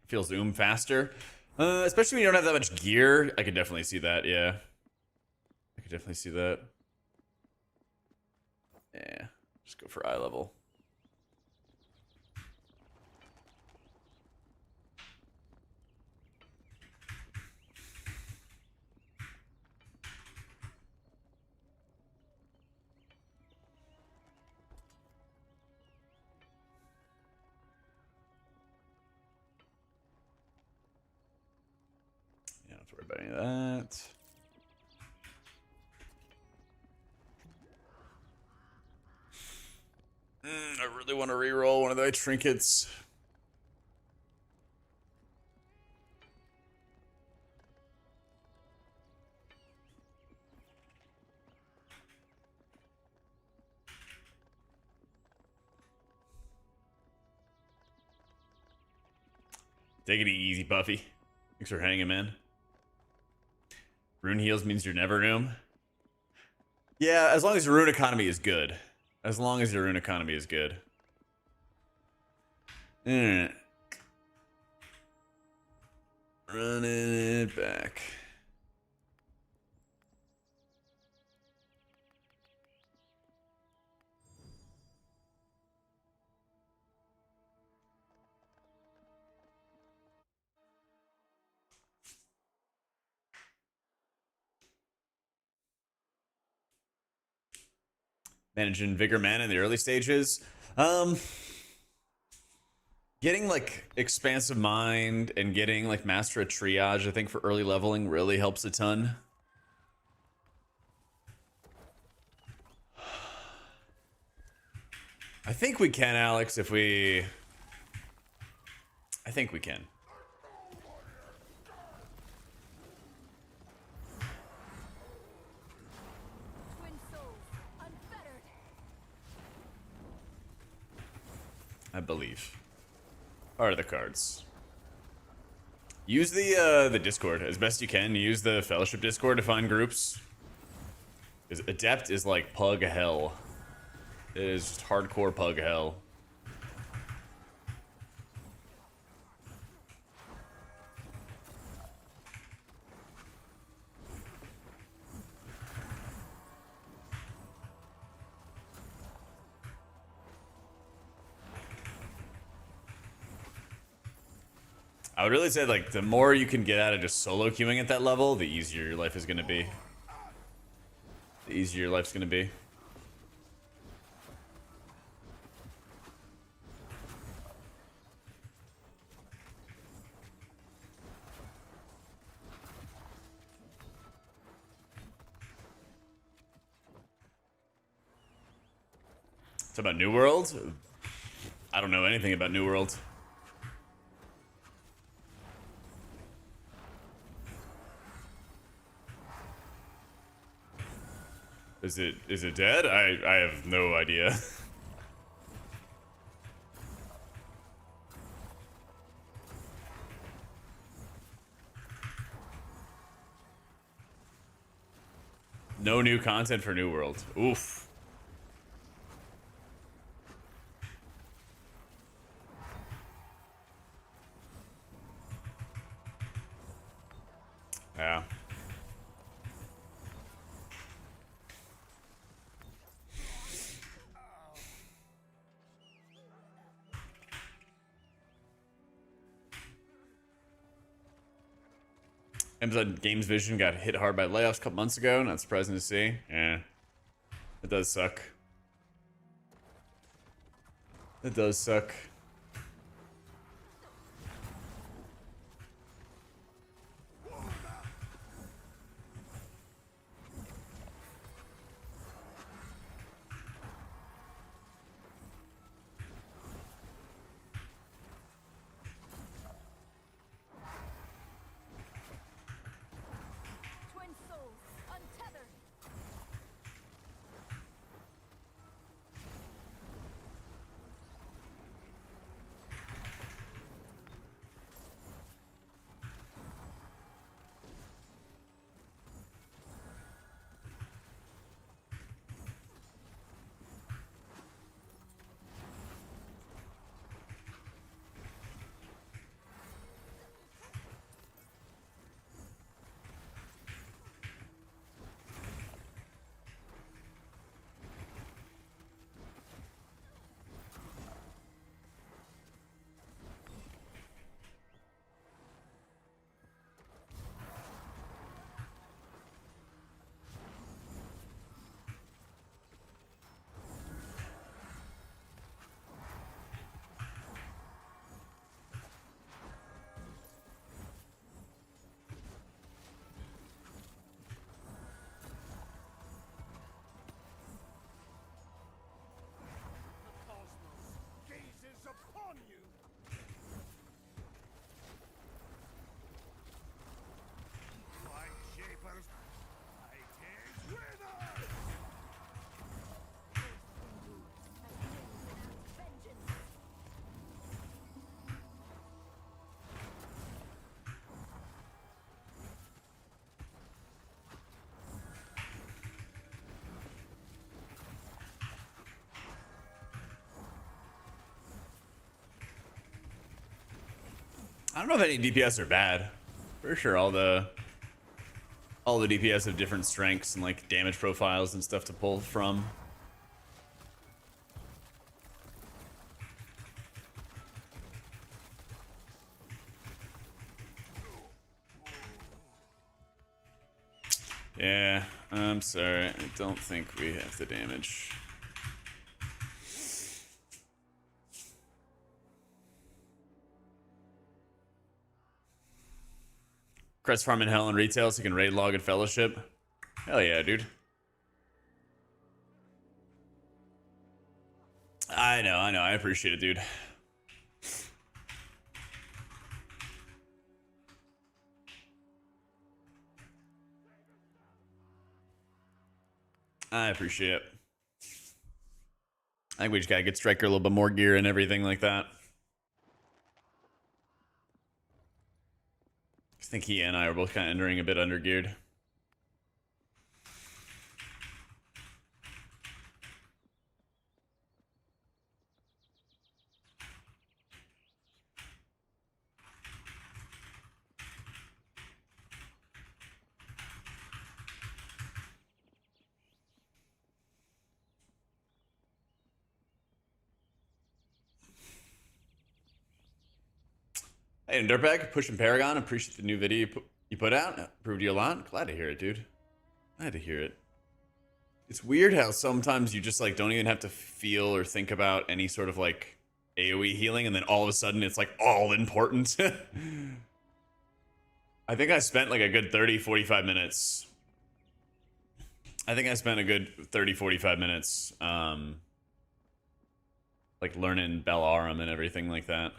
feels faster. Especially when you don't have that much gear. I could definitely see that, yeah. I could definitely see that. Yeah. Just go for eye level. Yeah, don't have to worry about any of that. I really want to reroll one of the trinkets. Take it easy, Buffy. Thanks for hanging, man. Rune heals means you're never room. Yeah, as long as your rune economy is good. As long as your rune economy is good. Alright. Running it back. Managing Vigor mana in the early stages. Getting like expansive mind and getting like master of triage, I think for early leveling really helps a ton. I think we can, Alex, if we... I think we can. Twin souls, unfettered. I believe. Are the cards. Use the Discord as best you can. Use the Fellowship Discord to find groups. Because Adept is like pug hell. It is just hardcore pug hell. I would really say, like, the more you can get out of just solo queuing at that level, the easier your life is going to be. The easier your life's going to be. It's about New World? I don't know anything about New World. Is it dead? I have no idea. No new content for New World. Oof. Yeah. Amazon Games Vision got hit hard by layoffs a couple months ago. Not surprising to see. Yeah. It does suck. It does suck. Twin souls, untethered. I don't know if any DPS are bad. For sure, all the DPS have different strengths and like damage profiles and stuff to pull from. Yeah, I'm sorry. I don't think we have the damage. Crest farm in hell and retail so you can raid log and fellowship. Hell yeah, dude. I know. I appreciate it, dude. I appreciate it. I think we just gotta get Striker a little bit more gear and everything like that. I think he and I are both kind of entering a bit undergeared. Hey, and Dirtbag, pushing Paragon. Appreciate the new video you put out. Approved you a lot. Glad to hear it, dude. Glad to hear it. It's weird how sometimes you just like don't even have to feel or think about any sort of like AoE healing, and then all of a sudden it's like all important. I think I spent like a good 30-45 minutes. I think I spent a good 30-45 minutes like learning Belarum and everything like that.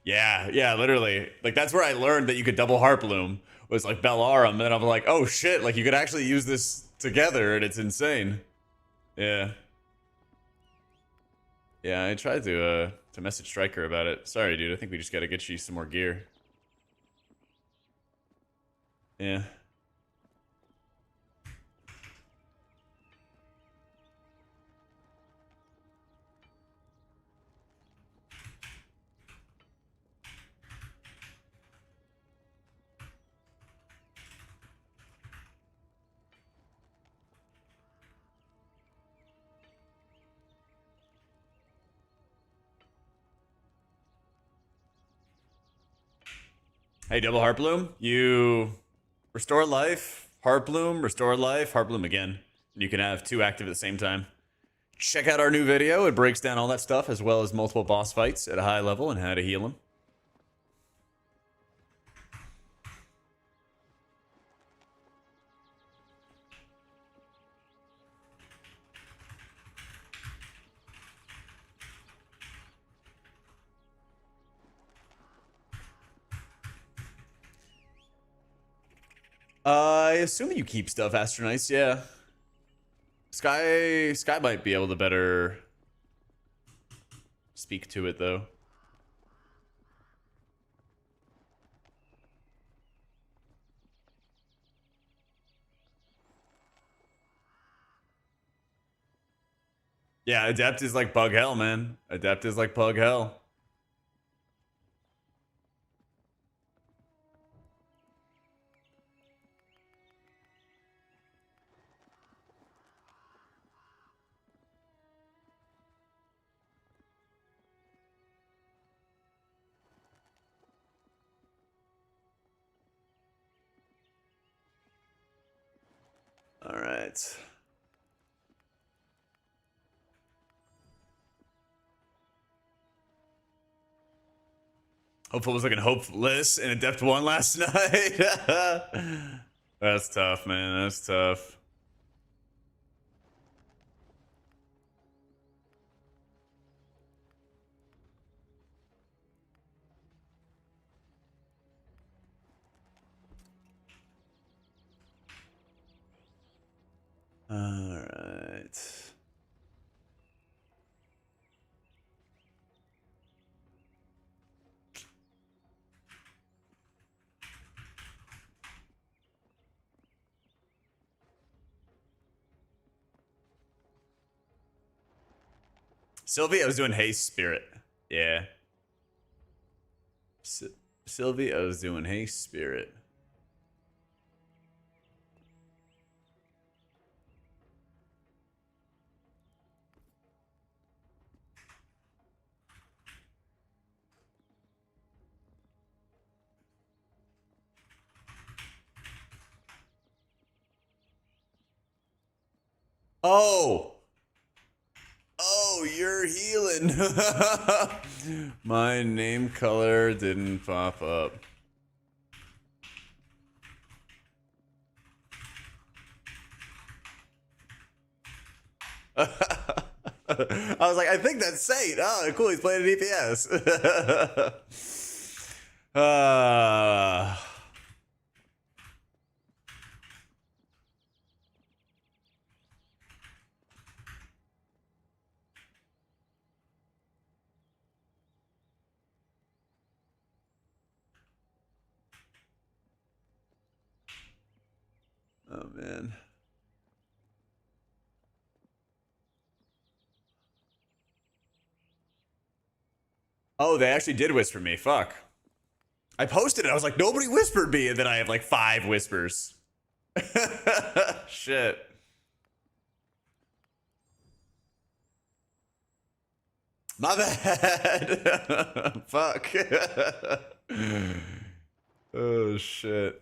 Yeah, literally. Like that's where I learned that you could double harp loom was like Belarum, and then I'm like, oh shit, like you could actually use this together, and it's insane. Yeah. Yeah, I tried to message Striker about it. Sorry, dude. I think we just gotta get you some more gear. Yeah. Hey, double harp loom. You restore life, harp loom, restore life, harp loom again. You can have two active at the same time. Check out our new video. It breaks down all that stuff as well as multiple boss fights at a high level and how to heal them. I assume you keep stuff, Astronice, yeah. Sky might be able to better speak to it though. Yeah, Adept is like bug hell, man. Adept is like bug hell. All right. Hopeful was looking hopeless in Adept 1 last night. That's tough, man. That's tough. All right. Sylvie, I was doing Haste Spirit. Yeah. Sylvie, I was doing Hey Spirit. Oh! Oh, you're healing. My name color didn't pop up. I was like, I think that's Saint. Oh, cool. He's playing an EPS. Oh, man. Oh, they actually did whisper me. Fuck. I posted it. I was like, nobody whispered me. And then I have like 5 whispers. Shit. My bad. Fuck. Oh, shit.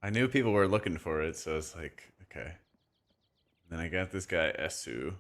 I knew people were looking for it, so it's like, okay. Then I got this guy, Esu.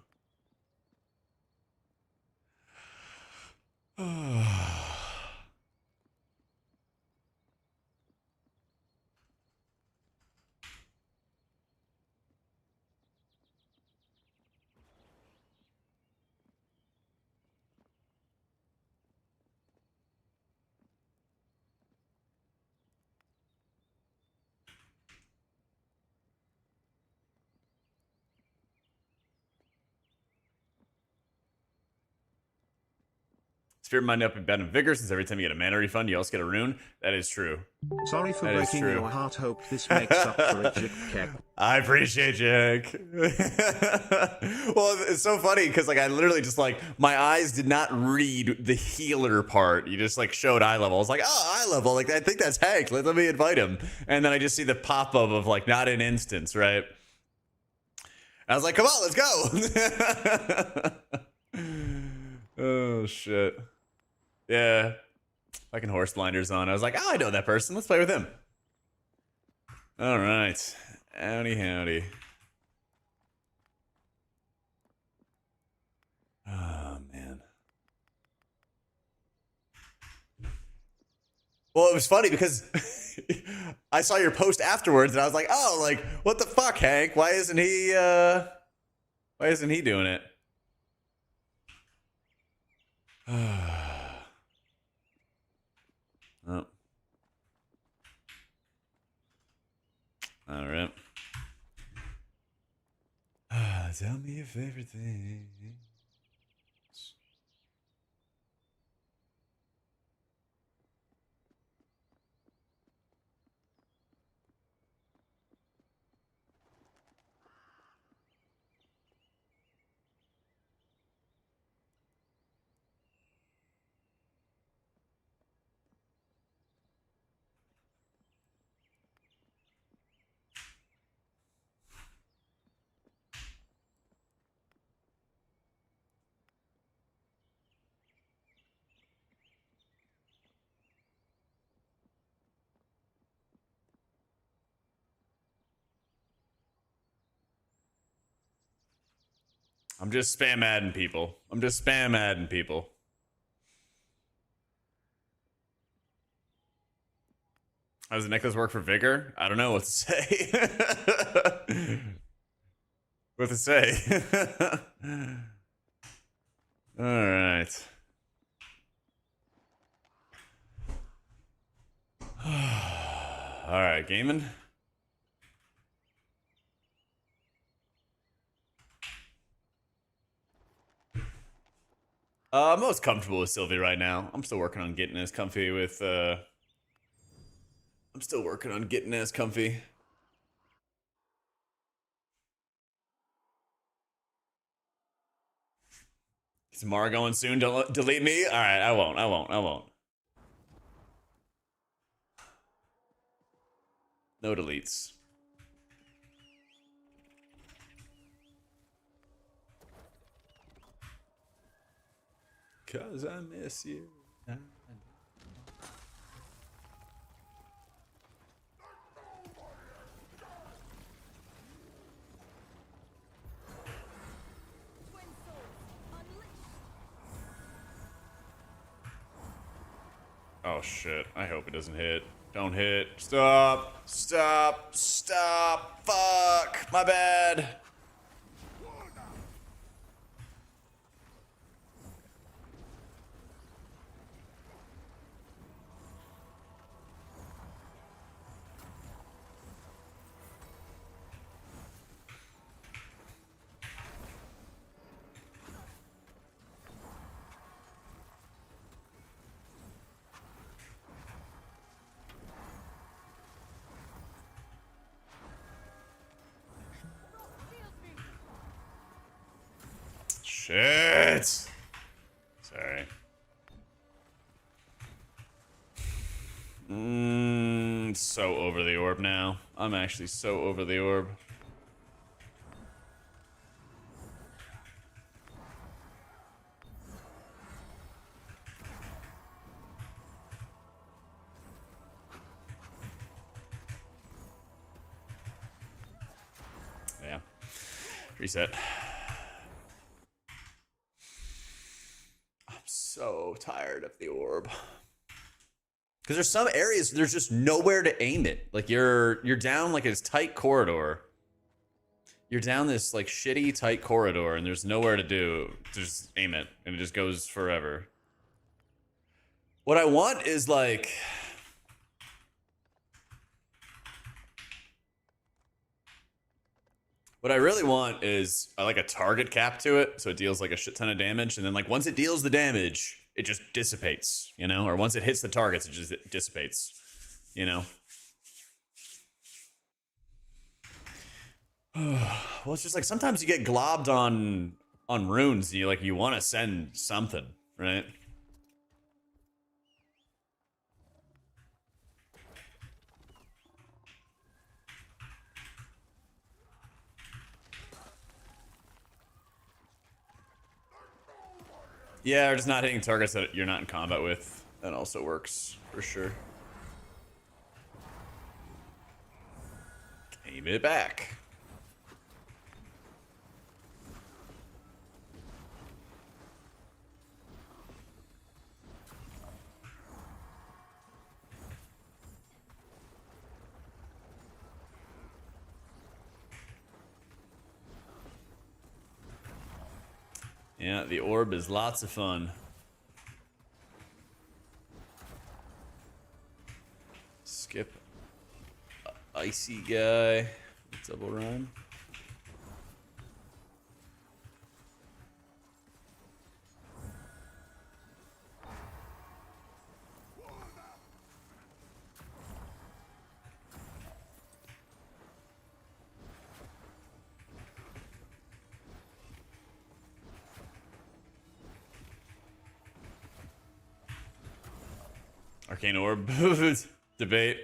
Spirit might not be bad in Vigor, since every time you get a mana refund, you also get a rune. That is true. Sorry for That is breaking true. your heart. Hope this makes up for it, Jack. I appreciate Jack. Well, it's so funny because like I literally just like my eyes did not read the healer part. You just like showed eye level. I was like, oh, eye level. Like I think that's Hank. Let me invite him. And then I just see the pop up of like not an instance, right? I was like, come on, let's go. Oh shit. Yeah. Fucking horse blinders on. I was like, oh, I know that person. Let's play with him. All right. Howdy, howdy. Oh, man. Well, it was funny because I saw your post afterwards and I was like, oh, like, what the fuck, Hank? Why isn't he doing it? Oh. All right. Tell me your favorite thing. I'm just spam adding people. How does the necklace work for Vigor? I don't know what to say. What to say? All right. All right, gaming. I'm most comfortable with Sylvie right now. I'm still working on getting as comfy with. I'm still working on getting as comfy. Is Mara going soon? Don't delete me? Alright, I won't. No deletes. Cause I miss you. Twin souls, unleashed. Oh shit. I hope it doesn't hit. Don't hit. Stop. Stop. Stop. Fuck. My bad. Shit. Sorry. So over the orb now. I'm actually so over the orb. Yeah. Reset. I'm so tired of the orb. Because there's some areas there's just nowhere to aim it. Like you're down like this tight corridor. You're down this like shitty tight corridor and there's nowhere to just aim it and it just goes forever. What I want is like what I really want is like a target cap to it, so it deals like a shit ton of damage, and then like once it deals the damage, it just dissipates, you know? Or once it hits the targets, it just dissipates, you know? Well, it's just like sometimes you get globbed on runes, and you want to send something, right? Yeah, or just not hitting targets that you're not in combat with. That also works, for sure. Aim it back. Yeah, the orb is lots of fun. Skip icy guy. Double run. Arcane orb. Debate.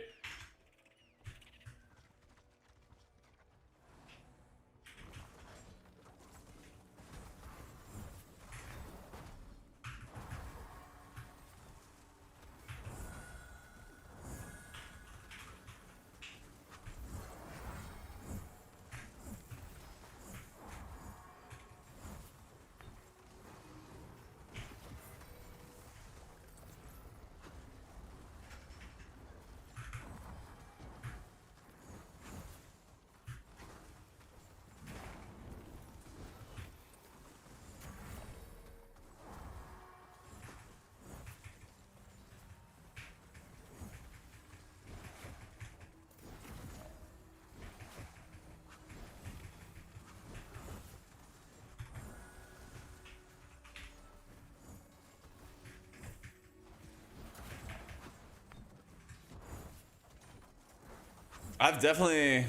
I've definitely...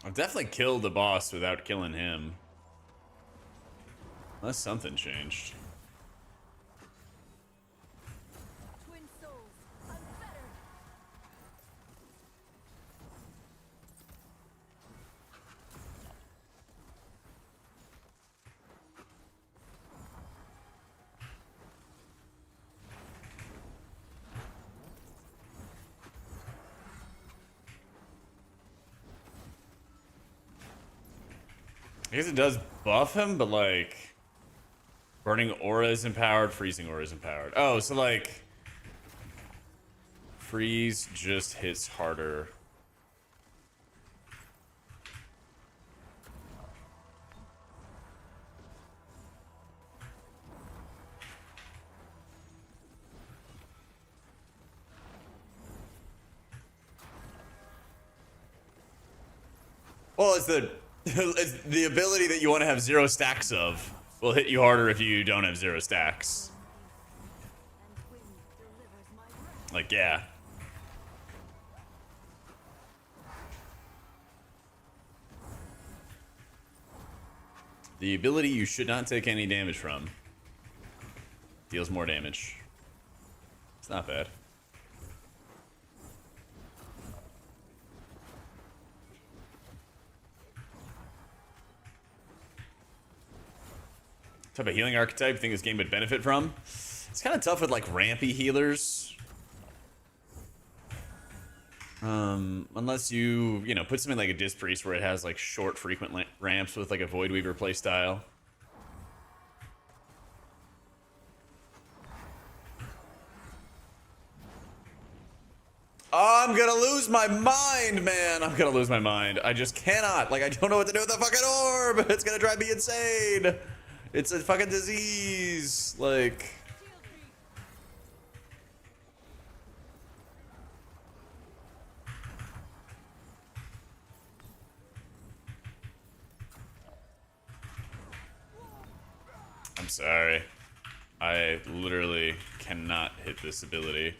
I've definitely killed the boss without killing him. Unless something changed. Twin souls, unfettered. I guess it does buff him, but like burning aura is empowered, freezing aura is empowered. Oh, so like freeze just hits harder. Well, it's the ability that you want to have 0 stacks of will hit you harder if you don't have 0 stacks. And wind delivers my breath. Like, yeah. The ability you should not take any damage from deals more damage. It's not bad. Type of healing archetype you think this game would benefit from? It's kind of tough with like rampy healers. Unless you know, put something like a Disc Priest where it has like short, frequent ramps with like a Void Weaver playstyle. Oh, I'm gonna lose my mind, man. I'm gonna lose my mind. I just cannot. Like, I don't know what to do with the fucking orb. It's gonna drive me insane. It's a fucking disease. Like, Shield me. I'm sorry. I literally cannot hit this ability.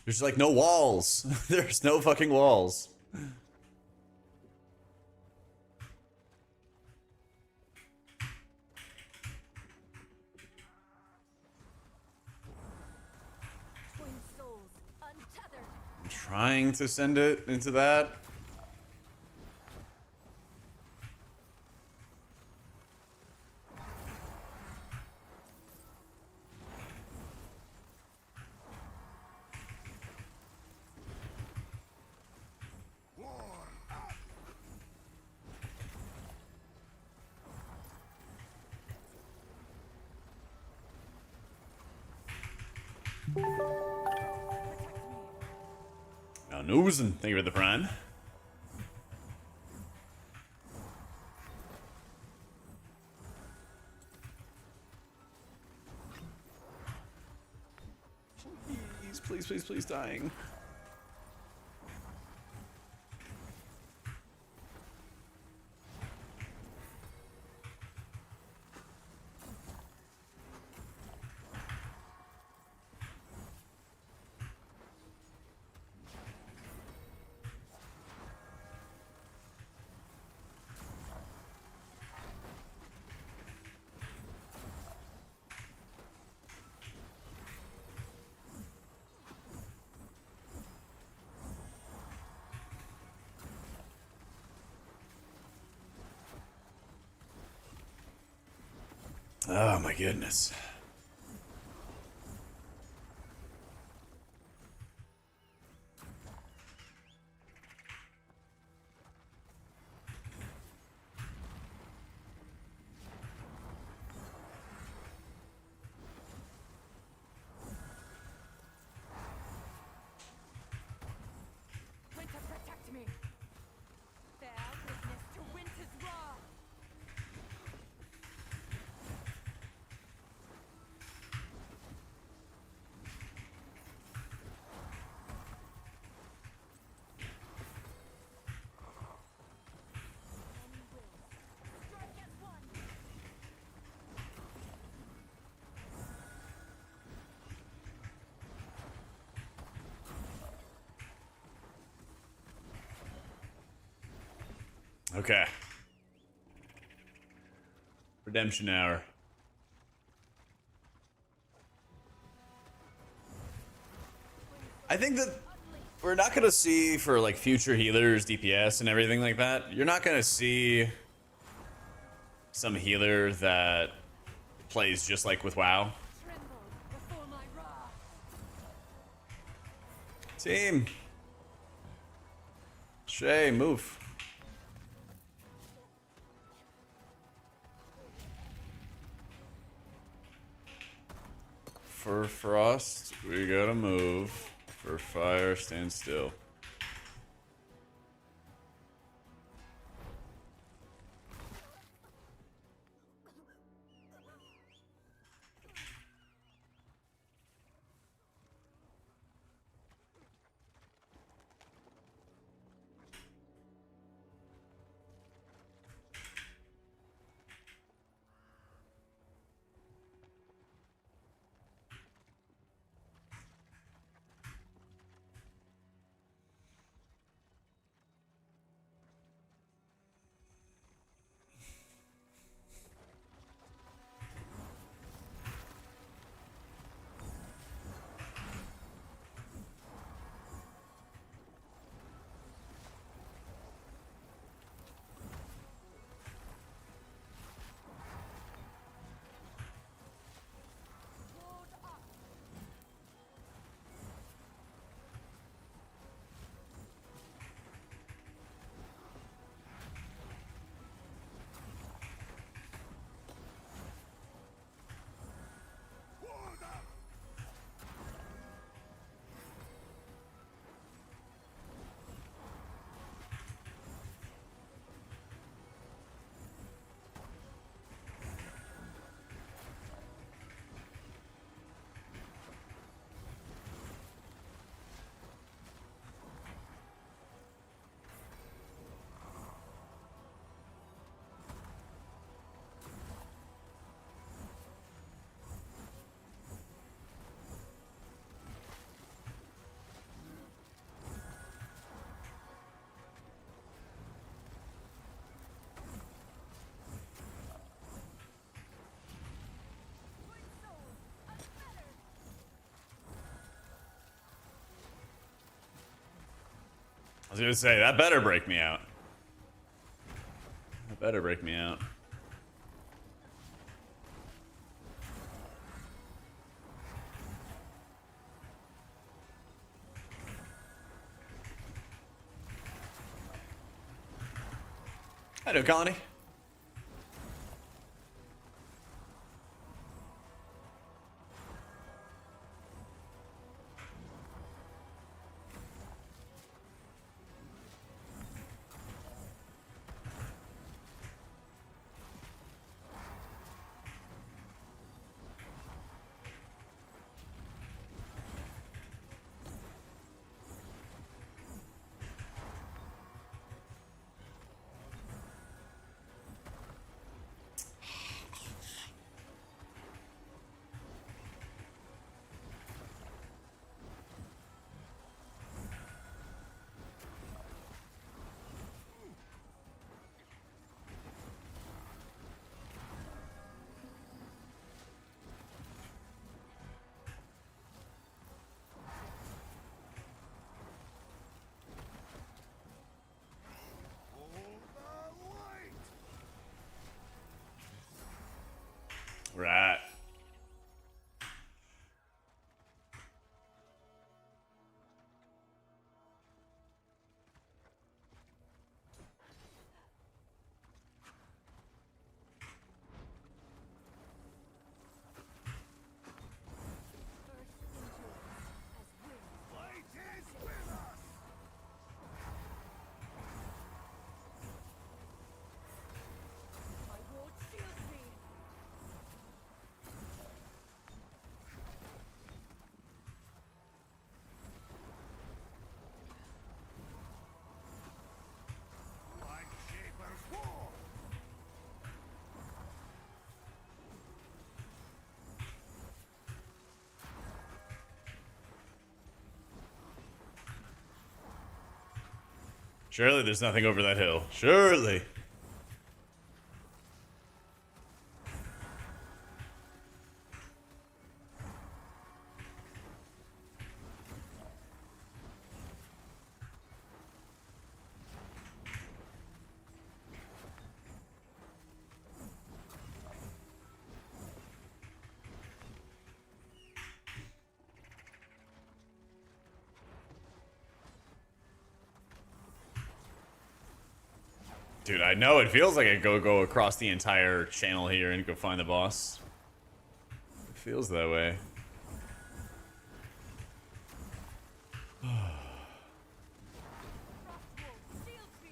There's like no walls. There's no fucking walls. Twin souls, untethered. I'm trying to send it into that. Now, Nosen, thank you for the prime. Please, please, please, please, dying. Oh my goodness. Winter, protect me. Bear witness to winter's wrath. Okay. Redemption hour. I think that we're not gonna see for like future healers, DPS, and everything like that. You're not gonna see some healer that plays just like with WoW. Tremble before my wrath. Team. Shay, move. For frost, we gotta move. For fire, stand still. Ward up. Ward up! I was gonna say, that better break me out. That better break me out. Hello, Colony. Surely there's nothing over that hill. Surely. Dude, I know it feels like I go across the entire channel here and go find the boss. It feels that way. Frostwolf shields me.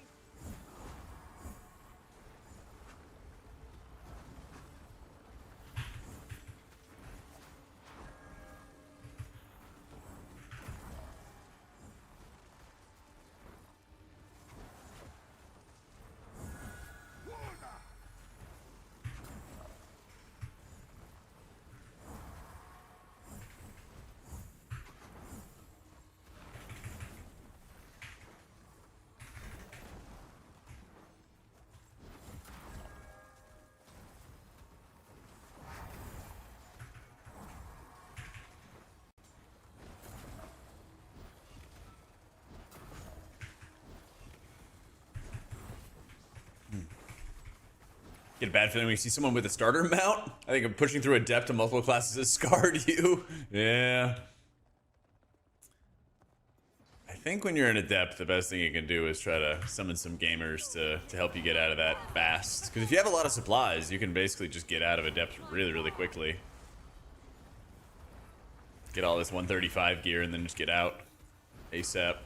Get a bad feeling when you see someone with a starter mount. I think pushing through Adept to multiple classes has scarred you. Yeah. I think when you're an Adept, the best thing you can do is try to summon some gamers to help you get out of that fast. Because if you have a lot of supplies, you can basically just get out of Adept really, really quickly. Get all this 135 gear and then just get out ASAP.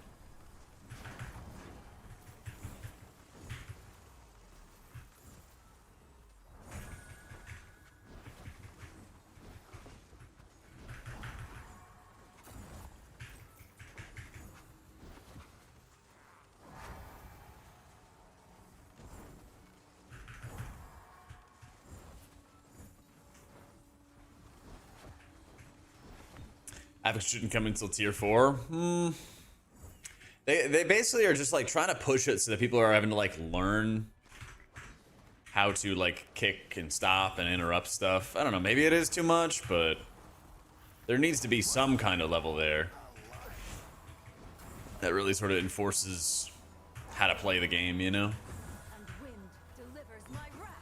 Apex shouldn't come until tier 4. They basically are just like trying to push it so that people are having to like learn how to like kick and stop and interrupt stuff. I don't know, maybe it is too much, but there needs to be some kind of level there that really sort of enforces how to play the game, you know? And wind delivers my wrath.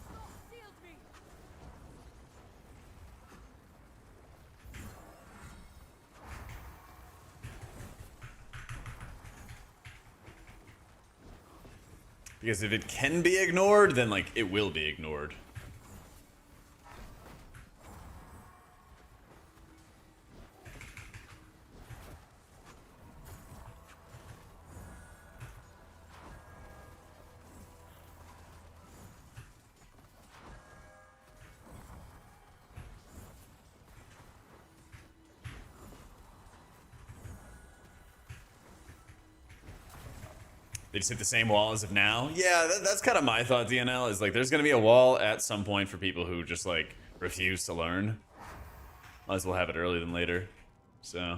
Storm shields me. Because if it can be ignored, then like it will be ignored. They just hit the same wall as of now. Yeah, that's kind of my thought, DNL, is like there's going to be a wall at some point for people who just like refuse to learn. Might as well have it earlier than later. So.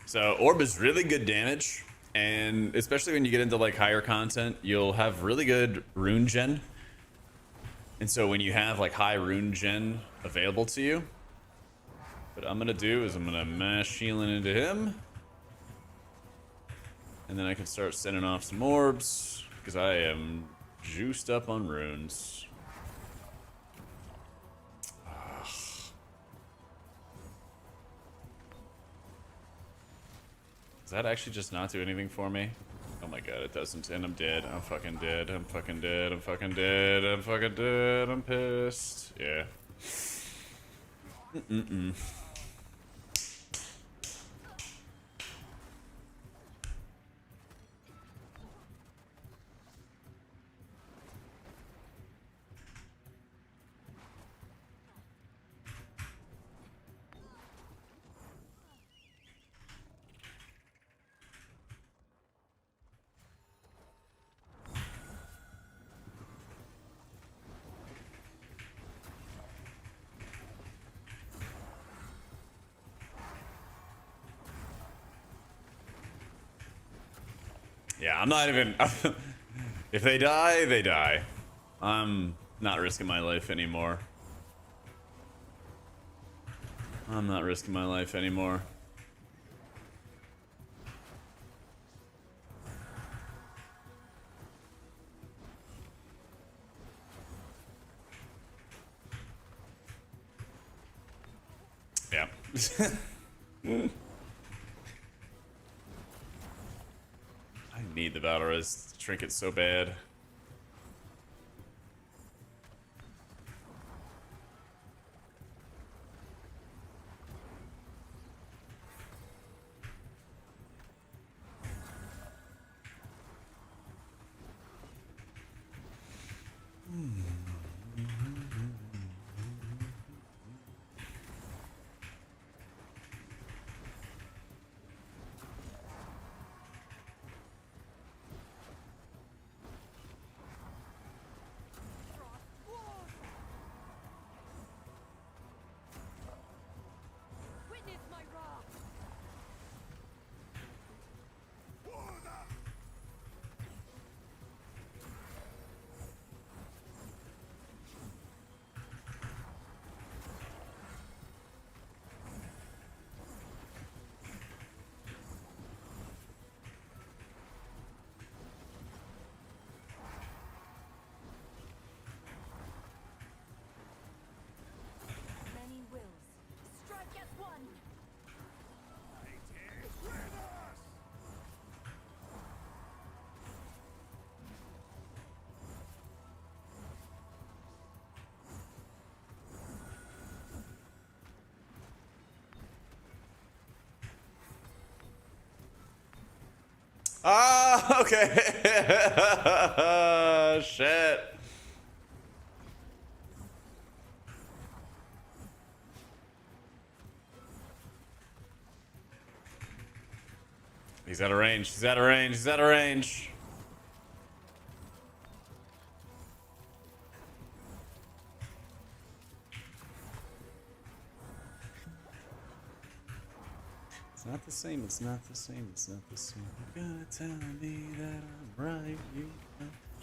So orb is really good damage, and especially when you get into like higher content, you'll have really good rune gen. And so when you have like high rune gen available to you, what I'm gonna do is I'm gonna mash healing into him, and then I can start sending off some orbs because I am juiced up on runes. Does that actually just not do anything for me? Oh my god, it doesn't, and I'm dead. I'm fucking dead. I'm fucking dead. I'm fucking dead. I'm fucking dead. I'm pissed. Yeah. Yeah, I'm not even. If they die, they die. I'm not risking my life anymore. I'm not risking my life anymore. Yeah. I need the battle res trinket so bad. Witness my wrath. Many wills. Strike as one. Ah, okay. Shit. He's out of range. He's out of range. He's out of range. It's not the same. It's not the same. It's not the same. You're gonna tell me that I'm right.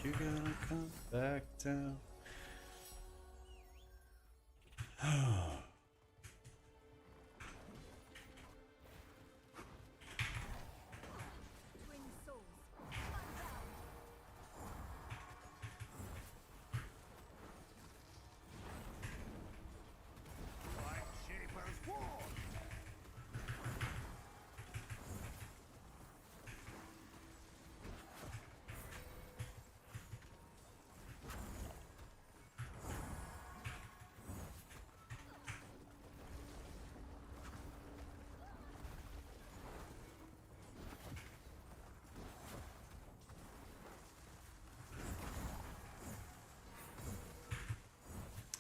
You're gonna come back down. Twin souls. Unbound. Like Shaper's Ward.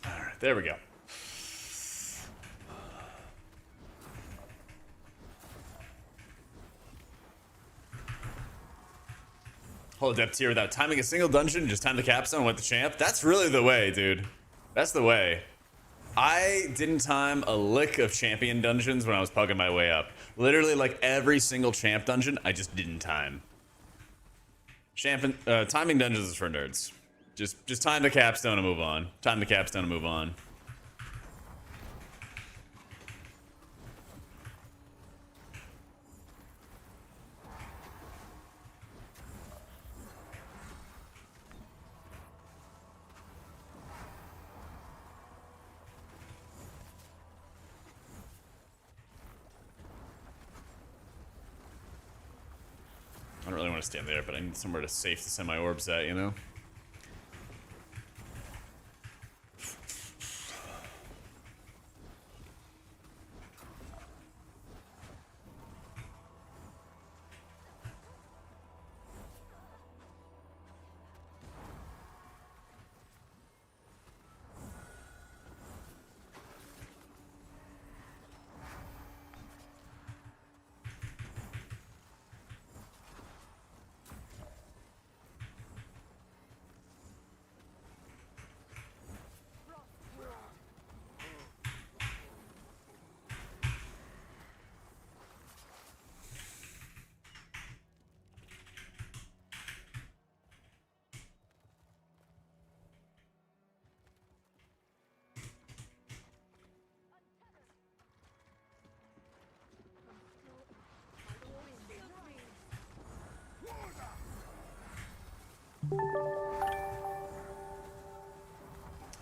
All right, there we go. Hold depth tier without timing a single dungeon, just time the capstone with the champ. That's really the way, dude. That's the way. I didn't time a lick of champion dungeons when I was pugging my way up. Literally, like every single champ dungeon, I just didn't time. Timing dungeons is for nerds. Just time the capstone and move on. Time the capstone and move on. I don't really want to stand there, but I need somewhere to safe to send my orbs at, you know?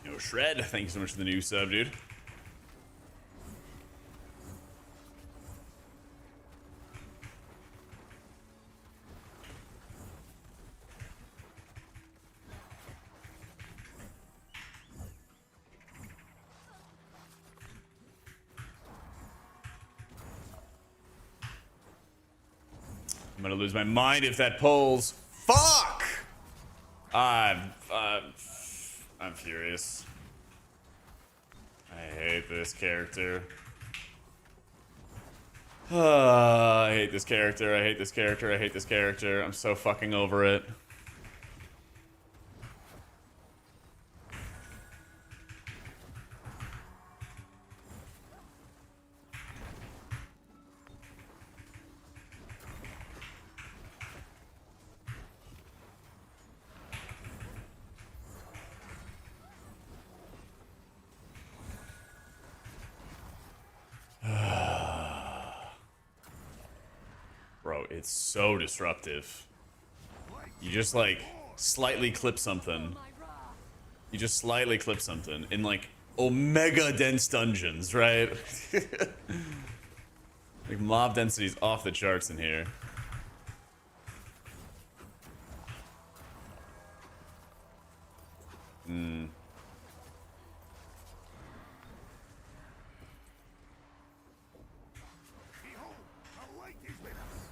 Yo, Shred, thank you so much for the new sub, dude. I'm gonna lose my mind if that pulls. Fuck! I'm furious. I hate this character. I hate this character. I hate this character. I hate this character. I'm so fucking over it. Bro, it's so disruptive. You just like slightly clip something. You just slightly clip something in like omega dense dungeons, right? Like mob density's off the charts in here. Behold, the light is with us.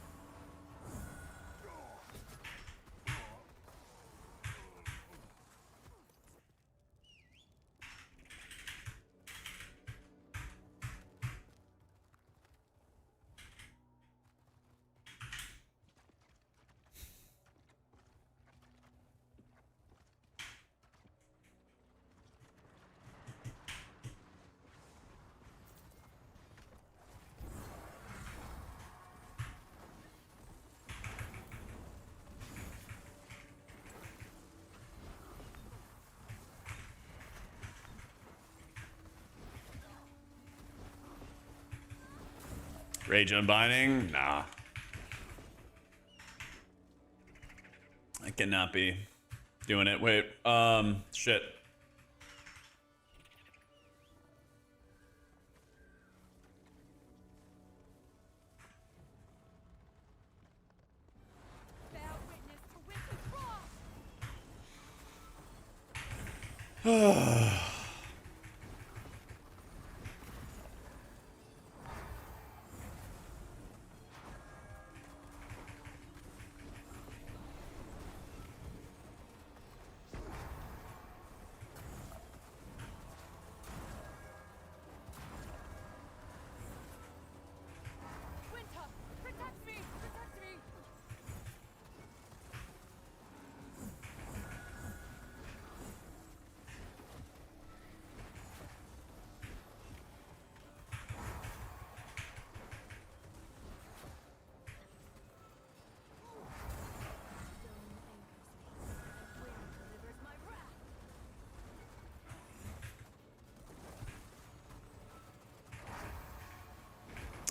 Rage unbinding? Nah. I cannot be doing it. Wait, shit. Bear witness to winter's wrath. Winter, protect me! Protect me!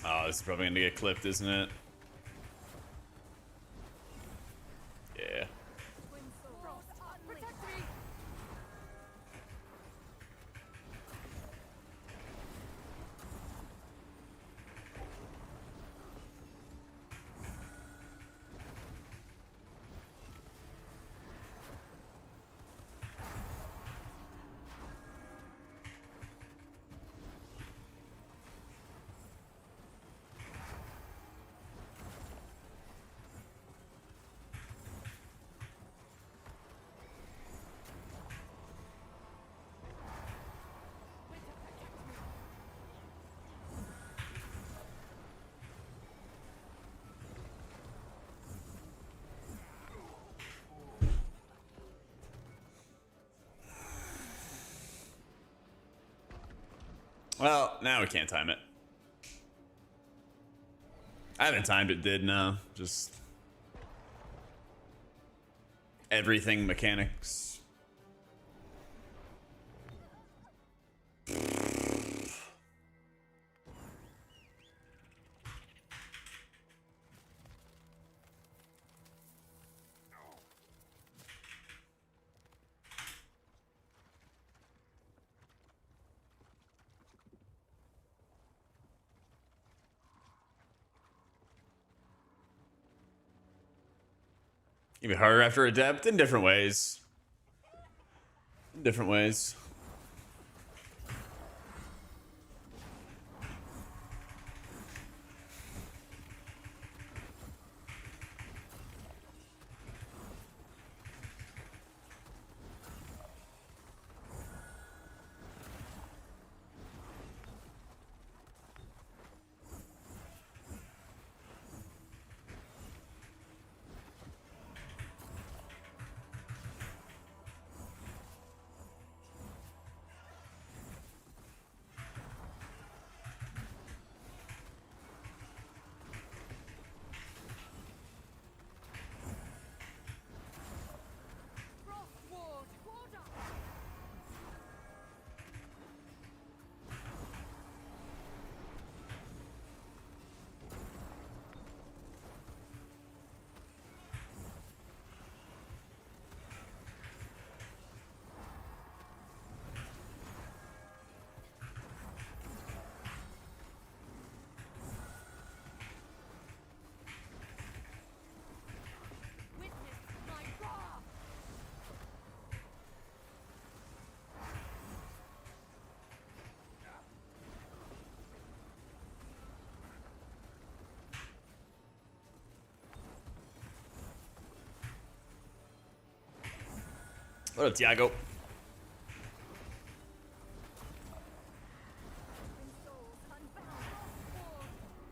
Oh, this is probably gonna get clipped, isn't it? Yeah. Protect me! Well, now we can't time it. I haven't timed it, did no. Just everything mechanics. Can be harder after Adept in different ways. In different ways. Frostward, order! Witness my wrath! What up, Tiago? Open souls unbound! Frostward!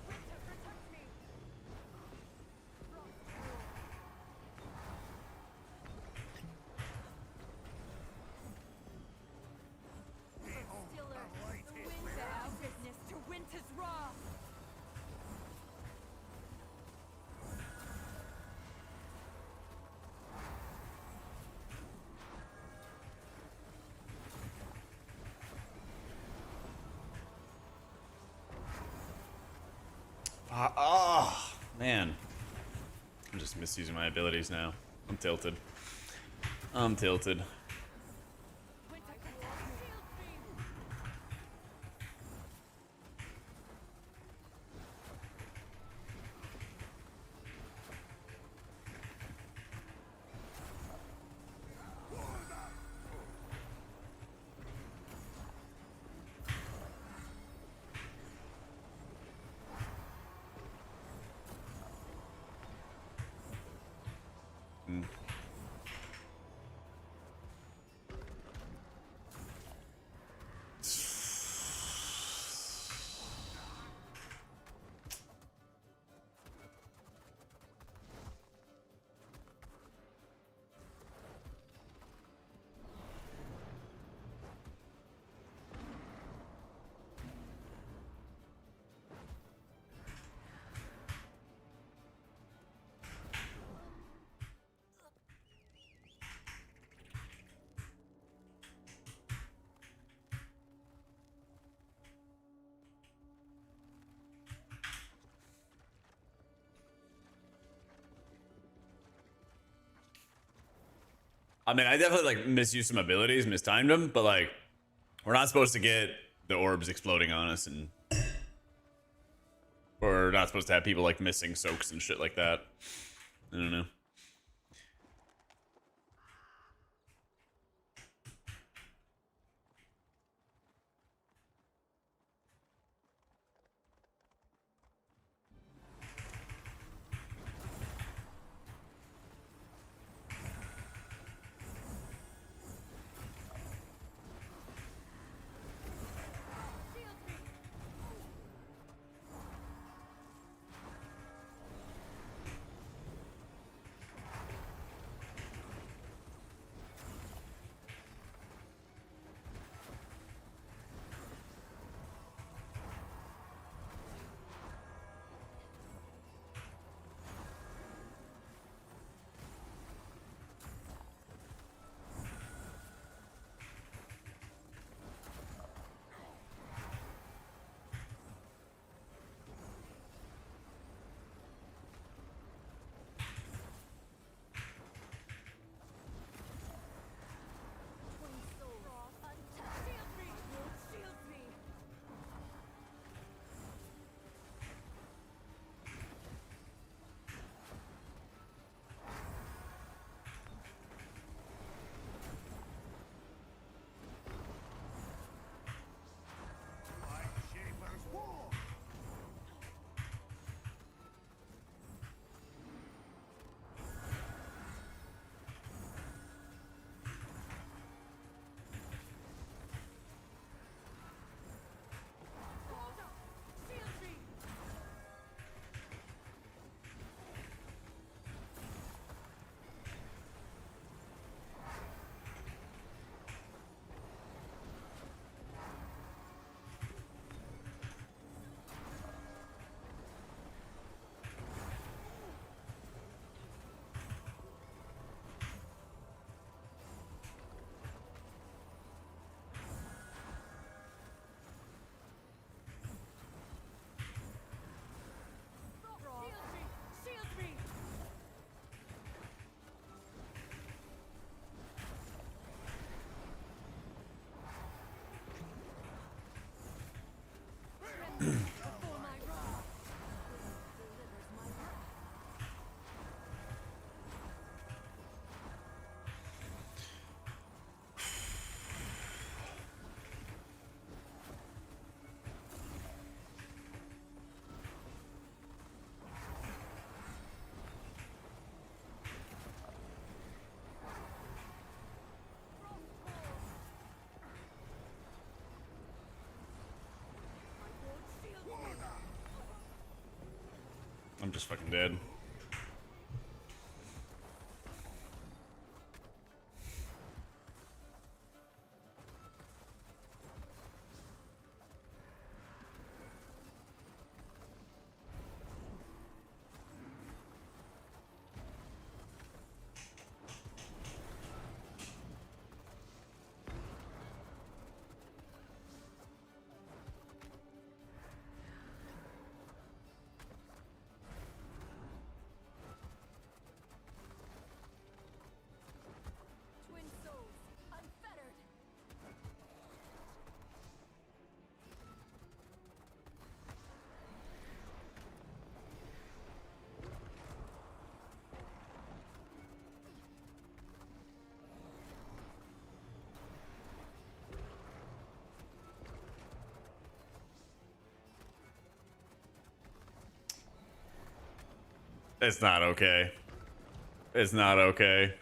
Winter, protect me! Frostward! Stiller, the wind bears witness to winter's wrath! Oh, man. I'm just misusing my abilities now. I'm tilted. I'm tilted. Winter, protect shield beam! I mean, I definitely like misused some abilities, mistimed them, but like, we're not supposed to get the orbs exploding on us, and we're not supposed to have people like missing soaks and shit like that. I don't know. Shield beam! I'm just fucking dead. Twin souls, unfettered. It's not okay. It's not okay.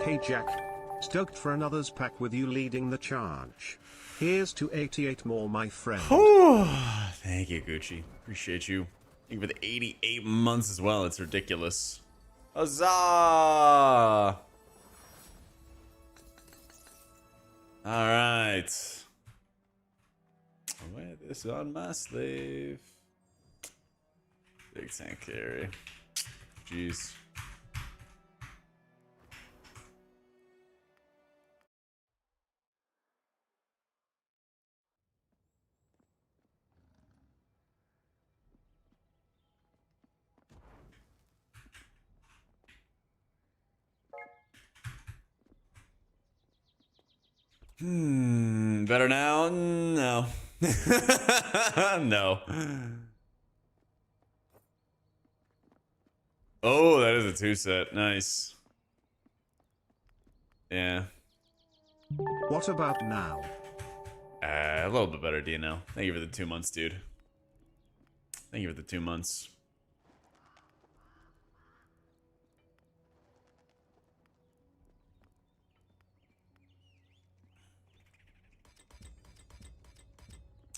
Hey Jack. Stoked for another's pack with you leading the charge. Here's to 88 more, my friend. Thank you, Gucci. Appreciate you. Thank you for the 88 months as well. It's ridiculous. Huzzah! Alright. I'll wear this on my slave. Big tank carry. Jeez. Better now? No. No. Oh, that is a 2-set. Nice. Yeah. What about now? A little bit better, Dino. Thank you for the 2 months, dude. Thank you for the 2 months.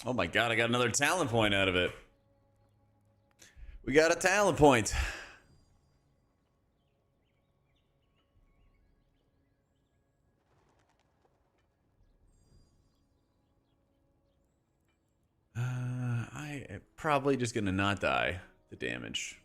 Oh my god, I got another talent point out of it. We got a talent point. I am probably just gonna not die the damage.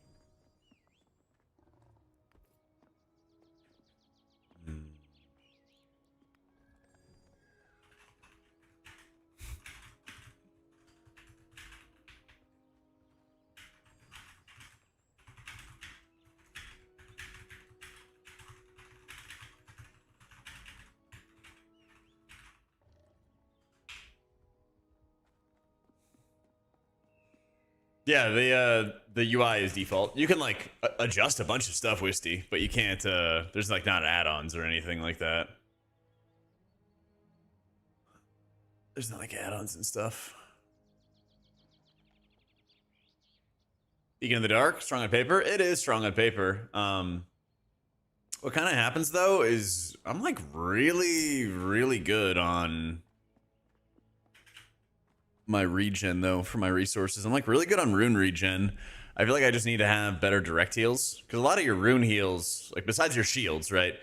Yeah, the UI is default. You can like adjust a bunch of stuff, Wisty, but you can't. There's like not add-ons or anything like that. There's not like add-ons and stuff. Beacon in the Dark, strong on paper. It is strong on paper. What kind of happens though is I'm like really good on my regen though for my resources. I'm like really good on rune regen. I feel like I just need to have better direct heals because a lot of your rune heals, like besides your shields, right?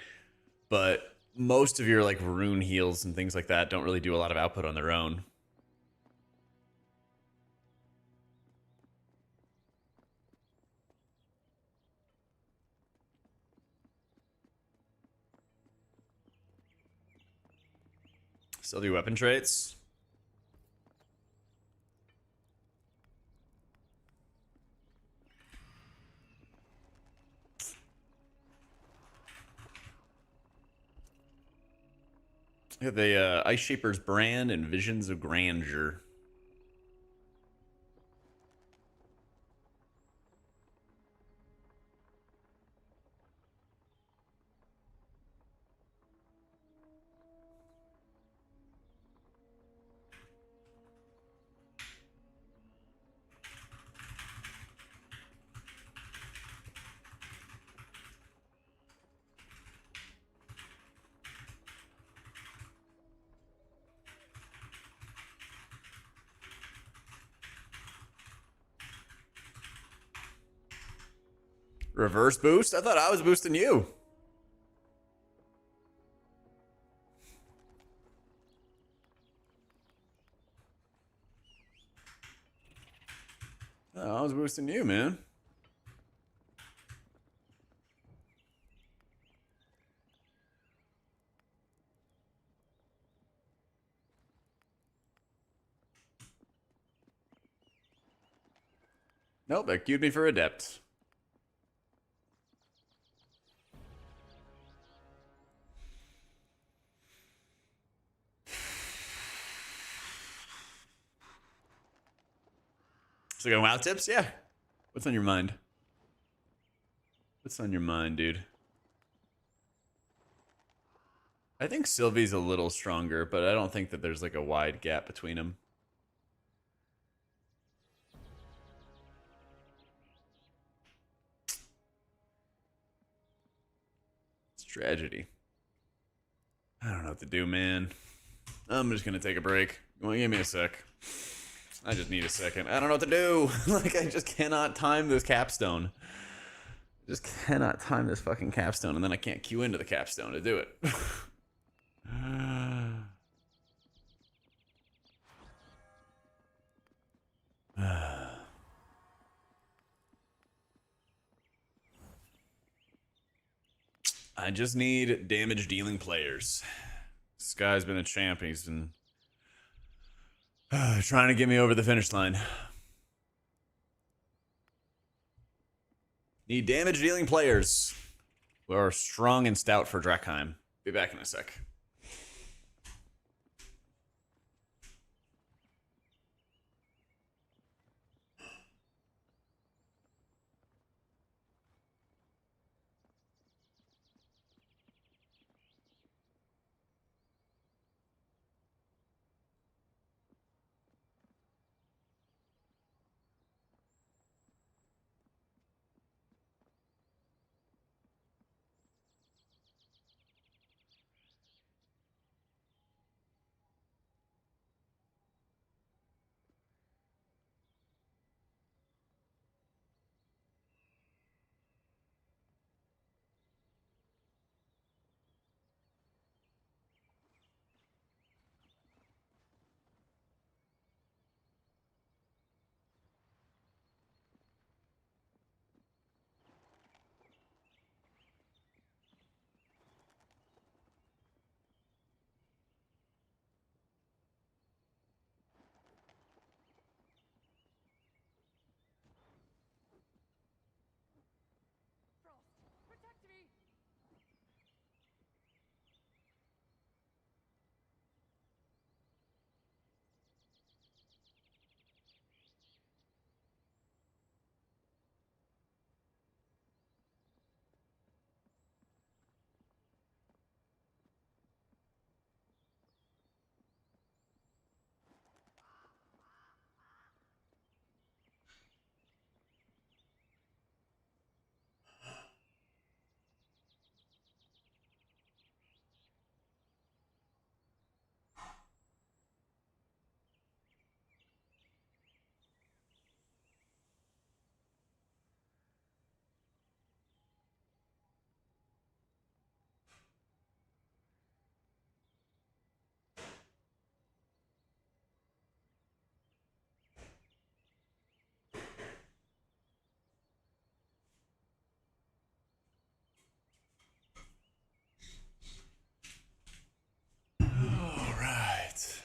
But most of your like rune heals and things like that don't really do a lot of output on their own. Still do weapon traits. Yeah, the Ice Shaper's brand and Visions of Grandeur. Reverse boost? I thought I was boosting you. Oh, I was boosting you, man. Nope, that queued me for adept. So going WoW tips? Yeah. What's on your mind? What's on your mind, dude? I think Sylvie's a little stronger, but I don't think that there's like a wide gap between them. It's tragedy. I don't know what to do, man. I'm just gonna take a break. You wanna give me a sec? I just need a second. I don't know what to do. Like, I just cannot time this capstone. Just cannot time this fucking capstone, and then I can't queue into the capstone to do it. I just need damage dealing players. This guy's been a champ. He's been trying to get me over the finish line. Need damage dealing players who are strong and stout for Drakheim. Be back in a sec. Protect me! All right.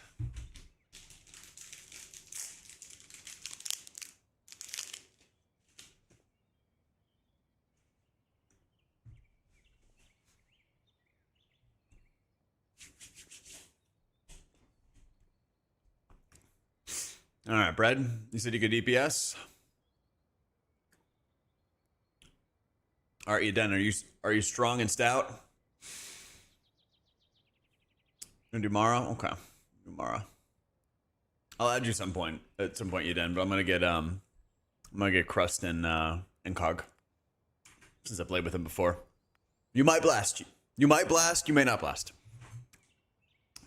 All right, Brad. You said you could DPS. All right, you done? Are you strong and stout? Gonna do Mara? Okay, do Mara. I'll add you some point at some point, you done. But I'm gonna get Crust and Cog since I played with him before. You might blast. You might blast. You may not blast.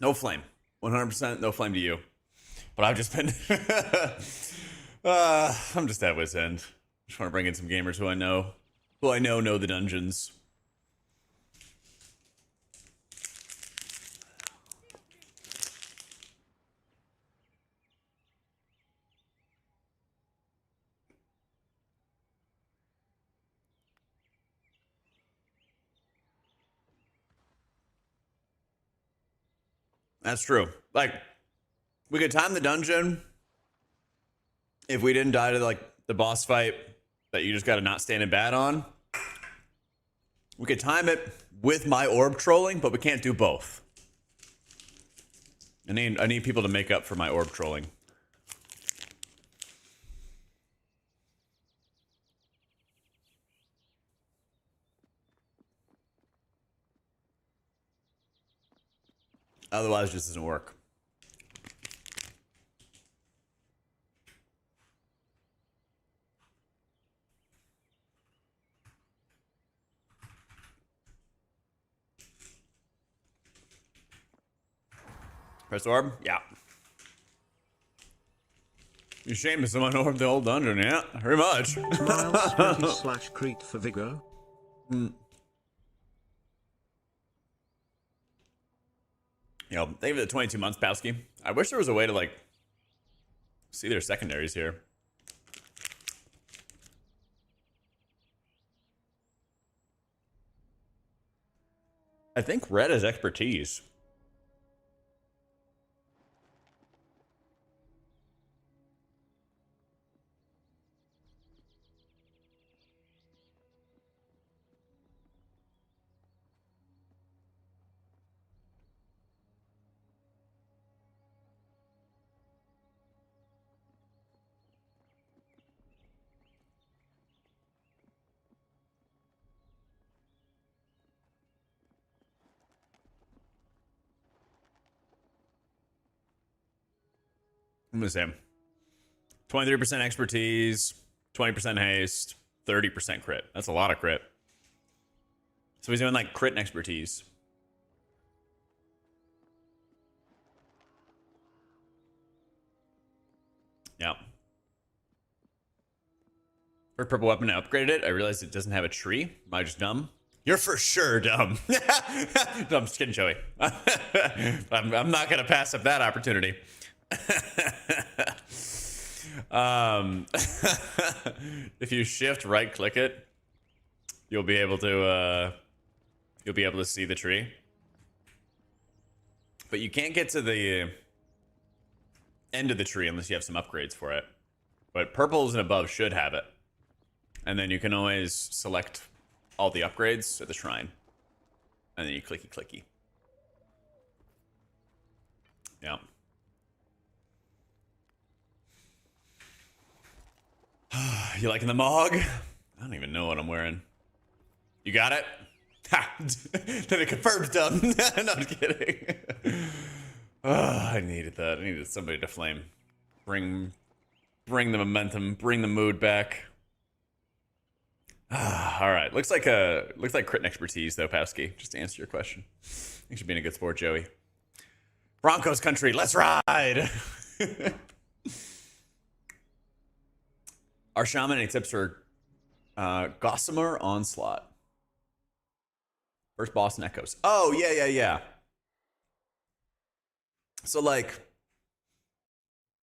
No flame. 100% no flame to you. But I've just been... I'm just at wit's end. Just want to bring in some gamers who I know. Well, I know the dungeons. That's true. Like, we could time the dungeon if we didn't die to like the boss fight that you just got to not stand in bad on. We could time it with my orb trolling, but we can't do both. I need people to make up for my orb trolling. Otherwise, it just doesn't work. Press orb? Yeah. You shame if someone orbed the old dungeon, yeah? Very much. Miles 20/Crete for Vigor. Yo, thank you for the 22 months, Powski. I wish there was a way to, like, see their secondaries here. I think red is expertise. I'm gonna say 23% expertise, 20% haste, 30% crit. That's a lot of crit. So he's doing like crit and expertise. Yeah. For purple weapon, I upgraded it. I realized it doesn't have a tree. Am I just dumb? You're for sure dumb. No, I'm just kidding, Joey. I'm not gonna pass up that opportunity. If you shift right click it, you'll be able to see the tree. But you can't get to the end of the tree unless you have some upgrades for it. But purples and above should have it. And then you can always select all the upgrades at the shrine. And then you clicky. Yeah. You liking the Mog? I don't even know what I'm wearing. You got it? Ha! Then it confirms dumb. No, I'm kidding. I needed that. I needed somebody to flame. Bring the momentum. Bring the mood back. All right. Looks like crit and expertise though, Powski. Just to answer your question. Thanks for being a good sport, Joey. Broncos country. Let's ride. Our shaman, any tips for Gossamer Onslaught? First boss in Echoes. Oh, yeah. So, like,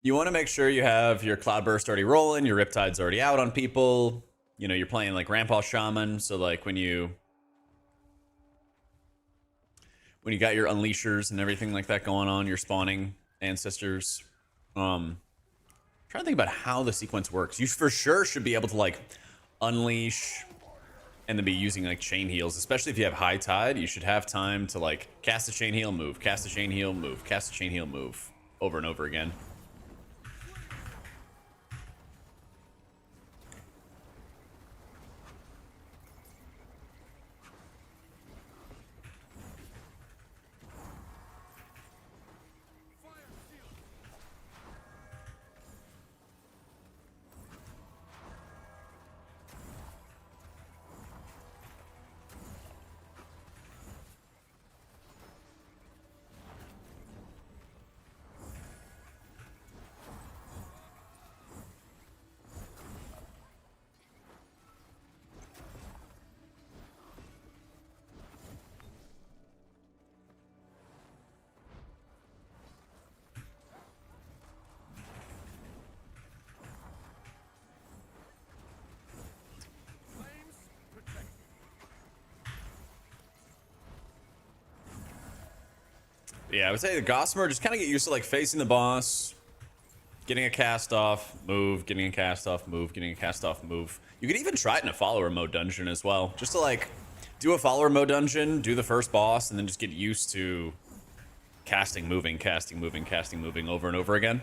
you want to make sure you have your Cloudburst already rolling, your Riptide's already out on people. You know, you're playing, like, Rampaw Shaman, so, like, when you got your Unleashers and everything like that going on, you're spawning Ancestors. Trying to think about how the sequence works. You for sure should be able to like unleash and then be using like chain heals, especially if you have high tide. You should have time to like cast a chain heal, move, cast a chain heal, move, cast a chain heal, move over and over again. Yeah, I would say the Gossamer, just kind of get used to like facing the boss, getting a cast off, move, getting a cast off, move, getting a cast off, move. You could even try it in a follower mode dungeon as well. Just to like do a follower mode dungeon, do the first boss, and then just get used to casting, moving, casting, moving, casting, moving over and over again.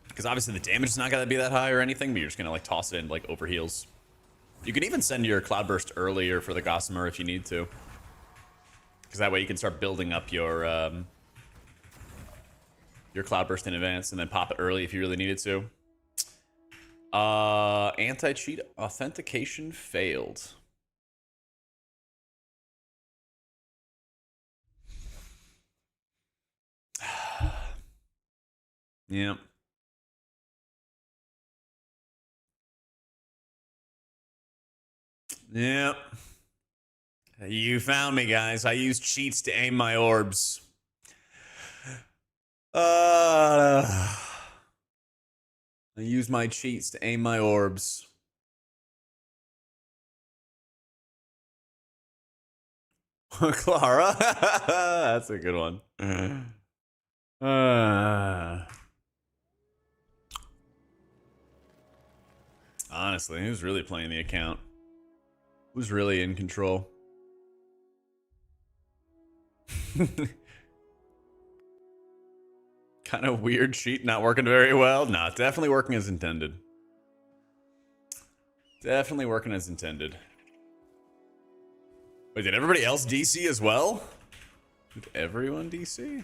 Because obviously the damage is not going to be that high or anything, but you're just going to like toss it in like over heals. You can even send your Cloudburst earlier for the Gossamer if you need to. Because that way you can start building up your Cloudburst in advance and then pop it early if you really needed to. Anti-cheat authentication failed. Yep. Yep. You found me, guys. I use cheats to aim my orbs. I use my cheats to aim my orbs. Clara? That's a good one. Honestly, who's really playing the account? Who's really in control? Kind of weird cheat, not working very well. Nah, definitely working as intended. Definitely working as intended. Wait, did everybody else DC as well? Did everyone DC?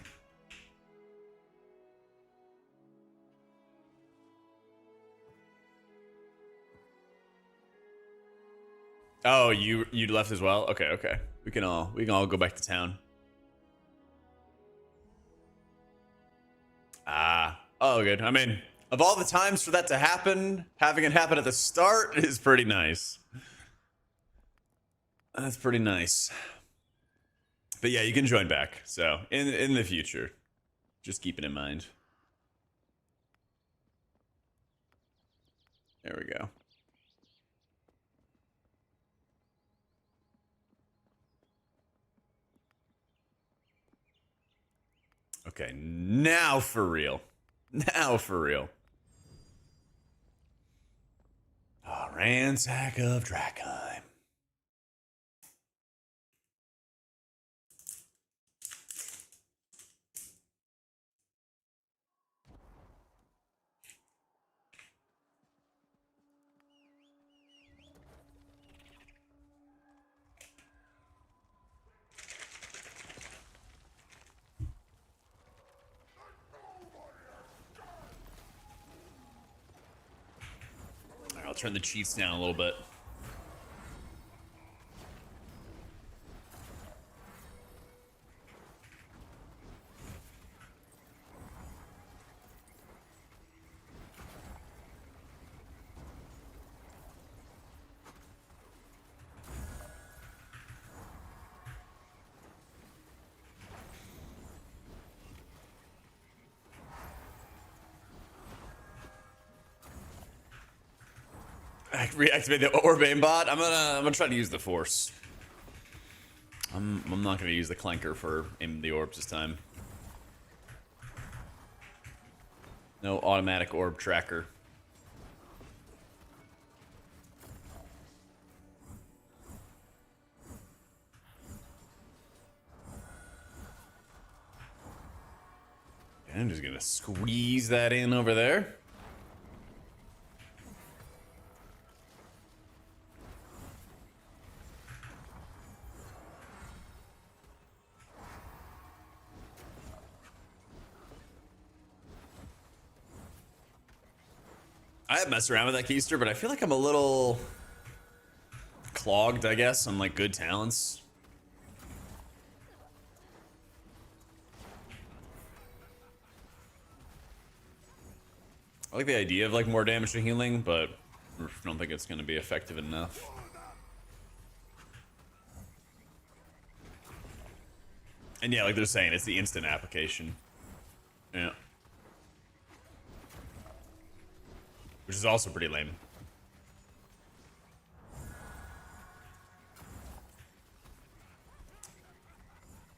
Oh, you left as well? Okay, okay. We can all go back to town. Ah. Oh, good. I mean, of all the times for that to happen, having it happen at the start is pretty nice. That's pretty nice. But yeah, you can join back. So, in the future, just keep it in mind. There we go. Okay, now for real. Now for real. Oh, Ransack of Drakheim. All right, I'll turn the cheats down a little bit. Reactivate the orb aimbot. I'm gonna try to use the force. I'm not gonna use the clanker for aiming the orbs this time. No automatic orb tracker. And I'm just gonna squeeze that in over there. I have messed around with that keister, but I feel like I'm a little clogged, I guess, on like good talents. I like the idea of like more damage to healing, but I don't think it's going to be effective enough. And yeah, like they're saying, it's the instant application. Yeah. Which is also pretty lame.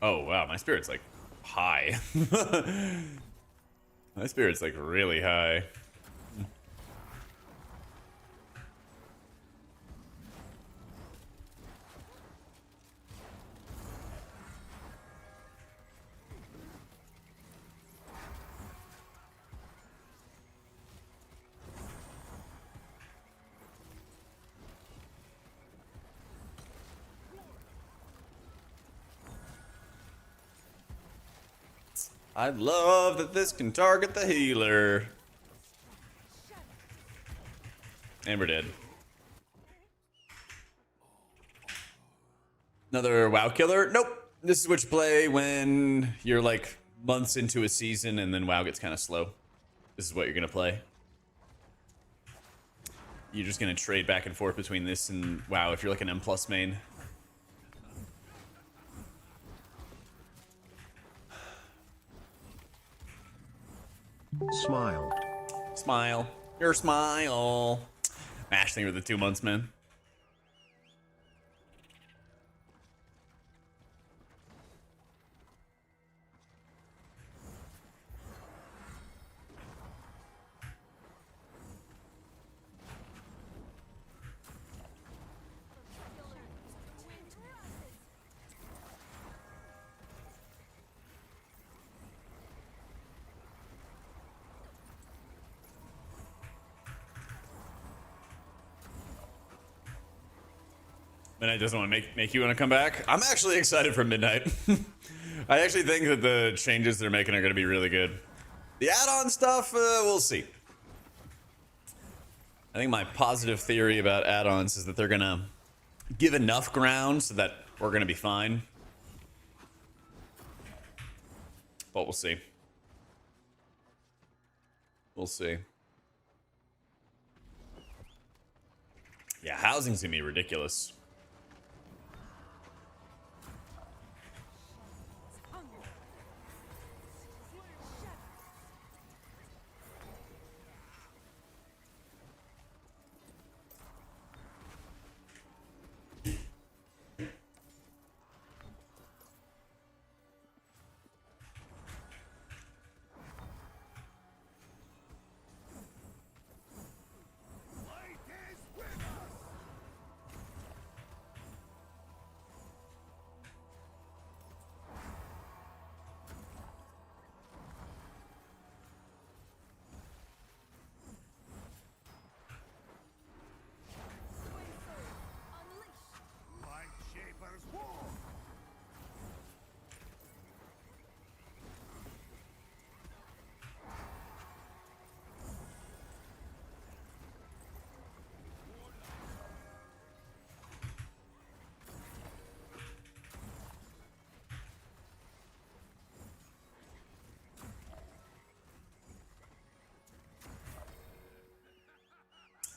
Oh, wow. My spirit's like high. My spirit's like really high. I love that this can target the healer. And we're dead. Another WoW killer? Nope. This is what you play when you're like months into a season and then WoW gets kind of slow. This is what you're gonna play. You're just gonna trade back and forth between this and WoW if you're like an M+ main. Smile. Smile. Your smile. Mash thing for the 2 months, man. Midnight doesn't want to make you want to come back. I'm actually excited for Midnight. I actually think that the changes they're making are going to be really good. The add-on stuff, we'll see. I think my positive theory about add-ons is that they're going to give enough ground so that we're going to be fine. But we'll see. We'll see. Yeah, housing's going to be ridiculous. Light is with us! Light Shaper's war!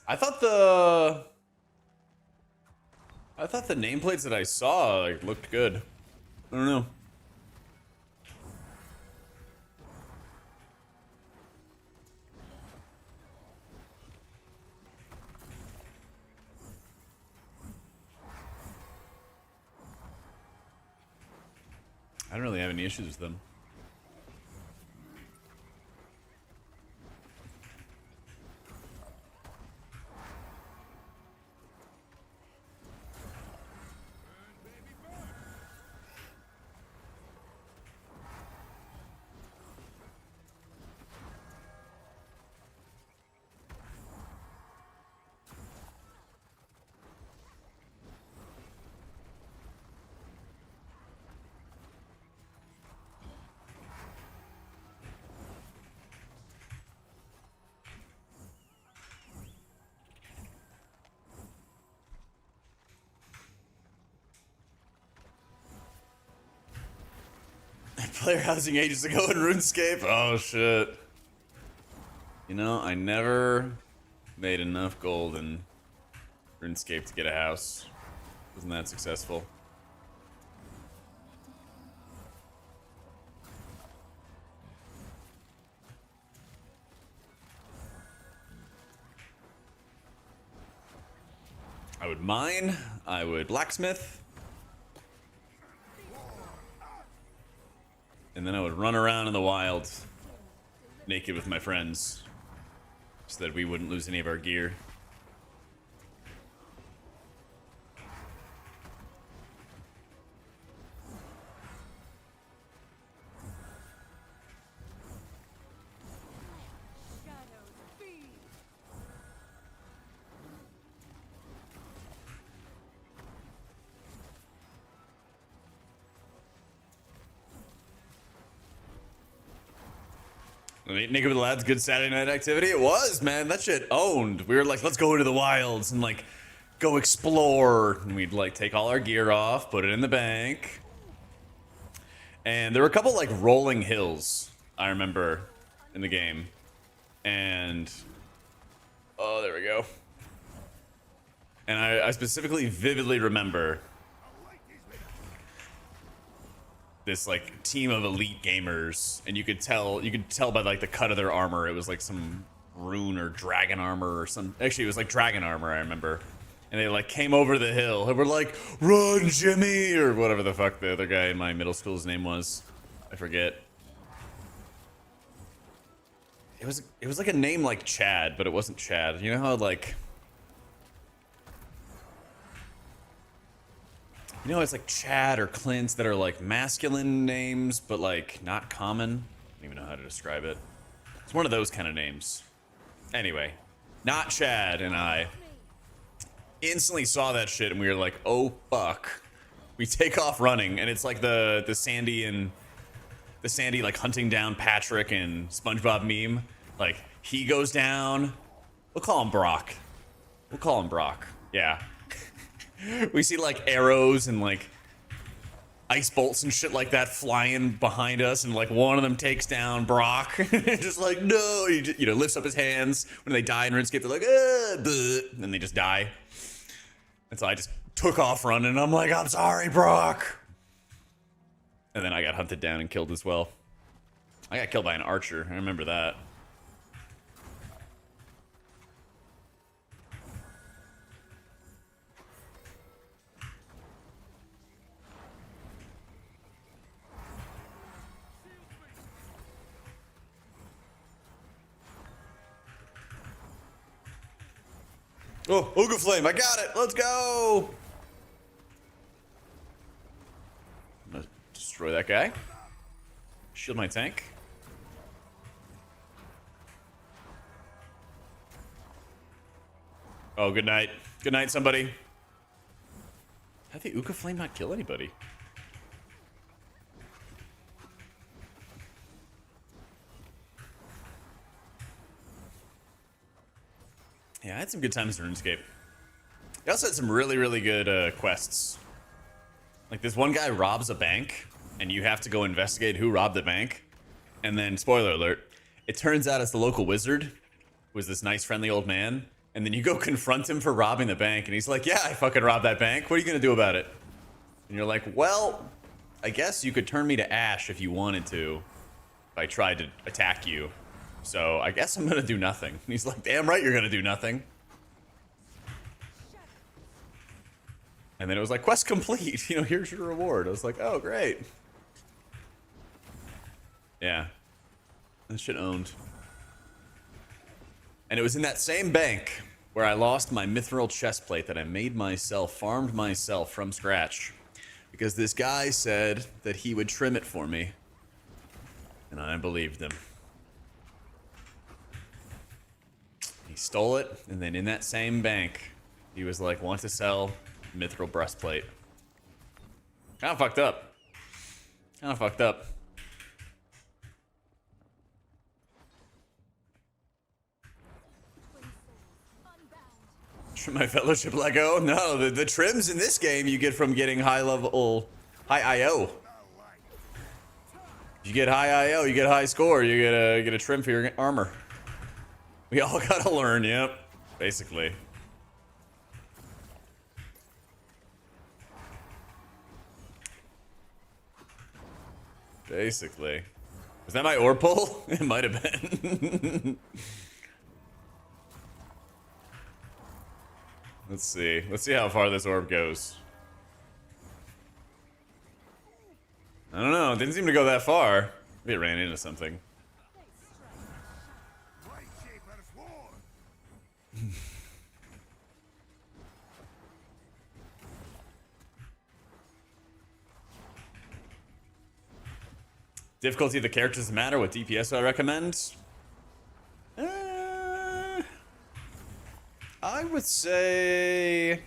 I thought the nameplates that I saw like looked good. I don't know. I don't really have any issues with them. Player housing ages ago in RuneScape? Oh shit. You know, I never made enough gold in RuneScape to get a house. Wasn't that successful? I would mine, I would blacksmith. and then I would run around in the wild, naked with my friends, so that we wouldn't lose any of our gear. Shadows feed. I mean, Naked with the Lads, good Saturday night activity. It was, man. That shit owned. We were like, let's go into the wilds and like go explore. And we'd like take all our gear off, put it in the bank. And there were a couple like rolling hills, I remember, in the game. And oh, there we go. And I specifically vividly remember this like team of elite gamers, and you could tell by like the cut of their armor, it was like some rune or dragon armor or some. Actually, it was like dragon armor, I remember. And they like came over the hill and were like, "Run, Jimmy!" or whatever the fuck the other guy in my middle school's name was. I forget. It was like a name like Chad, but it wasn't Chad. You know how like. You know, it's like Chad or Clint that are like masculine names, but like not common. I don't even know how to describe it. It's one of those kind of names. Anyway, not Chad and I instantly saw that shit and we were like, oh fuck. We take off running and it's like the Sandy like hunting down Patrick and SpongeBob meme. Like he goes down. We'll call him Brock. Yeah. We see like arrows and like ice bolts and shit like that flying behind us, and like one of them takes down Brock. Just like no, he just, lifts up his hands when they die in RuneScape. They're like, and then they just die. And so I just took off running. And I'm like, I'm sorry, Brock. And then I got hunted down and killed as well. I got killed by an archer. I remember that. Oh, Ooga Flame, I got it. Let's go. I'm gonna destroy that guy. Shield my tank. Oh, good night. Good night, somebody. How did the Ooga Flame not kill anybody? Yeah, I had some good times in RuneScape. I also had some really, really good quests. Like this one guy robs a bank, and you have to go investigate who robbed the bank. And then, spoiler alert, it turns out it's the local wizard, who was this nice, friendly old man. And then you go confront him for robbing the bank, and he's like, yeah, I fucking robbed that bank. What are you gonna do about it? And you're like, well, I guess you could turn me to ash if you wanted to, if I tried to attack you. So I guess I'm gonna do nothing. And he's like, damn right you're gonna do nothing. And then it was like, quest complete. Here's your reward. I was like, oh, great. Yeah. That shit owned. And it was in that same bank where I lost my mithril chestplate that I made myself, farmed myself from scratch. Because this guy said that he would trim it for me. And I believed him. He stole it, and then in that same bank, he was like, want to sell mithril breastplate. Kind of fucked up. Trim my fellowship Lego? No, the trims in this game you get from getting high IO. You get high IO, you get high score, you get a trim for your armor. We all gotta learn, yep. Basically. Was that my ore pull? It might have been. Let's see. Let's see how far this orb goes. I don't know. It didn't seem to go that far. Maybe it ran into something. Right Shaper's war. Difficulty of the characters doesn't matter. What DPS do I recommend? I would say...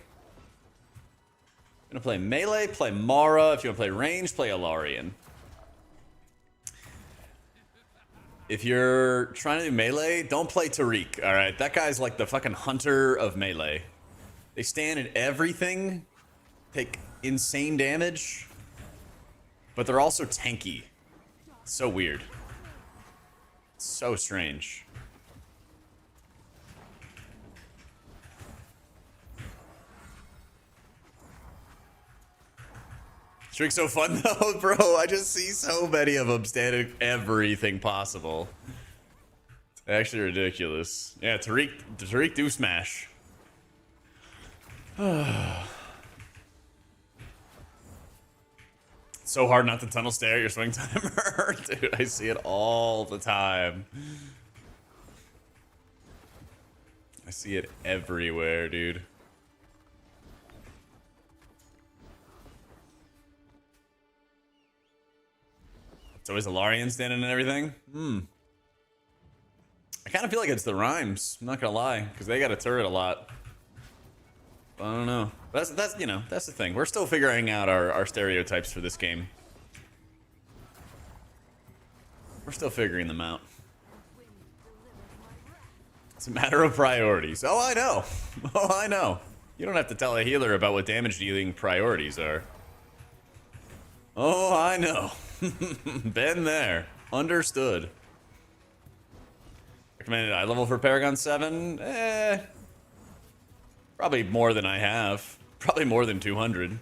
If you want to play melee, play Mara. If you want to play range, play Alarian. If you're trying to do melee, don't play Tariq, alright? That guy's like the fucking hunter of melee. They stand in everything, take insane damage, but they're also tanky. It's so weird. It's so strange. Tariq's so fun though, bro. I just see so many of them standing everything possible. It's actually ridiculous. Yeah, Tariq do smash. So hard not to tunnel stare at your swing timer. Dude, I see it all the time. I see it everywhere, dude. It's always Alarian standing and everything. I kind of feel like it's the Rhymes. I'm not gonna lie, because they got a turret a lot. I don't know. That's you know, that's the thing. We're still figuring out our stereotypes for this game. We're still figuring them out. It's a matter of priorities. Oh, I know. Oh, I know. You don't have to tell a healer about what damage dealing priorities are. Oh, I know. Been there. Understood. Recommended eye level for Paragon 7? Probably more than I have. Probably more than 200.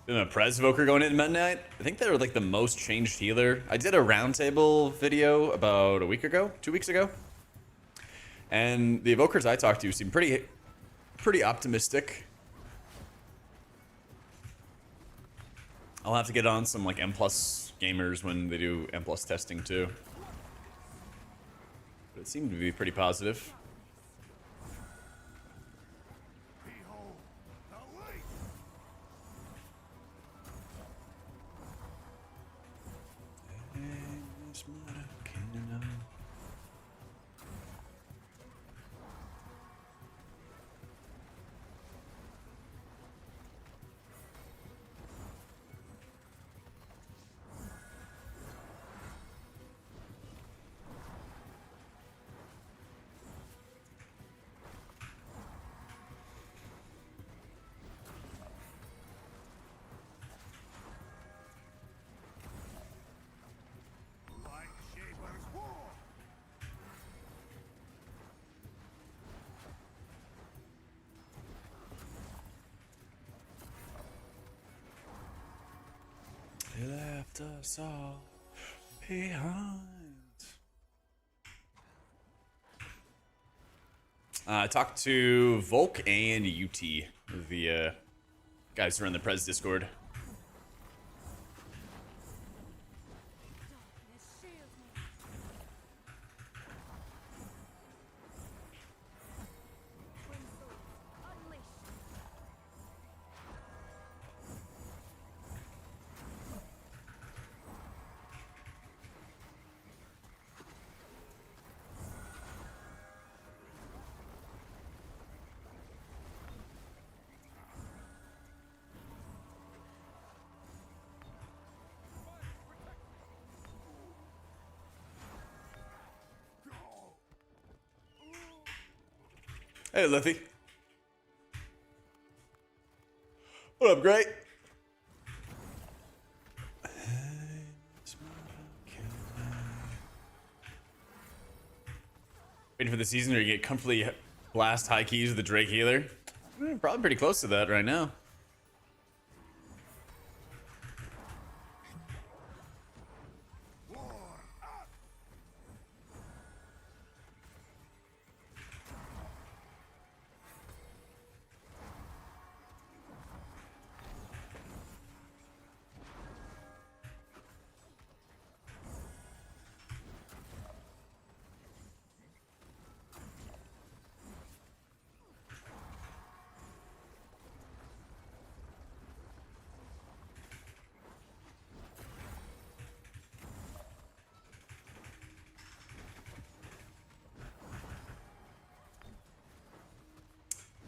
Been a Prez Vigour going into Midnight. I think they were like the most changed healer. I did a roundtable video about a week ago, 2 weeks ago. And the evokers I talked to seem pretty optimistic. I'll have to get on some like M+ gamers when they do M+ testing too. But it seemed to be pretty positive. Behold the light. Right Shaper's war. They left us all behind. I talked to Volk and UT, the guys who run the Prez Discord. Darkness shields me. Twin swords, unleash. Hey, Liffy. What up, Great? Waiting for the season where you get comfortably blast high keys with the Drake healer. Probably pretty close to that right now.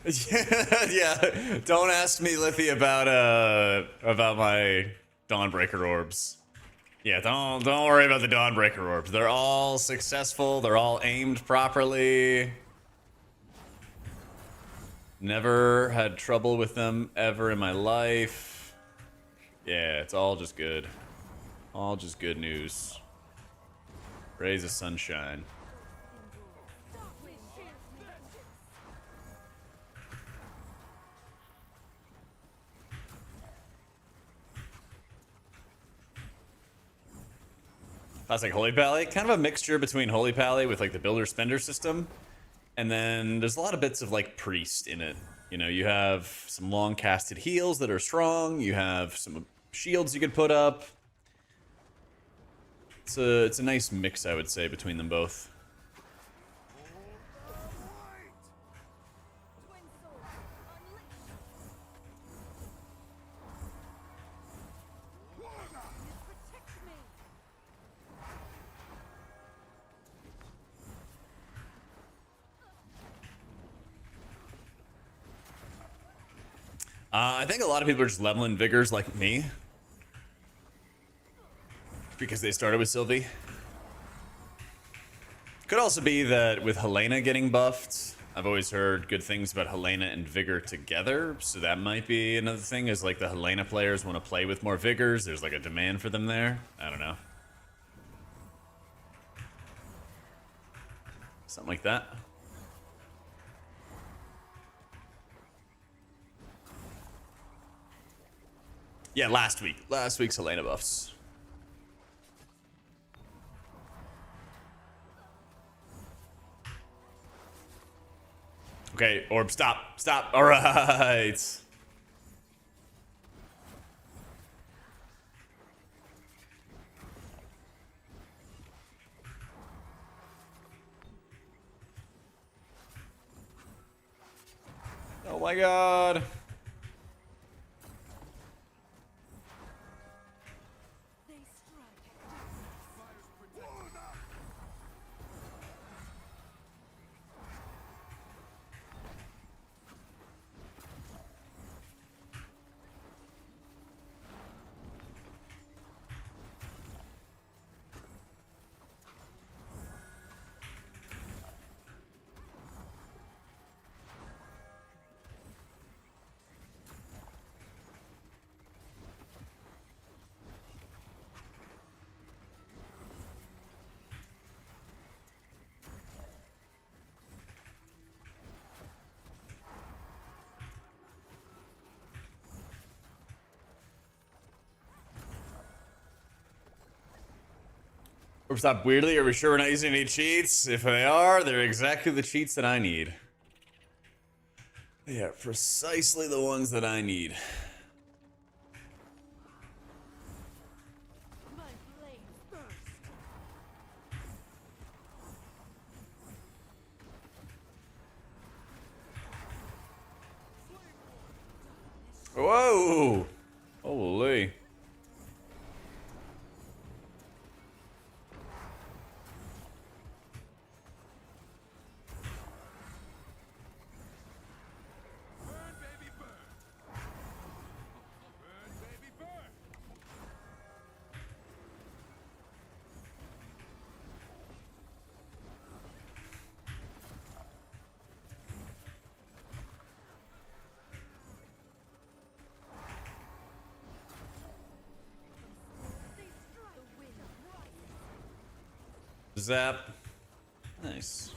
Yeah. Don't ask me, Lithy, about my Dawnbreaker orbs. Yeah, don't worry about the Dawnbreaker orbs. They're all successful. They're all aimed properly. Never had trouble with them ever in my life. Yeah, it's all just good. All just good news. Rays of sunshine. That's like Holy Pally. Kind of a mixture between Holy Pally with like the builder spender system. And then there's a lot of bits of like priest in it. You know, you have some long casted heals that are strong. You have some shields you could put up. It's a nice mix, I would say, between them both. Twin swords, unleash. Protect me. I think a lot of people are just leveling Vigors like me. Because they started with Sylvie. Could also be that with Helena getting buffed, I've always heard good things about Helena and Vigour together, so that might be another thing, is like the Helena players want to play with more Vigors, there's like a demand for them there. I don't know. Something like that. Yeah, last week's Helena buffs. Okay, orb, stop. All right. Oh my god. They strike Orb, stop. Weirdly, are we sure we're not using any cheats? If they are, they're exactly the cheats that I need. Yeah, precisely the ones that I need. my blade burst. Whoa! Holy. Burn, baby, burn. Burn, baby, burn. They strike the wind rises. Zap. Nice.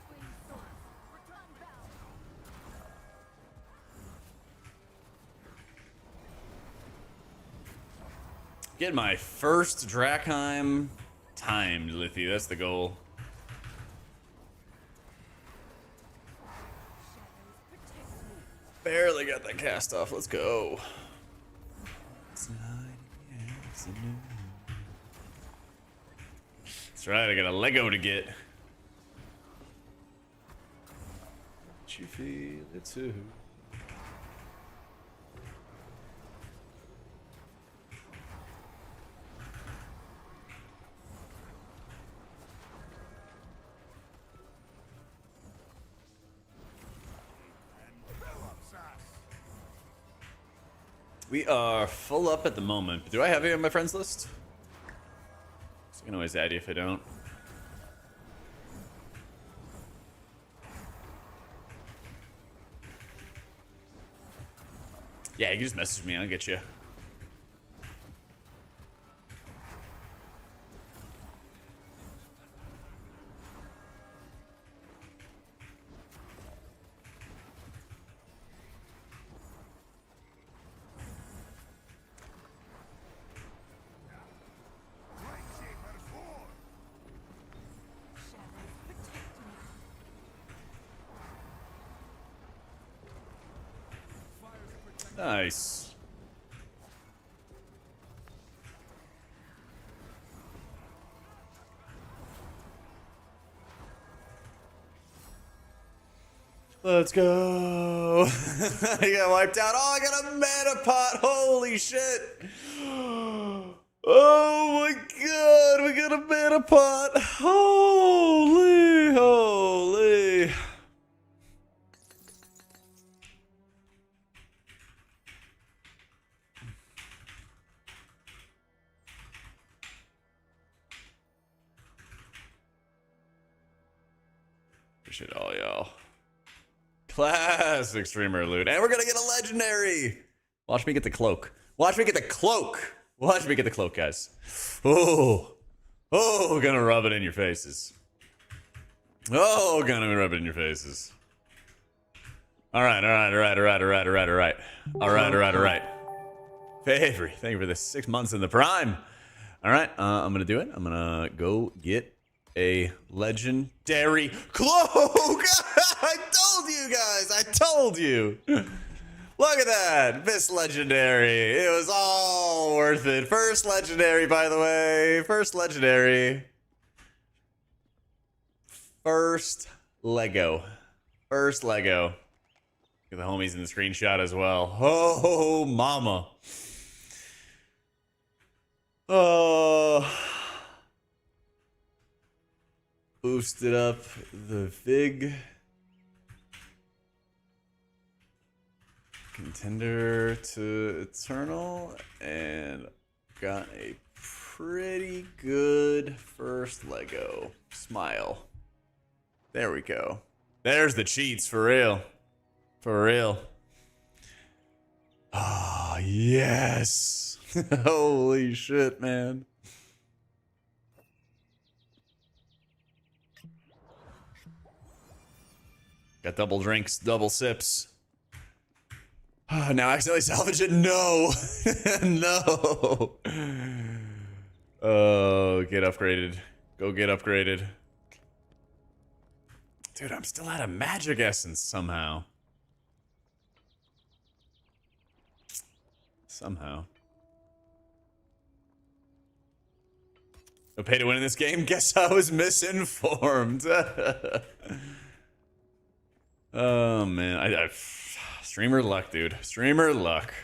Twin swords, unbound. Get my first Drakheim timed, Lithy. That's the goal. Shadows protect me. Barely got that cast off. Let's go. That's right. I got a Lego to get. You feel it too. We are full up at the moment. Do I have you on my friends list? I can always add you if I don't. Yeah, you can just message me. I'll get you. Nice. Let's go. I got wiped out. Oh, I got a mana pot. Holy shit. Oh my god, we got a mana pot. Holy, holy. Appreciate all y'all. Classic streamer loot. And we're gonna get a legendary. Watch me get the cloak. Watch me get the cloak. Watch me get the cloak, guys. Oh. Oh, gonna rub it in your faces. Oh, gonna rub it in your faces. Alright. Favorite. Thank you for the 6 months in the prime. Alright, I'm gonna do it. I'm gonna go get a legendary cloak. I told you guys. I told you. Look at that. This legendary. It was all worth it. First legendary, by the way. First legendary. First Lego. First Lego. Get the homies in the screenshot as well. Oh, mama. Oh. Boosted up the Vig. Contender to Eternal. And got a pretty good first Lego. Smile. There we go. There's the cheats for real. For real. Ah, yes. Holy shit, man. Got double drinks, double sips. Oh, now I accidentally salvage it. No. No. Oh, get upgraded. Go get upgraded. Dude, I'm still out of magic essence somehow. Somehow. No pay to win in this game? Guess I was misinformed. Oh, man. Streamer luck, dude. Streamer luck.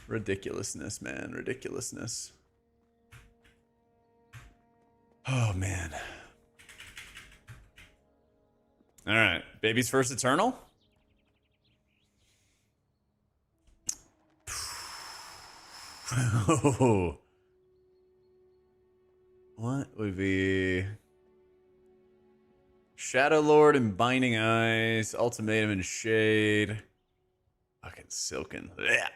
Ridiculousness, man. Ridiculousness. Oh, man. All right. Baby's first Eternal? Oh. What would be Shadow Lord and Binding Eyes, Ultimatum and Shade, fucking Silken. Blech.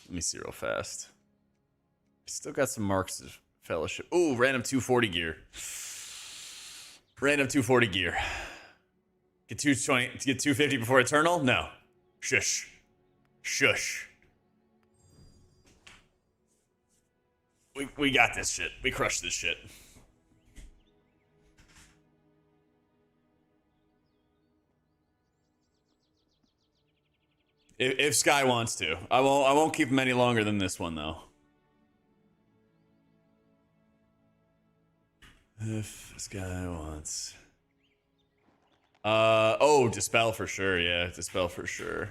Let me see real fast. Still got some marks of Fellowship. Ooh, random 240 gear. Random 240 gear. Get 220. Get 250 before Eternal? No. Shush. Shush. We got this shit. We crushed this shit. If Sky wants to. I won't keep him any longer than this one though. If Sky wants. Oh, Dispel for sure, yeah. Dispel for sure.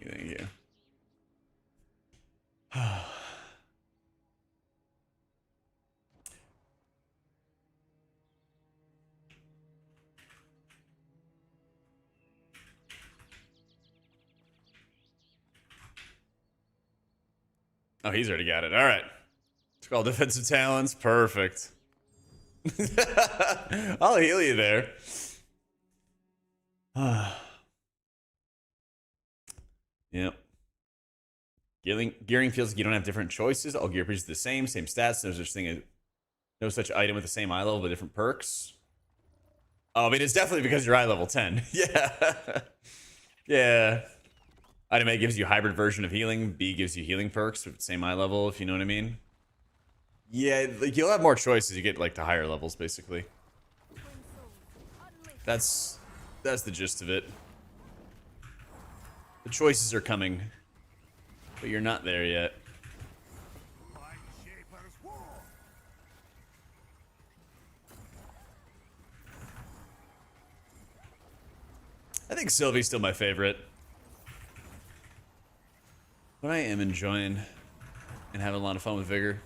Thank you. Oh, he's already got it. All right. It's called defensive talents. Perfect. I'll heal you there. Yep. Gearing feels like you don't have different choices. All gear produces the same stats. There's such thing as no such item with the same eye level but different perks. Oh, I mean, it's definitely because you're eye level 10. Yeah. Yeah. Item A gives you a hybrid version of healing. B gives you healing perks with the same eye level, if you know what I mean. Yeah, like you'll have more choices. You get like to higher levels, basically. That's the gist of it. The choices are coming, but you're not there yet. Mind Shaper's war. I think Sylvie's still my favorite. But I am enjoying and having a lot of fun with Vigor.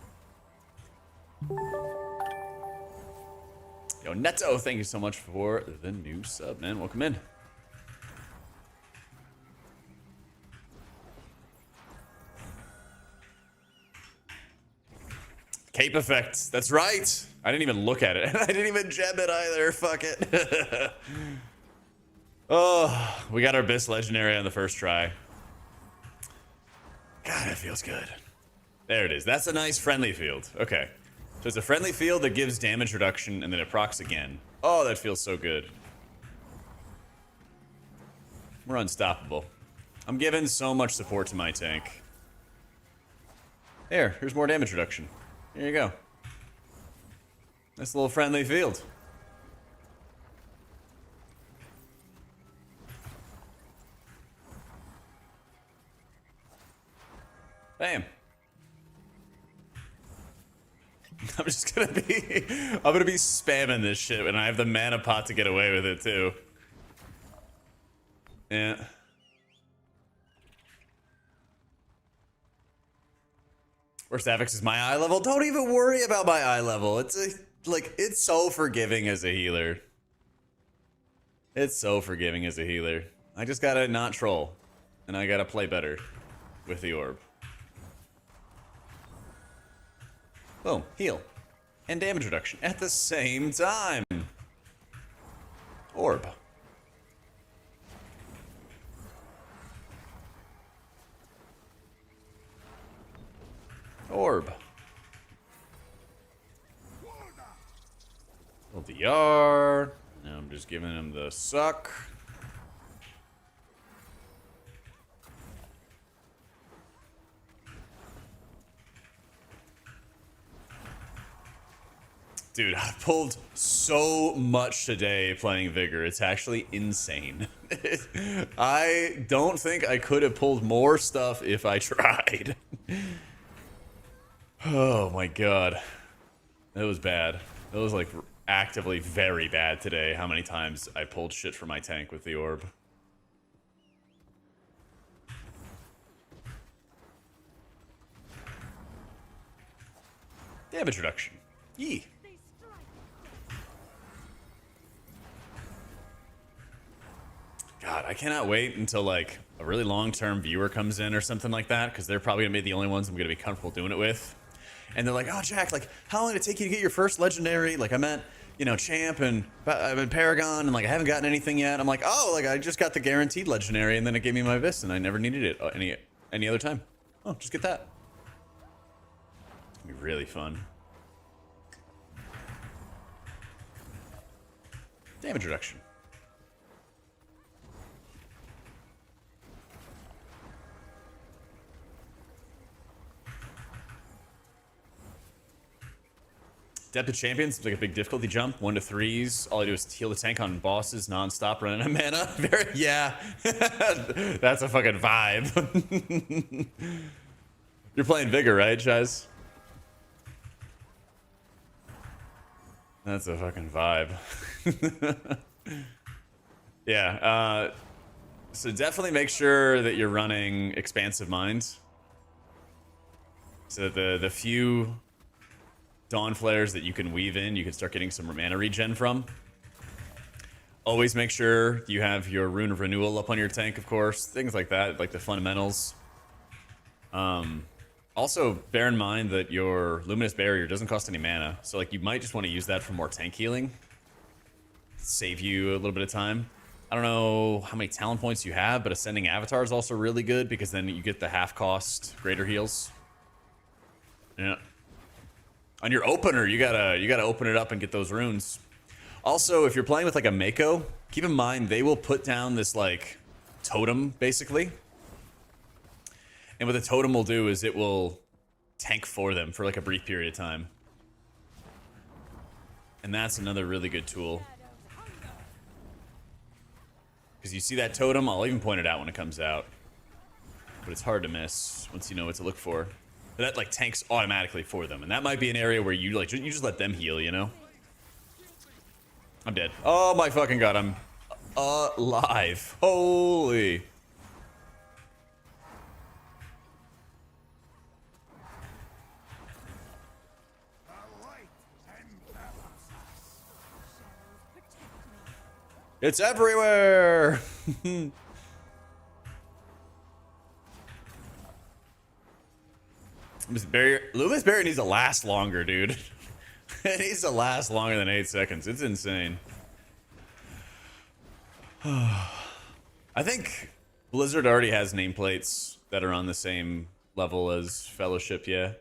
Yo, Neto, thank you so much for the new sub, man. Welcome in. Cape effect. That's right. I didn't even look at it. I didn't even gem it either. Fuck it. Oh, we got our Abyss Legendary on the first try. God, it feels good. There it is. That's a nice friendly field. Okay. So it's a friendly field that gives damage reduction and then it procs again. Oh, that feels so good. We're unstoppable. I'm giving so much support to my tank. Here's more damage reduction. Here you go. Nice little friendly field. Bam. I'm gonna be spamming this shit and I have the mana pot to get away with it too. Yeah. Worst affix is my eye level. Don't even worry about my eye level. It's so forgiving as a healer. It's so forgiving as a healer. I just gotta not troll. And I gotta play better with the orb. Boom, heal. And damage reduction at the same time. Orb. Orb. Little DR. Now I'm just giving him the suck. Dude, I pulled so much today playing Vigor. It's actually insane. I don't think I could have pulled more stuff if I tried. Oh my god. That was bad. That was like actively very bad today, how many times I pulled shit from my tank with the orb. Damage reduction. Yee. God, I cannot wait until like a really long-term viewer comes in or something like that, because they're probably gonna be the only ones I'm gonna be comfortable doing it with. And they're like, "Oh, Jack, like, how long did it take you to get your first legendary?" Like, I meant, you know, champ and I'm in Paragon, and like I haven't gotten anything yet. I'm like, "Oh, like I just got the guaranteed legendary, and then it gave me my Vis, and I never needed it any other time. Oh, just get that." It's gonna be really fun. Damage reduction. Depth of Champions seems like a big difficulty jump. 1 to 3s. All I do is heal the tank on bosses non-stop, running out of mana. Yeah. That's a fucking vibe. You're playing Vigor, right, Chaz? That's a fucking vibe. Yeah. So definitely make sure that you're running Expansive Mind. So the few Dawn Flares that you can weave in, you can start getting some mana regen from. Always make sure you have your Rune of Renewal up on your tank, of course. Things like that, like the fundamentals. Also, bear in mind that your Luminous Barrier doesn't cost any mana, so like you might just want to use that for more tank healing. Save you a little bit of time. I don't know how many talent points you have, but Ascending Avatar is also really good because then you get the half cost greater heals. Yeah. On your opener, you gotta open it up and get those runes. Also, if you're playing with like a Mako, keep in mind they will put down this like totem basically. And what the totem will do is it will tank for them for like a brief period of time. And that's another really good tool. Because you see that totem, I'll even point it out when it comes out. But it's hard to miss once you know what to look for. But that like tanks automatically for them. And that might be an area where you like you just let them heal, you know? I'm dead. Oh my fucking god, I'm alive. Holy. It's everywhere! Luminous Barrier needs to last longer, dude. It needs to last longer than 8 seconds. It's insane. I think Blizzard already has nameplates that are on the same level as Fellowship, yeah.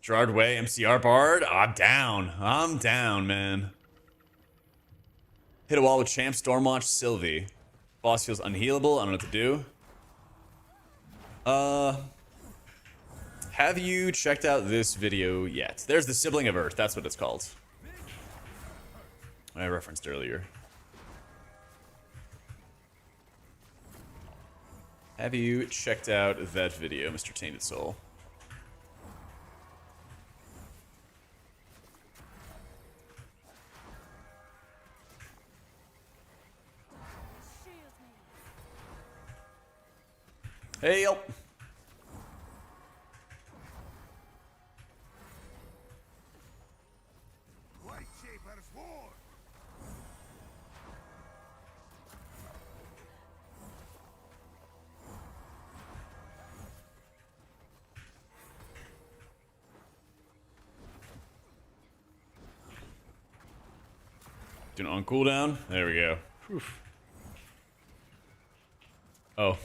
Gerard Way, MCR Bard? I'm down. I'm down, man. Hit a wall with Champ, Stormwatch, Sylvie. Boss feels unhealable. I don't know what to do. Have you checked out this video yet? There's the Sibling of Earth. That's what it's called. I referenced earlier. Have you checked out that video, Mr. Tainted Soul? Hey, yo. White Shaper's War. Doing it on cooldown. There we go. Whew. Oh.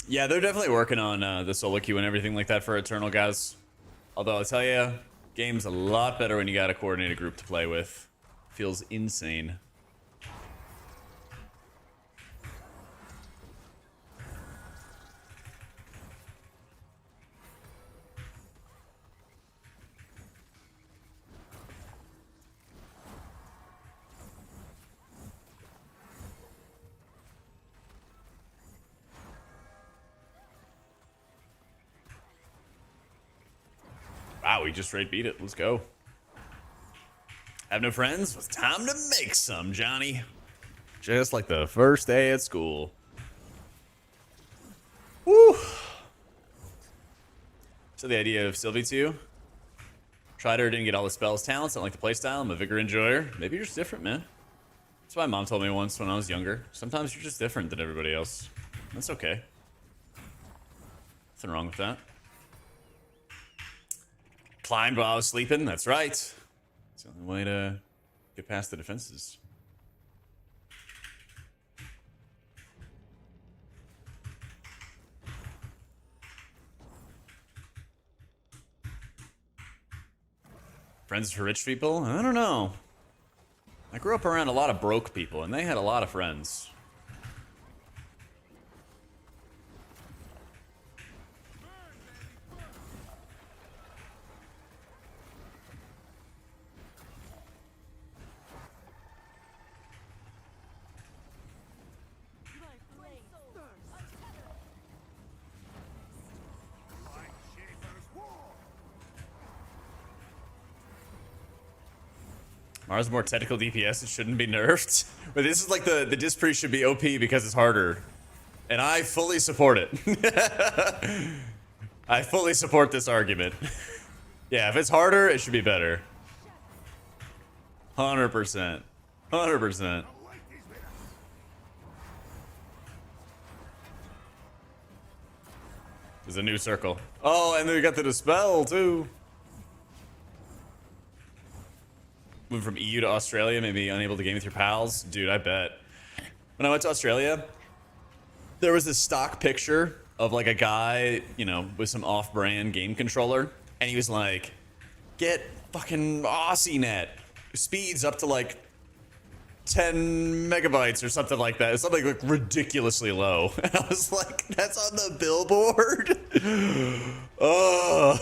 Yeah, they're definitely working on the solo queue and everything like that for Eternal, guys. Although I'll tell you, game's a lot better when you got a coordinated group to play with. Feels insane. Wow, we just straight beat it. Let's go. Have no friends? It's time to make some, Johnny. Just like the first day at school. Woo! So the idea of Sylvie too. Tried her, didn't get all the spells, talents, don't like the playstyle. I'm a Vigor enjoyer. Maybe you're just different, man. That's what my mom told me once when I was younger. Sometimes you're just different than everybody else. That's okay. Nothing wrong with that. Climbed while I was sleeping. That's right. It's the only way to get past the defenses. Friends for rich people? I don't know. I grew up around a lot of broke people, and they had a lot of friends. White Shaper's War. Mars more technical DPS, it shouldn't be nerfed. But this is like the disc priest should be OP because it's harder. And I fully support it. I fully support this argument. Yeah, if it's harder, it should be better. 100%. 100%. There's a new circle. Oh, and then we got the dispel too. Moving from EU to Australia, maybe unable to game with your pals. Dude, I bet. When I went to Australia, there was this stock picture of like a guy, you know, with some off-brand game controller, and he was like, get fucking Aussie net. Speeds up to like 10 megabytes or something like that. It's something like ridiculously low. And I was like, that's on the billboard? Oh.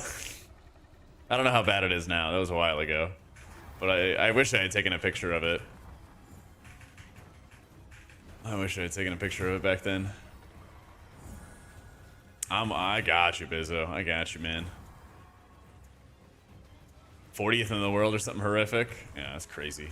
I don't know how bad it is now. That was a while ago. But I wish I had taken a picture of it. I wish I had taken a picture of it back then. I got you, Bizzo. I got you, man. 40th in the world or something horrific? Yeah, that's crazy.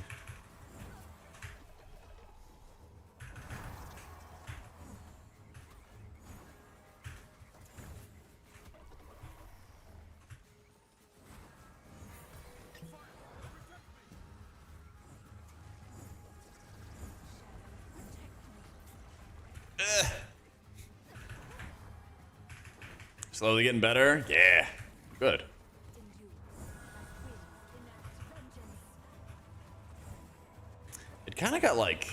Slowly getting better? Yeah. Good. It kind of got like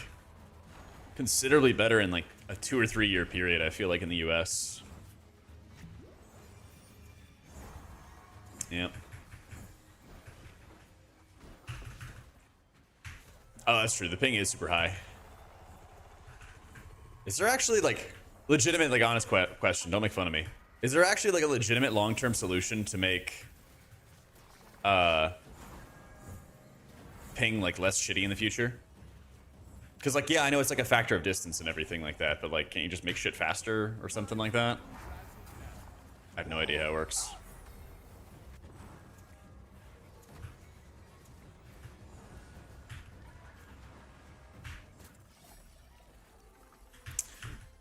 considerably better in like a 2 or 3 year period, I feel like, in the US. Yep. Oh, that's true. The ping is super high. Is there actually like legitimate, like honest question? Don't make fun of me. Is there actually like a legitimate long-term solution to make ping like less shitty in the future? Because like, yeah, I know it's like a factor of distance and everything like that, but like, can't you just make shit faster or something like that? I have no idea how it works.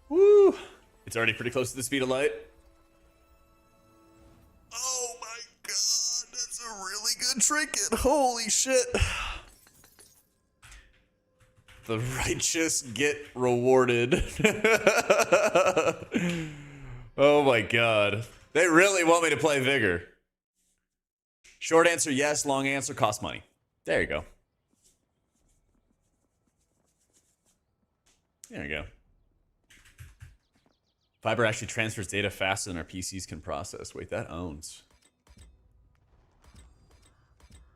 Woo! It's already pretty close to the speed of light. Oh my god, that's a really good trinket. Holy shit. The righteous get rewarded. Oh my god. They really want me to play Vigor. Short answer, yes. Long answer, cost money. There you go. There you go. Fiber actually transfers data faster than our PCs can process. Wait, that owns.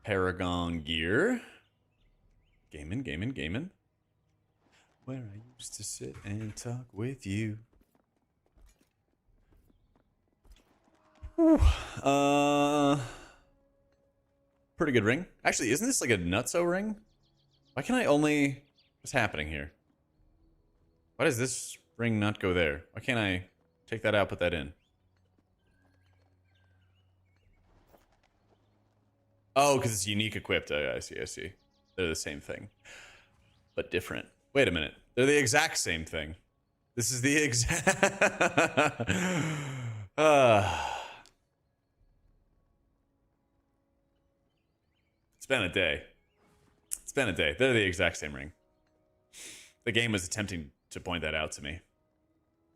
Paragon gear. Gaming, gaming, gaming. Where I used to sit and talk with you. Whew. Pretty good ring. Actually, isn't this like a nutso ring? Why can I only... What's happening here? Why does this ring not go there? Why can't I take that out, put that in? Oh, because it's unique equipped. Oh, I see, I see. They're the same thing, but different. Wait a minute. They're the exact same thing. This is the exact... It's been a day. It's been a day. They're the exact same ring. The game was attempting to point that out to me,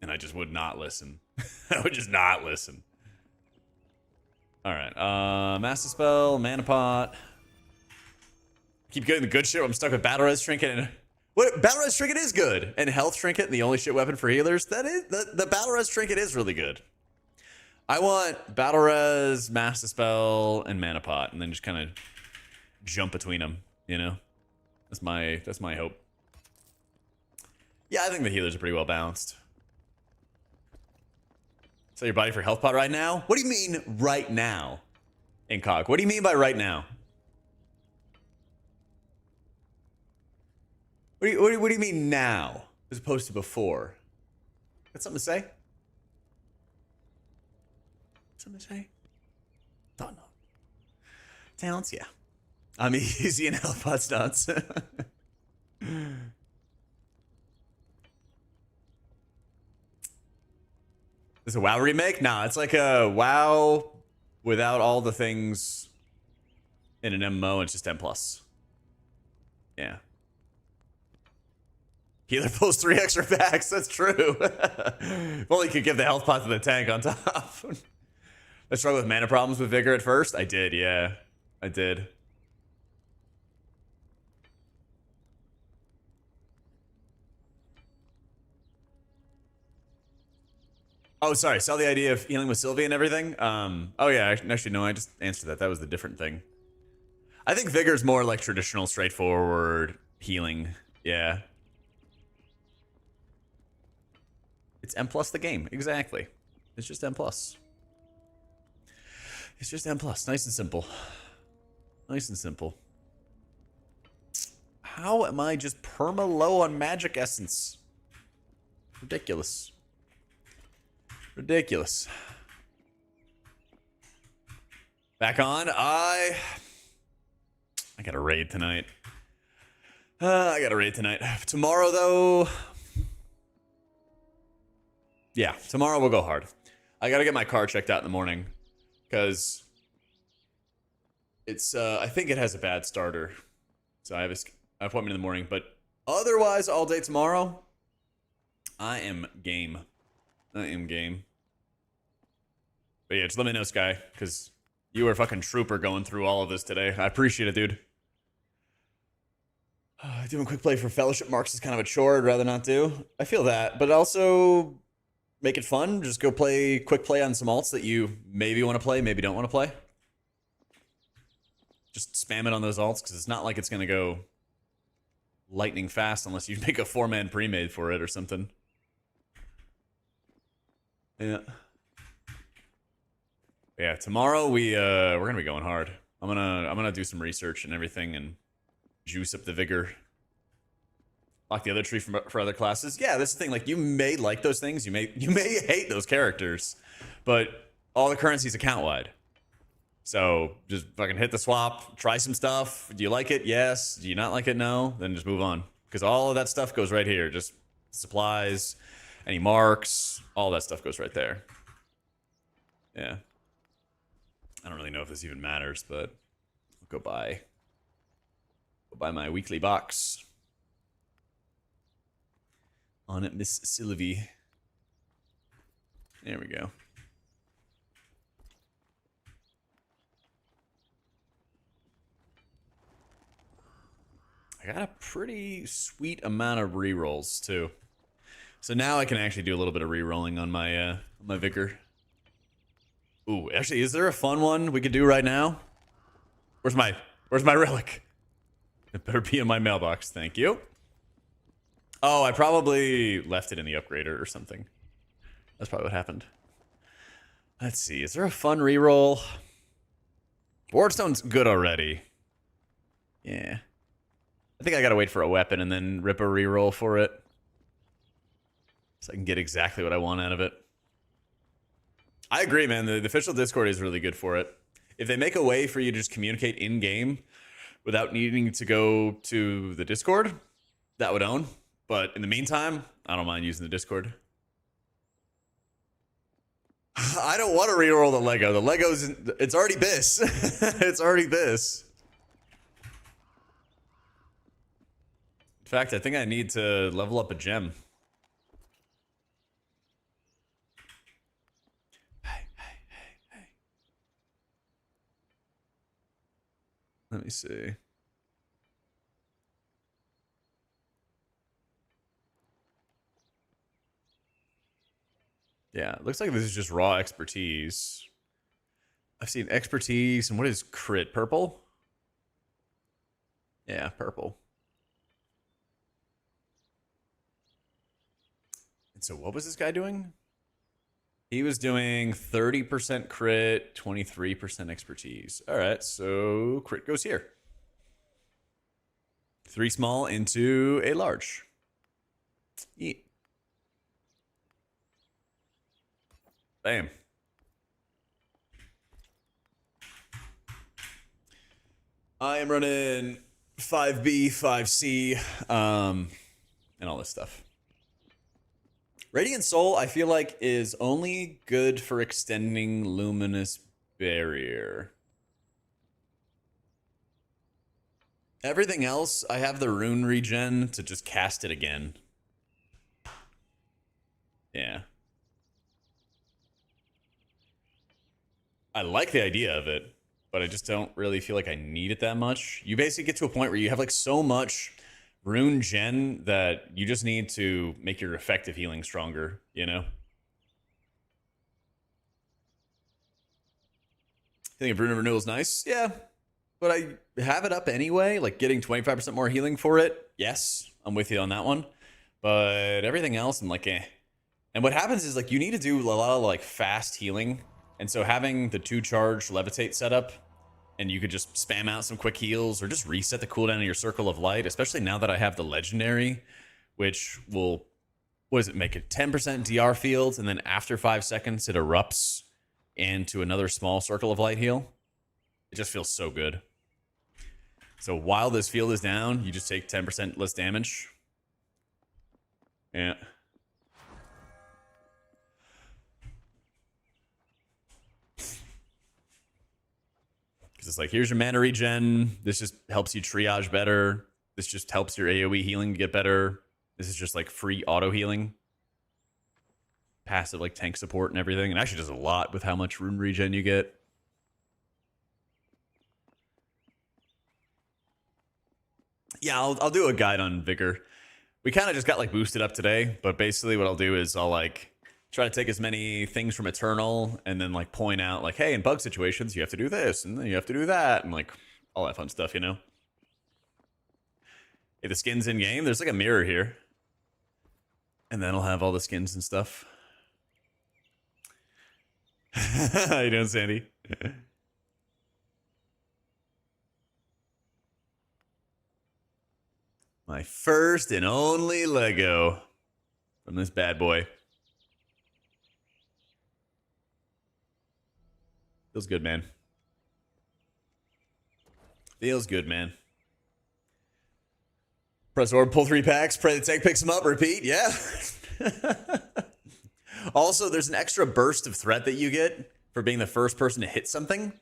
and I just would not listen. I would just not listen. All right. Master Spell, Mana Pot. Keep getting the good shit. I'm stuck with Battle Res Trinket. And what? Battle Res Trinket is good. And Health Trinket, the only shit weapon for healers. That is the Battle Res Trinket is really good. I want Battle Res, Master Spell, and Mana Pot, and then just kind of jump between them. You know, that's my hope. Yeah, I think the healers are pretty well balanced. Sell your body for health pot right now? What do you mean right now? Incog, what do you mean by right now? What do you mean now as opposed to before? Got something to say? Something to say? Don't know. Talents, yeah. I'm easy in health pot stunts. Is it a WoW remake? Nah, it's like a WoW without all the things in an MMO, it's just M+. Yeah. Healer pulls 3 extra packs. That's true. If only you could give the health pot to the tank on top. I struggled with mana problems with Vigor at first. I did, yeah. I did. Oh, sorry. Saw the idea of healing with Sylvie and everything. Oh yeah. Actually, no. I just answered that. That was the different thing. I think Vigor's more like traditional, straightforward healing. Yeah. It's M+ the game. Exactly. It's just M+. It's just M+. Nice and simple. Nice and simple. How am I just perma low on magic essence? Ridiculous. Ridiculous. Back on. I got a raid tonight. Tomorrow, though. Yeah, tomorrow we'll go hard. I gotta get my car checked out in the morning. Because it's, I think it has a bad starter. So I have an appointment in the morning. But otherwise, all day tomorrow, I am game. I am game. But yeah, just let me know, Sky, because you were a fucking trooper going through all of this today. I appreciate it, dude. Doing quick play for fellowship marks is kind of a chore I'd rather not do. I feel that, but also make it fun. Just go play quick play on some alts that you maybe want to play, maybe don't want to play. Just spam it on those alts, because it's not like it's going to go lightning fast unless you make a 4-man pre-made for it or something. Yeah, tomorrow we're gonna be going hard. I'm gonna do some research and everything and juice up the vigor. Lock the other tree for other classes. Yeah, that's the thing. Like, you may like those things, you may hate those characters, but all the currency's account wide. So just fucking hit the swap, try some stuff. Do you like it? Yes. Do you not like it? No. Then just move on, because all of that stuff goes right here. Just supplies, any marks, all that stuff goes right there. Yeah. I don't really know if this even matters, but I'll go buy my weekly box. On it, Miss Sylvie. There we go. I got a pretty sweet amount of rerolls too. So now I can actually do a little bit of rerolling on my my Vigor. Ooh, actually, is there a fun one we could do right now? Where's my relic? It better be in my mailbox, thank you. Oh, I probably left it in the upgrader or something. That's probably what happened. Let's see, is there a fun reroll? Wardstone's good already. Yeah. I think I gotta wait for a weapon and then rip a reroll for it, so I can get exactly what I want out of it. I agree, man. The official Discord is really good for it. If they make a way for you to just communicate in-game without needing to go to the Discord, that would own. But in the meantime, I don't mind using the Discord. I don't want to reroll the Lego. The Lego's, it's already this. It's already this. In fact, I think I need to level up a gem. Let me see. Yeah, it looks like this is just raw expertise. I've seen expertise, and what is crit? Purple? Yeah, purple. And so what was this guy doing? He was doing 30% crit, 23% expertise. All right, so crit goes here. 3 small into a large. Eat. Bam. I am running 5B, 5C, and all this stuff. Radiant Soul, I feel like, is only good for extending Luminous barrier. Everything else, I have the rune regen to just cast it again. Yeah. I like the idea of it, but I just don't really feel like I need it that much. You basically get to a point where you have like so much rune gen that you just need to make your effective healing stronger, you know? Think of Rune of Renewal is nice? Yeah. But I have it up anyway, like getting 25% more healing for it. Yes, I'm with you on that one. But everything else, I'm like, eh. And what happens is like you need to do a lot of like fast healing. And so having the 2-charge levitate setup, and you could just spam out some quick heals or just reset the cooldown of your circle of light, especially now that I have the legendary, which will, what does it make it? 10% DR field, and then after 5 seconds, it erupts into another small circle of light heal. It just feels so good. So while this field is down, you just take 10% less damage. Yeah. Because it's like, here's your mana regen. This just helps you triage better. This just helps your AoE healing get better. This is just like free auto healing. Passive like tank support and everything. It actually does a lot with how much rune regen you get. Yeah, I'll do a guide on Vigor. We kind of just got like boosted up today, but basically what I'll do is I'll like try to take as many things from Eternal and then like point out like, hey, in bug situations, you have to do this and then you have to do that and like all that fun stuff, you know? If the skin's in game, there's like a mirror here. And then I'll have all the skins and stuff. How you doing, Sandy? My first and only Lego from this bad boy. Feels good, man. Feels good, man. Press orb, pull 3 packs, pray the tech picks them up, repeat. Yeah. Also, there's an extra burst of threat that you get for being the first person to hit something.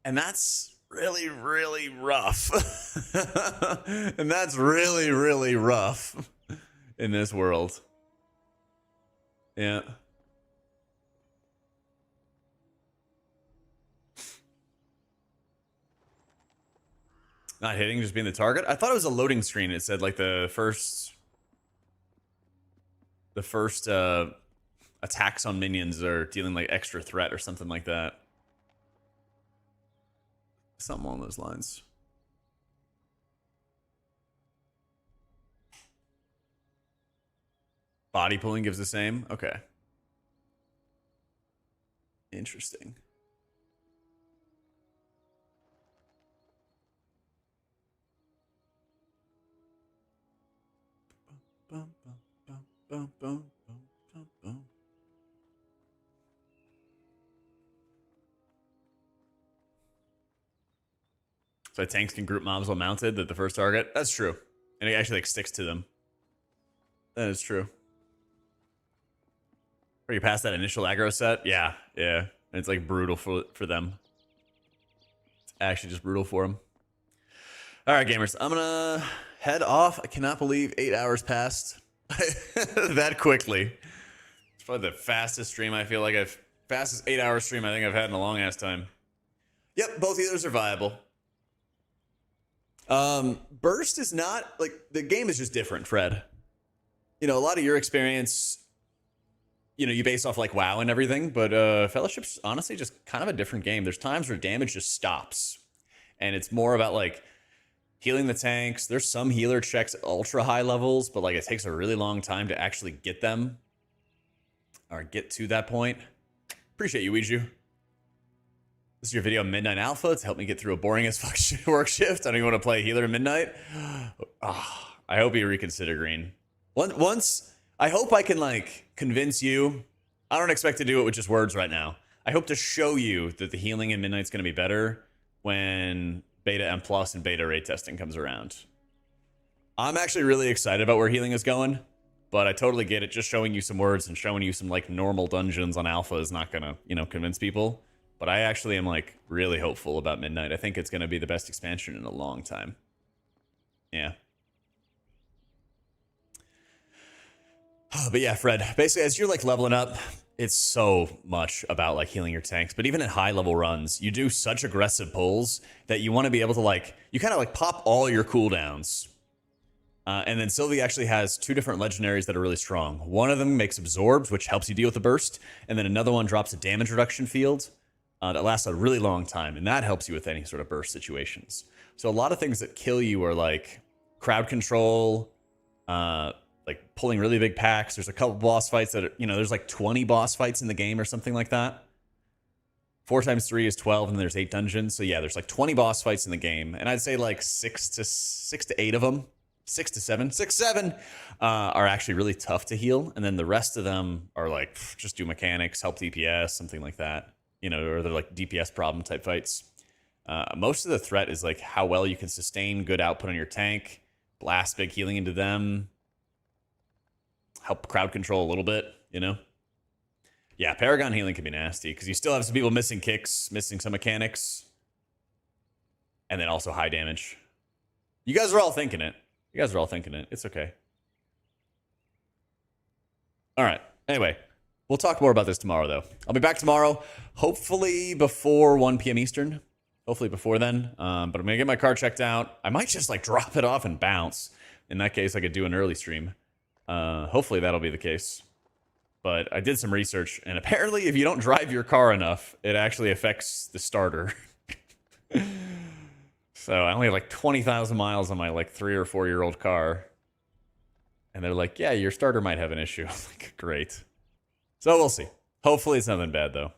And that's really, really rough. And that's really, really rough in this world. Yeah. Not hitting, just being the target. I thought it was a loading screen. It said like the first attacks on minions are dealing like extra threat or something like that. Something along those lines. Body pulling gives the same? Okay. Interesting. Bum, bum, bum, bum, bum, bum, bum. So tanks can group mobs while mounted at the first target. That's true. And it actually like sticks to them. That is true. Are you past that initial aggro set? Yeah, yeah. And it's like brutal for them. It's actually just brutal for them. All right, gamers. I'm gonna head off. I cannot believe 8 hours passed that quickly. It's probably the fastest stream I feel like fastest 8 hour stream I think I've had in a long ass time. Yep, both healers are viable. Burst is not like the game is just different, Fred. You know, a lot of your experience, you know, you base off like WoW and everything, but Fellowship's honestly just kind of a different game. There's times where damage just stops, and it's more about like healing the tanks. There's some healer checks at ultra high levels, but like it takes a really long time to actually get them or get to that point. Appreciate you, Ouija. This is your video on Midnight Alpha to help me get through a boring as fuck work shift. I don't even want to play healer at midnight. Oh, I hope you reconsider, Green. Once, I hope I can like convince you. I don't expect to do it with just words right now. I hope to show you that the healing in Midnight's going to be better when Beta M and Beta Ray testing comes around. I'm actually really excited about where healing is going. But I totally get it. Just showing you some words and showing you some like normal dungeons on alpha is not gonna, you know, convince people. But I actually am like really hopeful about Midnight. I think it's gonna be the best expansion in a long time. Yeah. But yeah, Fred, basically as you're like leveling up, it's so much about like healing your tanks. But even at high level runs, you do such aggressive pulls that you want to be able to like, you kind of like pop all your cooldowns. And then Sylvie actually has 2 different legendaries that are really strong. One of them makes absorbs, which helps you deal with the burst. And then another one drops a damage reduction field that lasts a really long time. And that helps you with any sort of burst situations. So a lot of things that kill you are like crowd control, like pulling really big packs. There's a couple boss fights that are, you know, there's like 20 boss fights in the game or something like that. 4 times 3 is 12, and there's 8 dungeons. So yeah, there's like 20 boss fights in the game. And I'd say like 6 to 8 of them. 6 to 7 are actually really tough to heal, and then the rest of them are like just do mechanics, help DPS, something like that, you know, or they're like DPS problem type fights. Most of the threat is like how well you can sustain good output on your tank, blast big healing into them, help crowd control a little bit, you know. Yeah, Paragon healing can be nasty because you still have some people missing kicks, missing some mechanics, and then also high damage. You guys are all thinking it. You guys are all thinking it. It's okay. All right. Anyway, we'll talk more about this tomorrow, though. I'll be back tomorrow, hopefully before 1 p.m. Eastern. Hopefully before then. But I'm going to get my car checked out. I might just like drop it off and bounce. In that case, I could do an early stream. Hopefully that'll be the case. But I did some research, and apparently if you don't drive your car enough, it actually affects the starter. So I only have like 20,000 miles on my like 3 or 4 year old car. And they're like, yeah, your starter might have an issue. I'm like, great. So we'll see. Hopefully it's nothing bad though.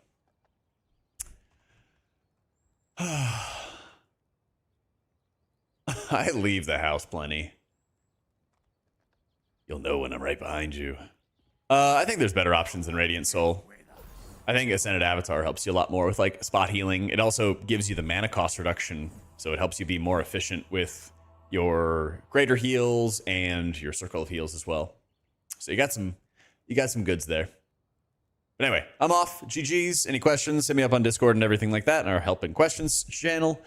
I leave the house plenty. You'll know when I'm right behind you. I think there's better options than Radiant Soul. I think Ascended Avatar helps you a lot more with like spot healing. It also gives you the mana cost reduction. So it helps you be more efficient with your greater heals and your circle of heals as well. So you got some goods there. But anyway, I'm off. GG's. Any questions? Hit me up on Discord and everything like that in our Helping Questions channel.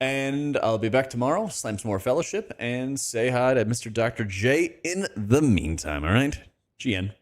And I'll be back tomorrow, slam some more Fellowship, and say hi to Mr. Dr. J in the meantime, all right? GN.